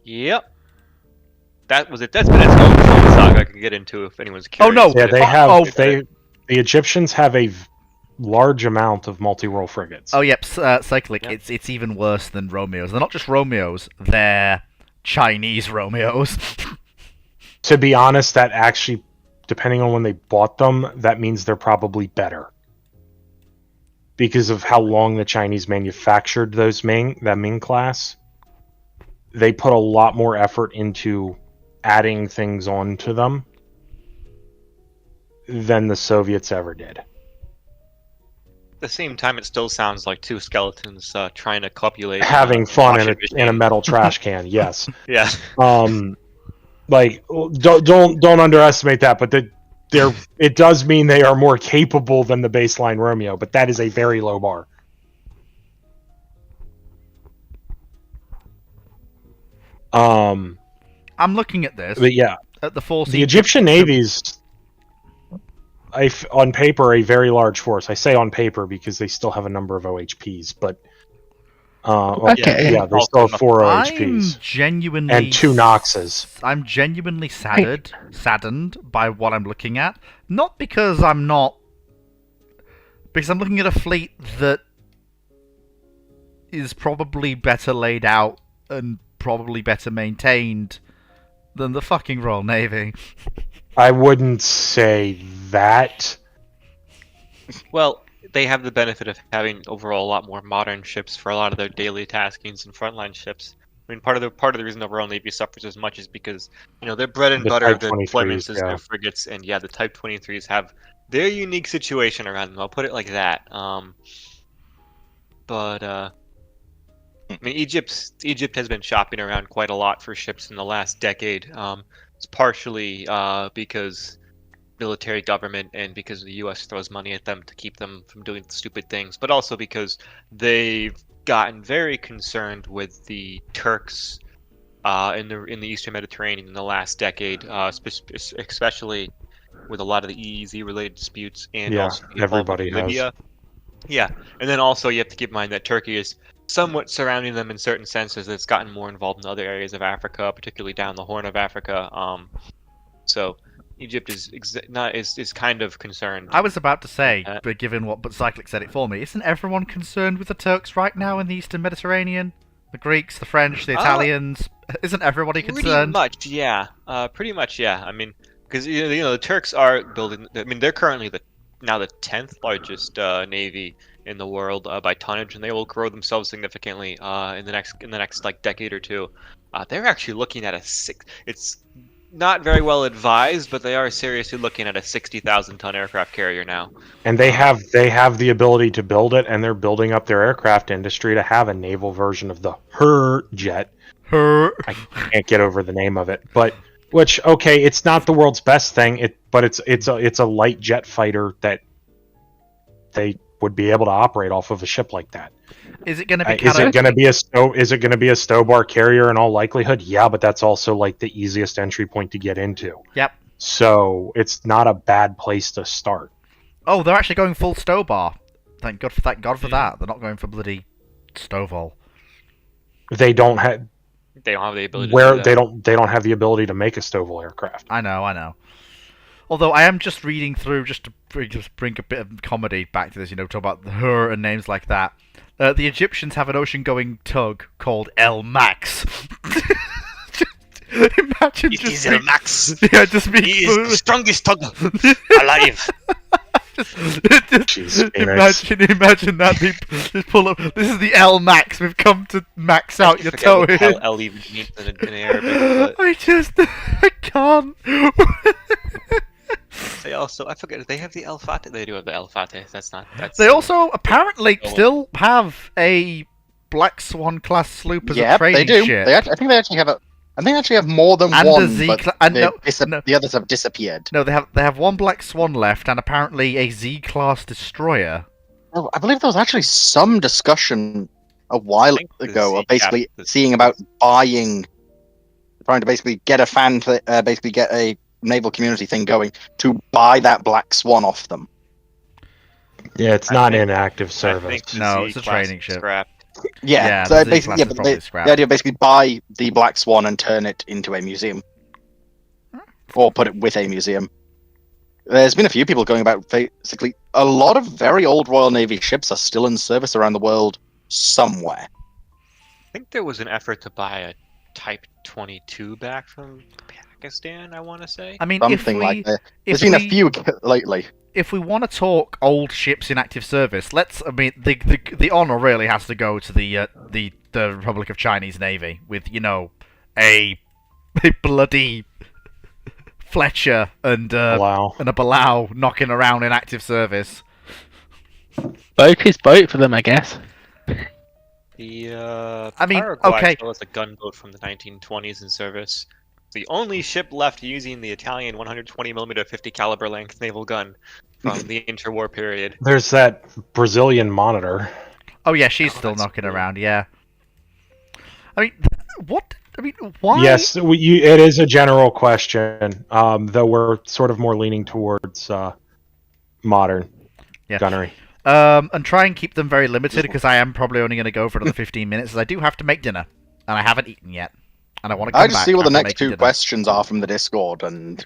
S9: Yep. That was it. That's been its own saga I could get into if anyone's curious.
S1: Oh no!
S5: Yeah, they have. The Egyptians have a large amount of multi-role frigates.
S1: Oh yep, cyclic. Yep. It's even worse than Romeos. They're not just Romeos. They're Chinese Romeos.
S5: To be honest, that actually, depending on when they bought them, that means they're probably better. Because of how long the Chinese manufactured that Ming class, they put a lot more effort into adding things onto them than the Soviets ever did.
S9: At the same time, it still sounds like two skeletons trying to copulate.
S5: Having fun in a metal trash can, yes.
S9: Yeah.
S5: Don't underestimate that, but it does mean they are more capable than the baseline Romeo, but that is a very low bar.
S1: I'm looking at this.
S5: But yeah,
S1: at the force.
S5: The Egyptian Navy's, on paper, a very large force. I say on paper because they still have a number of OHPs, but
S2: okay.
S5: Yeah, they still have 4 OHPs.
S1: I'm genuinely
S5: and 2 Noxes.
S1: I'm genuinely saddened by what I'm looking at. Not because I'm looking at a fleet that is probably better laid out and probably better maintained than the fucking Royal Navy.
S5: I wouldn't say that.
S9: Well, they have the benefit of having overall a lot more modern ships for a lot of their daily taskings and frontline ships. I mean, part of the reason the Royal Navy suffers as much is because their bread and butter of their deployments is their frigates, and the Type 23s have their unique situation around them. I'll put it like that. I mean, Egypt has been shopping around quite a lot for ships in the last decade. It's partially because military government and because the U.S. throws money at them to keep them from doing stupid things, but also because they've gotten very concerned with the Turks in the Eastern Mediterranean in the last decade, especially with a lot of the EEZ related disputes and
S5: Yeah,
S9: also the
S5: everybody
S9: involvement in Libya. Yeah, and then also you have to keep in mind that Turkey is somewhat surrounding them in certain senses. It's gotten more involved in other areas of Africa, particularly down the Horn of Africa. So Egypt is kind of concerned.
S1: I was about to say, but given what but Cyclic said it for me, isn't everyone concerned with the Turks right now in the Eastern Mediterranean? The Greeks, the French, the Italians. Isn't everybody concerned?
S9: Pretty much, yeah. I mean, because the Turks are building. I mean, they're currently now the 10th largest navy in the world by tonnage, and they will grow themselves significantly in the next like decade or two. They're actually looking at it's not very well advised, but they are seriously looking at a 60,000-ton aircraft carrier now.
S5: And they have the ability to build it, and they're building up their aircraft industry to have a naval version of the Her jet. I can't get over the name of it, but okay, it's not the world's best thing, but it's a light jet fighter that they would be able to operate off of a ship like that.
S1: Is it going to be?
S5: Is it going to be a stow bar carrier in all likelihood? Yeah, but that's also like the easiest entry point to get into.
S1: Yep.
S5: So it's not a bad place to start.
S1: Oh, they're actually going full stow bar. Thank God for that. They're not going for bloody Stovall.
S5: They don't have
S9: the ability.
S5: They don't have the ability to make a Stovall aircraft.
S1: I know. Although I am just reading through just to bring a bit of comedy back to this, talk about Her and names like that. The Egyptians have an ocean-going tug called El Max. Imagine
S10: it is El Max.
S1: Yeah, just me.
S10: He is the strongest tug alive.
S1: Imagine that people just pull up. This is the L Max. We've come to max out your toe.
S9: How L even means in Arabic.
S1: I can't.
S9: They also, I forget, they have the El Fateh. They do have the El Fateh.
S1: They also apparently still have a Black Swan class sloop as a training
S3: they do.
S1: ship.
S3: I think they actually have have more than
S1: and
S3: one,
S1: the
S3: others have disappeared.
S1: No, they have one Black Swan left, and apparently a Z-class destroyer.
S3: Oh, I believe there was actually some discussion a while ago of basically seeing about trying to basically get get a naval community thing going to buy that Black Swan off them.
S5: Yeah, it's not in active service.
S1: No, it's a training ship.
S3: Yeah, so basically, the idea of basically buy the Black Swan and turn it into a museum, or put it with a museum. There's been a few people going about basically a lot of very old Royal Navy ships are still in service around the world somewhere.
S9: I think there was an effort to buy a Type 22 back from Pakistan, I want to say.
S1: I mean,
S3: something like that. There's been a few lately.
S1: If we want to talk old ships in active service, the honor really has to go to the Republic of Chinese Navy with a bloody Fletcher and a Balau knocking around in active service.
S2: Boat is boat for them, I guess.
S1: Okay.
S9: Still has a gunboat from the 1920s in service. The only ship left using the Italian 120mm 50 caliber length naval gun from the interwar period.
S5: There's that Brazilian Monitor.
S1: Oh yeah, she's still knocking around. Yeah. Why?
S5: Yes, it is a general question. Though we're sort of more leaning towards modern gunnery.
S1: And try and keep them very limited because I am probably only going to go for another 15 minutes as I do have to make dinner and I haven't eaten yet. And I want to come back.
S3: I just see what the next two questions are from the Discord, and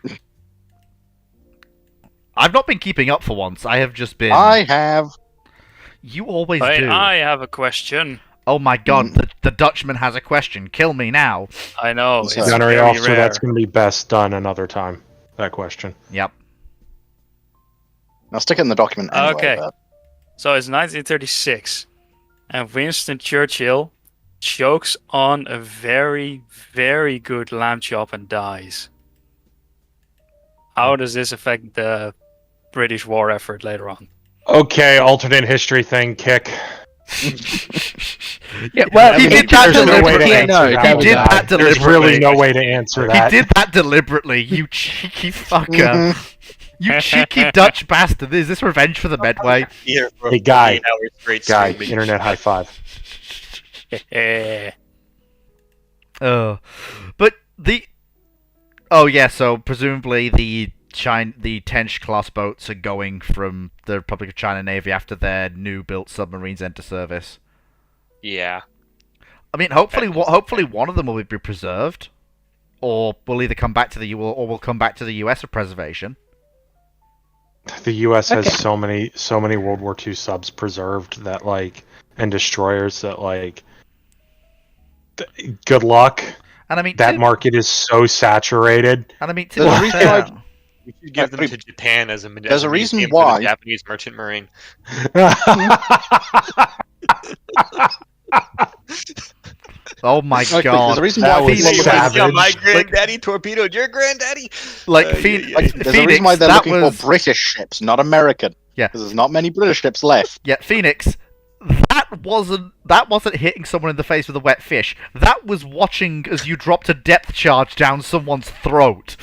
S1: I've not been keeping up for once. I have just been.
S3: I have.
S1: You always do.
S6: I have a question.
S1: Oh my God! The Dutchman has a question. Kill me now.
S6: I know.
S5: It's gunnery officer. Rare. That's going to be best done another time. That question.
S1: Yep.
S3: I'll stick it in the document anyway.
S6: Okay. So it's 1936, and Winston Churchill chokes on a very, very good lamb chop and dies. How does this affect the British war effort later on?
S5: Okay, alternate history thing, kick.
S2: Yeah, well,
S1: he did that deliberately.
S5: There's really no way to answer that.
S1: He did that deliberately, you cheeky fucker. You cheeky Dutch bastard! Is this revenge for the Medway?
S9: Here for
S5: Hey, Guy.
S9: 48 hours straight
S5: Guy,
S9: streaming.
S5: internet high five.
S1: But the... Oh yeah, so presumably the Tench class boats are going from the Republic of China Navy after their new built submarines enter service.
S9: Yeah.
S1: I mean, hopefully one of them will be preserved, or will either come back to the or will come back to the US for preservation.
S5: The U.S. has so many World War II subs preserved that and destroyers that good luck.
S1: And I mean,
S5: that market is so saturated.
S1: And I mean,
S3: There's a reason why
S9: We should give them to Japan as a
S3: There's a reason
S9: museum
S3: why.
S9: for the Japanese merchant marine.
S1: Oh my
S3: Okay,
S1: god!
S3: there's a reason
S5: That
S3: why
S5: was
S3: people
S5: savage.
S9: Yeah, my granddaddy torpedoed your granddaddy.
S1: Phoenix,
S3: There's a reason why they're
S1: that
S3: looking
S1: was...
S3: for British ships, not American.
S1: Yeah.
S3: Because there's not many British ships left.
S1: Yeah, Phoenix. That wasn't hitting someone in the face with a wet fish. That was watching as you dropped a depth charge down someone's throat.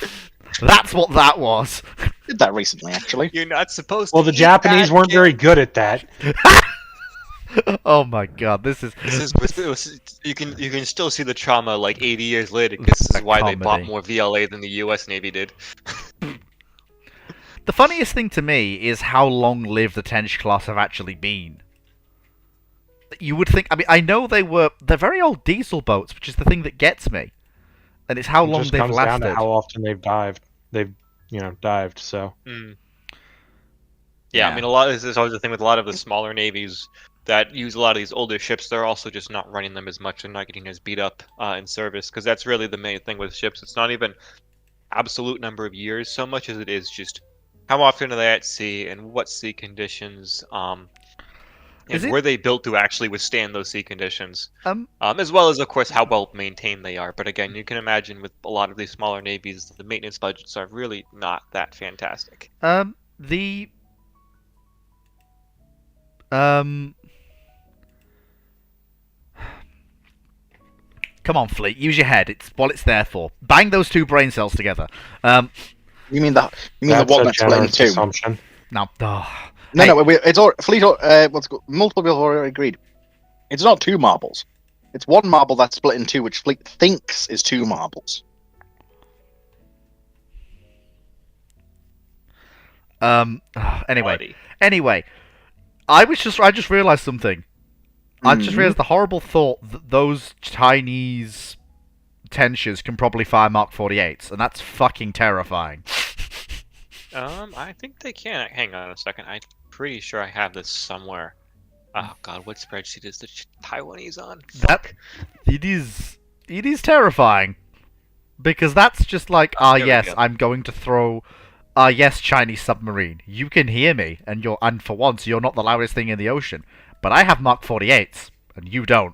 S1: That's what that was.
S3: Did that recently, actually.
S9: You're not supposed to.
S5: Well, the
S9: eat
S5: Japanese
S9: that,
S5: weren't
S9: kid.
S5: very good at that.
S1: Oh my god, this is...
S9: You can still see the trauma 80 years later. This is why they bought
S1: comedy.
S9: more VLA than the U.S. Navy did.
S1: The funniest thing to me is how long-lived the Tench class have actually been. You would think... I mean, I know they're very old diesel boats, which is the thing that gets me. And it's how
S5: It
S1: long
S5: just
S1: they've
S5: comes
S1: lasted.
S5: down to how often they've dived. Dived. So
S9: Yeah, I mean, this is always the thing with a lot of the smaller navies that use a lot of these older ships. They're also just not running them as much and not getting as beat up in service, because that's really the main thing with ships. It's not even absolute number of years so much as it is just how often are they at sea and what sea conditions, and were they built to actually withstand those sea conditions, as well as, of course, how well maintained they are. But again, you can imagine with a lot of these smaller navies, the maintenance budgets are really not that fantastic.
S1: Come on, Fleet. Use your head. It's what it's there for. Bang those two brain cells together.
S3: You mean the
S5: that's
S3: one
S5: a
S3: that's split in
S5: generous
S3: two?
S5: assumption.
S1: Now,
S3: It's all Fleet. Multiple people have already agreed. It's not two marbles. It's one marble that's split in two, which Fleet thinks is two marbles.
S1: Anyway, I just realised something. I just realised the horrible thought that those Chinese Tenches can probably fire Mark 48s, and that's fucking terrifying.
S9: I think they can. Hang on a second. I'm pretty sure I have this somewhere. Oh god, what spreadsheet is the Taiwanese on?
S1: It is terrifying. Because that's just like, I'm going to throw... yes, Chinese submarine. You can hear me, and for once, you're not the loudest thing in the ocean. But I have Mark 48s, and you don't.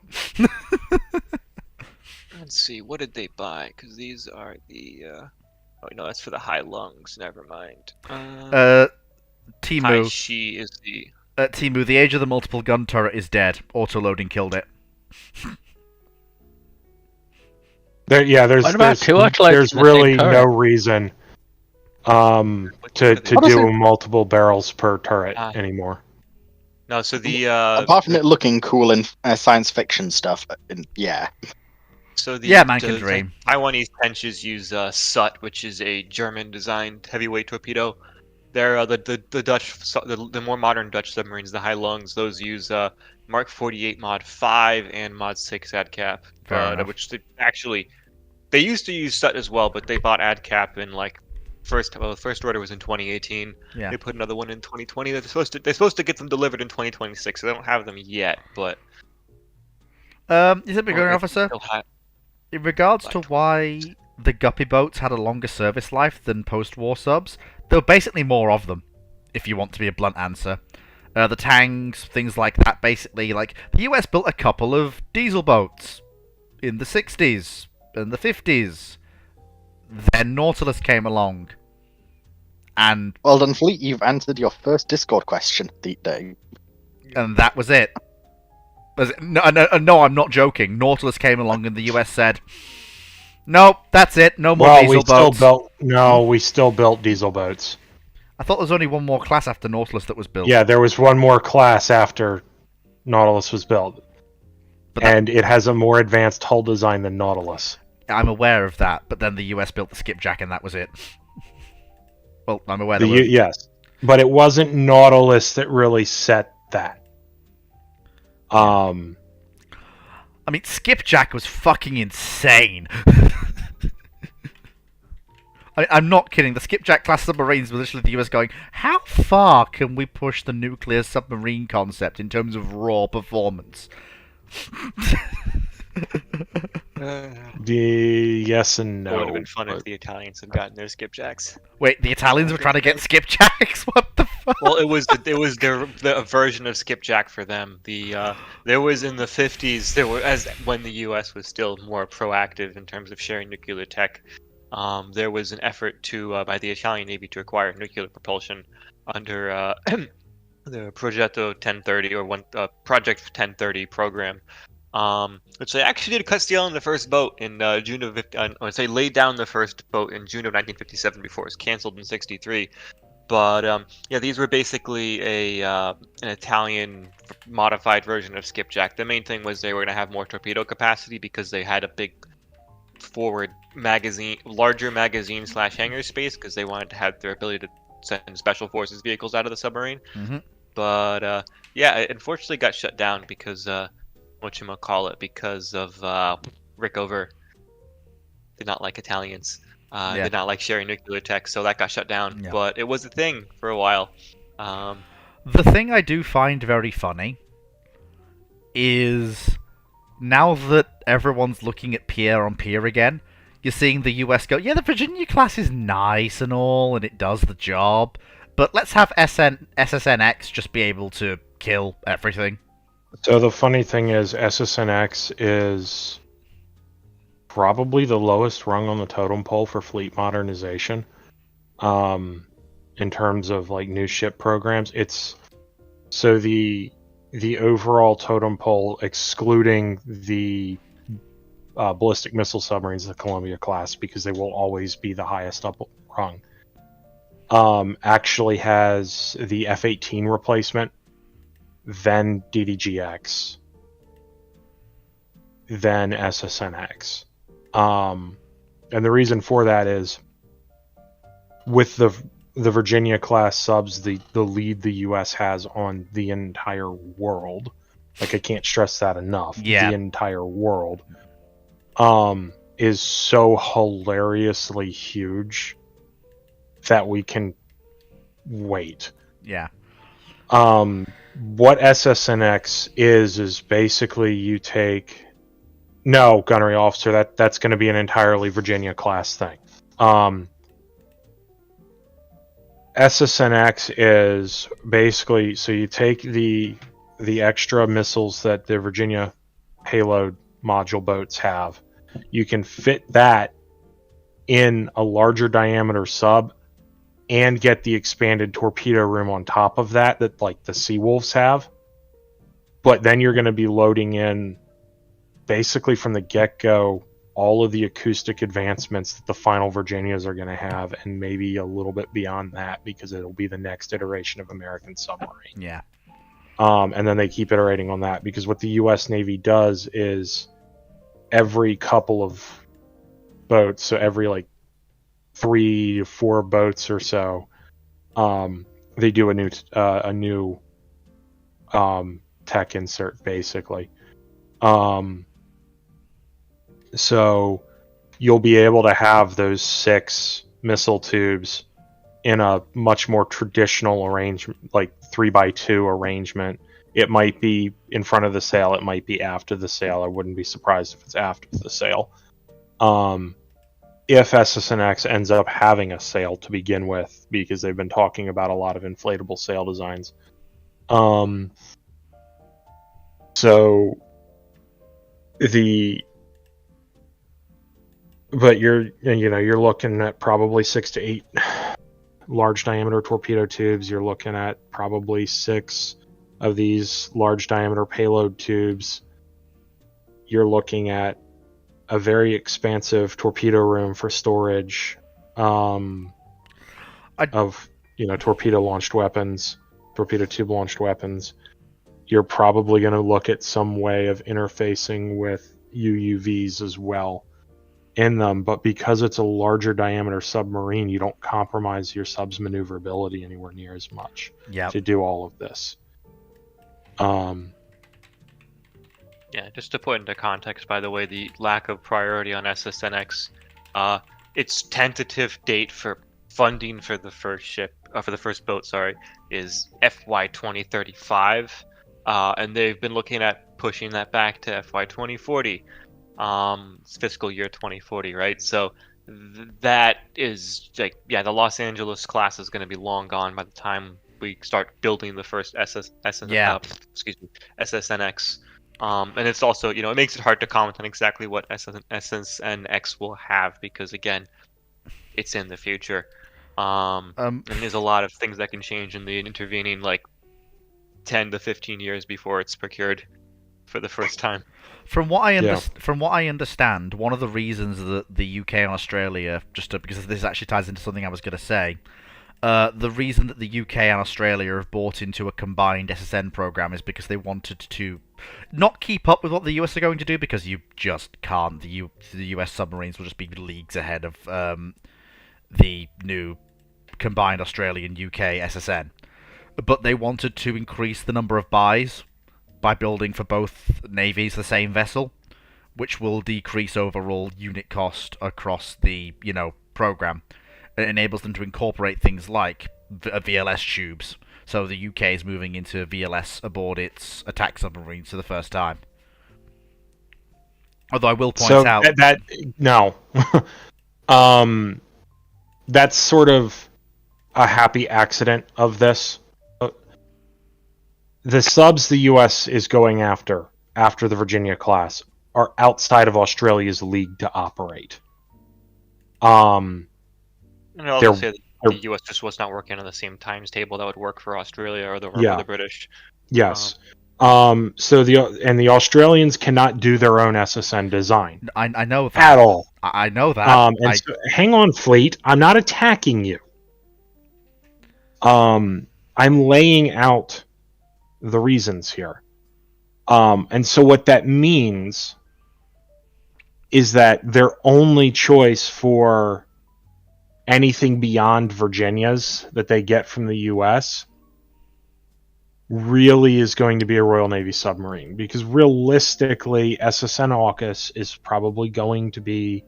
S9: Let's see, what did they buy? Because these are the... Oh, no, that's for the high lungs. Never mind.
S1: Timu.
S9: Taishi is the...
S1: Timu, the age of the multiple gun turret is dead. Auto-loading killed it.
S5: There's really no reason to do multiple barrels per turret anymore.
S9: No, so the
S3: apart from it looking cool in science fiction stuff, yeah.
S9: So
S1: man can dream.
S9: Taiwanese Tenches use Sut, which is a German-designed heavyweight torpedo. They're the Dutch, the more modern Dutch submarines, the high lungs. Those use Mark 48 Mod 5 and Mod 6 AdCap, which they used to use Sut as well, but they bought AdCap in the first order was in 2018.
S1: Yeah.
S9: They put another one in 2020. They're supposed to get them delivered in 2026. So they don't have them yet, but.
S1: Is it Brigadier Officer? In regards to why the Guppy boats had a longer service life than post-war subs, there were basically more of them, if you want to be a blunt answer. The tanks, things like that, basically, the US built a couple of diesel boats in the 60s and the 50s. Then Nautilus came along. And
S3: well done, Fleet. You've answered your first Discord question the day.
S1: And that was it. No, I'm not joking. Nautilus came along and the US said, "Nope, that's it. No more diesel boats."
S5: We still built diesel boats.
S1: I thought there was only one more class after Nautilus that was built.
S5: Yeah, there was one more class after Nautilus was built.
S1: But that,
S5: And it has a more advanced hull design than Nautilus.
S1: I'm aware of that, but then the US built the Skipjack and that was it. Well, I'm aware
S5: Yes. But it wasn't Nautilus that really set that.
S1: I mean, Skipjack was fucking insane. I'm not kidding. The Skipjack class submarines were literally the US going, how far can we push the nuclear submarine concept in terms of raw performance?
S5: Yes and no.
S9: It would have been fun if the Italians had gotten their skipjacks.
S1: Wait, the Italians were trying to get Skipjacks? What the fuck?
S9: Well, it was the version of skipjack for them. There was in the 50s when the U.S. was still more proactive in terms of sharing nuclear tech. There was an effort by the Italian Navy to acquire nuclear propulsion under the Progetto 1030 or Project 1030 program, which they actually did cut steel on the first boat in June of laid down the first boat in June of 1957 before it was canceled in '63. But these were basically an Italian modified version of skipjack. The main thing was they were going to have more torpedo capacity because they had a big forward larger magazine / hangar space because they wanted to have their ability to send special forces vehicles out of the submarine.
S1: Mm-hmm.
S9: But it unfortunately got shut down because because of Rickover did not like Italians. Did not like sharing nuclear tech, so that got shut down.
S1: Yeah.
S9: But it was a thing for a while.
S1: The thing I do find very funny is now that everyone's looking at peer on peer again, you're seeing the US go, yeah, the Virginia class is nice and all, and it does the job, but let's have SSNX just be able to kill everything.
S5: So the funny thing is, SSNX is probably the lowest rung on the totem pole for fleet modernization. In terms of like new ship programs, it's so the overall totem pole, excluding the ballistic missile submarines, the Columbia class, because they will always be the highest up rung, actually has the F-18 replacement, then DDGX, then SSNX. And the reason for that is with the Virginia class subs, the lead the US has on the entire world. Like, I can't stress that enough.
S1: Yeah.
S5: The entire world is so hilariously huge that we can wait.
S1: Yeah.
S5: What SSNX is basically you take... No, gunnery officer, that's going to be an entirely Virginia class thing. SSNX is basically, so you take the extra missiles that the Virginia payload module boats have, you can fit that in a larger diameter sub and get the expanded torpedo room on top of that like the Seawolves have. But then you're going to be loading in, basically from the get-go, all of the acoustic advancements that the final Virginias are going to have, and maybe a little bit beyond that, because it'll be the next iteration of American submarine.
S1: Yeah.
S5: And then they keep iterating on that, because what the U.S. Navy does is every couple of boats, so every like 3 to 4 boats or so, they do a new tech insert, basically. So you'll be able to have those 6 missile tubes in a much more traditional arrangement, like 3x2 arrangement. It might be in front of the sail, it might be after the sail. I wouldn't be surprised if it's after the sail. If SSNX ends up having a sail to begin with, because they've been talking about a lot of inflatable sail designs. But you're looking at probably 6 to 8 large diameter torpedo tubes. You're looking at probably 6 of these large diameter payload tubes. You're looking at a very expansive torpedo room for storage. torpedo launched weapons, torpedo tube launched weapons. You're probably going to look at some way of interfacing with UUVs as well in them, but because it's a larger diameter submarine, you don't compromise your sub's maneuverability anywhere near as much to do all of this.
S9: Yeah, just to put into context, by the way, the lack of priority on SSNX, its tentative date for funding for the first ship, for the first boat, is FY 2035, and they've been looking at pushing that back to FY 2040. It's fiscal year 2040, right? So that is the Los Angeles class is going to be long gone by the time we start building the first SSNX. And it's also, it makes it hard to comment on exactly what SSNX will have because, again, it's in the future. And there's a lot of things that can change in the intervening, 10 to 15 years before it's procured for the first time.
S1: From what I understand, one of the reasons that the UK and Australia, because this actually ties into something I was going to say, the reason that the UK and Australia have bought into a combined SSN program is because they wanted to not keep up with what the US are going to do, because you just can't. The US submarines will just be leagues ahead of the new combined Australian-UK SSN. But they wanted to increase the number of buys by building for both navies the same vessel, which will decrease overall unit cost across the program. It enables them to incorporate things like VLS tubes. So the UK is moving into VLS aboard its attack submarines for the first time. Although I will point out
S5: that's sort of a happy accident of this. The subs the US is going after the Virginia class are outside of Australia's league to operate.
S9: And I'll say that the US just was not working on the same times table that would work for Australia or the British.
S5: Yes. So the Australians cannot do their own SSN design.
S1: I know that.
S5: At all.
S1: I know that.
S5: So, hang on, Fleet. I'm not attacking you. I'm laying out the reasons here. And so what that means is that their only choice for anything beyond Virginia's that they get from the US really is going to be a Royal Navy submarine, because realistically SSN AUKUS is probably going to be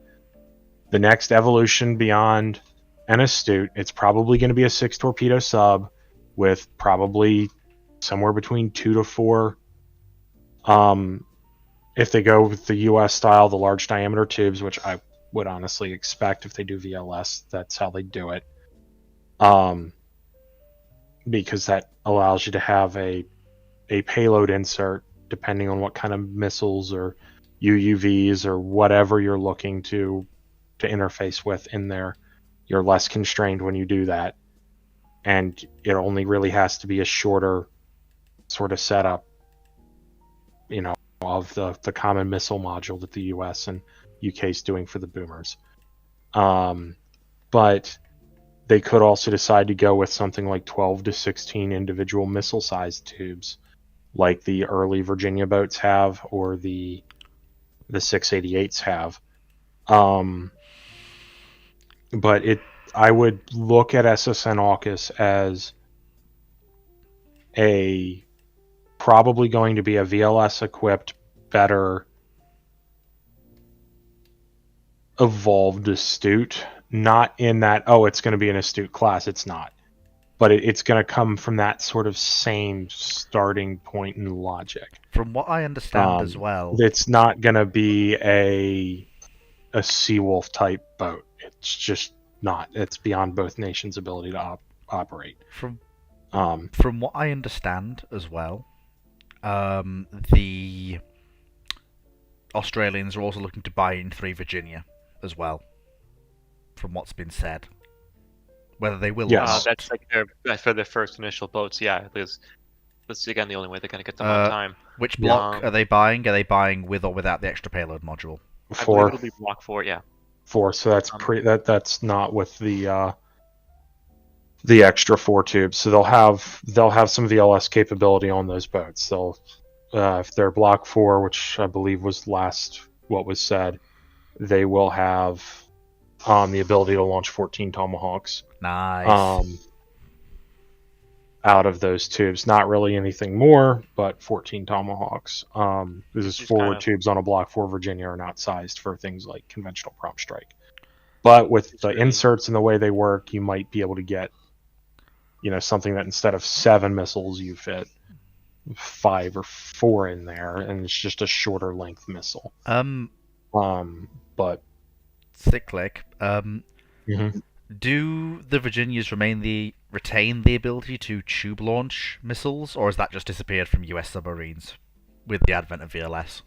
S5: the next evolution beyond an Astute. It's probably going to be a 6 torpedo sub with probably somewhere between 2 to 4 if they go with the US style, the large diameter tubes, which I would honestly expect if they do VLS, that's how they do it. Because that allows you to have a payload insert depending on what kind of missiles or UUVs or whatever you're looking to interface with in there. You're less constrained when you do that. And it only really has to be a shorter sort of setup, of the common missile module that the US and UK is doing for the boomers. But they could also decide to go with something like 12 to 16 individual missile-sized tubes, like the early Virginia boats have or the 688s have. But I would look at SSN AUKUS as probably going to be a VLS-equipped, better evolved Astute. Not in that, it's going to be an Astute class. It's not. But it's going to come from that sort of same starting point in logic.
S1: From what I understand as well,
S5: it's not going to be a Seawolf type boat. It's just not. It's beyond both nations' ability to operate.
S1: From what I understand as well, the Australians are also looking to buy in 3 Virginia as well, from what's been said. Whether they will or not.
S9: That's for their first initial boats, because that's again the only way they're going to get them on time.
S1: Which block are they buying? Are they buying with or without the extra payload module?
S5: 4.
S9: It'll be block 4, yeah.
S5: 4, so that's that's not with the the extra 4 tubes. So they'll have some VLS capability on those boats. They'll if they're Block 4, which I believe was last what was said, they will have the ability to launch 14 Tomahawks.
S1: Nice.
S5: Out of those tubes. Not really anything more, but 14 Tomahawks. This is
S9: Just
S5: forward
S9: kind of-
S5: tubes on a Block 4 Virginia are not sized for things like conventional prompt strike. But with the inserts and the way they work, you might be able to get, something that instead of 7 missiles, you fit 5 or 4 in there, and it's just a shorter length missile. But
S1: Cyclic.
S5: Mhm.
S1: Do the Virginias retain the ability to tube launch missiles, or has that just disappeared from US submarines with the advent of VLS?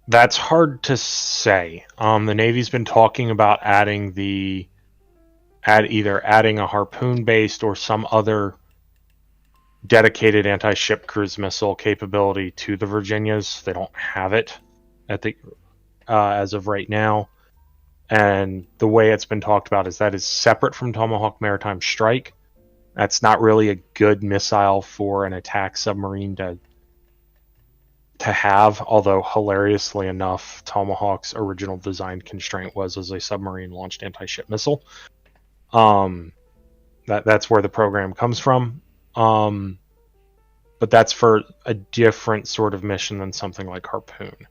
S5: That's hard to say. The Navy's been talking about either adding a harpoon-based or some other dedicated anti-ship cruise missile capability to the Virginias. They don't have it as of right now. And the way it's been talked about is that is separate from Tomahawk Maritime Strike. That's not really a good missile for an attack submarine to have, although hilariously enough, Tomahawk's original design constraint was as a submarine-launched anti-ship missile. That's where the program comes from. But that's for a different sort of mission than something like Harpoon.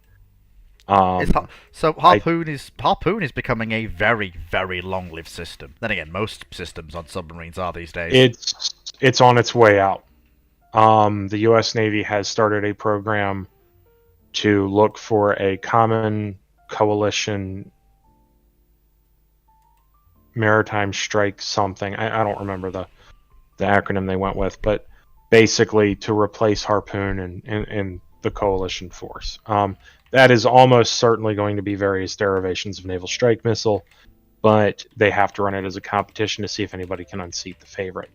S1: Harpoon is becoming a very, very long-lived system. Then again, most systems on submarines are these days.
S5: It's on its way out. The U.S. Navy has started a program to look for a common coalition maritime strike something. I don't remember the acronym they went with, but basically to replace Harpoon in the coalition force. That is almost certainly going to be various derivations of Naval Strike Missile, but they have to run it as a competition to see if anybody can unseat the favorite.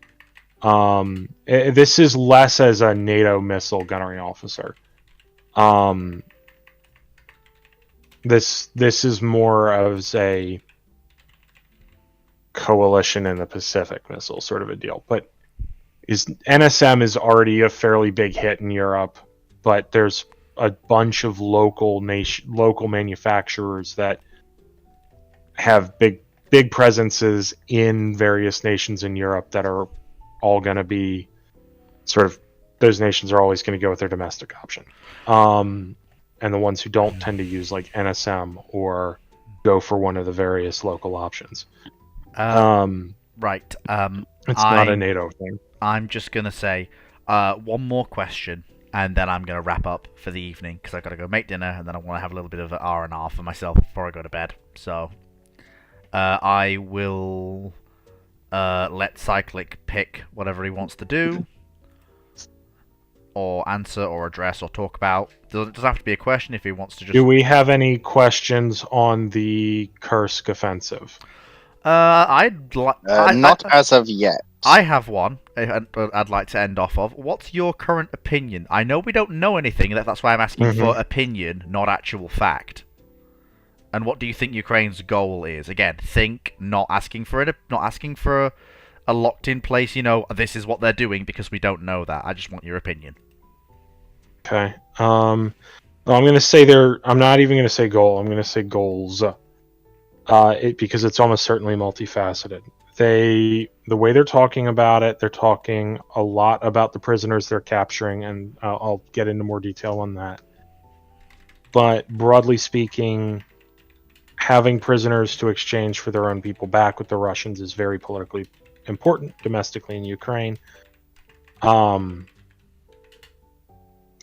S5: This is less as a NATO missile gunnery officer. This is more as a coalition in the Pacific missile sort of a deal. But NSM is already a fairly big hit in Europe, but there's a bunch of local manufacturers that have big presences in various nations in Europe that are all going to be sort of, those nations are always going to go with their domestic option. And the ones who don't tend to use like NSM or go for one of the various local options.
S1: Right.
S5: It's not a NATO thing.
S1: I'm just going to say one more question, and then I'm going to wrap up for the evening, because I've got to go make dinner, and then I want to have a little bit of an R&R for myself before I go to bed. So I will let Cyclic pick whatever he wants to do, or answer, or address, or talk about. It doesn't have to be a question if he wants to just...
S5: Do we have any questions on the Kursk offensive?
S11: Not as of yet.
S1: I have one I'd like to end off of. What's your current opinion? I know we don't know anything, that's why I'm asking for opinion, not actual fact. And what do you think Ukraine's goal is? Again, not asking for a locked-in place, this is what they're doing, because we don't know that. I just want your opinion.
S5: Okay. I'm going to say I'm not even going to say goal. I'm going to say goals. Because it's almost certainly multifaceted. The way they're talking about it, they're talking a lot about the prisoners they're capturing, and I'll get into more detail on that. But broadly speaking, having prisoners to exchange for their own people back with the Russians is very politically important domestically in Ukraine.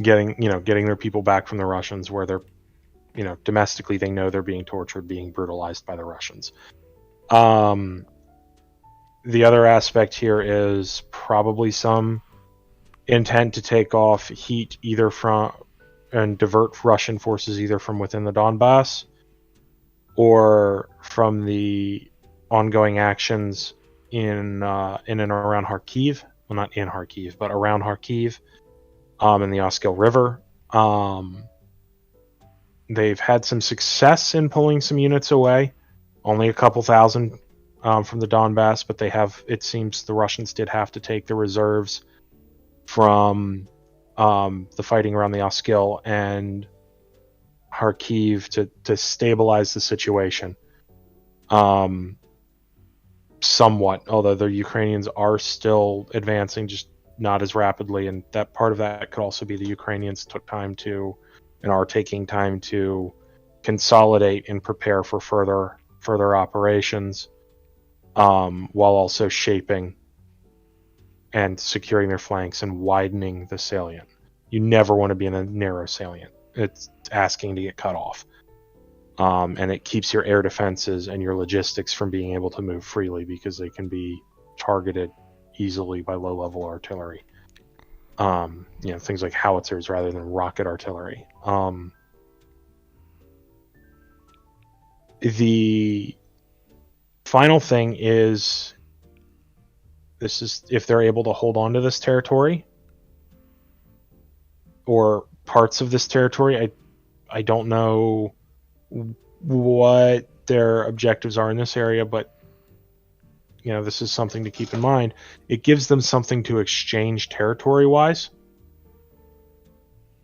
S5: Getting their people back from the Russians where they're, domestically they know they're being tortured, being brutalized by the Russians. The other aspect here is probably some intent to take off heat either from and divert Russian forces either from within the Donbass or from the ongoing actions in and around Kharkiv. Well, not in Kharkiv, but around Kharkiv, in the Oskil River. They've had some success in pulling some units away, only a couple thousand from the Donbass, but it seems the Russians did have to take the reserves from the fighting around the Oskil and Kharkiv to stabilize the situation. Somewhat, although the Ukrainians are still advancing, just not as rapidly, and that part of that could also be the Ukrainians took time to, and are taking time to consolidate and prepare for further operations, while also shaping and securing their flanks and widening the salient. You never want to be in a narrow salient. It's asking to get cut off. And it keeps your air defenses and your logistics from being able to move freely because they can be targeted easily by low-level artillery. Things like howitzers rather than rocket artillery. The final thing is, this is if they're able to hold on to this territory or parts of this territory. I don't know what their objectives are in this area, but this is something to keep in mind. It gives them something to exchange territory-wise.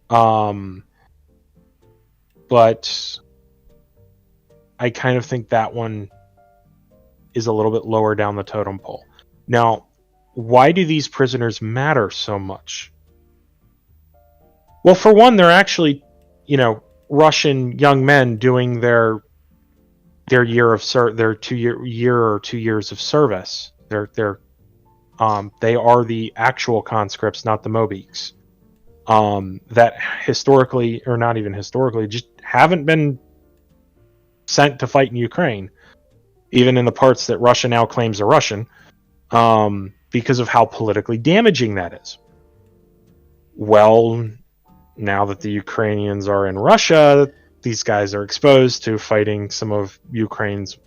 S5: But I kind of think that one is a little bit lower down the totem pole. Now, why do these prisoners matter so much? Well, for one, they're actually, Russian young men doing their year of their 2 years of service. They are the actual conscripts, not the Mobiks. That historically, or not even historically, just haven't been sent to fight in Ukraine, even in the parts that Russia now claims are Russian, because of how politically damaging that is. Well, now that the Ukrainians are in Russia, these guys are exposed to fighting some of Ukraine's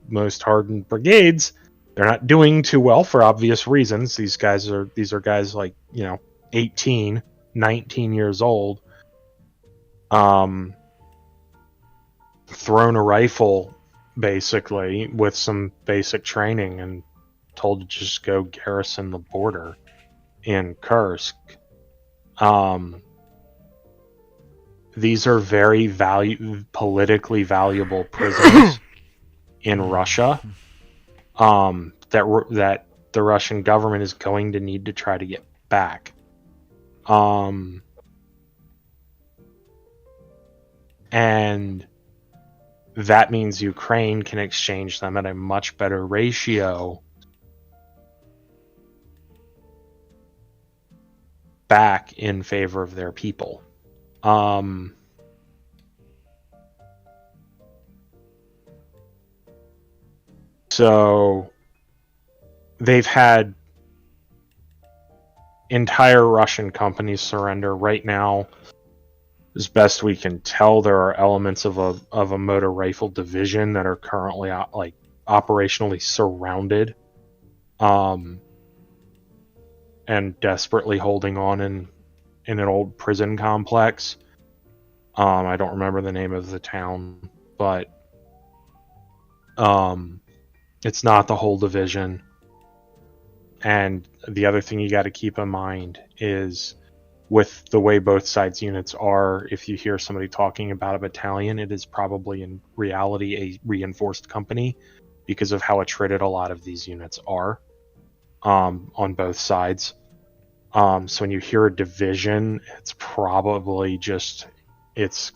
S5: most hardened brigades. They're not doing too well for obvious reasons. These are guys like, 18, 19 years old, thrown a rifle basically with some basic training and told to just go garrison the border in Kursk. These are very politically valuable prisoners in Russia, that the Russian government is going to need to try to get back. And that means Ukraine can exchange them at a much better ratio back in favor of their people. So they've had entire Russian companies surrender. Right now, as best we can tell, there are elements of a motor rifle division that are currently operationally surrounded, and desperately holding on in an old prison complex. I don't remember the name of the town, but it's not the whole division. And the other thing you got to keep in mind is, with the way both sides' units are, if you hear somebody talking about a battalion, it is probably in reality a reinforced company because of how attrited a lot of these units are, on both sides. So when you hear a division, it's probably just, it's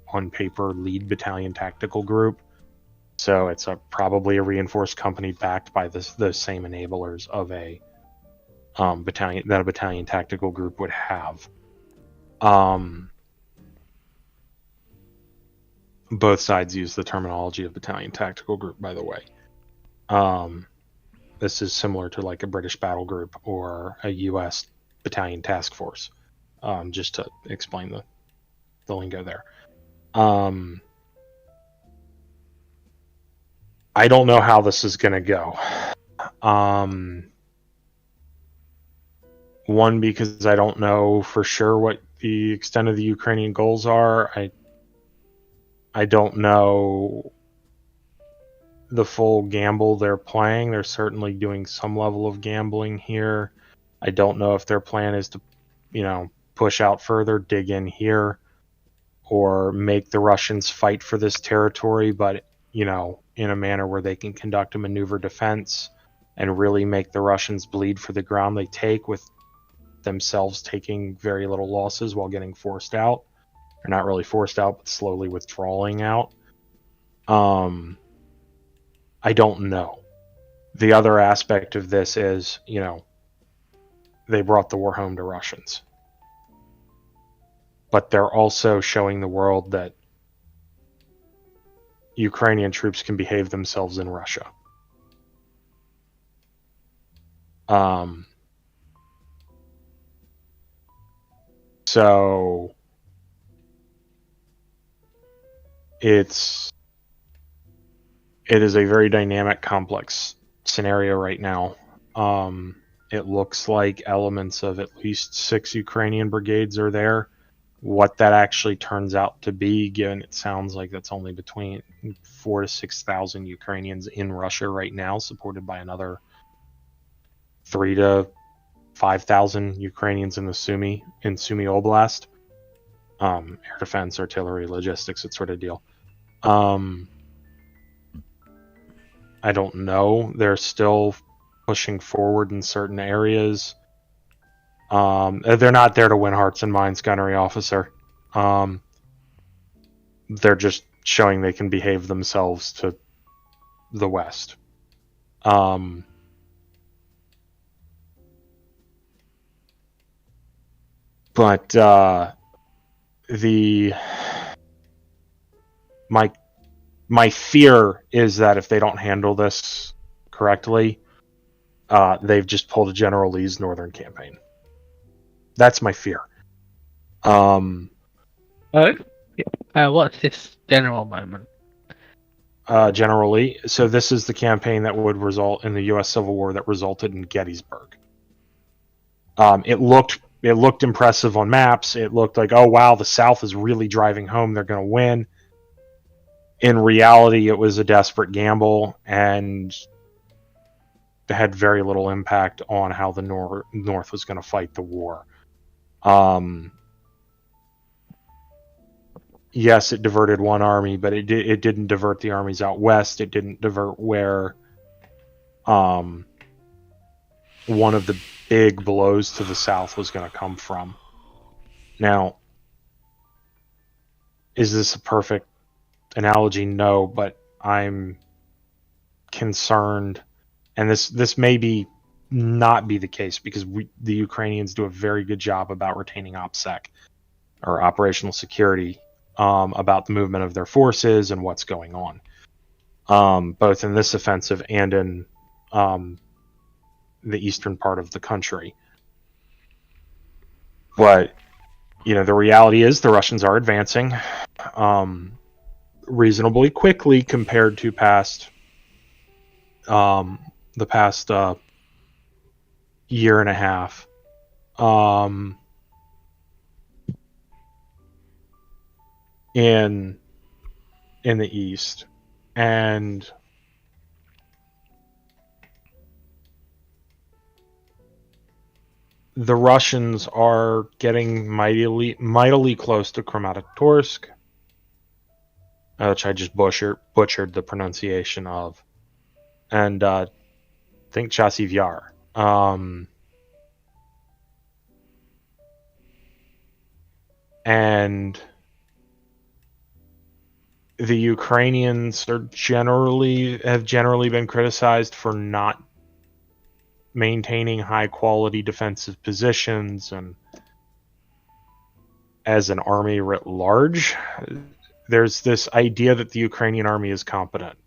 S5: on paper lead battalion tactical group. So it's probably a reinforced company backed by those same enablers of a battalion that a battalion tactical group would have. Both sides use the terminology of battalion tactical group, by the way. This is similar to like a British battle group or a US battalion task force, just to explain the lingo there. I don't know how this is going to go. One, because I don't know for sure what the extent of the Ukrainian goals are. I don't know the full gamble they're playing. They're certainly doing some level of gambling here. I don't know if their plan is to, push out further, dig in here, or make the Russians fight for this territory, but, in a manner where they can conduct a maneuver defense and really make the Russians bleed for the ground they take, with themselves taking very little losses while getting forced out. Or not really forced out, but slowly withdrawing out. I don't know. The other aspect of this is, they brought the war home to Russians. But they're also showing the world that Ukrainian troops can behave themselves in Russia. So it is a very dynamic, complex scenario right now. It looks like elements of at least 6 Ukrainian brigades are there. What that actually turns out to be, given it sounds like that's only between 4,000 to 6,000 Ukrainians in Russia right now, supported by another 3,000 to 5,000 Ukrainians in Sumy Oblast. Air defense, artillery, logistics, that sort of deal. I don't know. They're still pushing forward in certain areas. They're not there to win hearts and minds, gunnery officer. They're just showing they can behave themselves to the West. But my fear is that if they don't handle this correctly, they've just pulled a General Lee's Northern Campaign. That's my fear.
S2: What's this general moment?
S5: General Lee. So this is the campaign that would result in the U.S. Civil War that resulted in Gettysburg. It looked impressive on maps. It looked like, oh wow, the South is really driving home. They're going to win. In reality, it was a desperate gamble and had very little impact on how the North was going to fight the war. Yes, it diverted one army, but it didn't divert the armies out west. It didn't divert where one of the big blows to the South was going to come from. Now, is this a perfect analogy? No, but I'm concerned, and this may not be the case, because the Ukrainians do a very good job about retaining OPSEC, or operational security, about the movement of their forces and what's going on, both in this offensive and in the eastern part of the country. But the reality is the Russians are advancing reasonably quickly compared to the past year and a half. In the east, and the Russians are getting mightily close to Kramatorsk, which I just butchered the pronunciation of, and I think Chasiv Yar. And the Ukrainians have generally been criticized for not maintaining high quality defensive positions, and as an army writ large, there's this idea that the Ukrainian army is competent.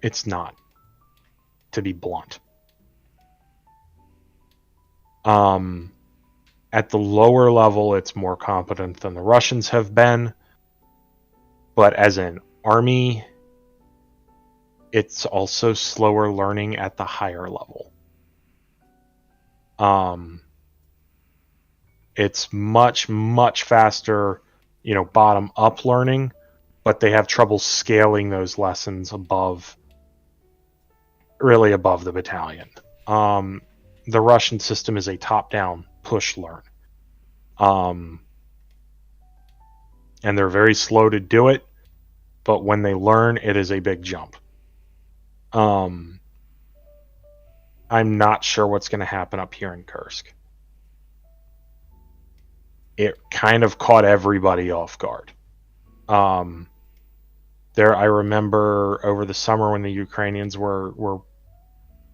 S5: It's not, to be blunt. At the lower level, it's more competent than the Russians have been. But as an army, it's also slower learning at the higher level. It's much, much faster, bottom-up learning, but they have trouble scaling those lessons really above the battalion. The Russian system is a top-down push learn. And they're very slow to do it, but when they learn, it is a big jump. I'm not sure what's going to happen up here in Kursk. It kind of caught everybody off guard. I remember over the summer when the Ukrainians were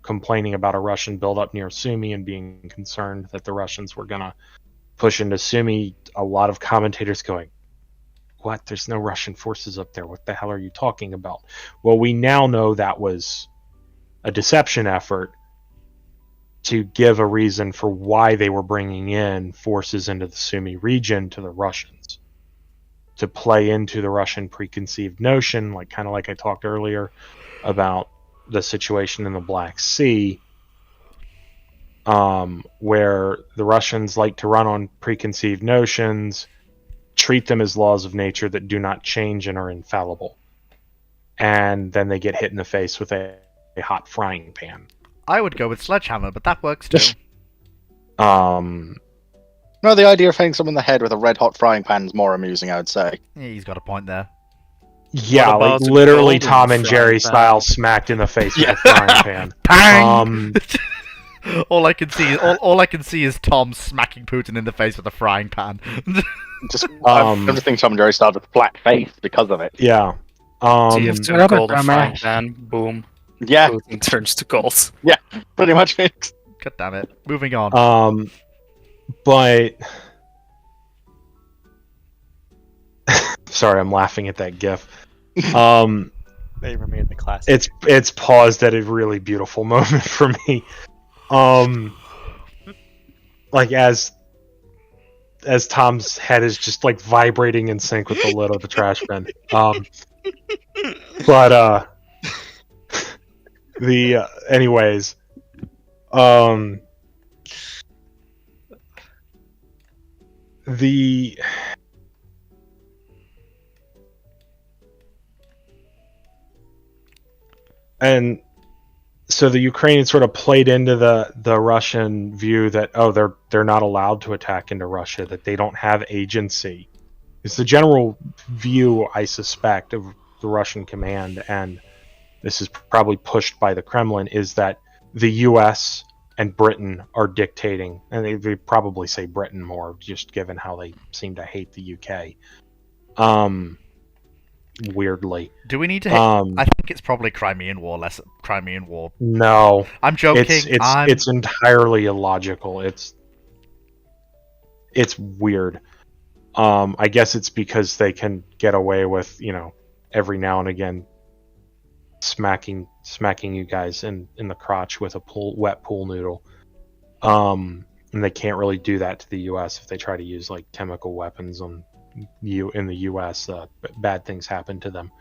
S5: complaining about a Russian buildup near Sumy and being concerned that the Russians were going to push into Sumy, a lot of commentators going, what? There's no Russian forces up there. What the hell are you talking about? Well, we now know that was a deception effort to give a reason for why they were bringing in forces into the Sumy region to the Russians, to play into the Russian preconceived notion, kind of like I talked earlier about the situation in the Black Sea, where the Russians like to run on preconceived notions, treat them as laws of nature that do not change and are infallible. And then they get hit in the face with a hot frying pan.
S1: I would go with sledgehammer, but that works too.
S3: No, the idea of hitting someone in the head with a red hot frying pan is more amusing, I would say.
S1: Yeah, he's got a point there.
S5: Yeah,
S6: What about the
S5: literally
S6: golden
S5: Tom and Jerry
S6: frying pan?
S5: style, smacked in the face with a frying pan.
S1: Bang! All I can see is Tom smacking Putin in the face with a frying pan.
S3: Everything Tom and Jerry started with black face because of it.
S5: Yeah.
S6: So you have to
S2: Another
S6: golden frying
S2: dumbass.
S6: pan, boom,
S3: Yeah,
S6: Putin turns to gold.
S3: pretty much.
S1: God damn it. Moving on.
S5: But sorry, I'm laughing at that GIF.
S9: They remain the classic.
S5: It's paused at a really beautiful moment for me. As Tom's head is just vibrating in sync with the lid of the trash bin. Anyways, and so the Ukrainians sort of played into the Russian view that they're not allowed to attack into Russia, that they don't have agency. It's the general view, I suspect, of the Russian command, and this is probably pushed by the Kremlin, is that the U.S. and Britain are dictating, and they probably say Britain more, just given how they seem to hate the UK. Weirdly.
S1: Do we need to hit... I think it's probably Crimean War, less Crimean War.
S5: No.
S1: I'm joking.
S5: It's entirely illogical. It's weird. I guess it's because they can get away with, every now and again smacking you guys in the crotch with a wet pool noodle. And they can't really do that to the US if they try to use chemical weapons on you in the US. Bad things happen to them.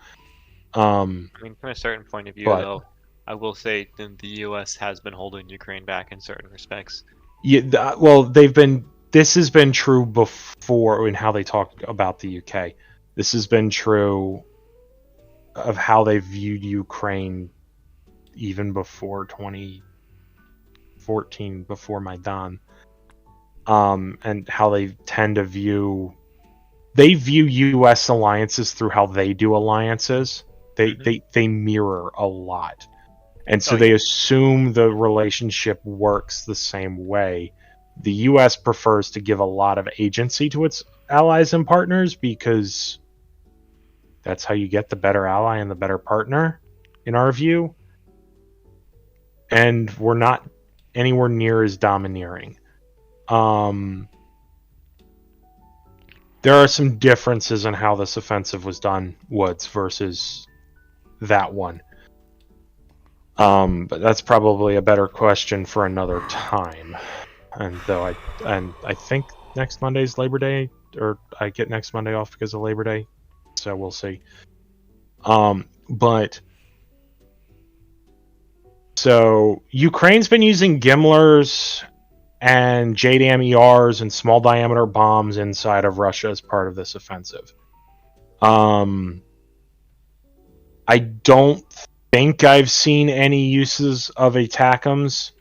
S9: From a certain point of view, though, I will say that the U.S. has been holding Ukraine back in certain respects.
S5: Yeah, this has been true before in how they talk about the UK. This has been true of how they viewed Ukraine even before 2014, before Maidan, and how they tend to view U.S. alliances through how they do alliances. They mirror a lot, and so they assume the relationship works the same way. The U.S. prefers to give a lot of agency to its allies and partners because that's how you get the better ally and the better partner, in our view. And we're not anywhere near as domineering. There are some differences in how this offensive was done, Woods, versus that one. But that's probably a better question for another time. And I think next Monday's Labor Day, or I get next Monday off because of Labor Day, so we'll see. But so Ukraine's been using Gimlers and JDAM ERs and small diameter bombs inside of Russia as part of this offensive. I don't think I've seen any uses of ATACMS,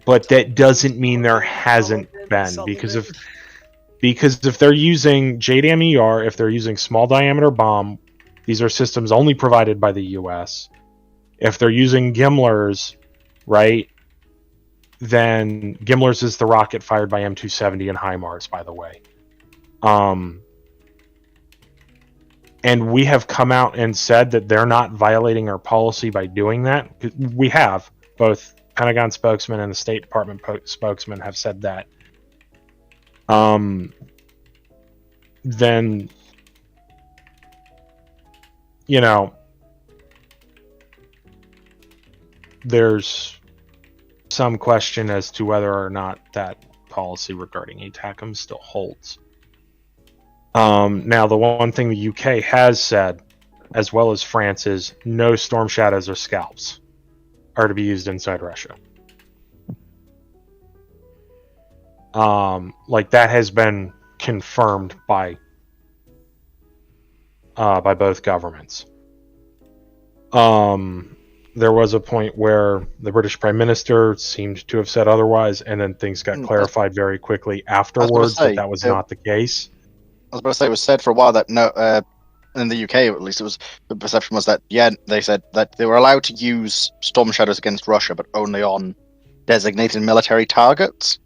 S5: but that doesn't mean there hasn't been, because if they're using JDAM-ER, if they're using small diameter bomb, these are systems only provided by the U.S. If they're using Gimlers, right, then Gimlers is the rocket fired by M270 and HIMARS, by the way. And we have come out and said that they're not violating our policy by doing that. We have. Both Pentagon spokesman and the State Department spokesman have said that. Then, you know, there's some question as to whether or not that policy regarding ATACMS still holds. Now, the one thing the UK has said, as well as France, is no Storm Shadows or Scalps are to be used inside Russia. Like, that has been confirmed by both governments. There was a point where the British Prime Minister seemed to have said otherwise, and then things got clarified very quickly afterwards that was not the case.
S11: I was about to say, it was said for a while that no, in the UK at least, the perception was that, yeah, they said that they were allowed to use Storm Shadows against Russia, but only on designated military targets,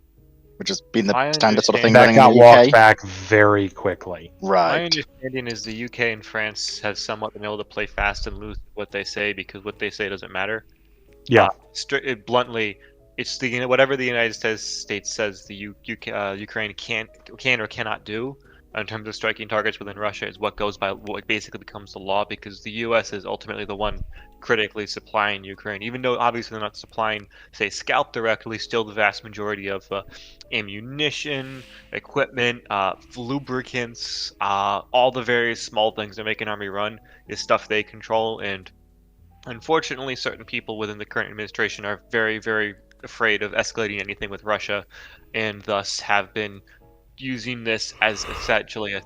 S11: which has been the standard sort of thing running in the UK.
S5: That got walked back very quickly.
S11: Right.
S9: My understanding is the UK and France have somewhat been able to play fast and loose with what they say, because what they say doesn't matter.
S5: Yeah.
S9: Bluntly, it's whatever the United States says the Ukraine can or cannot do in terms of striking targets within Russia is what basically becomes the law, because the U.S. is ultimately the one critically supplying Ukraine. Even though obviously they're not supplying, say, Scalp directly, still the vast majority of ammunition, equipment, lubricants, all the various small things that make an army run is stuff they control. And unfortunately, certain people within the current administration are very, very afraid of escalating anything with Russia, and thus have been using this as essentially a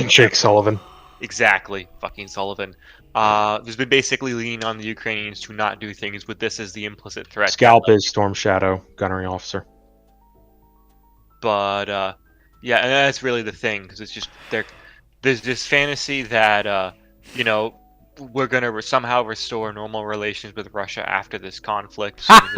S5: Jake Sullivan.
S9: Exactly, fucking Sullivan. There's been basically leaning on the Ukrainians to not do things with this as the implicit threat.
S5: Scalp is Storm Shadow, gunnery officer.
S9: But yeah, and that's really the thing, because it's just there's this fantasy that we're gonna somehow restore normal relations with Russia after this conflict. There's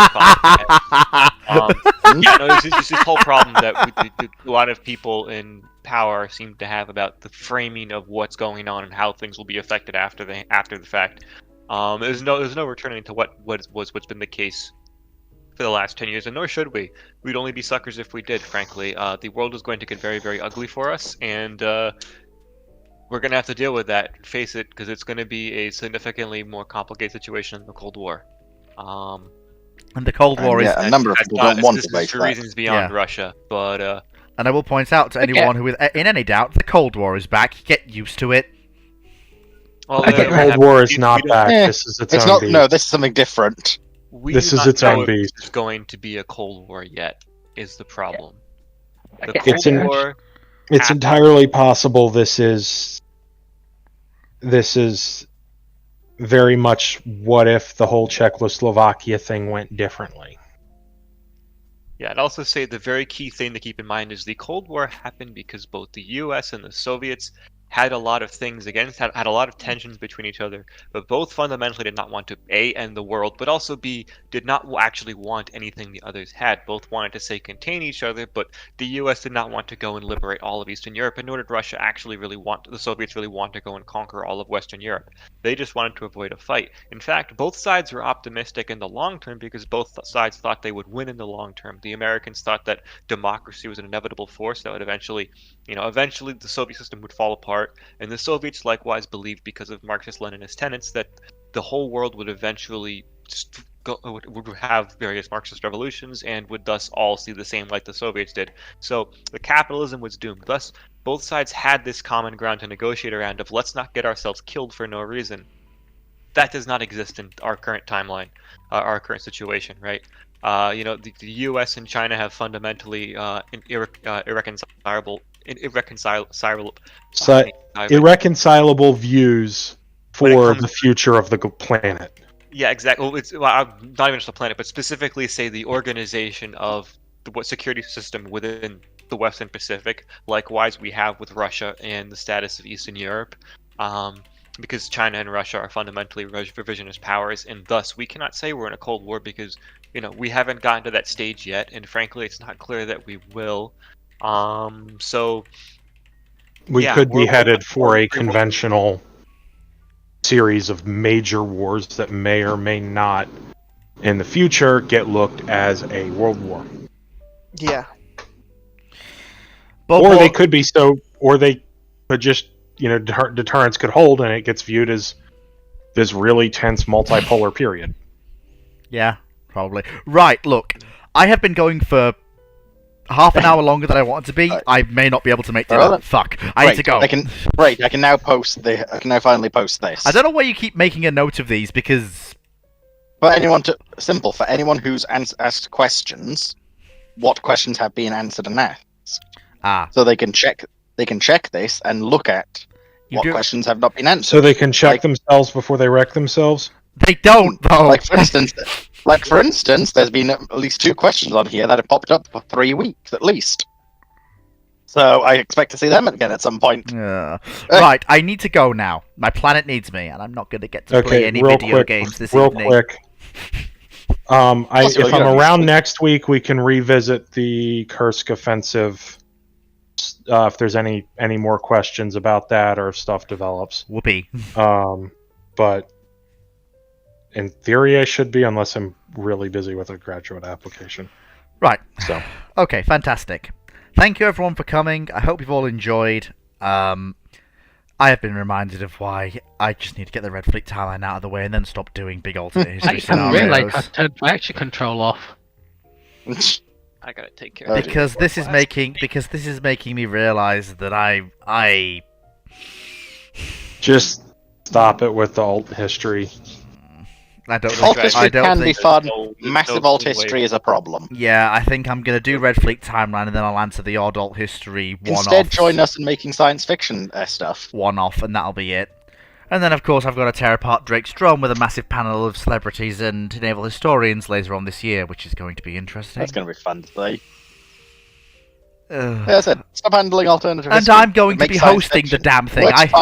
S9: this whole problem that a lot of people in power seem to have about the framing of what's going on and how things will be affected after the fact. There's no returning to what's been the case for the last 10 years, and nor should we. We'd only be suckers if we did, frankly. The world is going to get very, very ugly for us, and we're going to have to deal with that, face it, because it's going to be a significantly more complicated situation than the Cold War.
S1: And the Cold War is...
S11: a number of people don't want to face
S9: for reasons beyond Russia, but...
S1: And I will point out to anyone who is in any doubt, the Cold War is back. Get used to it.
S9: Well,
S5: the Cold War is not back. This is its own beast.
S11: No, this is something different.
S5: This is its own beast.
S9: It's going to be a Cold War yet, is the problem.
S5: It's entirely possible this is very much what if the whole Czechoslovakia thing went differently.
S9: Yeah, I'd also say the very key thing to keep in mind is the Cold War happened because both the US and the Soviets had a lot of things had a lot of tensions between each other, but both fundamentally did not want to A, end the world, but also B, did not actually want anything the others had. Both wanted to, say, contain each other, but the US did not want to go and liberate all of Eastern Europe, and nor did Russia the Soviets really want to go and conquer all of Western Europe. They just wanted to avoid a fight. In fact, both sides were optimistic in the long term because both sides thought they would win in the long term. The Americans thought that democracy was an inevitable force that would eventually the Soviet system would fall apart. And the Soviets likewise believed, because of Marxist-Leninist tenets, that the whole world would eventually would have various Marxist revolutions and would thus all see the same light the Soviets did. So the capitalism was doomed. Thus, both sides had this common ground to negotiate around of let's not get ourselves killed for no reason. That does not exist in our current timeline, our current situation, right? The U.S. and China have fundamentally irreconcilable irreconcilable.
S5: Irreconcilable views
S9: When it
S5: for
S9: comes-
S5: the future of the planet.
S9: Yeah, exactly. Not even just the planet, but specifically say the organization of what security system within the Western Pacific. Likewise, we have with Russia and the status of Eastern Europe, because China and Russia are fundamentally revisionist powers, and thus we cannot say we're in a Cold War because we haven't gotten to that stage yet, and frankly, it's not clear that we will. So
S5: We
S9: yeah,
S5: could be
S9: we're-
S5: headed for
S9: we're-
S5: a conventional series of major wars that may or may not, in the future, get looked as a world war.
S12: Yeah.
S5: Or they could be or they could just, deterrence could hold, and it gets viewed as this really tense multipolar period.
S1: Yeah, probably. Right, look, I have been going for half an hour longer than I wanted to be. I may not be able to make dinner.
S11: Alright.
S1: Fuck, I need to go.
S11: I can now finally post this.
S1: I don't know why you keep making a note of these, because...
S11: For anyone who's asked questions, what questions have been answered and asked. So they can check this and look at what questions have not been answered.
S5: So they can check themselves before they wreck themselves?
S1: They don't, though!
S11: Like for instance, there's been at least 2 questions on here that have popped up for 3 weeks at least. So I expect to see them again at some point.
S1: Right, I need to go now. My planet needs me, and I'm not going to get to play any video games this evening.
S5: Real quick. If I'm around next week, we can revisit the Kursk offensive. If there's any more questions about that, or if stuff develops.
S1: Whoopee.
S5: But in theory, I should be, unless I'm really busy with a graduate application.
S1: Right.
S5: So.
S1: Okay, fantastic. Thank you everyone for coming. I hope you've all enjoyed. I have been reminded of why I just need to get the Red Fleet timeline out of the way and then stop doing big alternate history
S2: I
S1: scenarios.
S2: realised I turned my action control off.
S6: I gotta take care of
S1: Because this is making me realise that I
S5: just stop it with the alt history.
S1: I don't
S11: Alt
S1: think
S11: history can be fun.
S9: no
S11: Massive alt history is a problem.
S1: Yeah, I think I'm gonna do Red Fleet timeline and then I'll answer the odd alt history
S11: Instead, join us in making science fiction stuff.
S1: One-off, and that'll be it. And then, of course, I've got to tear apart Drake's Drum with a massive panel of celebrities and naval historians later on this year, which is going to be interesting.
S11: That's going to be fun to see. Yeah, I said, stop handling alternative
S1: And
S11: history.
S1: I'm going to
S11: Make
S1: be
S11: science
S1: hosting the
S11: fiction.
S1: damn thing.
S11: Let's